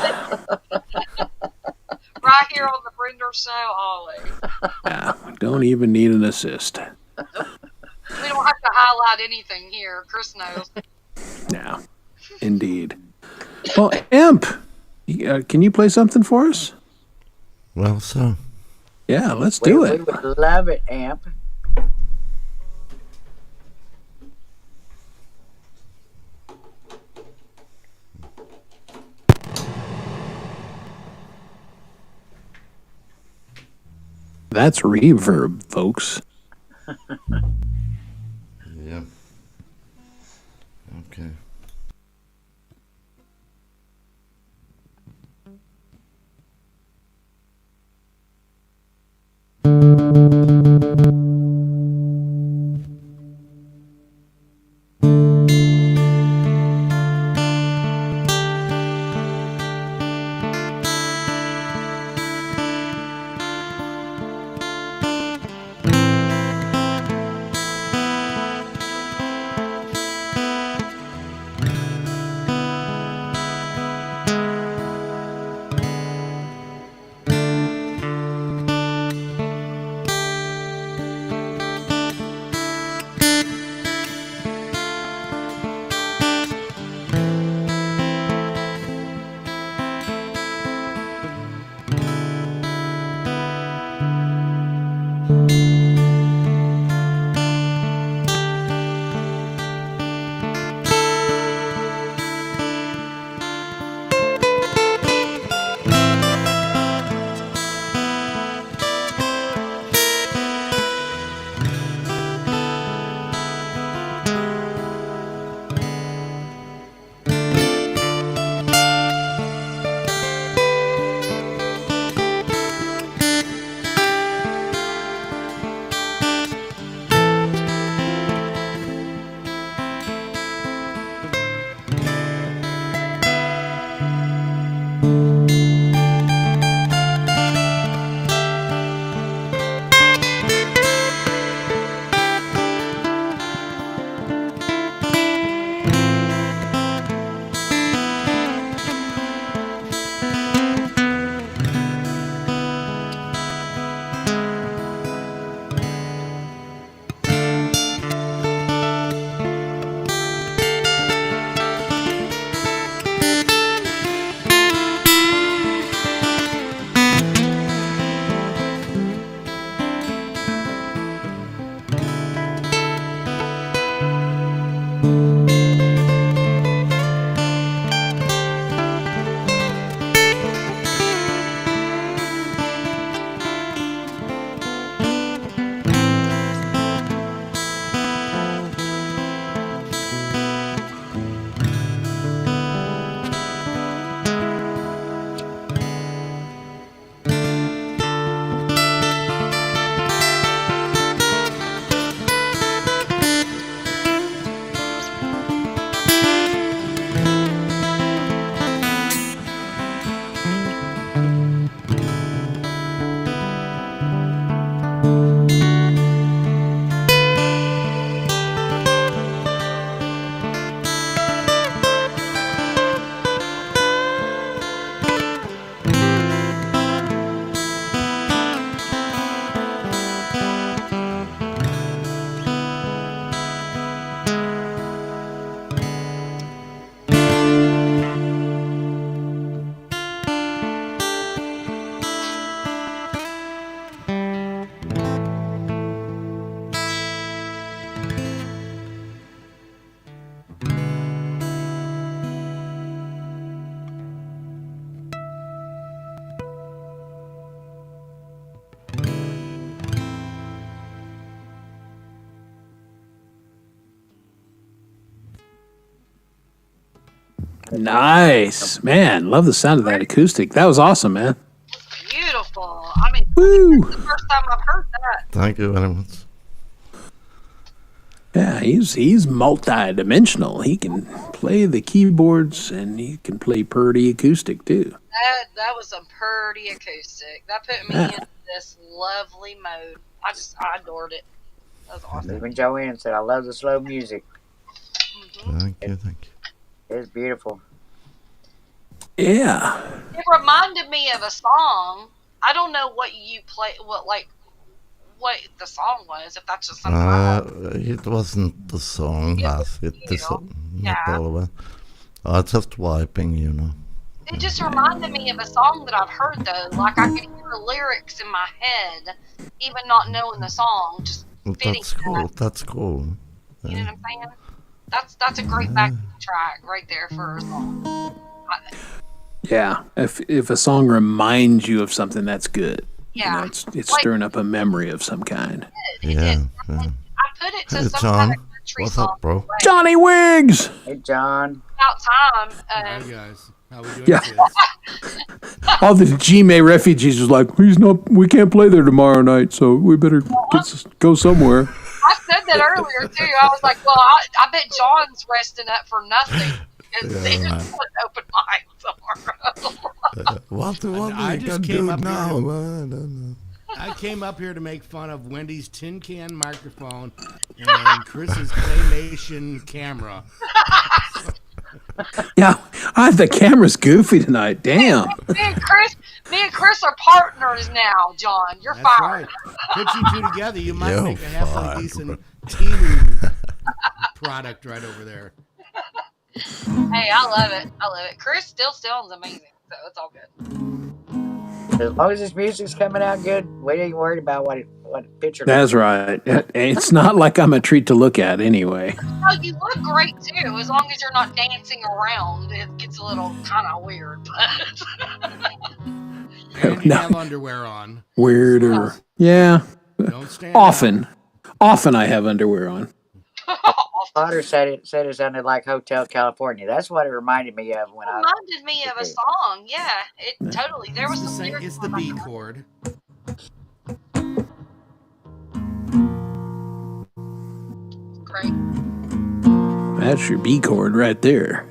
Right here on the Brenda Show, always. Yeah, don't even need an assist. We don't have to highlight anything here. Chris knows. Yeah, indeed. Well, Imp, can you play something for us? Well, so Yeah, let's We do it. would love it, Amp. That's reverb, folks. yeah. Okay. Nice, man. Love the sound of that acoustic. That was awesome, man. Beautiful. I mean, Woo! it's the first time I've heard that. Thank you very much. Yeah, he's multi-dimensional. He can play the keyboards and he can play pretty acoustic too. That was a pretty acoustic. That put me Yeah. in this lovely mode. I adored it. That was awesome. Even Joanne said, I love the slow music. Thank you. It's beautiful. Yeah. It reminded me of a song. I don't know what you play, what the song was. If that's just something. It wasn't the song, Yeah, as it is not yeah. all of it. Just wiping, you know. It just reminded me of a song that I've heard though. Like I could hear the lyrics in my head, even not knowing the song. Just fitting That's cool. that. That's cool. You know what I'm saying? That's a great backing track right there for a song. Yeah. If a song reminds you of something, that's good. Yeah. You know, it's Like- stirring up a memory of some kind. Yeah. I put it to Hey, some John. kind of country What's song. up, bro? Like, Johnny Wiggs. Hey, John. about time. Hi guys, how we doing? Yeah. Kids? All the GMA refugees was like, we can't play there tomorrow night, so we better go somewhere. I said that earlier too. I was like, well, I bet John's resting up for nothing. Because they Yeah, just put an open mic tomorrow. What I you just can came do up now? here. I don't know. I came up here to make fun of Wendy's tin can microphone and Chris's claymation camera. Yeah, the camera's goofy tonight. Damn. me and Chris are partners now, John. You're That's fired. right. Put you two together, you might You're make a halfway fired. decent Timu product right over there. Hey, I love it. Chris still sounds amazing, so it's all good. As long as this music's coming out good, we ain't worried about what picture. That's right. It's not like I'm a treat to look at anyway. No, you look great too. As long as you're not dancing around, it gets a little kind of weird. But And you No. have underwear on. Weirder. Yeah. Don't stand up. Often I have underwear on. Potter said it sounded like Hotel California. That's what it reminded me of when I. reminded me of a song. Yeah, it totally. There was It's the, some same, lyrics it's the on B that. chord. Great. That's your B chord right there.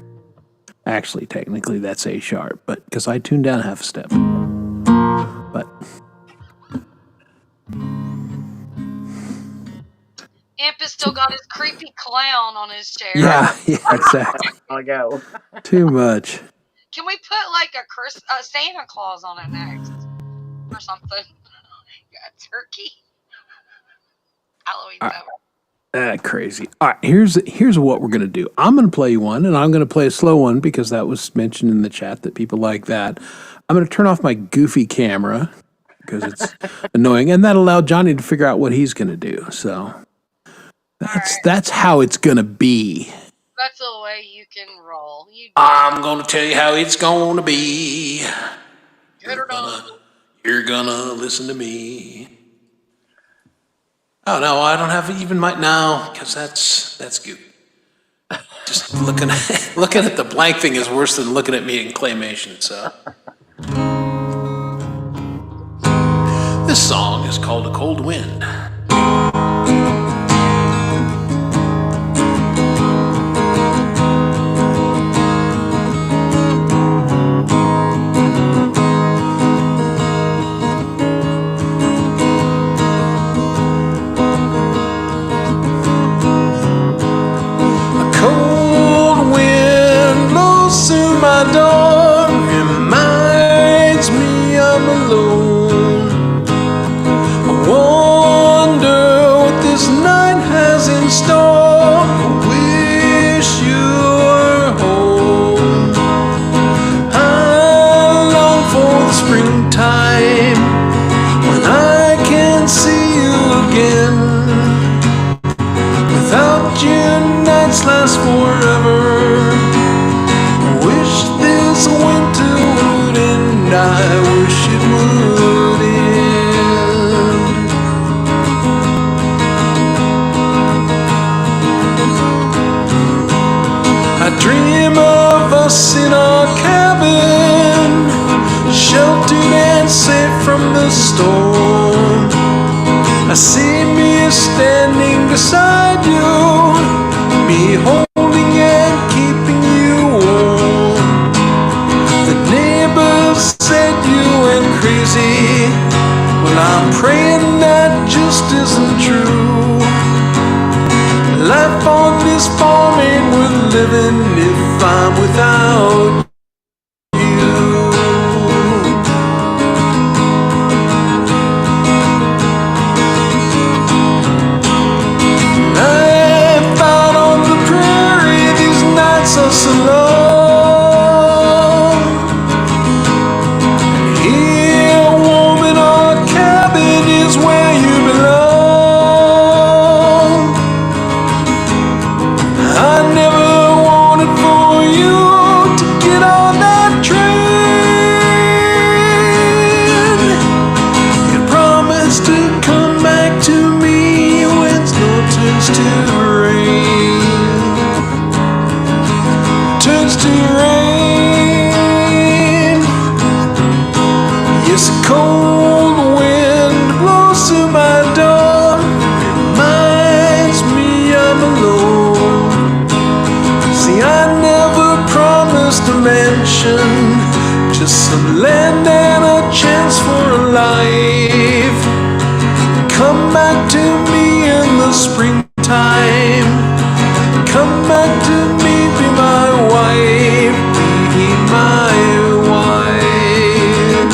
Actually, technically, that's A sharp, but because I tuned down half a step. But Imp has still got his creepy clown on his chair. yeah, exactly. I'll go. Too much. Can we put like a Santa Claus on it next or something? A turkey. Halloween over. Crazy. All right, here's what we're gonna do. I'm gonna play one, and I'm gonna play a slow one because that was mentioned in the chat that people like that. I'm gonna turn off my goofy camera because it's annoying, and that allowed Johnny to figure out what he's gonna do. So That's how it's gonna be. That's the way you can roll. I'm gonna tell you how it's gonna be. Get her done. You're gonna listen to me. Oh no, I don't have even my because that's good. Just looking at the blank thing is worse than looking at me in claymation. So this song is called "A Cold Wind." My door reminds me I'm alone. I wonder what this night has in store. I wish you were home. I long for the springtime when I can see you again. Without you, nights last forever. Winter would end, I wish it would end. I dream of us in our cabin, sheltered and safe from the storm. I see me standing beside you, me holding and keeping you warm. Said you went crazy. Well, I'm praying that just isn't true. Life on this farm ain't worth living if I'm without you. Life out on the prairie, these nights are so long. Where you belong. I never wanted for you to get on that train. You promised to come back to me when snow turns to rain. Turns to rain. Yes, a cold wind blows to my door, reminds me I'm alone. See, I never promised a mansion, just some land and a chance for a life. Come back to me in the springtime. Come back to me, be my wife, be my wife.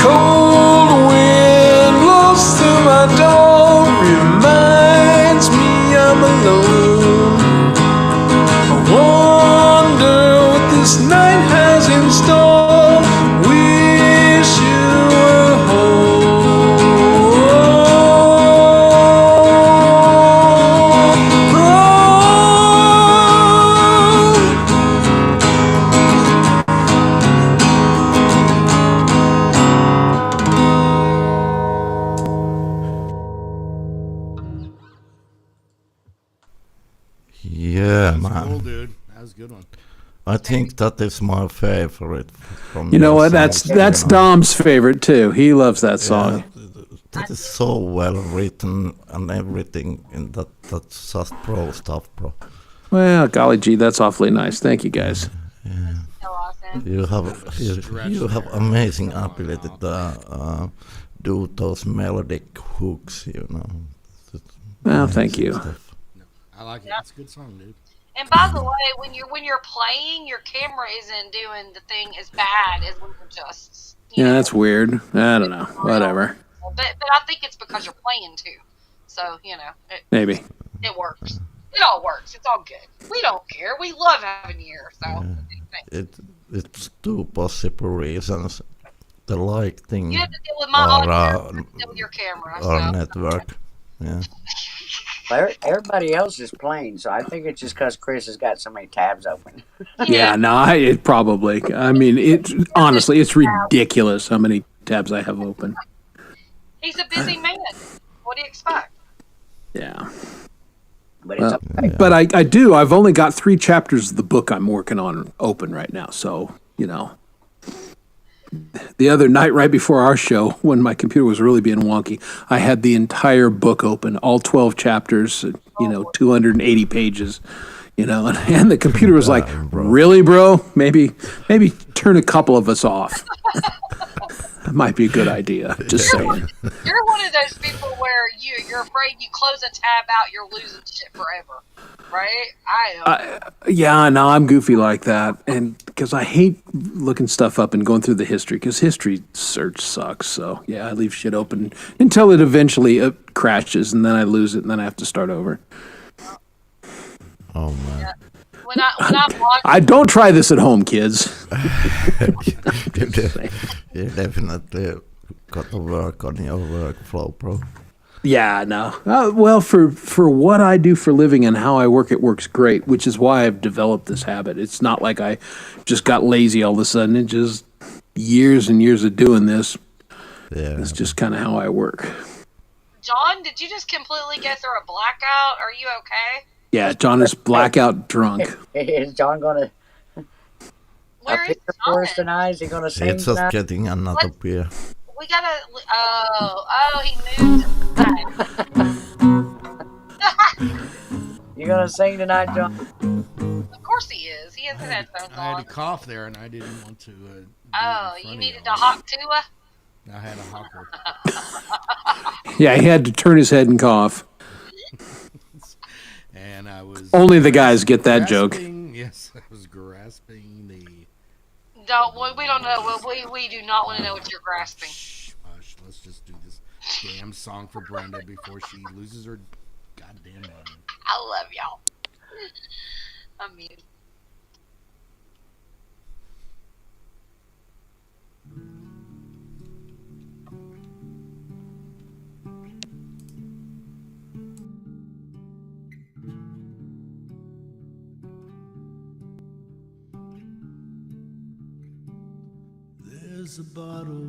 Cold wind blows through my door, reminds me I'm alone. I wonder what this night has in store. Wish you were Yeah, That's man. cool, dude. That was a good one. I think that is my favorite from You know your what? That's songs, you know. Dom's favorite too. He loves that song. Yeah, that is so well written and everything, and that's just pro stuff, bro. Well, golly gee, that's awfully nice. Thank you guys. So awesome. You have amazing ability to do those melodic hooks, you know. Well, thank Amazing you. stuff. I like it. It's a good song, dude. And by the way, when you're playing, your camera isn't doing the thing as bad as when you're just. Yeah, that's weird. I don't know. Whatever. But I think it's because you're playing too. So Maybe. it works. It all works. It's all good. We don't care. We love having you here. So It's two possible reasons. the lighting You have to deal with my audio. I have or to deal with your camera. or So. network. Yeah. Everybody else is playing, so I think it's just because Chris has got so many tabs open. Yeah, no, it probably. I mean, honestly, it's ridiculous how many tabs I have open. He's a busy man. What do you expect? Yeah. But it's okay. But I do. I've only got 3 chapters of the book I'm working on open right now. So, the other night, right before our show, when my computer was really being wonky, I had the entire book open, all 12 chapters, 280 pages, and the computer was like, really, bro? Maybe turn a couple of us off. That might be a good idea. Just saying. You're one of those people where you're afraid you close a tab out, you're losing shit forever, right? I am. Yeah, no, I'm goofy like that, and because I hate looking stuff up and going through the history, because history search sucks. So yeah, I leave shit open until it eventually crashes, and then I lose it, and then I have to start over. Oh man. Yeah. When I'm watching, I don't try this at home, kids. You definitely got to work on your workflow, bro. Yeah, no. Well, for what I do for a living and how I work, it works great, which is why I've developed this habit. It's not like I just got lazy all of a sudden. It just years and years of doing this. Yeah. It's just kind of how I work. John, did you just completely get through a blackout? Are you okay? Yeah, John is blackout drunk. Is John going to Where is appear for us tonight? Is he going to sing It's just tonight? getting another beer. We gotta. Oh, he moved. You going to sing tonight, John? Of course he is. He has his headphones I had on. a cough there, and I didn't want to. Oh, you needed to hawk Tua? I had a hawker. Yeah, he had to turn his head and cough. And I was. Only the guys get that joke. Yes, I was grasping the. We don't know. We do not want to know what you're grasping. Shh, hush. Let's just do this damn song for Brenda before she loses her goddamn mind. I love y'all. I'm mute. There's a bottle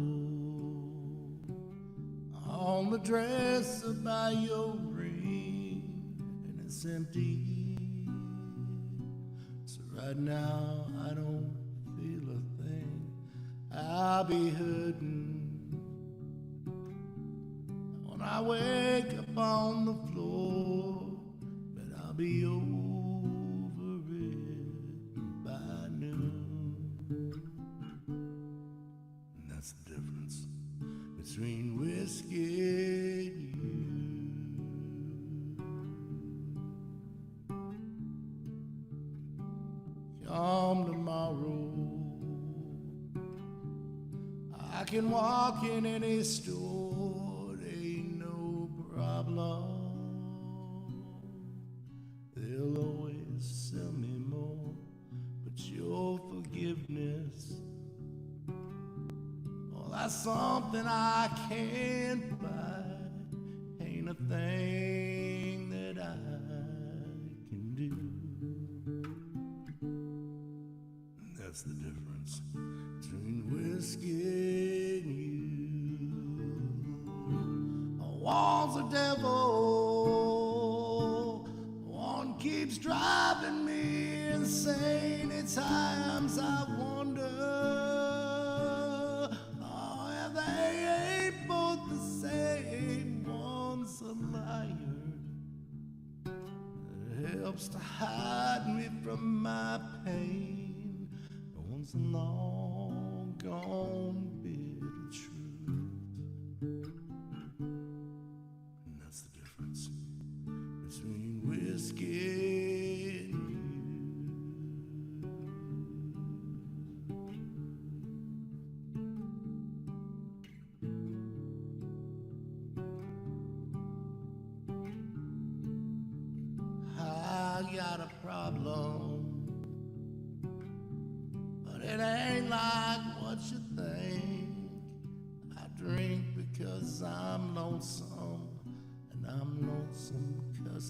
on the dresser by your ring, and it's empty. So right now I don't feel a thing. I'll be hurting when I wake up on the floor, but I'll be over it by noon. And that's the difference between whiskey and you. Come tomorrow, I can walk in any store, there ain't no problem. They'll always sell me more, but your forgiveness, well, that's something I can't buy. Ain't a thing that I can do. And that's the difference between whiskey and you. A war's a devil. One keeps driving me insane. At times I wonder, oh, if they ain't both the same. One's a liar, it helps to hide me from my pain. One's a long gone bitter truth. And that's the difference between whiskey and you. I got a problem, but it ain't like what you think.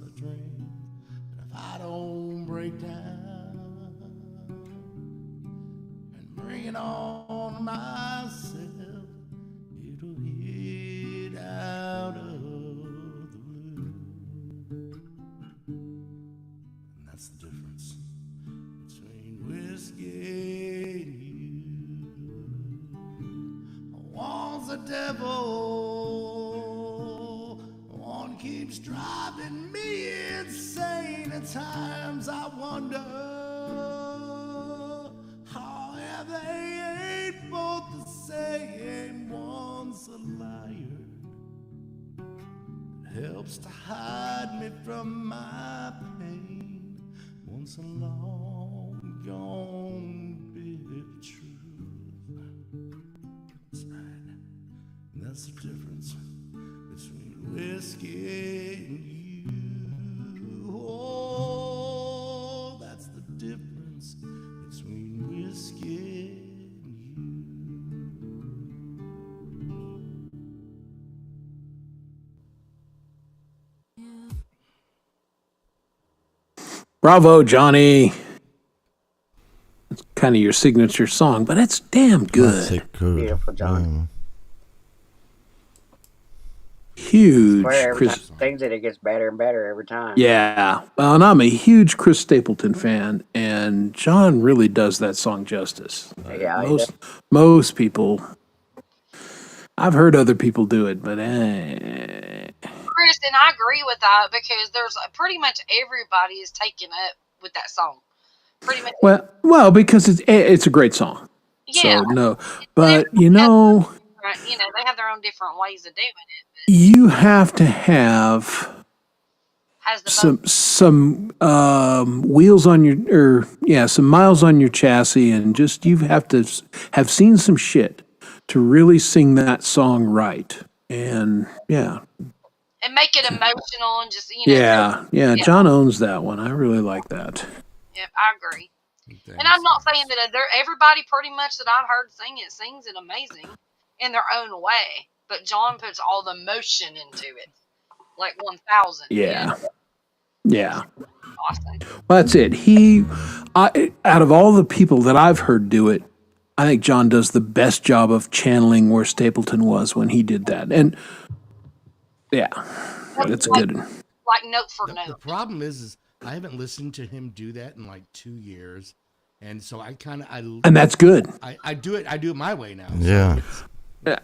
a dream. And if I don't break down and bring it on myself, it'll hit out of the blue. And that's the difference between whiskey and you. One's the devil, one keeps driving me insane. At times I wonder how they ain't both the same. One's a liar, it helps to hide me from my pain. One's a long gone bit of truth. That's right. And that's the difference between whiskey and you. Oh, that's the difference between whiskey and you. Bravo, Johnny. It's kind of your signature song, but it's damn That's good. it, good. Beautiful, John. Huge Where every time Chris. things that it gets better and better every time. Yeah. Well, and I'm a huge Chris Stapleton fan, and John really does that song justice. Yeah, he Most people, I've heard other people do it, but Chris, and I agree with that because there's pretty much everybody is taking up with that song. Pretty much. well, because it's a great song. Yeah. So no, but you know, they have their own different ways of doing it. you have to have Has the some wheels on your, some miles on your chassis, and just you have to have seen some shit to really sing that song right. And and make it emotional and just yeah, John owns that one. I really like that. Yeah, I agree. And I'm not saying that everybody pretty much that I've heard sing it sings it amazing in their own way, but John puts all the emotion into it, like 1,000. Yeah. Awesome. Well, that's it. Out of all the people that I've heard do it, I think John does the best job of channeling where Stapleton was when he did that. And that's a good one. Like note for note. The problem is I haven't listened to him do that in like 2 years, and so And that's good. I do it my way now. Yeah.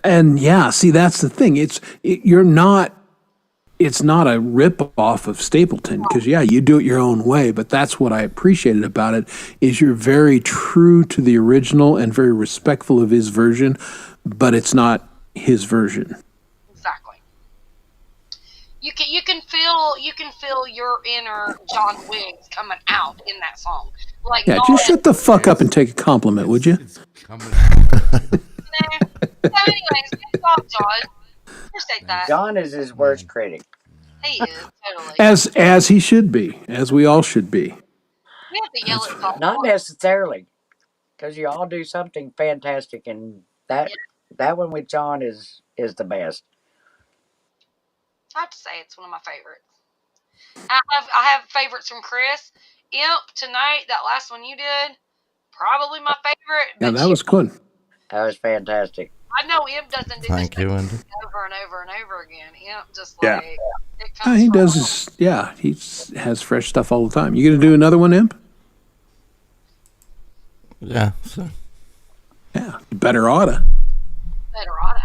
And see, that's the thing. It's not a rip off of Stapleton, because you do it your own way, but that's what I appreciated about it, is you're very true to the original and very respectful of his version, but it's not his version. Exactly. You can feel your inner John Wiggs coming out in that song. Like Just shut the fuck up and take a compliment, would you? It's coming. So anyways, good job, John. Appreciate that. John is his worst critic. He is, totally. As he should be, as we all should be. We have to yell at John. Not necessarily, because you all do something fantastic, and that one with John is the best. I have to say it's one of my favorites. I have favorites from Chris. Imp tonight, that last one you did, probably my favorite. Yeah, that was good. That was fantastic. I know Imp doesn't do Thank this you, Andy. over and over and over again. Imp just Yeah. it comes He from does. He has fresh stuff all the time. You gonna do another one, Imp? Yeah. So. Yeah, you better oughta. better oughta.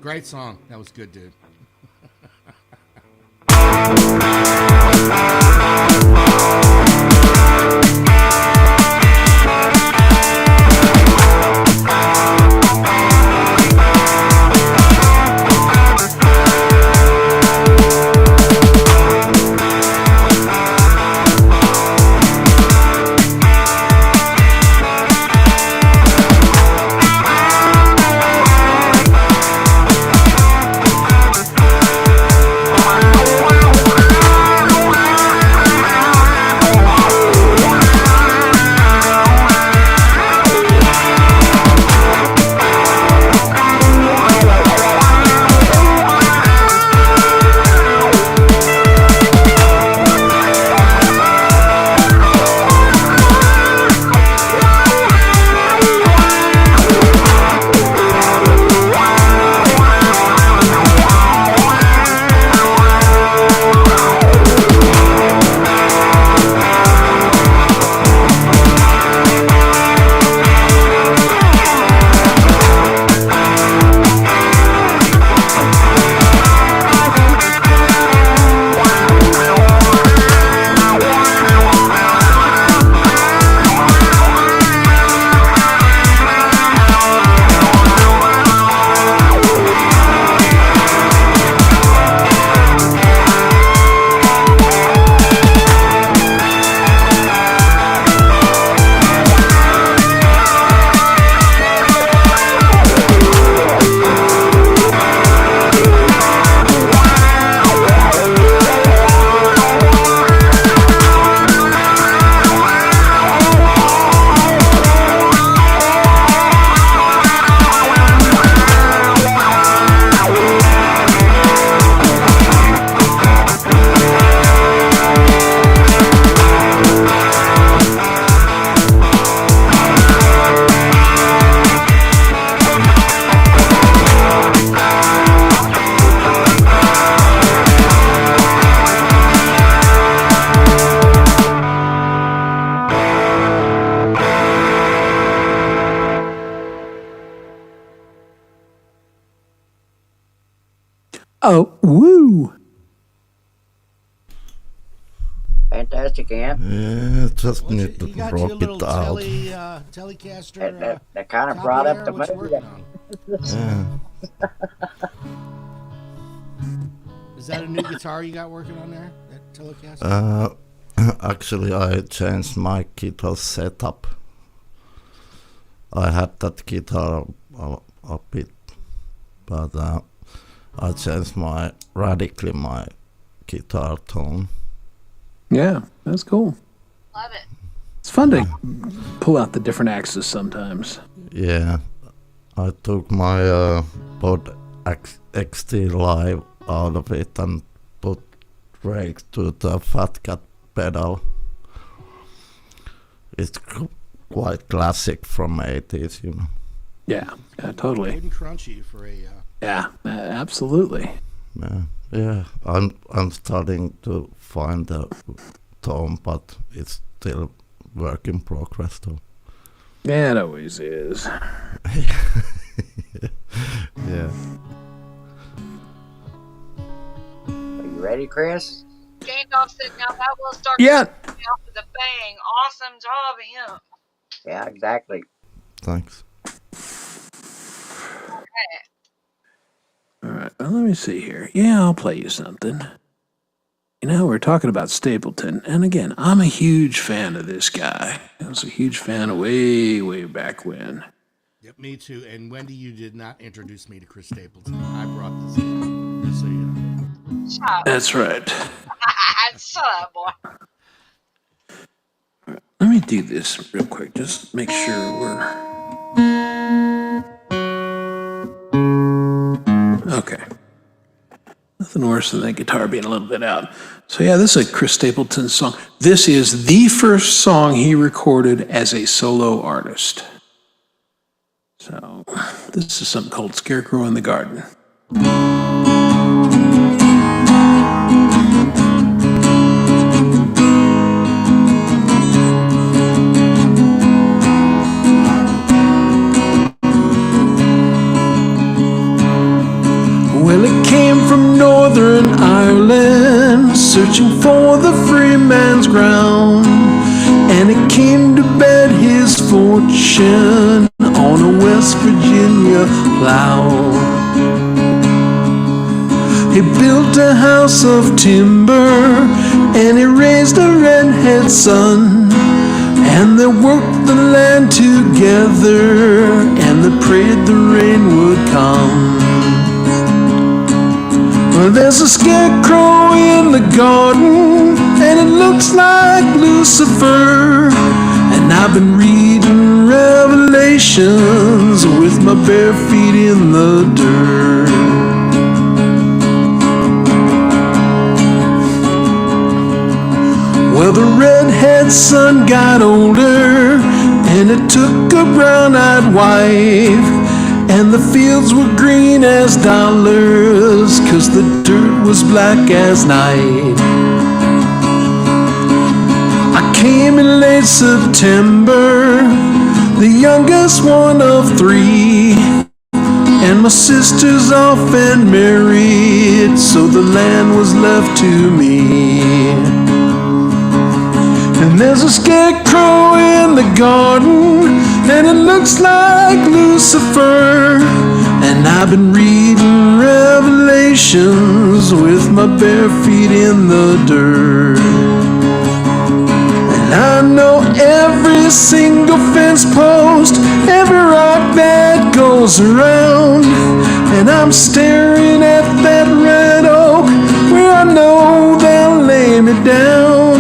Great song. That was good, dude. Oh, woo. Fantastic, Amp. Yeah, just What's need it, to you got your rock little it out. Telecaster That kind of copy brought up there, the or what you mood. working on? Yeah. Is that a new guitar you got working on there? That Telecaster? Actually, I changed my guitar setup. I had that guitar a bit, but I changed radically my guitar tone. Yeah, that's cool. Love it. It's fun to pull out the different axes sometimes. Yeah, I took my Pod XT Live out of it and put brakes to the Fat Cat pedal. It's quite classic from 80s, you know. Yeah, totally. Good and crunchy for a. Yeah, absolutely. Yeah. I'm starting to find the tone, but it's still work in progress, though. Yeah, it always is. Yeah. Are you ready, Chris? Gandalf said, "Now that will start Yeah. off with a bang. Awesome job, Amp." Yeah, exactly. Thanks. All right, well, let me see here. Yeah, I'll play you something. You know, we're talking about Stapleton, and again, I'm a huge fan of this guy. I was a huge fan way back when. Yep, me too. And Wendy, you did not introduce me to Chris Stapleton. I brought this in. Just so you know. Shut up. That's right. Shut up, boy. Let me do this real quick. Just make sure we're... Okay. Nothing worse than that guitar being a little bit out. So yeah, this is a Chris Stapleton song. This is the first song he recorded as a solo artist. So this is something called Scarecrow in the Garden. Well, it came from Northern Ireland, searching for the free man's ground, and it came to bet his fortune on a West Virginia plow. He built a house of timber, and he raised a redhead son, and they worked the land together, and they prayed the rain would come. Well, there's a scarecrow in the garden, and it looks like Lucifer. And I've been reading Revelations with my bare feet in the dirt. Well, the redhead son got older, and it took a brown-eyed wife. And the fields were green as dollars, 'cause the dirt was black as night. I came in late September, the youngest one of three, and my sisters off and married, so the land was left to me. And there's a scarecrow in the garden, and it looks like Lucifer. And I've been reading Revelations with my bare feet in the dirt. And I know every single fence post, every rock that goes around. And I'm staring at that red oak where I know they'll lay me down.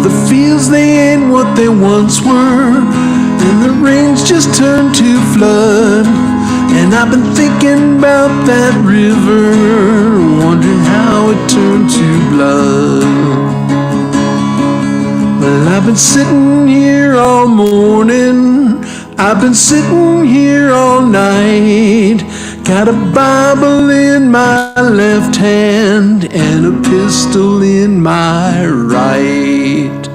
The fields, they ain't what they once were, and the rains just turned to flood. And I've been thinking about that river, wondering how it turned to blood. Well, I've been sitting here all morning, I've been sitting here all night. Got a Bible in my left hand and a pistol in my right.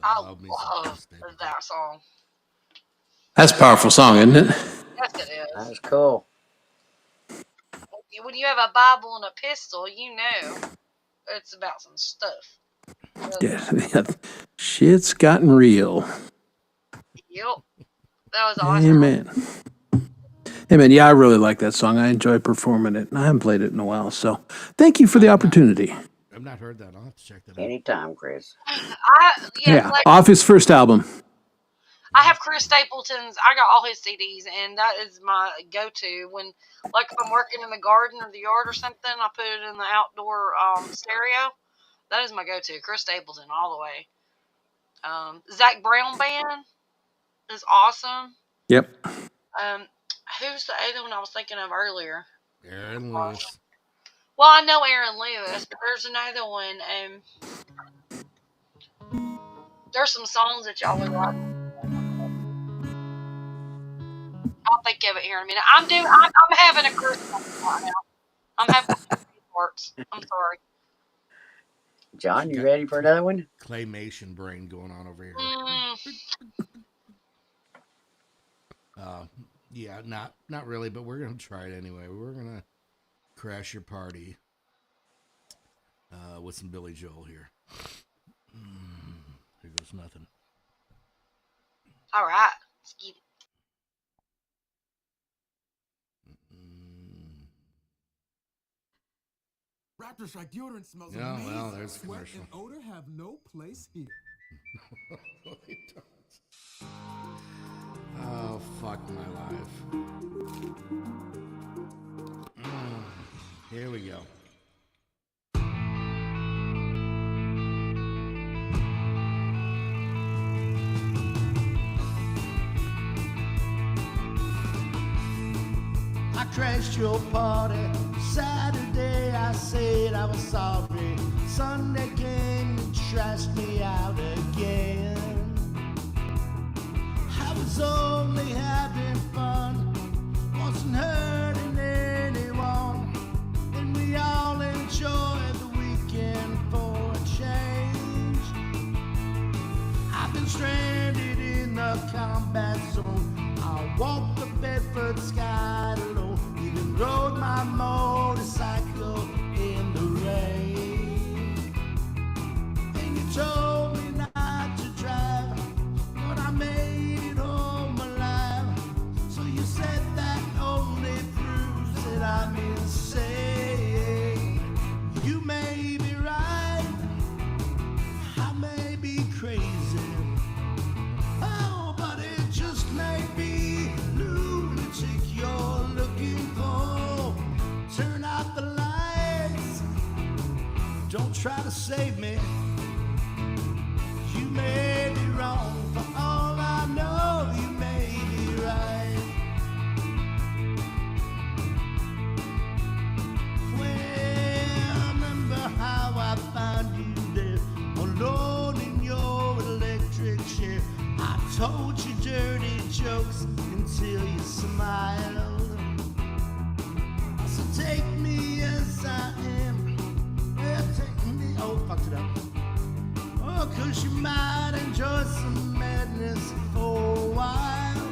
I love that song. That's a powerful song, isn't it? Yes, it is. That's cool. When you have a Bible and a pistol, you know it's about some stuff. Yeah. Shit's gotten real. Yep. That was awesome. Amen. Amen. Yeah, I really like that song. I enjoy performing it, and I haven't played it in a while. So thank you for the opportunity. I've not heard that. I'll have to check that out. Anytime, Chris. Yeah, like, off his first album. I have Chris Stapleton's. I got all his CDs, and that is my go-to when, like, if I'm working in the garden or the yard or something. I put it in the outdoor stereo. That is my go-to. Chris Stapleton all the way. Zach Brown Band is awesome. Yep. Who's the other one I was thinking of earlier? Aaron Lewis. Well, I know Aaron Lewis, but there's another one. There's some songs that y'all would like. I'll think of it here in a minute. I'm having a Christmas right now. I'm having parts. I'm sorry. John, you ready for another one? Claymation brain going on over here. Yeah, not really, but we're gonna try it anyway. We're gonna crash your party with some Billy Joel here. Here goes nothing. All right. Let's get it. Raptor Strike deodorant smells Yeah, amazing. well, there's a Sweat commercial. and odor have no place here. No, they don't. Oh, fuck my life. Here we go. I crashed your party. Saturday I said I was sorry. Sunday came and trashed me out again. I was only having fun, wasn't hurting anyone. And we all enjoyed the weekend for a change. I've been stranded in the combat zone. I walked the Bedford sky alone, even rode my motorcycle in the rain. And you told me not to drive, but I made it home alive. So you said that only proves that I'm insane. You may be right, I may be crazy. Oh, but it just may be lunatic you're looking for. Turn out the lights, don't try to save me. You may be wrong, for all I know, you may be right. Well, remember how I found you there, alone in your electric chair. I told you dirty jokes until you smiled. So take me as I am, yeah, take me, oh, fucked it up. Oh, 'cause you might enjoy some madness for a while.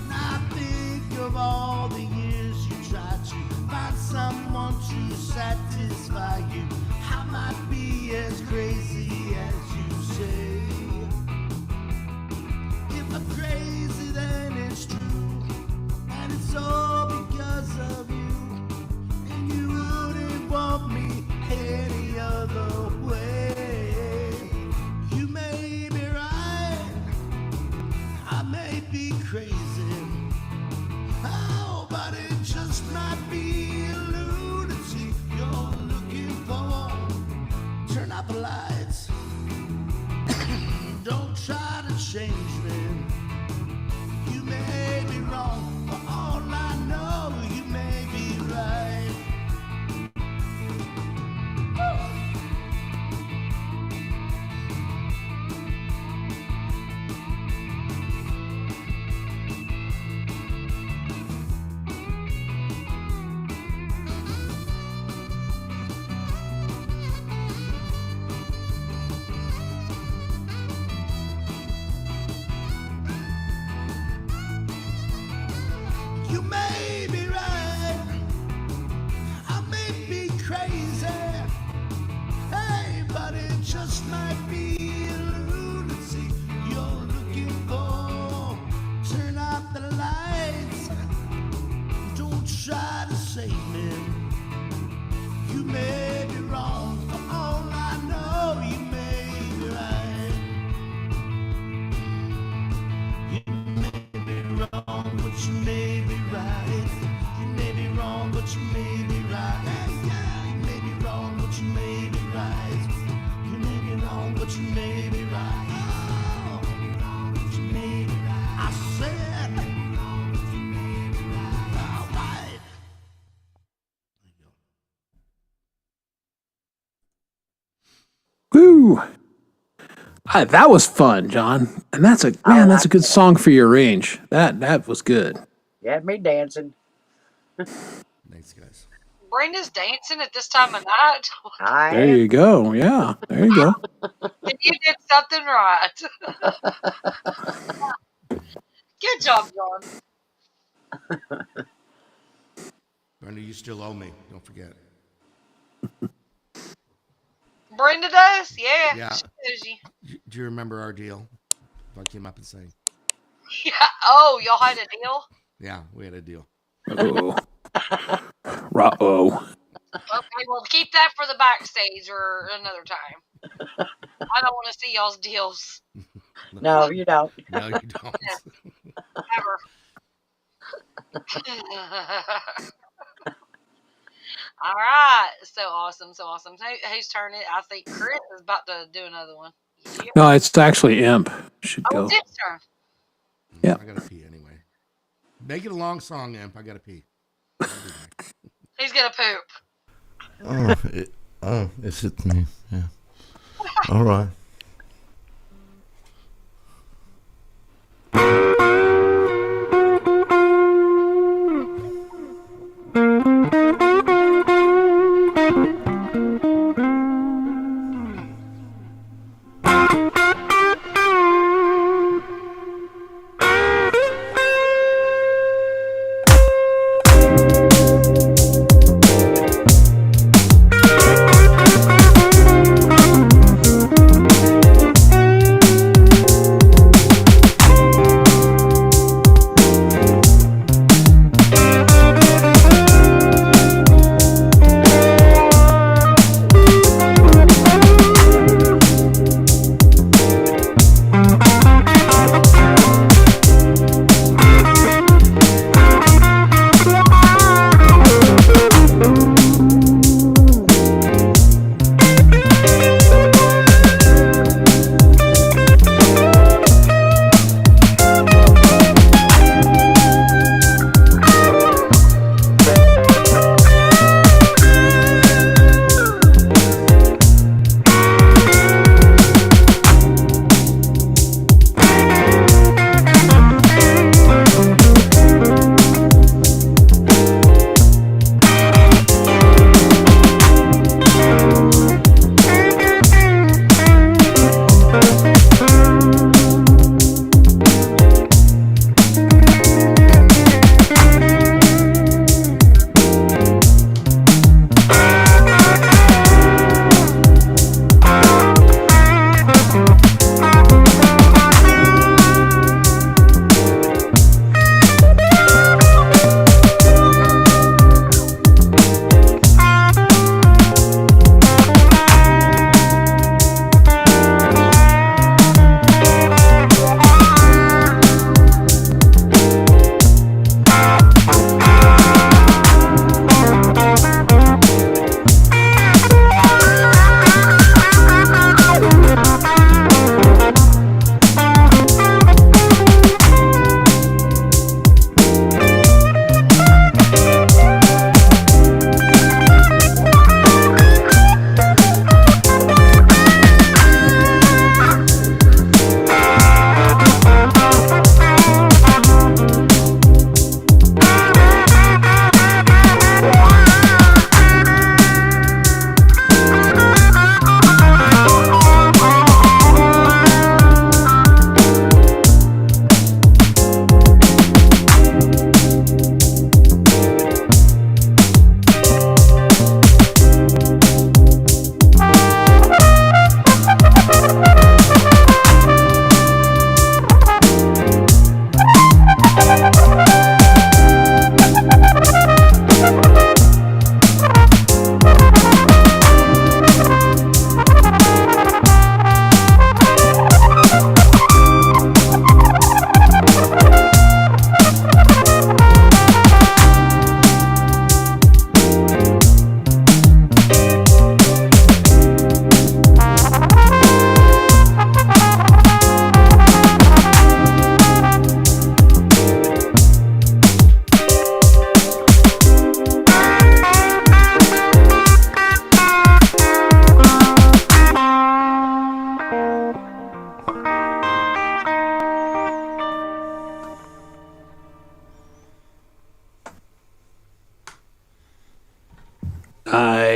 And I think of all the years you tried to find someone to satisfy you. I might be as crazy as you say. If I'm crazy, then it's true, and it's all because of you. And you wouldn't want me any other way. You may be right, I may be crazy. Oh, but it just might be a lunatic you're looking for. Turn out the lights. Don't try to change me. You may be wrong, for all I know, you may be right. You may be right, I may be crazy. Hey, but it just might be lunacy you're looking for. Turn out the lights. Don't try to save me. You may be wrong. For all I know, you may be right. You may be wrong, but you may be right. You may be wrong, but you may be right. Yeah, you may be wrong, but you may be right. You may be wrong, but you may be right. Oh, but you may be right. I said, all right. Woo! That was fun, John. And that's a good song for your range. That was good. You had me dancing. Thanks, guys. Brenda's dancing at this time of night. I There am. you go. Yeah, there you go. And you did something right. Good job, John. Brenda, you still owe me. Don't forget. Brenda does? Yeah. Yeah. She owes you. Do you remember our deal? If I came up and sang. Yeah. Oh, y'all had a deal? Yeah, we had a deal. Uh-oh. Uh-oh. Okay, well, keep that for the backstage or another time. I don't want to see y'all's deals No, you don't. No, you don't. ever. All right. So awesome. So awesome. Whose turn it? I think Chris is about to do another one. Yeah. No, it's actually Imp. Should Oh, go. it's his turn. Yeah. I gotta pee anyway. Make it a long song, Imp. I gotta pee. He's going to poop. Is it me? Yeah. All right.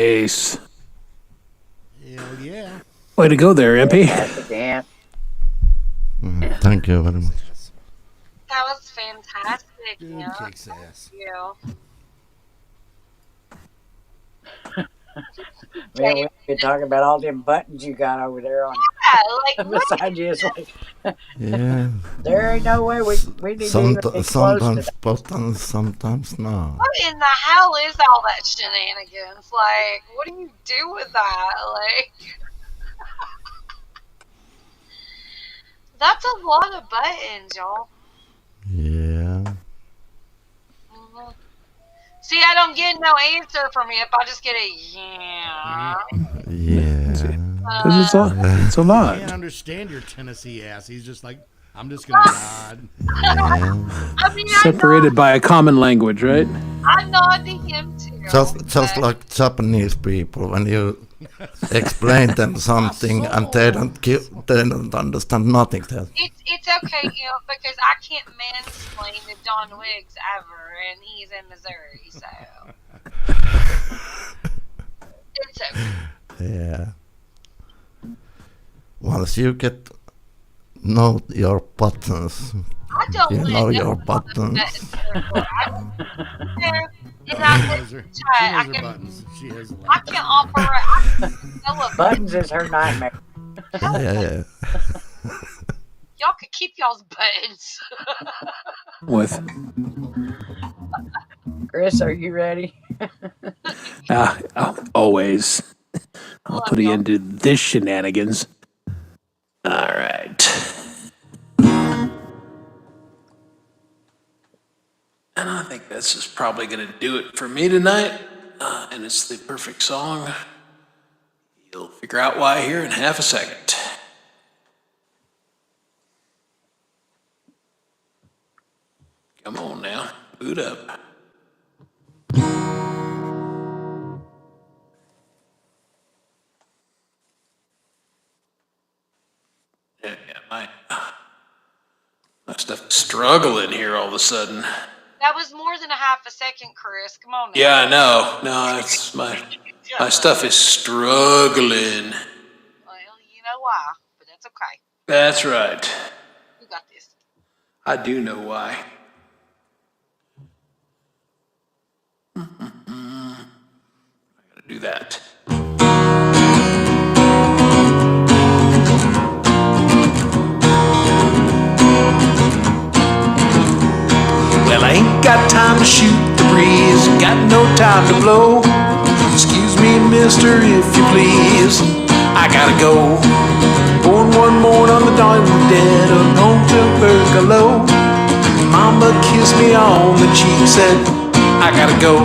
Nice. Hell yeah. Way to go there, MP. Fantastic, Ant. Thank you very much. That was fantastic. Dude Yeah. kicks ass. You. Man, we could talk about all them buttons you got over there on Yeah, like beside you. It's like Yeah. there ain't no way we need to even be close to Sometimes that. buttons, sometimes no. what in the hell is all that shenanigans? Like, what do you do with that? Like, that's a lot of buttons, y'all. Yeah. Mhm. See, I don't get no answer from you if I just get a yeah. Yeah. Because it's a I lot. can't understand your Tennessee ass. He's just like, I'm just gonna nod. Yeah. I mean, Separated by a common language, right? I nod to him too. Just like Japanese people, when you explain them something and they don't understand nothing. It's okay, because I can't mansplain to John Wiggs ever, and he's in Missouri, so it's okay. Yeah. Once you get know your buttons, I don't you let know no your one buttons. She I knows her, can buttons. She has a I lot. can operate. I can tell a Buttons is her nightmare. Yeah. y'all can keep y'all's buttons. With Chris, are you ready? always. I'll Love put an y'all. end to this shenanigans. All right. And I think this is probably going to do it for me tonight. And it's the perfect song. You'll figure out why here in half a second. Come on now, boot up. Yeah, my stuff is struggling here all of a sudden. That was more than a half a second, Chris. Come on now. Yeah, I know. No, it's my stuff is struggling. Well, you know why, but that's okay. That's right. You got this. I do know why. I gotta do that. Well, I ain't got time to shoot the breeze, got no time to blow. Excuse me, mister, if you please. I gotta go. Born one morning on the dawn dead of home tuberculosis. Mama kissed me on the cheek, said, I gotta go.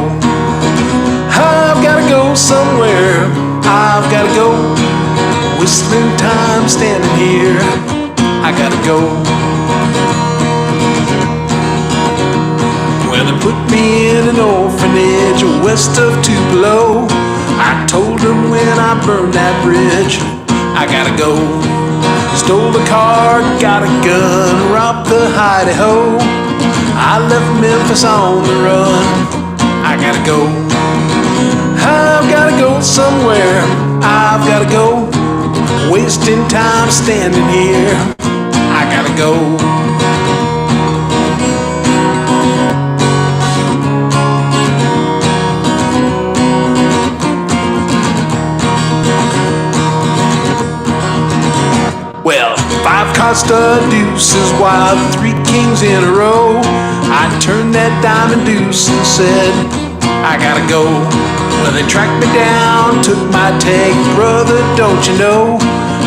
I've gotta go somewhere. I've gotta go. Whistling time standing here. I gotta go. Well, they put me in an orphanage west of Tupelo. I told them when I burned that bridge, I gotta go. Stole the car, got a gun, robbed the hidey-ho. I left Memphis on the run, I gotta go. I've gotta go somewhere, I've gotta go. Wasting time standing here, I gotta go. Well, 5 Costa deuces wild, 3 kings in a row. I turned that diamond deuce and said, I gotta go. Well, they tracked me down, took my tag, brother, don't you know?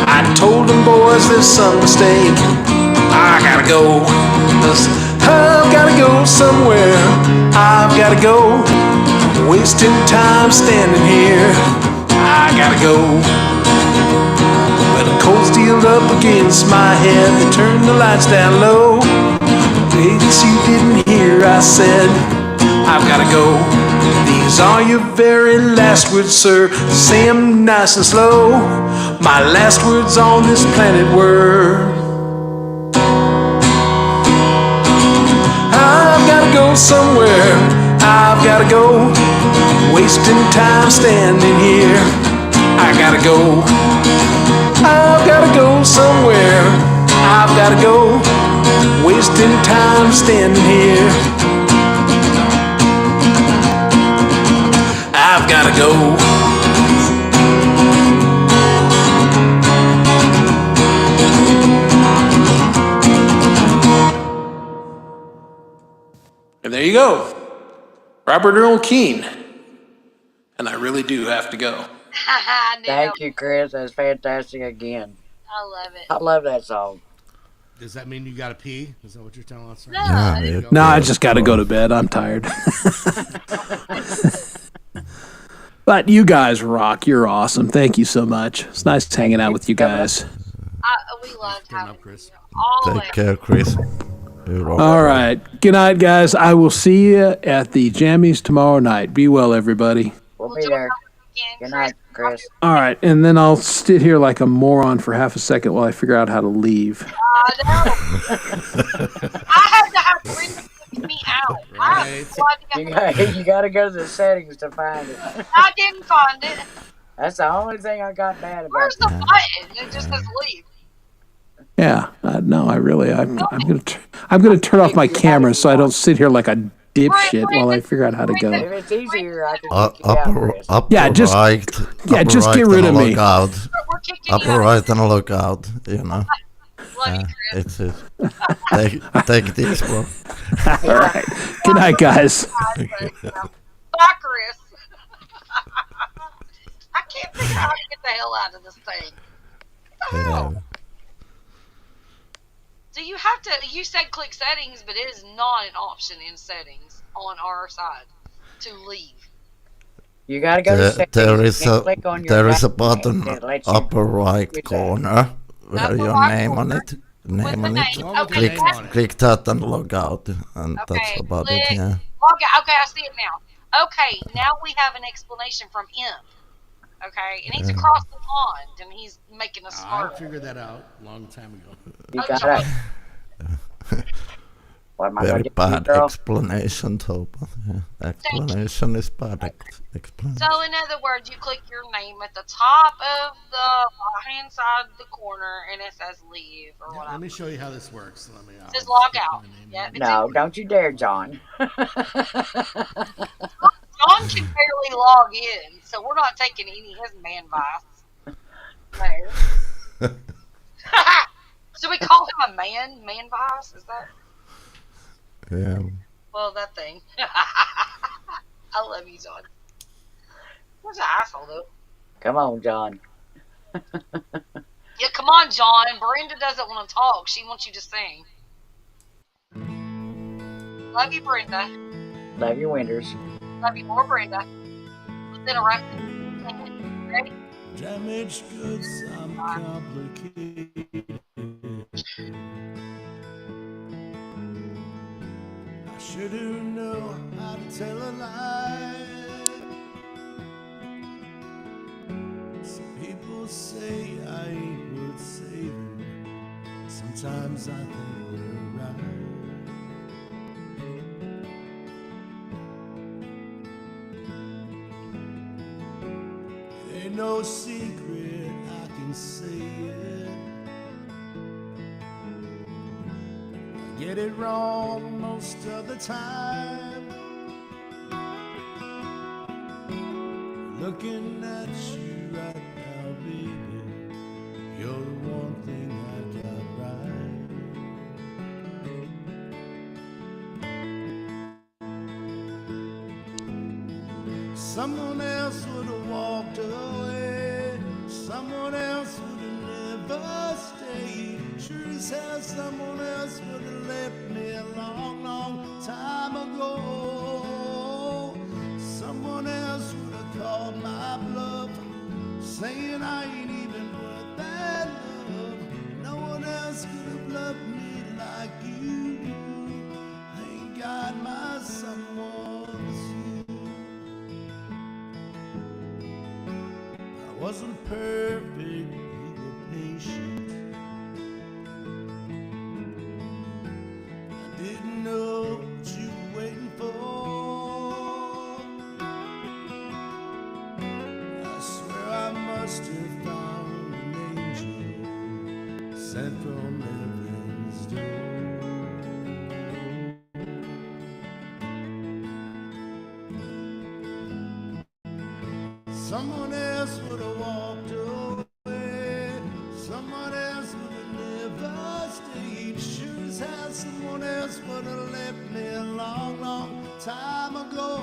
I told them boys there's some mistake. I gotta go. I've gotta go somewhere. I've gotta go. Wasting time standing here. I gotta go. Well, the cold steel up against my head. They turned the lights down low. Ladies, you didn't hear I said, I've gotta go. These are your very last words, sir. Say 'em nice and slow. My last words on this planet were, I've gotta go somewhere. I've gotta go. wasting time standing here. I gotta go. I've gotta go somewhere. I've gotta go. Wasting time standing here. I've gotta go. And there you go. Robert Earl Keen. And I really do have to go. I knew that. Thank you, Chris. That's fantastic again. I love it. I love that song. Does that mean you gotta pee? Is that what you're telling us? Right No. now? Yeah, you No, I just got to go to bed. I'm tired. But you guys rock. You're awesome. Thank you so much. It's nice hanging out with you guys. We loved Turn having up, Chris. you. Always. Take care, Chris. You rock. All right. Good night, guys. I will see you at the Jammies tomorrow night. Be well, everybody. We'll We'll be do there. it again, Good night, Chris. All right. And then I'll sit here like a moron for half a second while I figure out how to leave. I know. I had to have Brenda kick me out. I have no idea. You gotta go to the settings to find it. I didn't find it. That's the only thing I got bad about Where's the it. button? It just says leave. Yeah. No, I'm gonna turn off my camera so I don't sit here like a dipshit while I figure out how to go. If it's easier, I can kick you out, Upper, Chris. upper Yeah, just- right. yeah, upper just right get rid and of me. look out. We're kicking you Upper out. right and look out. You know. Love you, Chris. It's it. Take this, bro. All right. Good night, guys. Bye, Chris. I can't figure out how to get the hell out of this thing. Yeah. So you have to, you said click settings, but it is not an option in settings on our side to leave. You gotta go to settings. There is and a click on your there is a back button that lets you upper right with that. corner where Upper your right name on corner it. Name the on name. it. Okay, Click name on it. click that and log out, and that's Okay, about click. it. Yeah. Log out. Okay, I see it now. Okay, now we have an explanation from Imp. Okay, and he's across the pond, and he's making us I smarter. figured that out a long time ago. You Oh, gotta. What am I Very gonna do, bad girl? explanation, Topa. Yeah. Explanation is bad explanation. So, in other words, you click your name at the top of the right-hand side of the corner, and it says leave or Yeah, whatever. let me show you how this works. Let me. It says log stick out. my name Yeah, in. it's No, don't you dare, John. John can barely log in, so we're not taking any of his man vice. No. So we call him a man vice? Is that? Yeah. Well, that thing. I love you, John. What's an asshole, though? Come on, John. Yeah, come on, John. Brenda doesn't want to talk. She wants you to sing. Love you, Brenda. Love your winters. Love you more, Brenda. Let's interact. Ready? Damaged goods, I'm complicated. I should have known how to tell a lie. Some people say I ain't worth saving. Sometimes I think they're right. It ain't no secret, I can say it. I get it wrong most of the time. Looking at you right now, baby, you're the one thing I got right. Someone else would have walked away. Someone else would have never stayed. Sure as hell, someone else would have left me a long, long time ago. Someone else would have called my bluff, saying I ain't even worth that love. No one else could have loved me like you do. Thank God my someone's you. I wasn't perfect, we were patient. I didn't know what you were waiting for. Someone else would have walked away. Someone else would have never stayed. Sure as hell, someone else would have left me a long, long time ago.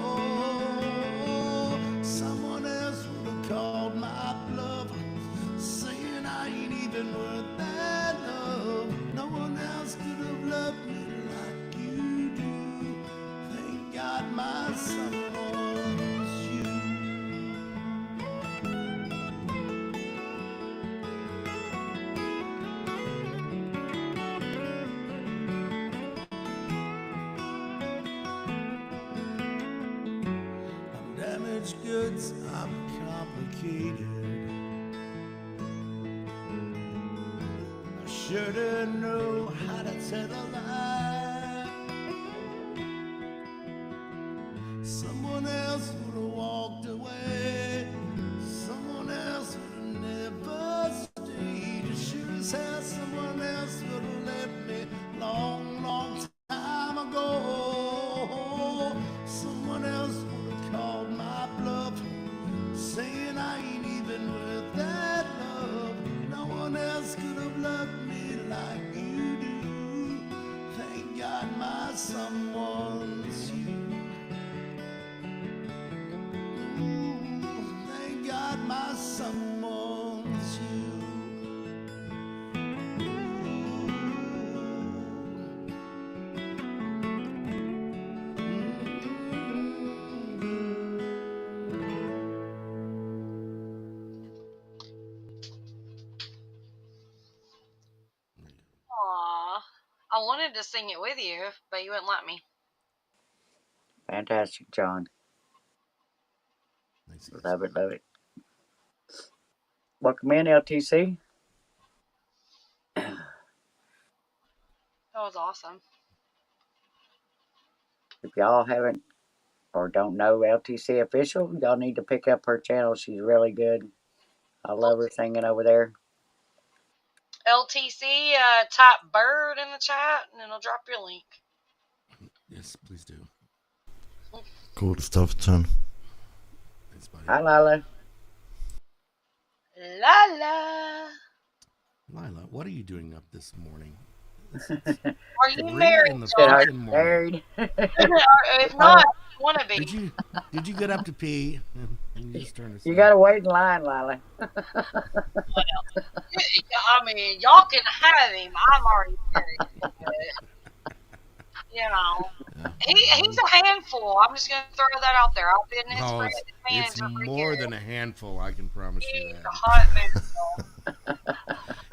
Someone else would have called my bluff, saying I ain't even worth that love. No one else could have loved me like you do. Thank God my someone's you. I'm damaged goods, I'm complicated. I sure didn't know how to tell a lie. Someone else would have walked away. Someone else would have never stayed. Sure as hell, someone else would have left me long, long time ago. Someone else would have called my bluff, saying I ain't even worth that love. No one else could have loved me like you do. Thank God my someone's you. Thank God my someone's you. Aw. I wanted to sing it with you, but you wouldn't let me. Fantastic, John. Nice. Love it, love it. Welcome in, LTC. That was awesome. If y'all haven't or don't know LTC Official, y'all need to pick up her channel. She's really good. I love her singing over there. LTC, type bird in the chat, and it'll drop your link. Yes, please do. Cool stuff, John. Thanks, buddy. Hi, Lila. Lala. Lila, what are you doing up this morning? Are you 3 married, in the Said, John? are fucking you morning. married? If not, you want to be. Did you get up to pee and you just turned You gotta wait in line, Lila. I mean, y'all can have him. I'm already married. But, you know, he's a handful. I'm just gonna throw that out there. I've been his Oh, friend, it's manager for more years. than a handful, I can promise you He's a that. hot man.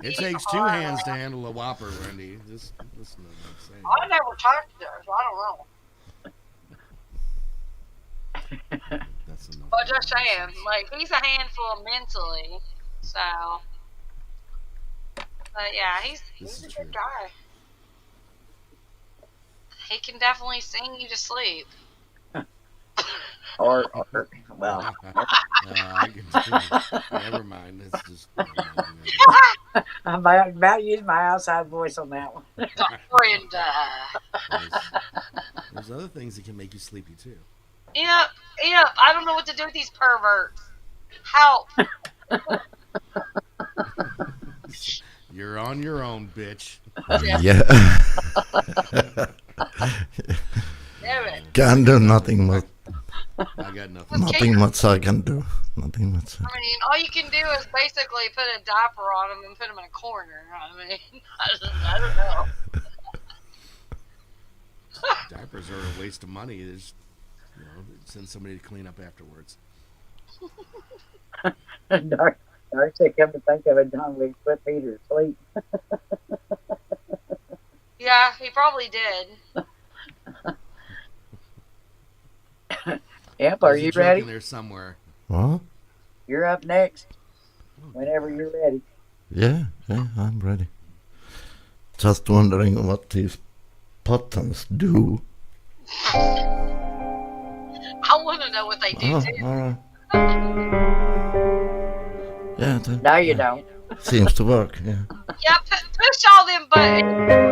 It He's takes a 2 hot hands to man. handle a whopper, Wendy. Just listen to what I'm saying. I never talked to her, so I don't know. That's enough. But just saying, like, he's a handful mentally. So, but yeah, he's a good guy. He can definitely sing you to sleep. Or well, I can never mind. It's just. I'm about to use my outside voice on that one. Brenda. There's other things that can make you sleepy too. Yep. I don't know what to do with these perverts. Help. You're on your own, bitch. Yeah. Damn it. Can do nothing much. I got nothing. Nothing much I can do. Nothing much. I mean, all you can do is basically put a diaper on him and put him in a corner. I mean, I don't know. Diapers are a waste of money. There's, send somebody to clean up afterwards. Darcy, come to think of it, John, we put Peter to sleep. Yeah, he probably did. Yep, There's are a you joke ready? in there somewhere. What? You're up next. Whenever you're ready. Yeah, I'm ready. Just wondering what these buttons do. I want to know what they do too. Alright. Yeah. No, you don't. Seems to work, yeah. Yeah, push all them buttons.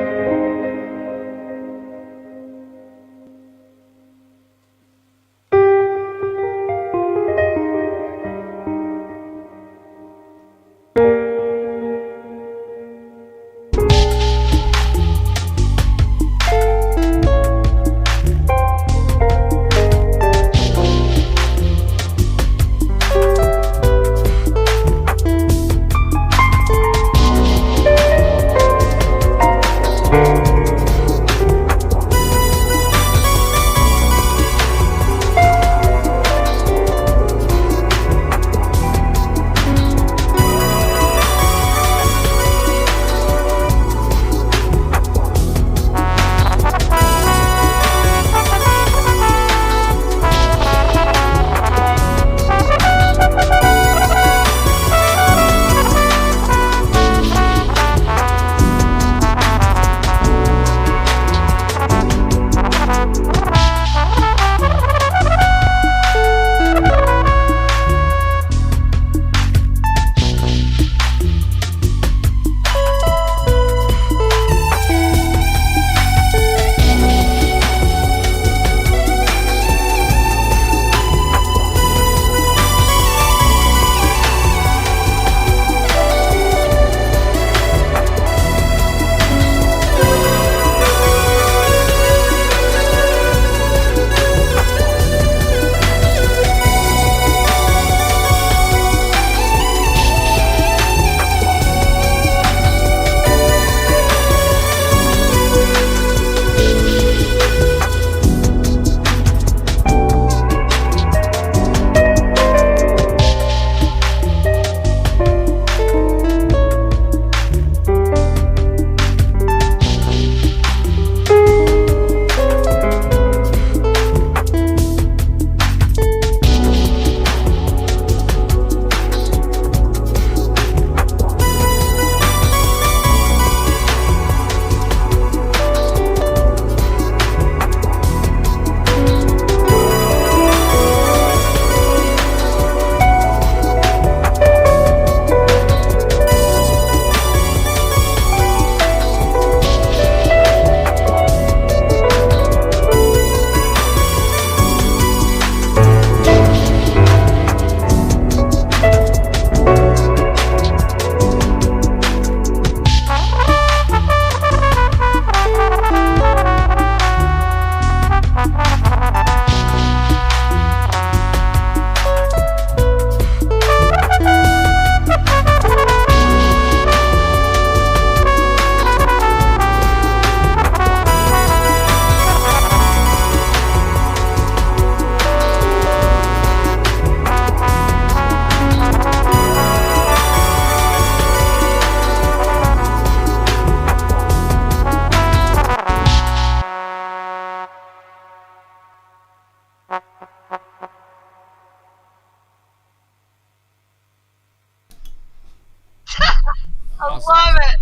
awesome. love it.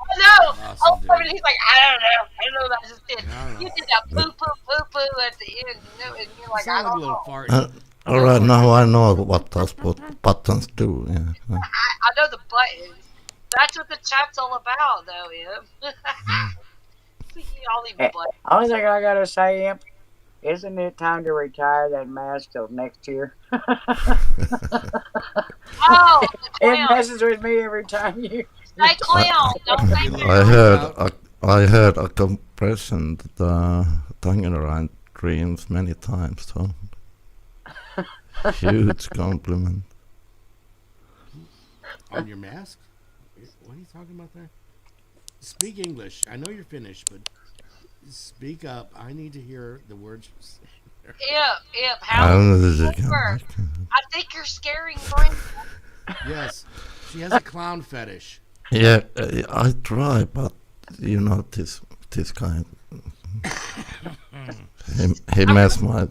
I know. I Awesome, love it. dude. He's like, I don't know. I don't know what I just did. I don't You know. did that poo poo poo poo at the end, and you're You like, I sound like a don't little know. fart. All right, now I know what those buttons do. Yeah. I know the buttons. That's what the chat's all about, though, Imp. All these Eh, buttons. Only thing I gotta say, Imp, isn't it time to retire that mask till next year? Oh, the It clown. messes with me every time you. Say clown. Don't say Your little I mouse. heard I heard a compression Tangerine dreams many times. So huge compliment. On your mask? What are you talking about there? Speak English. I know you're Finnish, but speak up. I need to hear the words you're saying. Imp, I how don't know if you over? can- I think you're scaring Brenda. Yes, she has a clown fetish. Yeah, I try, but you know this kind. He messed my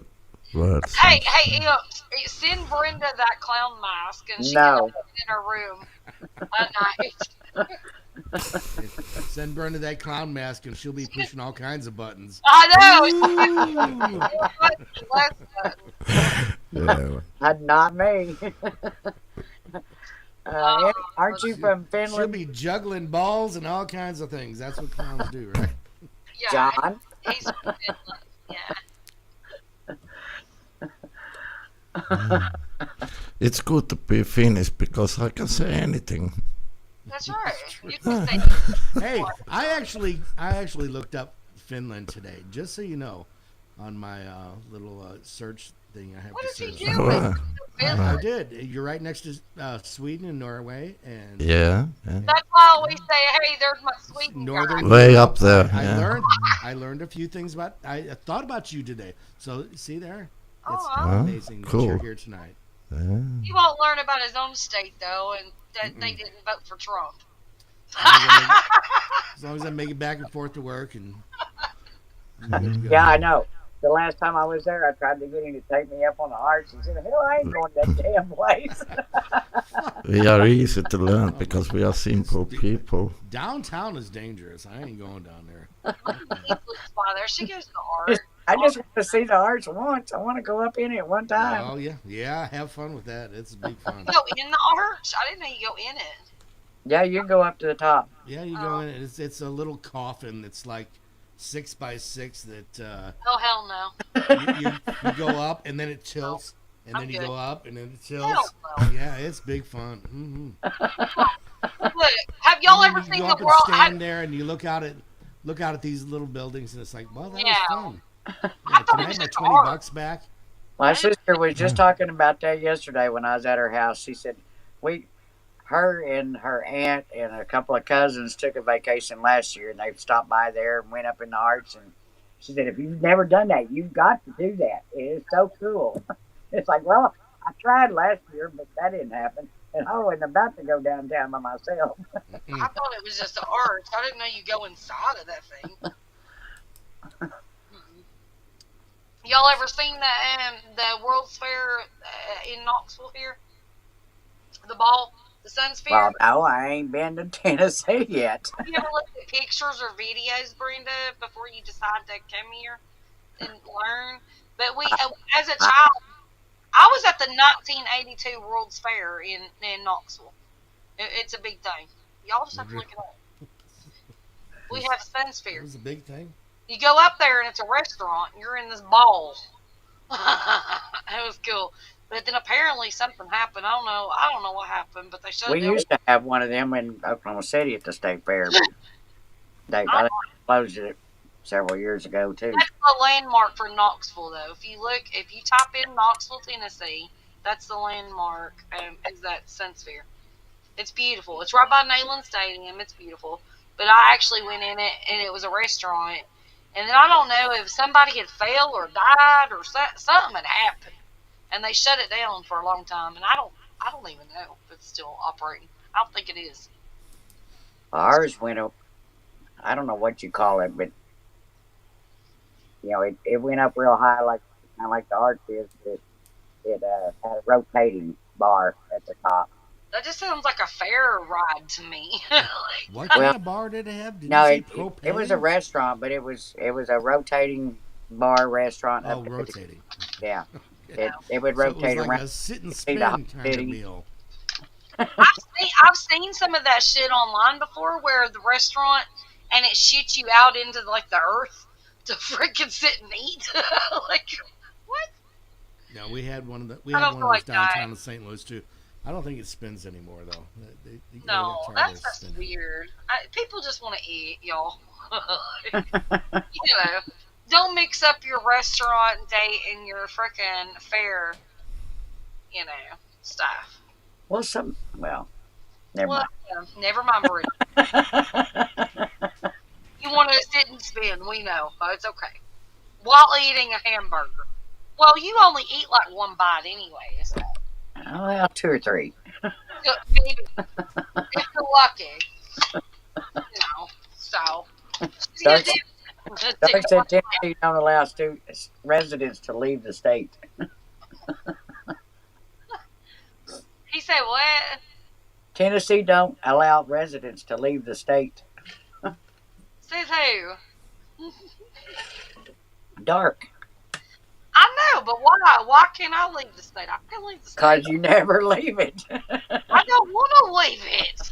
words. Hey, Imp, send Brenda that clown mask and she can No. have it in her room at night. Send Brenda that clown mask, and she'll be pushing all kinds of buttons. I know. Yeah. Not me. Aren't you from She'll Finland, be juggling balls and all kinds of things. That's what clowns do, right? Yeah, John? he's from Finland. Yeah. It's good to be Finnish because I can say anything. That's right. You can say Hey, I actually looked up Finland today, just so you know, on my little search thing I have what to is he search. doing? Right. Finland. I did. You're right next to Sweden and Norway and Yeah. That's why I always say, hey, there's my Sweden Northern. guy. Way up there. I Yeah. learned a few things about. I thought about you today. So see there, it's Oh, Huh? amazing that Cool. you're here tonight. Yeah. He won't learn about his own state, though, and that they didn't vote for Trump. As long as I make it back and forth to work and. Yeah, I know. The last time I was there, I tried to get him to take me up on the arch. He said, hell, I ain't going to that damn place. We are easy to learn because we are simple people. Downtown is dangerous. I ain't going down there. Why there she goes to art. I just want to see the arch once. I want to go up in it one time. Oh yeah. Have fun with that. It's big fun. You go in the arch? I didn't know you go in it. Yeah, you can go up to the top. Yeah, you go in. It's a little coffin that's like 6x6 that Oh, hell no. you go up and then it tilts and I'm then you good. go up and then it Hell tilts. no. Yeah, it's big fun. Look, have y'all And ever then seen you go the up world? and stand there and you look out at these little buildings and it's like, well, that Yeah. was fun. I Yeah, thought can it I was have my just 20 art. bucks back? My sister was just talking about that yesterday when I was at her house. She said, her and her aunt and a couple of cousins took a vacation last year and they stopped by there and went up in the arch. And she said, if you've never done that, you've got to do that. It is so cool. It's like, well, I tried last year, but that didn't happen. And I wasn't about to go downtown by myself. I thought it was just an arch. I didn't know you go inside of that thing. Y'all ever seen the World's Fair in Knoxville here? The ball, the Sun Sphere. Well, no, I ain't been to Tennessee yet. Have you ever looked at pictures or videos, Brenda, before you decide to come here and learn? But we, as a child, I was at the 1982 World's Fair in Knoxville. It's a big thing. Y'all just have to look it up. We have Sun It Sphere. was a big thing. You go up there and it's a restaurant. And you're in this ball. It was cool. But then apparently something happened. I don't know what happened, but they shut We it down. used to have one of them in Oklahoma City at the state fair. But I think they closed it several years ago, too. That's the landmark for Knoxville, though. If you type in Knoxville, Tennessee, that's the landmark. Is that Sun Sphere? It's beautiful. It's right by Neyland Stadium. It's beautiful. But I actually went in it, and it was a restaurant. And then I don't know if somebody had fell or died or something had happened, and they shut it down for a long time. And I don't even know if it's still operating. I don't think it is. Ours went up, I don't know what you call it, but, you know, it went up real high, kind of like the arch is. It had a rotating bar at the top. That just sounds like a fair ride to me. Like, What Well, kind of bar did it have? Did no, you say it was a propane? restaurant, but it was a rotating bar restaurant Oh, up there. rotating. Yeah, Okay. it would So it was rotate like around a sit and to see the whole spin kind of city. meal. I've seen some of that shit online before, where the restaurant and it shoots you out into like the earth to freaking sit and eat. Like, what? No, we had one of the I don't those feel like downtown dying. in St. Louis too. I don't think it spins anymore though. They No, got tired that's of just spinning. weird. People just want to eat, y'all. You know, don't mix up your restaurant date and your freaking fair, stuff. Well, never Well, mind. never mind, Marie. You want to sit and spin, we know, but it's okay. While eating a hamburger. Well, you only eat like one bite anyway, so Well, 2 or 3. maybe if you're lucky, So, Dark, yeah, Dark said Tennessee don't allow residents to leave the state. he said what? Tennessee don't allow residents to leave the state. Says who? Dark, I know, but why? Why can't I leave the state? I can leave the state. because you never leave it. I don't want to leave it.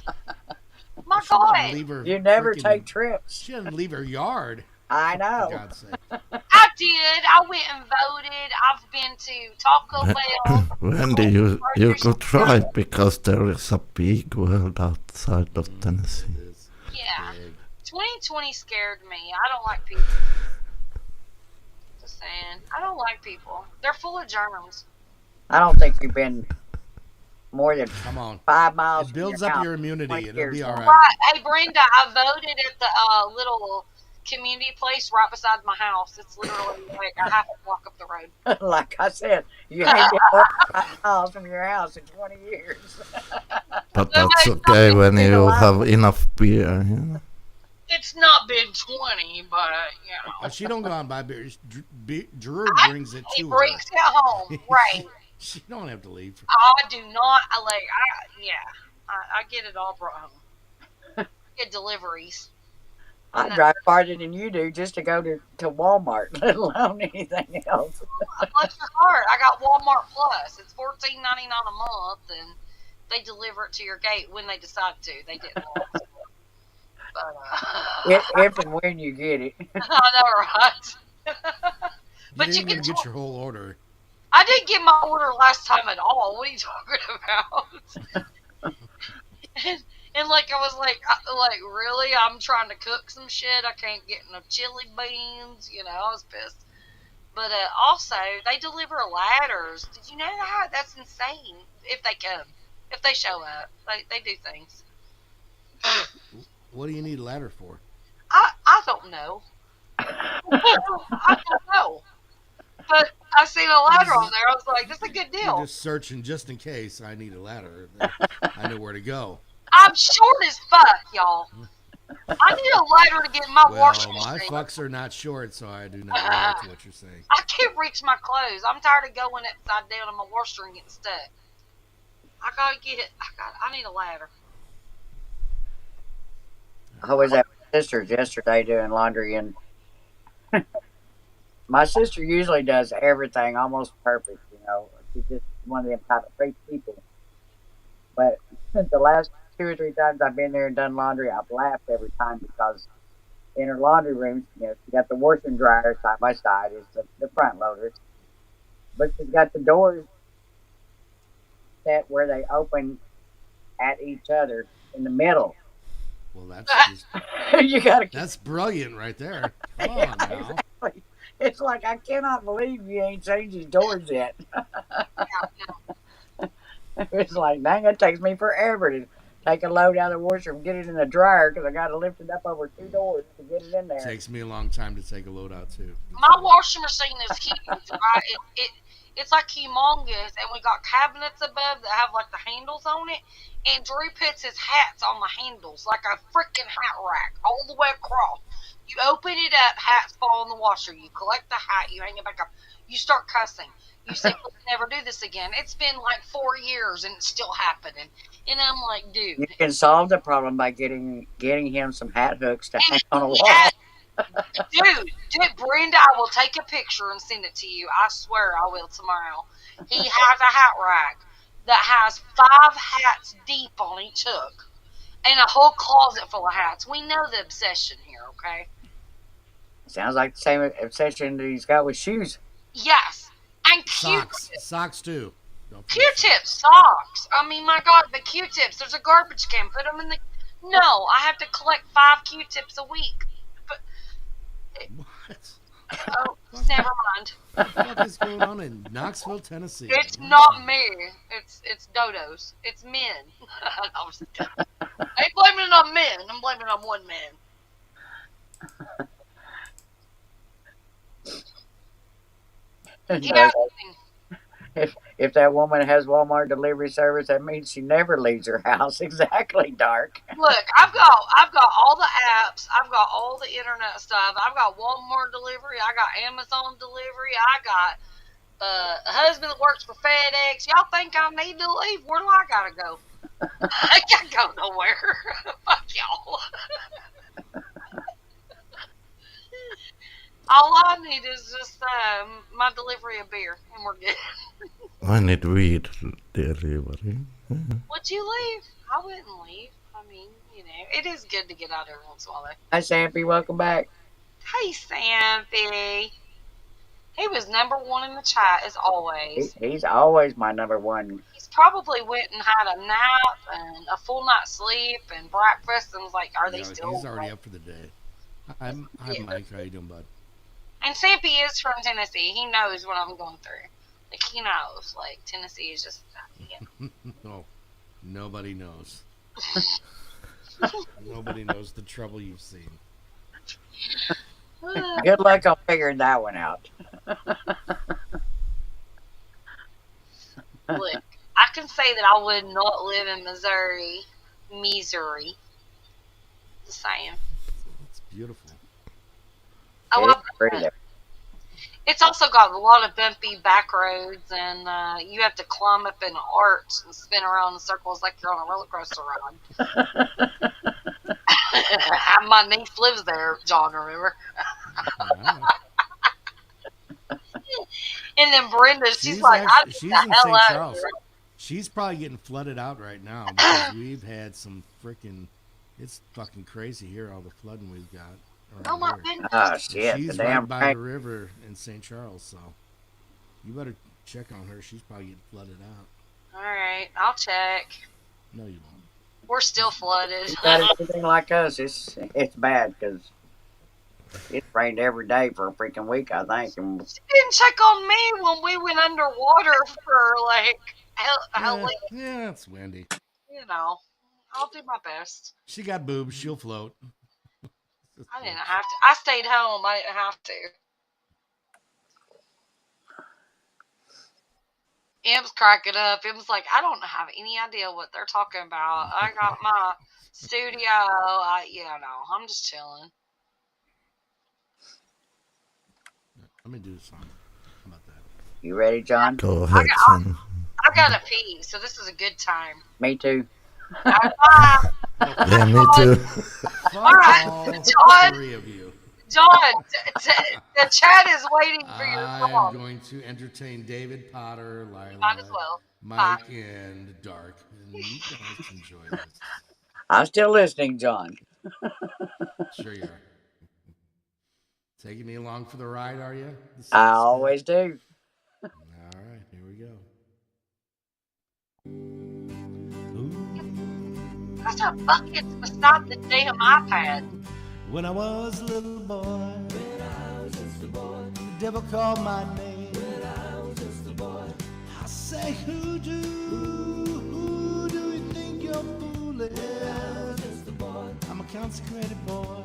My She doesn't God. leave her You never freaking- take trips. She doesn't leave her yard. I For know. God's sake. I did. I went and voted. I've been to Taco Bell. Wendy, you could try because there is a big world outside of Tennessee. It is Yeah. big. 2020 scared me. I don't like people. Just saying. I don't like people. They're full of germs. I don't think you've been more than Come on. 5 miles. It builds from up house your in immunity. 20 It'll years. be all right. Right. Hey, Brenda, I voted at the little community place right beside my house. It's literally like I have to walk up the road. Like I said, you ain't been more than 5 miles from your house in 20 years. But that's okay when you have enough beer, you know. It's not been 20, but But she don't go out and buy beer. Drew brings it he to brings her. it home. Right. She don't have to leave. I do not. I get it all brought home. Get deliveries. I drive farther than you do just to go to Walmart, let alone anything else. Bless your heart. I got Walmart Plus. It's $14.99 a month, and they deliver it to your gate when they decide to. They didn't. But If and when you get it. I know, right? But You you didn't can even get your whole order. I didn't get my order last time at all. What are you talking about? and like I was like really, I'm trying to cook some shit. I can't get no chili beans. I was pissed. But also, they deliver ladders. Did you know that? That's insane. If they come, if they show up, they do things. What do you need a ladder for? I don't know. I don't know. But I seen a ladder on there. I was like, "That's a good You're deal." just searching just in case I need a ladder. I know where to go. I'm short as fuck, y'all. I need a ladder to get in my washing Well, my machine. fucks are not short, so I do not relate to what you're saying. I can't reach my clothes. I'm tired of going upside down in my washer and getting stuck. I gotta get it. I need a ladder. I was at my sister's yesterday doing laundry, and my sister usually does everything almost perfect. She's just one of them type of people. But the last 2 or 3 times I've been there and done laundry, I've laughed every time because in her laundry room, she got the washer and dryer side by side, is the front loaders, but she's got the doors set where they open at each other in the middle. Well, that's just, You gotta. that's brilliant right there. Come on now. Exactly. It's like I cannot believe you ain't changed these doors yet. It's like, dang, it takes me forever to take a load out of the washer and get it in the dryer because I got to lift it up over 2 doors to get it in there. Takes me a long time to take a load out too. My washing machine is huge, right? It's like humongous, and we got cabinets above that have like the handles on it. And Drew puts his hats on the handles like a freaking hat rack all the way across. You open it up, hats fall in the washer. You collect the hat, you hang it back up. You start cussing. You say, let's never do this again. It's been like 4 years and it's still happening. And I'm like, dude. You can solve the problem by getting him some hat hooks to hang on a wall. Yeah, dude, Brenda, I will take a picture and send it to you. I swear I will tomorrow. He has a hat rack that has 5 hats deep on each hook and a whole closet full of hats. We know the obsession here, okay? Sounds like the same obsession that he's got with shoes. Yes. And Socks too. Q-tips, socks. I mean, my God, the Q-tips. There's a garbage can. Put them in the... No, I have to collect 5 Q-tips a week. But... What? Oh, never mind. What the fuck is going on in Knoxville, Tennessee? It's not me. It's dodos. It's men. I ain't blaming it on men. I'm blaming it on one man. Yeah. If that woman has Walmart delivery service, that means she never leaves her house. Exactly, Dark. Look, I've got all the apps. I've got all the internet stuff. I've got Walmart delivery. I got Amazon delivery. I got a husband that works for FedEx. Y'all think I need to leave? Where do I gotta go? I can't go nowhere. Fuck y'all. All I need is just my delivery of beer, and we're good. I need weed delivery. Would you leave? I wouldn't leave. I mean, you know, it is good to get out every once in a while, though. Hi, Sampy. Welcome back. Hey, Sampy. He was #1 in the chat, as always. He's always my #1. He's probably went and had a nap and a full night's sleep and breakfast and was like, are they still... He's already up for the day. Hi, Mike. How you doing, bud? And Sampy is from Tennessee. He knows what I'm going through. Like, he knows. Like, Tennessee is just... Yeah. No, nobody knows. Nobody knows the trouble you've seen. Good luck on figuring that one out. Look, I can say that I would not live in Missouri. Just saying. It's beautiful. I love it. It's also got a lot of bumpy back roads, and you have to climb up in an arch and spin around in circles like you're on a roller coaster ride. My niece lives there, John, remember? And then Brenda, she's like, she's in St. Charles. She's probably getting flooded out right now because we've had some freaking... It's fucking crazy here, all the flooding we've got. Oh my goodness. Oh shit. She's right by the river in St. Charles, so you better check on her. She's probably getting flooded out. Alright, I'll check. No, you won't. We're still flooded. Anything like us, it's bad because it rained every day for a freaking week, I think. And she didn't check on me when we went underwater for like hell. Yeah, it's windy. You know, I'll do my best. She got boobs. She'll float. I didn't have to. I stayed home. I didn't have to. Im's cracking up. Im's like, I don't have any idea what they're talking about. I got my studio. I'm just chilling. Let me do a song. How about that? You ready, John? Go ahead, son. I gotta pee, so this is a good time. Me too. Bye. Yeah, me too. All right, John. Three of you. John, the chat is waiting for your I'm song. going to entertain David, Potter, Lila, Might as well. Mike, and Dark. And you guys enjoy this. I'm still listening, John. Sure you are. Taking me along for the ride, are you? I always do. All right, here we go. That's a bucket's beside the damn iPad. When I was a little boy, the devil called my name. I say, who do you think you're fooling? I'm a consecrated boy.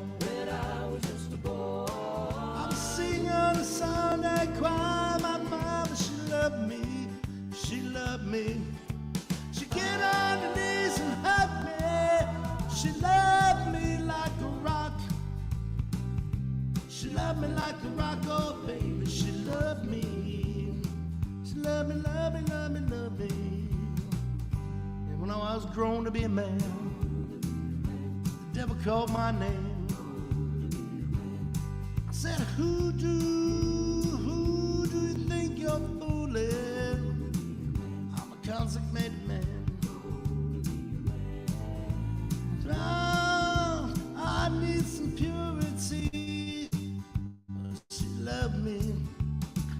I'm singing a Sunday choir. My mama, she loved me. She loved me. She get on her knees and hug me. She loved me like a rock. loved me like a rock, oh baby, she loved me. She loved me, loved me, loved me, loved me. And when I was grown to be a man, the devil called my name. I said, who do you think you're fooling? I'm a consecrated man. Oh, I need some purity. She loved me.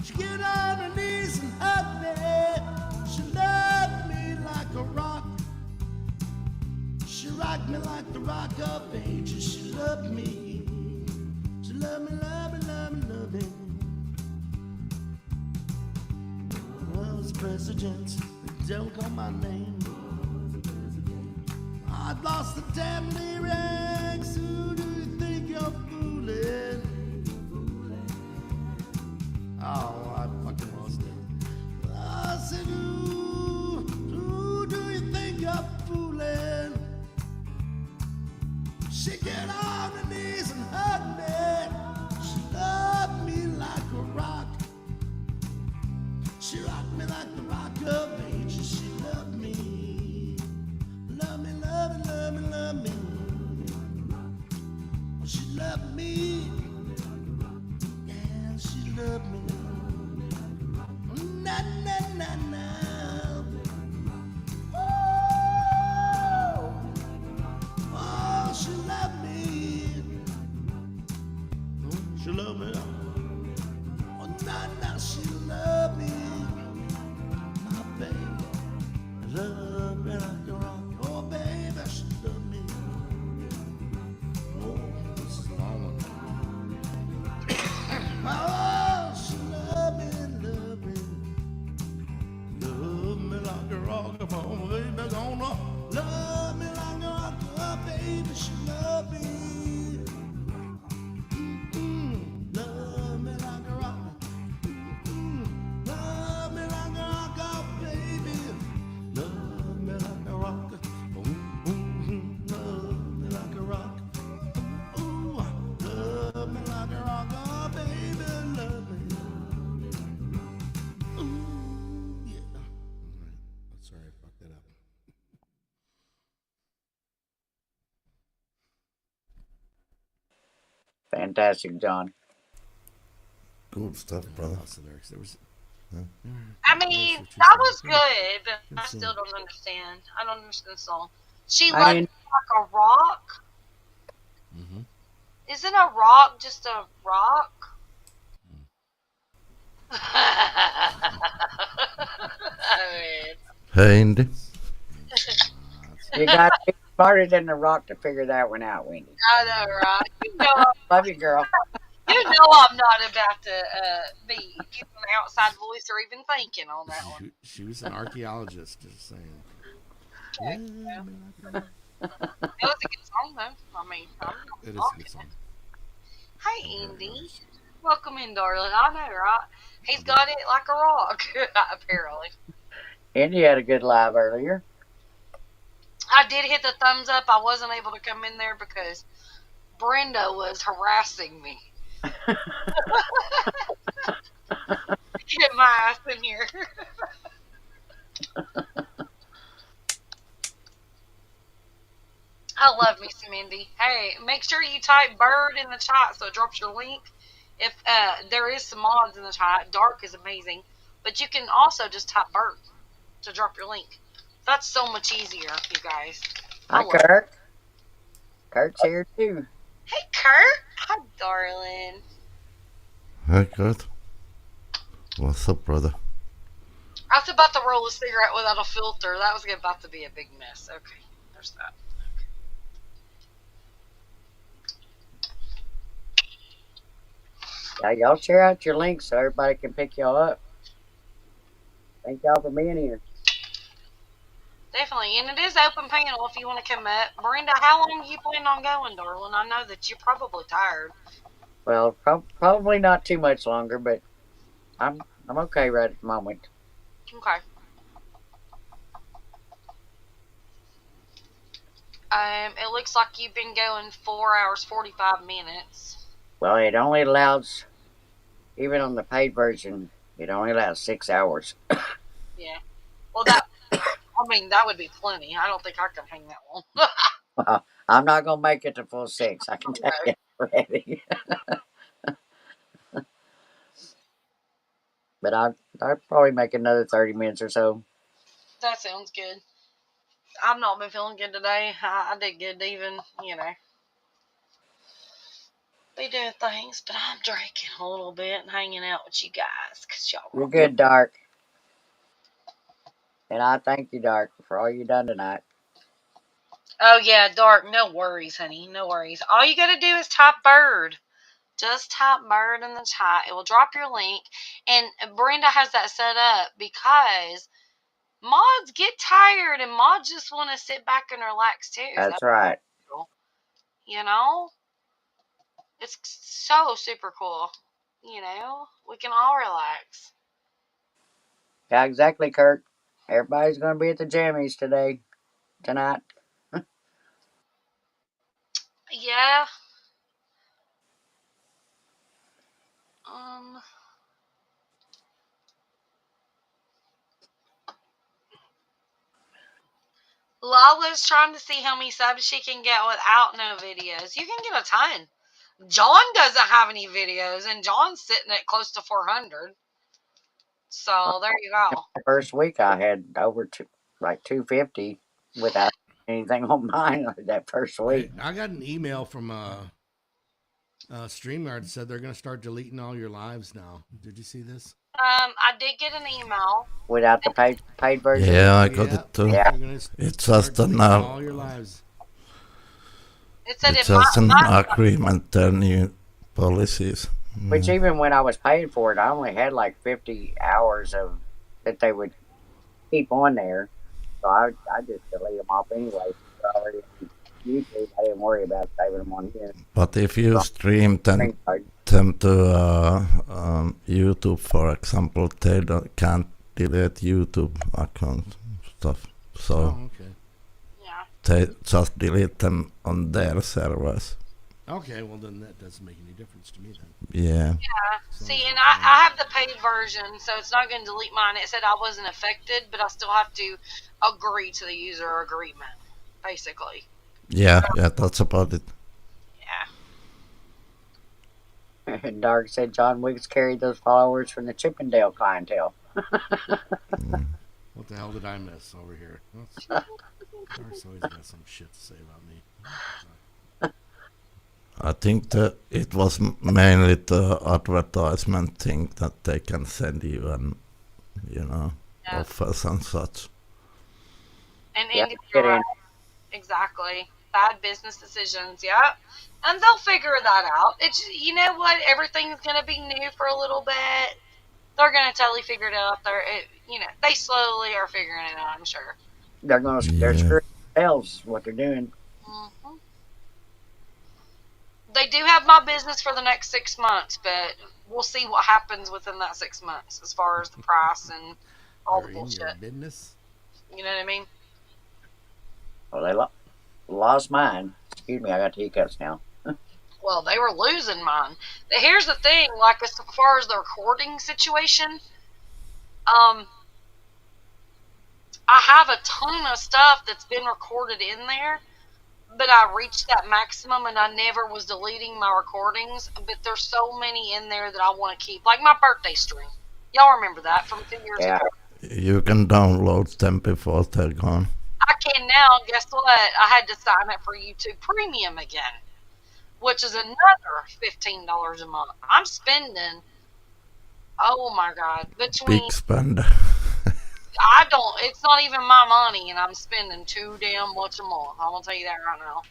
She get on her knees and hugged me. She loved me like a rock. She rocked me like the rock of ages. She loved me. She loved me, loved me, loved me, loved me. Well, it's presidents that don't call my name. I've lost the damn lyrics. Who do you think you're fooling? Oh, I fucking lost it. I said, who do you think you're fooling? She get on her knees and hugged me. She loved me like a rock. She rocked me like the rock of ages. She loved me. Love me, love me, love me, love me. Oh, she loved me. Yeah, she loved me. Na na na na. Oh, she loved me. Oh, she loved me. Oh, na na, she loved me. My baby, love me like a rock. Oh, baby, she loved me. Oh, this is a long one. Oh, she loved me, loved me. Love me like a rock. Come on, baby, gonna love me like a rock. Oh, baby, she loved me. Love me like a rock. Love me like a rock, oh, baby. Love me like a rock. Love me like a rock. Ooh, love me like a rock, oh, baby, love me. Ooh, yeah. All right. Sorry, I fucked that up. Fantastic, John. Good stuff, brother. Lost the lyrics. There was. I mean, that was good, but I still don't understand. I don't understand the song. She I loved me mean, like a rock. Mm-hmm. Isn't a rock just a rock? I Hey, Indy. you got to be smarter than the rock to figure that one out, Wendy. I know, right? Love you, girl. You know I'm not about to be giving an outside voice or even thinking on that one. She was an archaeologist, just saying. Okay, Yeah, It was a good song, though. I mean, I'm it is a not good song. Hey, Indy. Welcome in, darling. I know, right? He's got it like a rock, apparently. Andy had a good live earlier. I did hit the thumbs up. I wasn't able to come in there because Brenda was harassing me. Get my ass in here. I love me some Indy. Hey, make sure you type bird in the chat so it drops your link. If there is some mods in the chat, Dark is amazing, but you can also just type bird to drop your link. That's so much easier, you guys. Hi, Kurt. Kurt's here too. Hey, Kurt. Hi, darling. Hey, Kurt. What's up, brother? I was about to roll a cigarette without a filter. That was about to be a big mess. Okay, there's that. Yeah, y'all share out your links so everybody can pick y'all up. Thank y'all for being here. Definitely, and it is open panel if you want to come up. Brenda, how long you plan on going, darling? I know that you're probably tired. Well, probably not too much longer, but I'm okay right at the moment. Okay. It looks like you've been going 4 hours 45 minutes. Well, it only allows, even on the paid version, it only allows 6 hours. Yeah. Well, that would be plenty. I don't think I can hang that long. I'm not gonna make it to full 6. I can tell you already. But I'd probably make another 30 minutes or so. That sounds good. I've not been feeling good today. I did good to even, be doing things, but I'm drinking a little bit and hanging out with you guys because y'all You're are good, Dark. And I thank you, Dark, for all you done tonight. Oh, yeah, Dark. No worries, honey. No worries. All you got to do is type bird. Just type bird in the chat. It will drop your link. And Brenda has that set up because mods get tired and mods just want to sit back and relax too. That's right. Cool. It's so super cool. We can all relax. Yeah, exactly, Kurt. Everybody's gonna be at the jammies tonight. Yeah. Lala's trying to see how many subs she can get without no videos. You can get a ton. John doesn't have any videos, and John's sitting at close to 400. So there you go. The first week I had over 250 without anything on mine that first week. I got an email from StreamYard that said they're going to start deleting all your lives now. Did you see this? I did get an email. Without the paid version? Yeah, I got it too. Yeah. It's just now. All your lives. It's just an agreement, their new policies. Which even when I was paying for it, I only had like 50 hours of that they would keep on there. So I just delete them off anyway. Already on YouTube, I didn't worry about saving them on here. But if you stream them to YouTube, for example, they can't delete YouTube account stuff. So they just delete them on their servers. Okay, well then that doesn't make any difference to me then. Yeah. Yeah. See, and I have the paid version, so it's not going to delete mine. It said I wasn't affected, but I still have to agree to the user agreement, basically. Yeah, that's about it. Yeah. And Dark said John Wicks carried those followers from the Chippendale clientele. What the hell did I miss over here? Dark's always got some shit to say about me. I think that it was mainly the advertisement thing that they can send you and, offers and such. And you're right. Exactly. Bad business decisions, yeah. And they'll figure that out. It's, you know what? Everything's going to be new for a little bit. They're going to totally figure it out. They slowly are figuring it out, I'm sure. They're going to they're screwing themselves what they're doing. Mm-hmm. They do have my business for the next 6 months, but we'll see what happens within that 6 months as far as the price and all the bullshit. Business? You know what I mean? Well, they lost mine. Excuse me, I got hiccups now. Well, they were losing mine. Here's the thing, like as far as the recording situation, I have a ton of stuff that's been recorded in there, but I reached that maximum and I never was deleting my recordings, but there's so many in there that I want to keep, like my birthday stream. Y'all remember that from 2 years ago? You can download them before they're gone. I can now. Guess what? I had to sign up for YouTube Premium again, which is another $15 a month. I'm spending, oh my God, between... Big spender. It's not even my money, and I'm spending too damn much a month. I'm going to tell you that right now.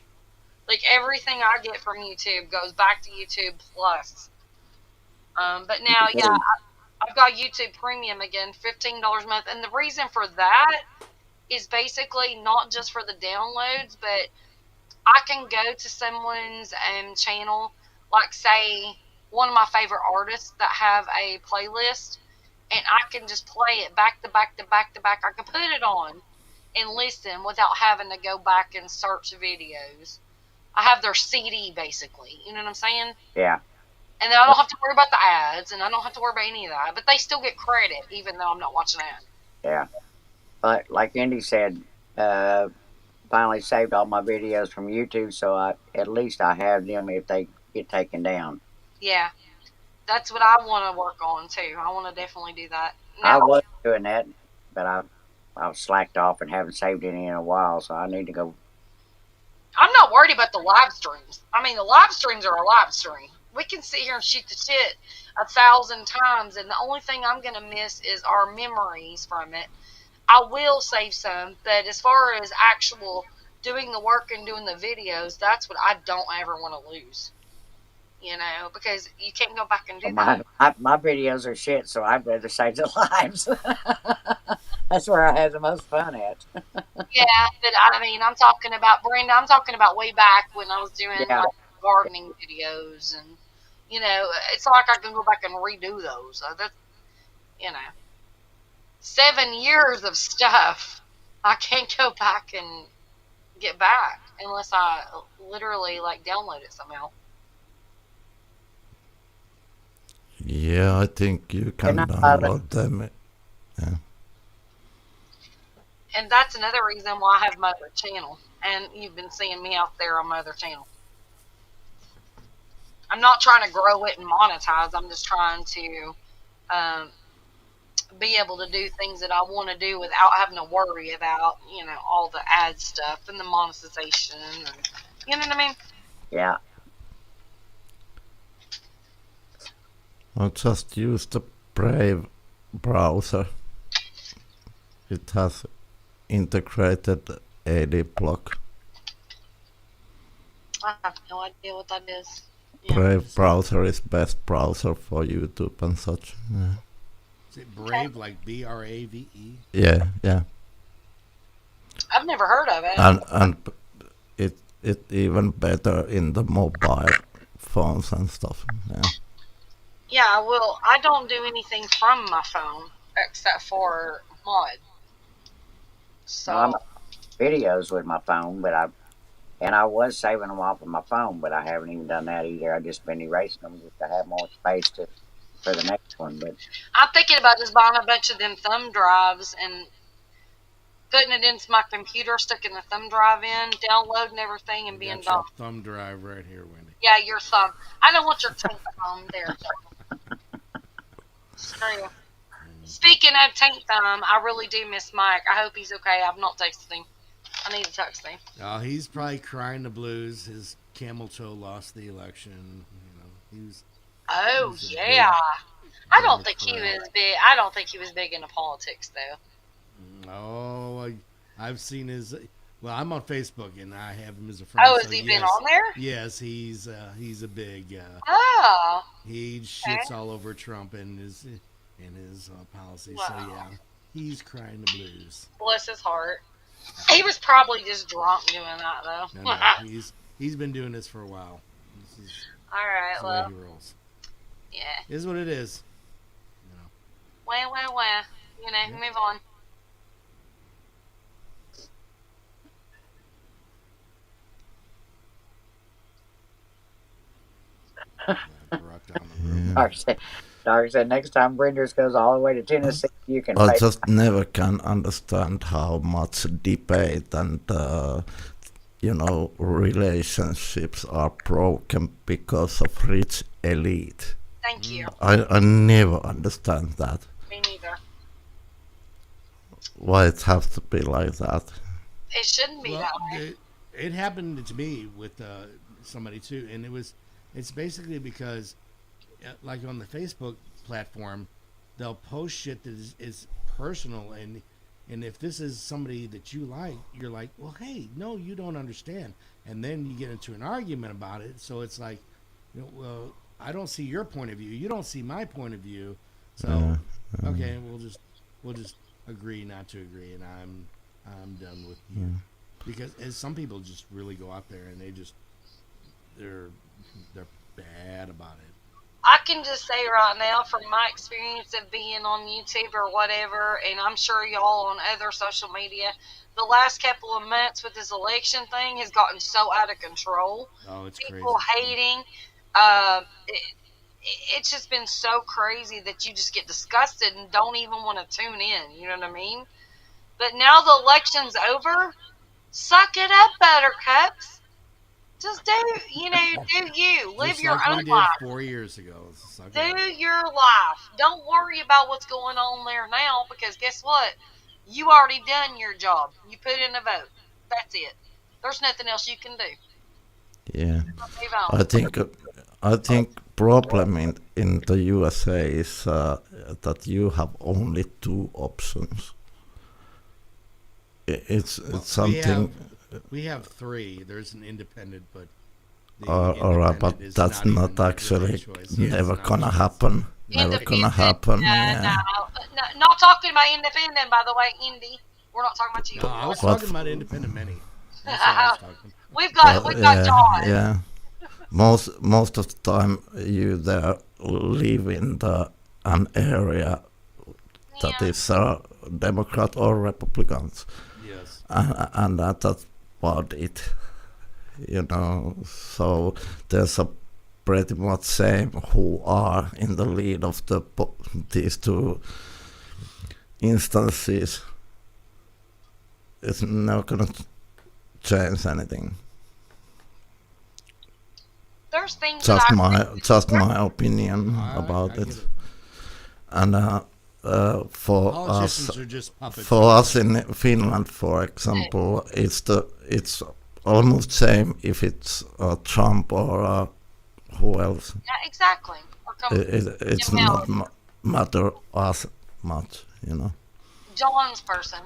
Like, everything I get from YouTube goes back to YouTube Plus. But now, yeah, I've got YouTube Premium again, $15 a month. And the reason for that is basically not just for the downloads, but I can go to someone's channel, like, say, one of my favorite artists that have a playlist, and I can just play it back to back to back to back. I can put it on and listen without having to go back and search videos. I have their CD, basically. You know what I'm saying? Yeah. And then I don't have to worry about the ads, and I don't have to worry about any of that. But they still get credit, even though I'm not watching ads. Yeah. But like Indy said, finally saved all my videos from YouTube, so at least I have them if they get taken down. Yeah. That's what I want to work on, too. I want to definitely do that. I Now, was doing that, but I've slacked off and haven't saved any in a while, so I need to go. I'm not worried about the live streams. I mean, the live streams are a live stream. We can sit here and shoot the shit 1,000 times, and the only thing I'm going to miss is our memories from it. I will save some, but as far as actual doing the work and doing the videos, that's what I don't ever want to lose. You know, because you can't go back and do that. My videos are shit, so I'd rather save the lives. That's where I have the most fun at. Yeah, but I mean, I'm talking about Brenda. I'm talking about way back when I was doing like gardening videos, and you know, it's not like I can go back and redo those. So that's, you know, 7 years of stuff. I can't go back and get back unless I literally like download it somehow. Yeah, I think you can download them. Yeah. And that's another reason why I have my other channel. And you've been seeing me out there on my other channel. I'm not trying to grow it and monetize. I'm just trying to be able to do things that I want to do without having to worry about, you know, all the ad stuff and the monetization. And, you know what I mean? Yeah. I'll just use the Brave browser. It has integrated AD block. I have no idea what that is. Yeah. Brave browser is best browser for YouTube and such. Yeah. Is it Brave, like BRAVE? Yeah, yeah. I've never heard of it. And it even better in the mobile phones and stuff. Yeah. Yeah, well, I don't do anything from my phone except for mod. So I'm videos with my phone, but I was saving them off of my phone, but I haven't even done that either. I've just been erasing them just to have more space for the next one. But I'm thinking about just buying a bunch of them thumb drives and putting it into my computer, sticking the thumb drive in, downloading everything, and being done. Thumb drive right here, Wendy. Yeah, your thumb. I don't want your tank thumb there. Screw. Speaking of tank thumb, I really do miss Mike. I hope he's okay. I've not texted him. I need to text him. Oh, he's probably crying the blues. His camel toe lost the election. You know, he was. Oh yeah. I don't think he was big. I don't think he was big into politics though. Oh, I've seen his. Well, I'm on Facebook and I have him as a friend. Oh, has he been on there? Yes, he's a big. Oh. He shits all over Trump and his policies. Wow. So yeah, he's crying the blues. Bless his heart. He was probably just drunk doing that though. No, he's been doing this for a while. This is all right. Well. He rolls. Yeah. It is what it is. You know. Well. You know, yeah. Move on. Dark said next time Brinders goes all the way to Tennessee, you can. I just never can understand how much debate and relationships are broken because of rich elite. Thank you. I never understand that. Me neither. Why it has to be like that? It shouldn't be that way. It happened to me with somebody too, and it's basically because, like on the Facebook platform, they'll post shit that is personal, and if this is somebody that you like, you're like, well, hey, no, you don't understand, and then you get into an argument about it. So it's like, well, I don't see your point of view, you don't see my point of view, so okay, we'll just agree not to agree, and I'm done with you. Because as some people just really go out there and they're bad about it. I can just say right now, from my experience of being on YouTube or whatever, and I'm sure y'all on other social media, the last couple of months with this election thing has gotten so out of control. Oh, it's people crazy. Hating. it's just been so crazy that you just get disgusted and don't even want to tune in. You know what I mean? But now the election's over. Suck it up, buttercups. Just do you. Live Just your like own we did life. 4 years ago. Suck it Do up. your life. Don't worry about what's going on there now, because guess what? You already done your job. You put in a vote. That's it. There's nothing else you can do. Yeah. Move on. I think problem in the USA is that you have only two options. It's something. We have three. There's an independent, but the All right, but independent is that's not not even actually really a choice. Yeah, never it's not a gonna choice. happen. Never gonna happen. Yeah. No, not talking about independent, by the way, Indy. We're not talking about you. No, I was What? talking about independent many. That's what I was talking. We've got John. Yeah. Most of the time, you there live in an area that Yeah. is Democrat or Republicans, Yes. and that's about it. So there's a pretty much same who are in the lead of these two instances. It's not gonna change anything. There's things Just my opinion about I it. get it. And for Politicians are just puppets. us in Finland, for example, it's almost same if it's Trump or who else. Yeah, exactly. It's not matter as much. John's person.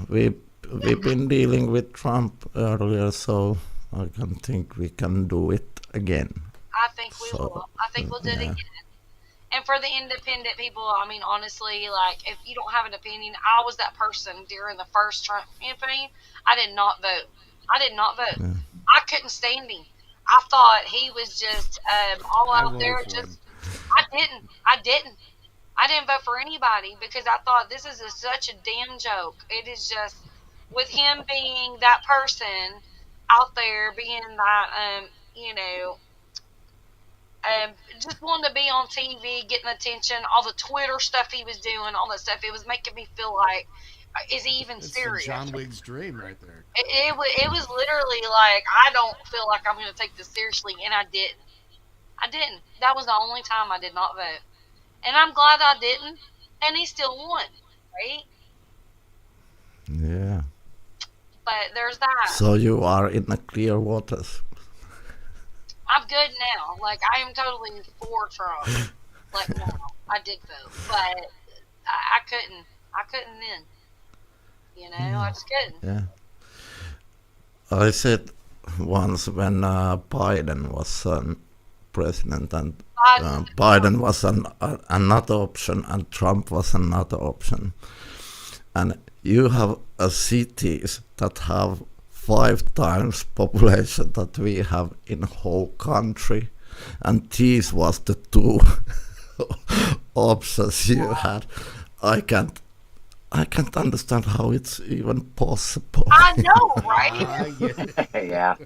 We've been dealing with Trump earlier, so I can think we can do it again. I think we will. I think we'll do it again. And for the independent people, I mean, honestly, like, if you don't have an opinion, I was that person during the first Trump campaign. I did not vote. Yeah. I couldn't stand him. I thought he was just all I out voted there. for Just, him. I didn't vote for anybody because I thought this is such a damn joke. It is just, with him being that person out there, being that, just wanting to be on TV, getting attention, all the Twitter stuff he was doing, all that stuff, it was making me feel like, is he even It's serious? John Wick's dream right there. It was literally like, I don't feel like I'm going to take this seriously, and I didn't. That was the only time I did not vote. And I'm glad I didn't, and he still won, right? Yeah. But there's that. So you are in the clear waters. I'm good now. Like, I am totally for Trump. Like, now. I did vote. But I couldn't then. I just couldn't. Yeah. I said once when Biden was president and Biden was another option and Trump was another option. And you have cities that have 5 times population that we have in whole country, and these was the two options you had. I can't understand how it's even possible. I know, right? Yeah.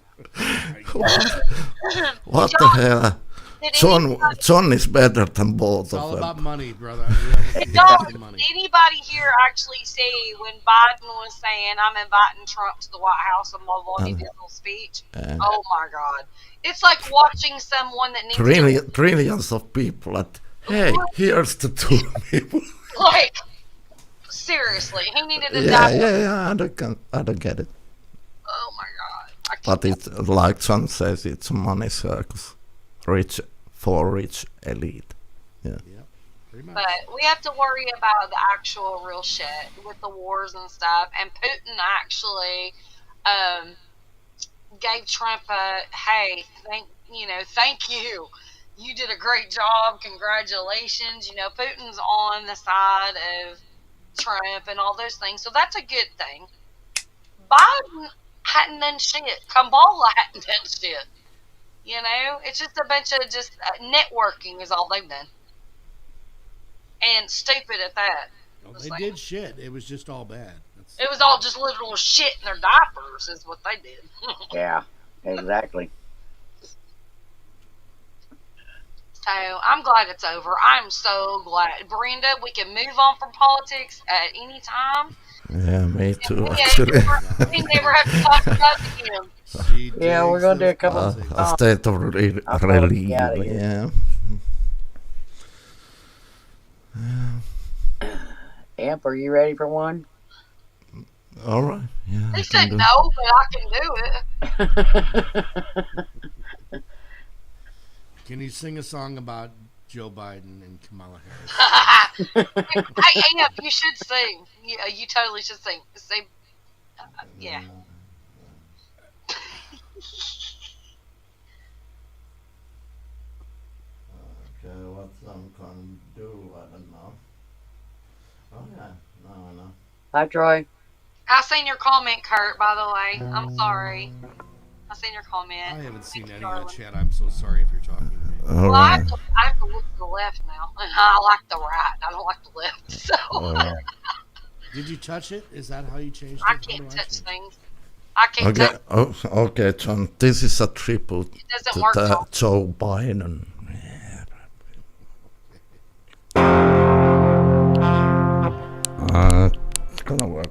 What the hell? John is better than both It's all of them. about money, brother. Did anybody here actually see when Biden was saying, I'm inviting Trump to the White House and blah, blah, he did a little speech? Oh my God. It's like watching someone that needs trillions of people at, hey, here's the two people. Like, seriously, he needed to Yeah, die. I don't get it. Oh my God. But it's like John says, it's a money circus. Rich elite. Yeah. Pretty much. But we have to worry about the actual real shit with the wars and stuff. And Putin actually gave Trump a, hey, thank you. You did a great job. Congratulations. Putin's on the side of Trump and all those things. So that's a good thing. Biden hadn't done shit. Kamala hadn't done shit. It's just a bunch of networking is all they've done. And stupid at that. No, they did shit. It was just all bad. It was all just literal shit in their diapers is what they did. Yeah, exactly. So I'm glad it's over. I'm so glad. Brenda, we can move on from politics at any time. Yeah, me too, We actually. never have to talk about it again. She Yeah, we're digs gonna do a those couple politics. A state of relief, I'll probably get out of here. yeah. Amp, are you ready for one? All right, yeah. I He can said do. no, but I can do it. Can you sing a song about Joe Biden and Kamala Harris? Hey, Amp, you should sing. You totally should sing. Say, yeah. Okay, what some can do, I don't know. Oh yeah, no, no. Hi, Troy. I seen your comment, Kurt, by the way. I'm sorry. I seen your comment. I haven't seen any of darling. that chat. I'm so sorry if you're talking to me. All Well, I right. have to look to the left now. I like the right. I don't like the left. So Did you touch it? Is that how you changed it? I How can't do touch change it? things. I can't Okay, touch. okay, John. This is a tribute It doesn't to work. Though. Joe Biden. It's gonna work.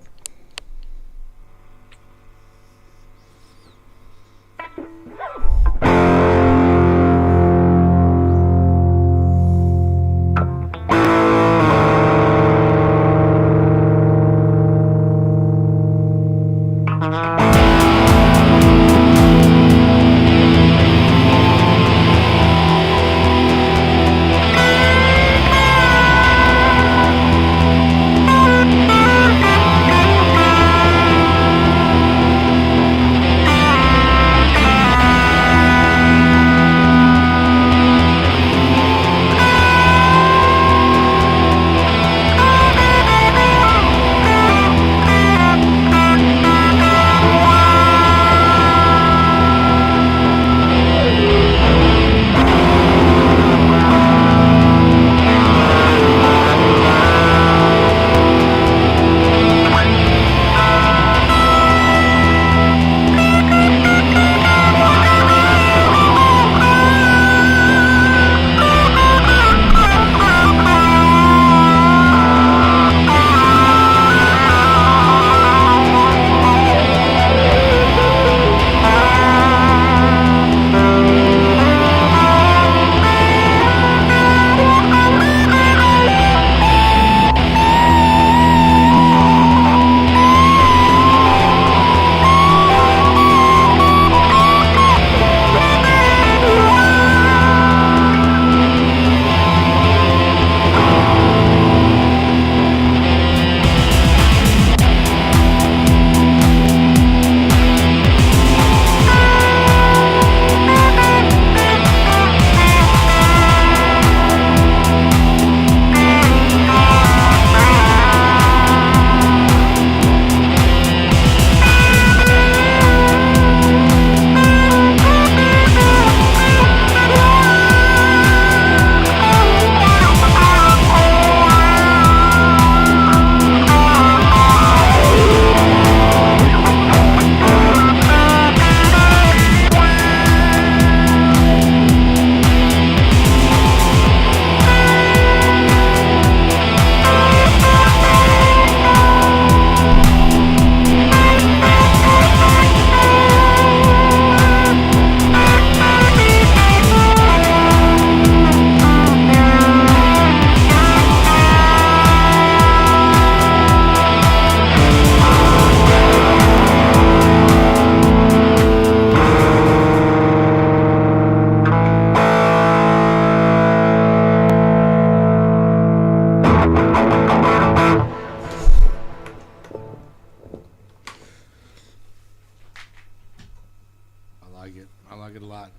I like it a lot.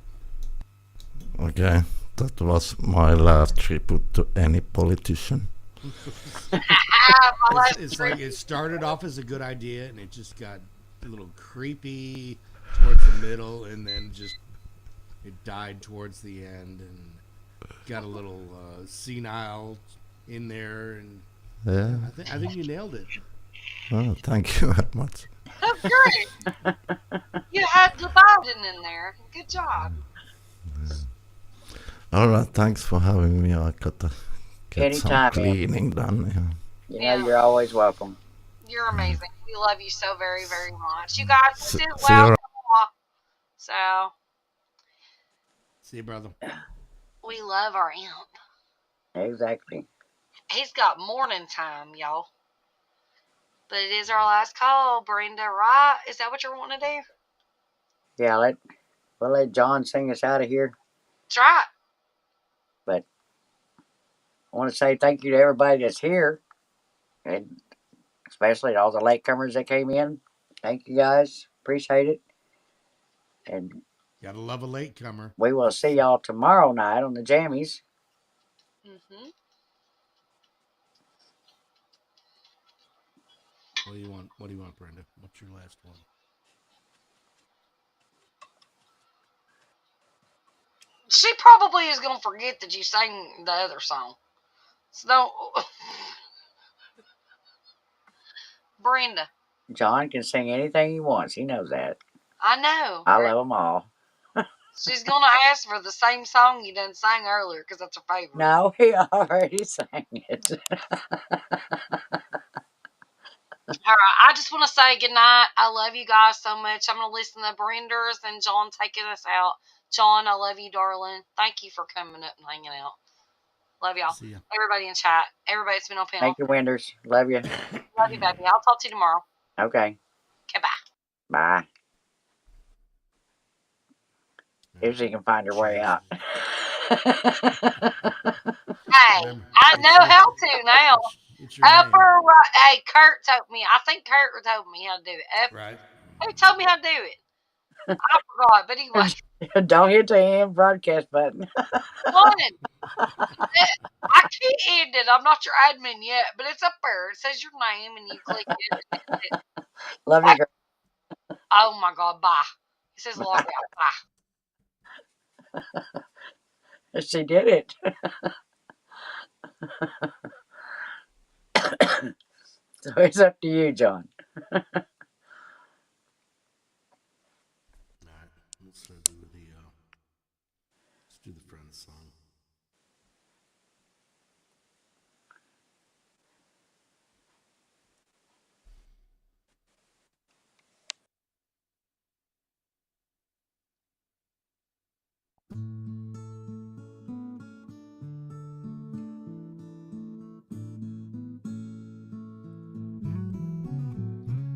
Okay, that was my last tribute to any politician. It's like it started off as a good idea and it just got a little creepy towards the middle and then just it died towards the end and got a little senile in there and Yeah. I think you nailed it. Oh, thank you very much. That's great. You had the Biden in there. Good job. All right, thanks for having me. I gotta get some Anytime, man. cleaning done. Yeah. You know, you're always welcome. You're amazing. We love you so very, very much. You guys See, did see well. you. So See you, brother. we love our imp. Exactly. He's got morning time, y'all. But it is our last call, Brenda, right? Is that what you're wanting to do? Yeah, we'll let John sing us out of here. That's right. But I want to say thank you to everybody that's here, and especially to all the latecomers that came in. Thank you guys. Appreciate it. And Gotta love a latecomer. we will see y'all tomorrow night on the Jammies. Mm-hmm. What do you want? What do you want, Brenda? What's your last one? She probably is going to forget that you sang the other song. So don't. Brenda. John can sing anything he wants. He knows that. I know. I love them all. She's going to ask for the same song you done sang earlier because that's her favorite. No, he already sang it. All right. I just want to say goodnight. I love you guys so much. I'm going to listen to Brenda's and John taking us out. John, I love you, darling. Thank you for coming up and hanging out. Love y'all. See ya. Everybody in chat. Everybody that's been on panel. Thank you, Winders. Love you. Love you, baby. I'll talk to you tomorrow. Okay. Okay, bye. Bye. If she can find her way out. Hey, I know how to now. Upper right. Hey, Kurt told me. I think Kurt told me how to do it. Right. Who told me how to do it? I forgot, but anyway. Don't hit the end broadcast button. I can't end it. I'm not your admin yet, but it's up there. It says your name, and you click it. Love you, girl. Oh my God! Bye. It says log out. Bye. She did it. So it's up to you, John. Let's do the Friends song.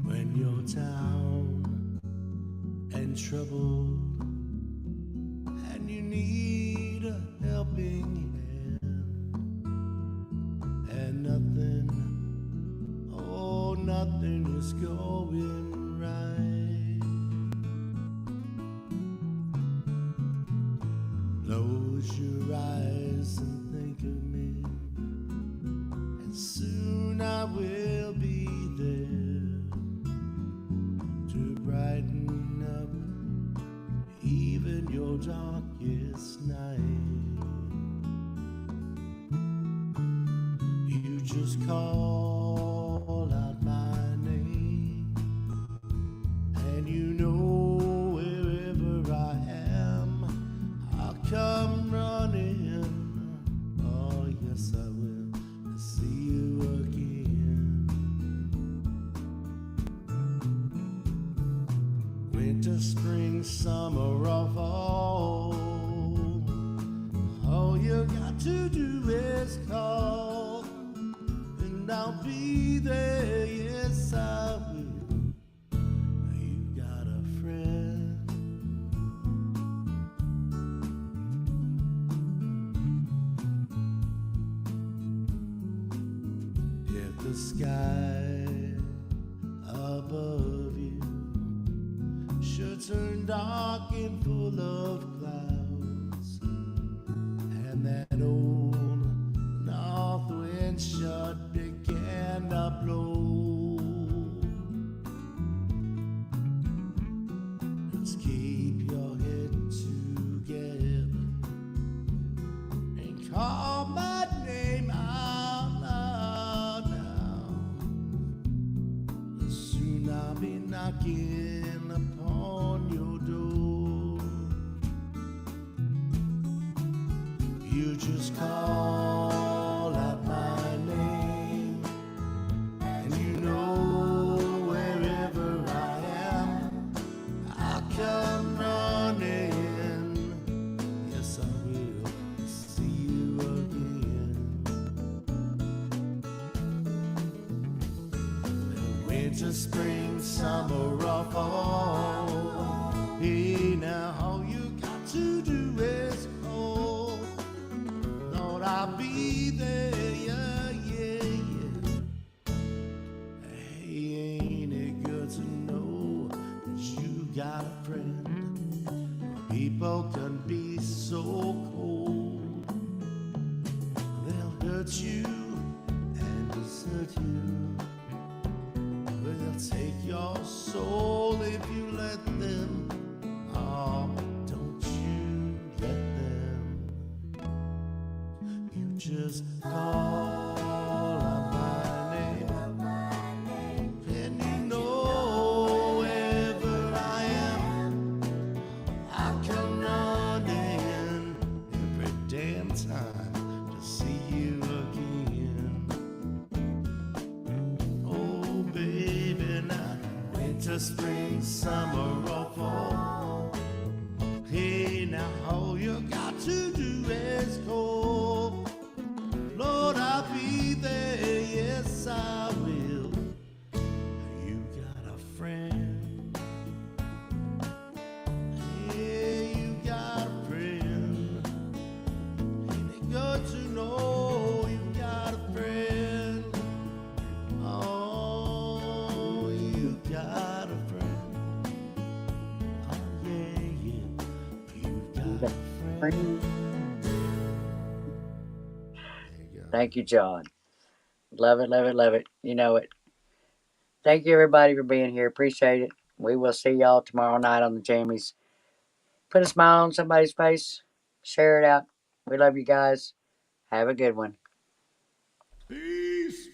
When you're down and troubled and you need a helping hand, and nothing is going right. Close your eyes and think of me, and soon I will be there to brighten up even your darkest night. You just call out my name, and you know wherever I am, I'll come running. Oh yes, I will see you again. Winter, spring, summer, or fall, all you got to do is call, and I'll be there. Yes, I will. You got a friend. If the sky above you should turn dark and full of clouds, and that old north wind should begin to blow, just keep your head together and call my name out loud now. Soon I'll be knocking upon your door. just call out my name, and you know wherever I am, I'll come running. Yes, I will see you again. Winter, spring, summer, or fall. Hey, now all you got to do is call. Lord, I'll be there, yeah, yeah, yeah. Hey, ain't it good to know that you got a friend? People can be so cold. They'll hurt you and desert you. They'll take your soul if you let them. Oh, don't you let them. You just call out my name, and you know wherever I am, I come running every damn time to see you again. Oh, baby, now winter, spring, summer, or fall. Hey, now all you got to do is call. Lord, I'll be there, yes, I will. You got a friend. Hey, you got a friend. Ain't it good to know you got a friend? Oh, you got a friend. Oh, yeah, yeah. You got a friend. There you go. Thank you, John. Love it, love it, love it. You know it. Thank you, everybody, for being here. Appreciate it. We will see y'all tomorrow night on the Jammies. Put a smile on somebody's face. Share it out. We love you guys. Have a good one. Peace.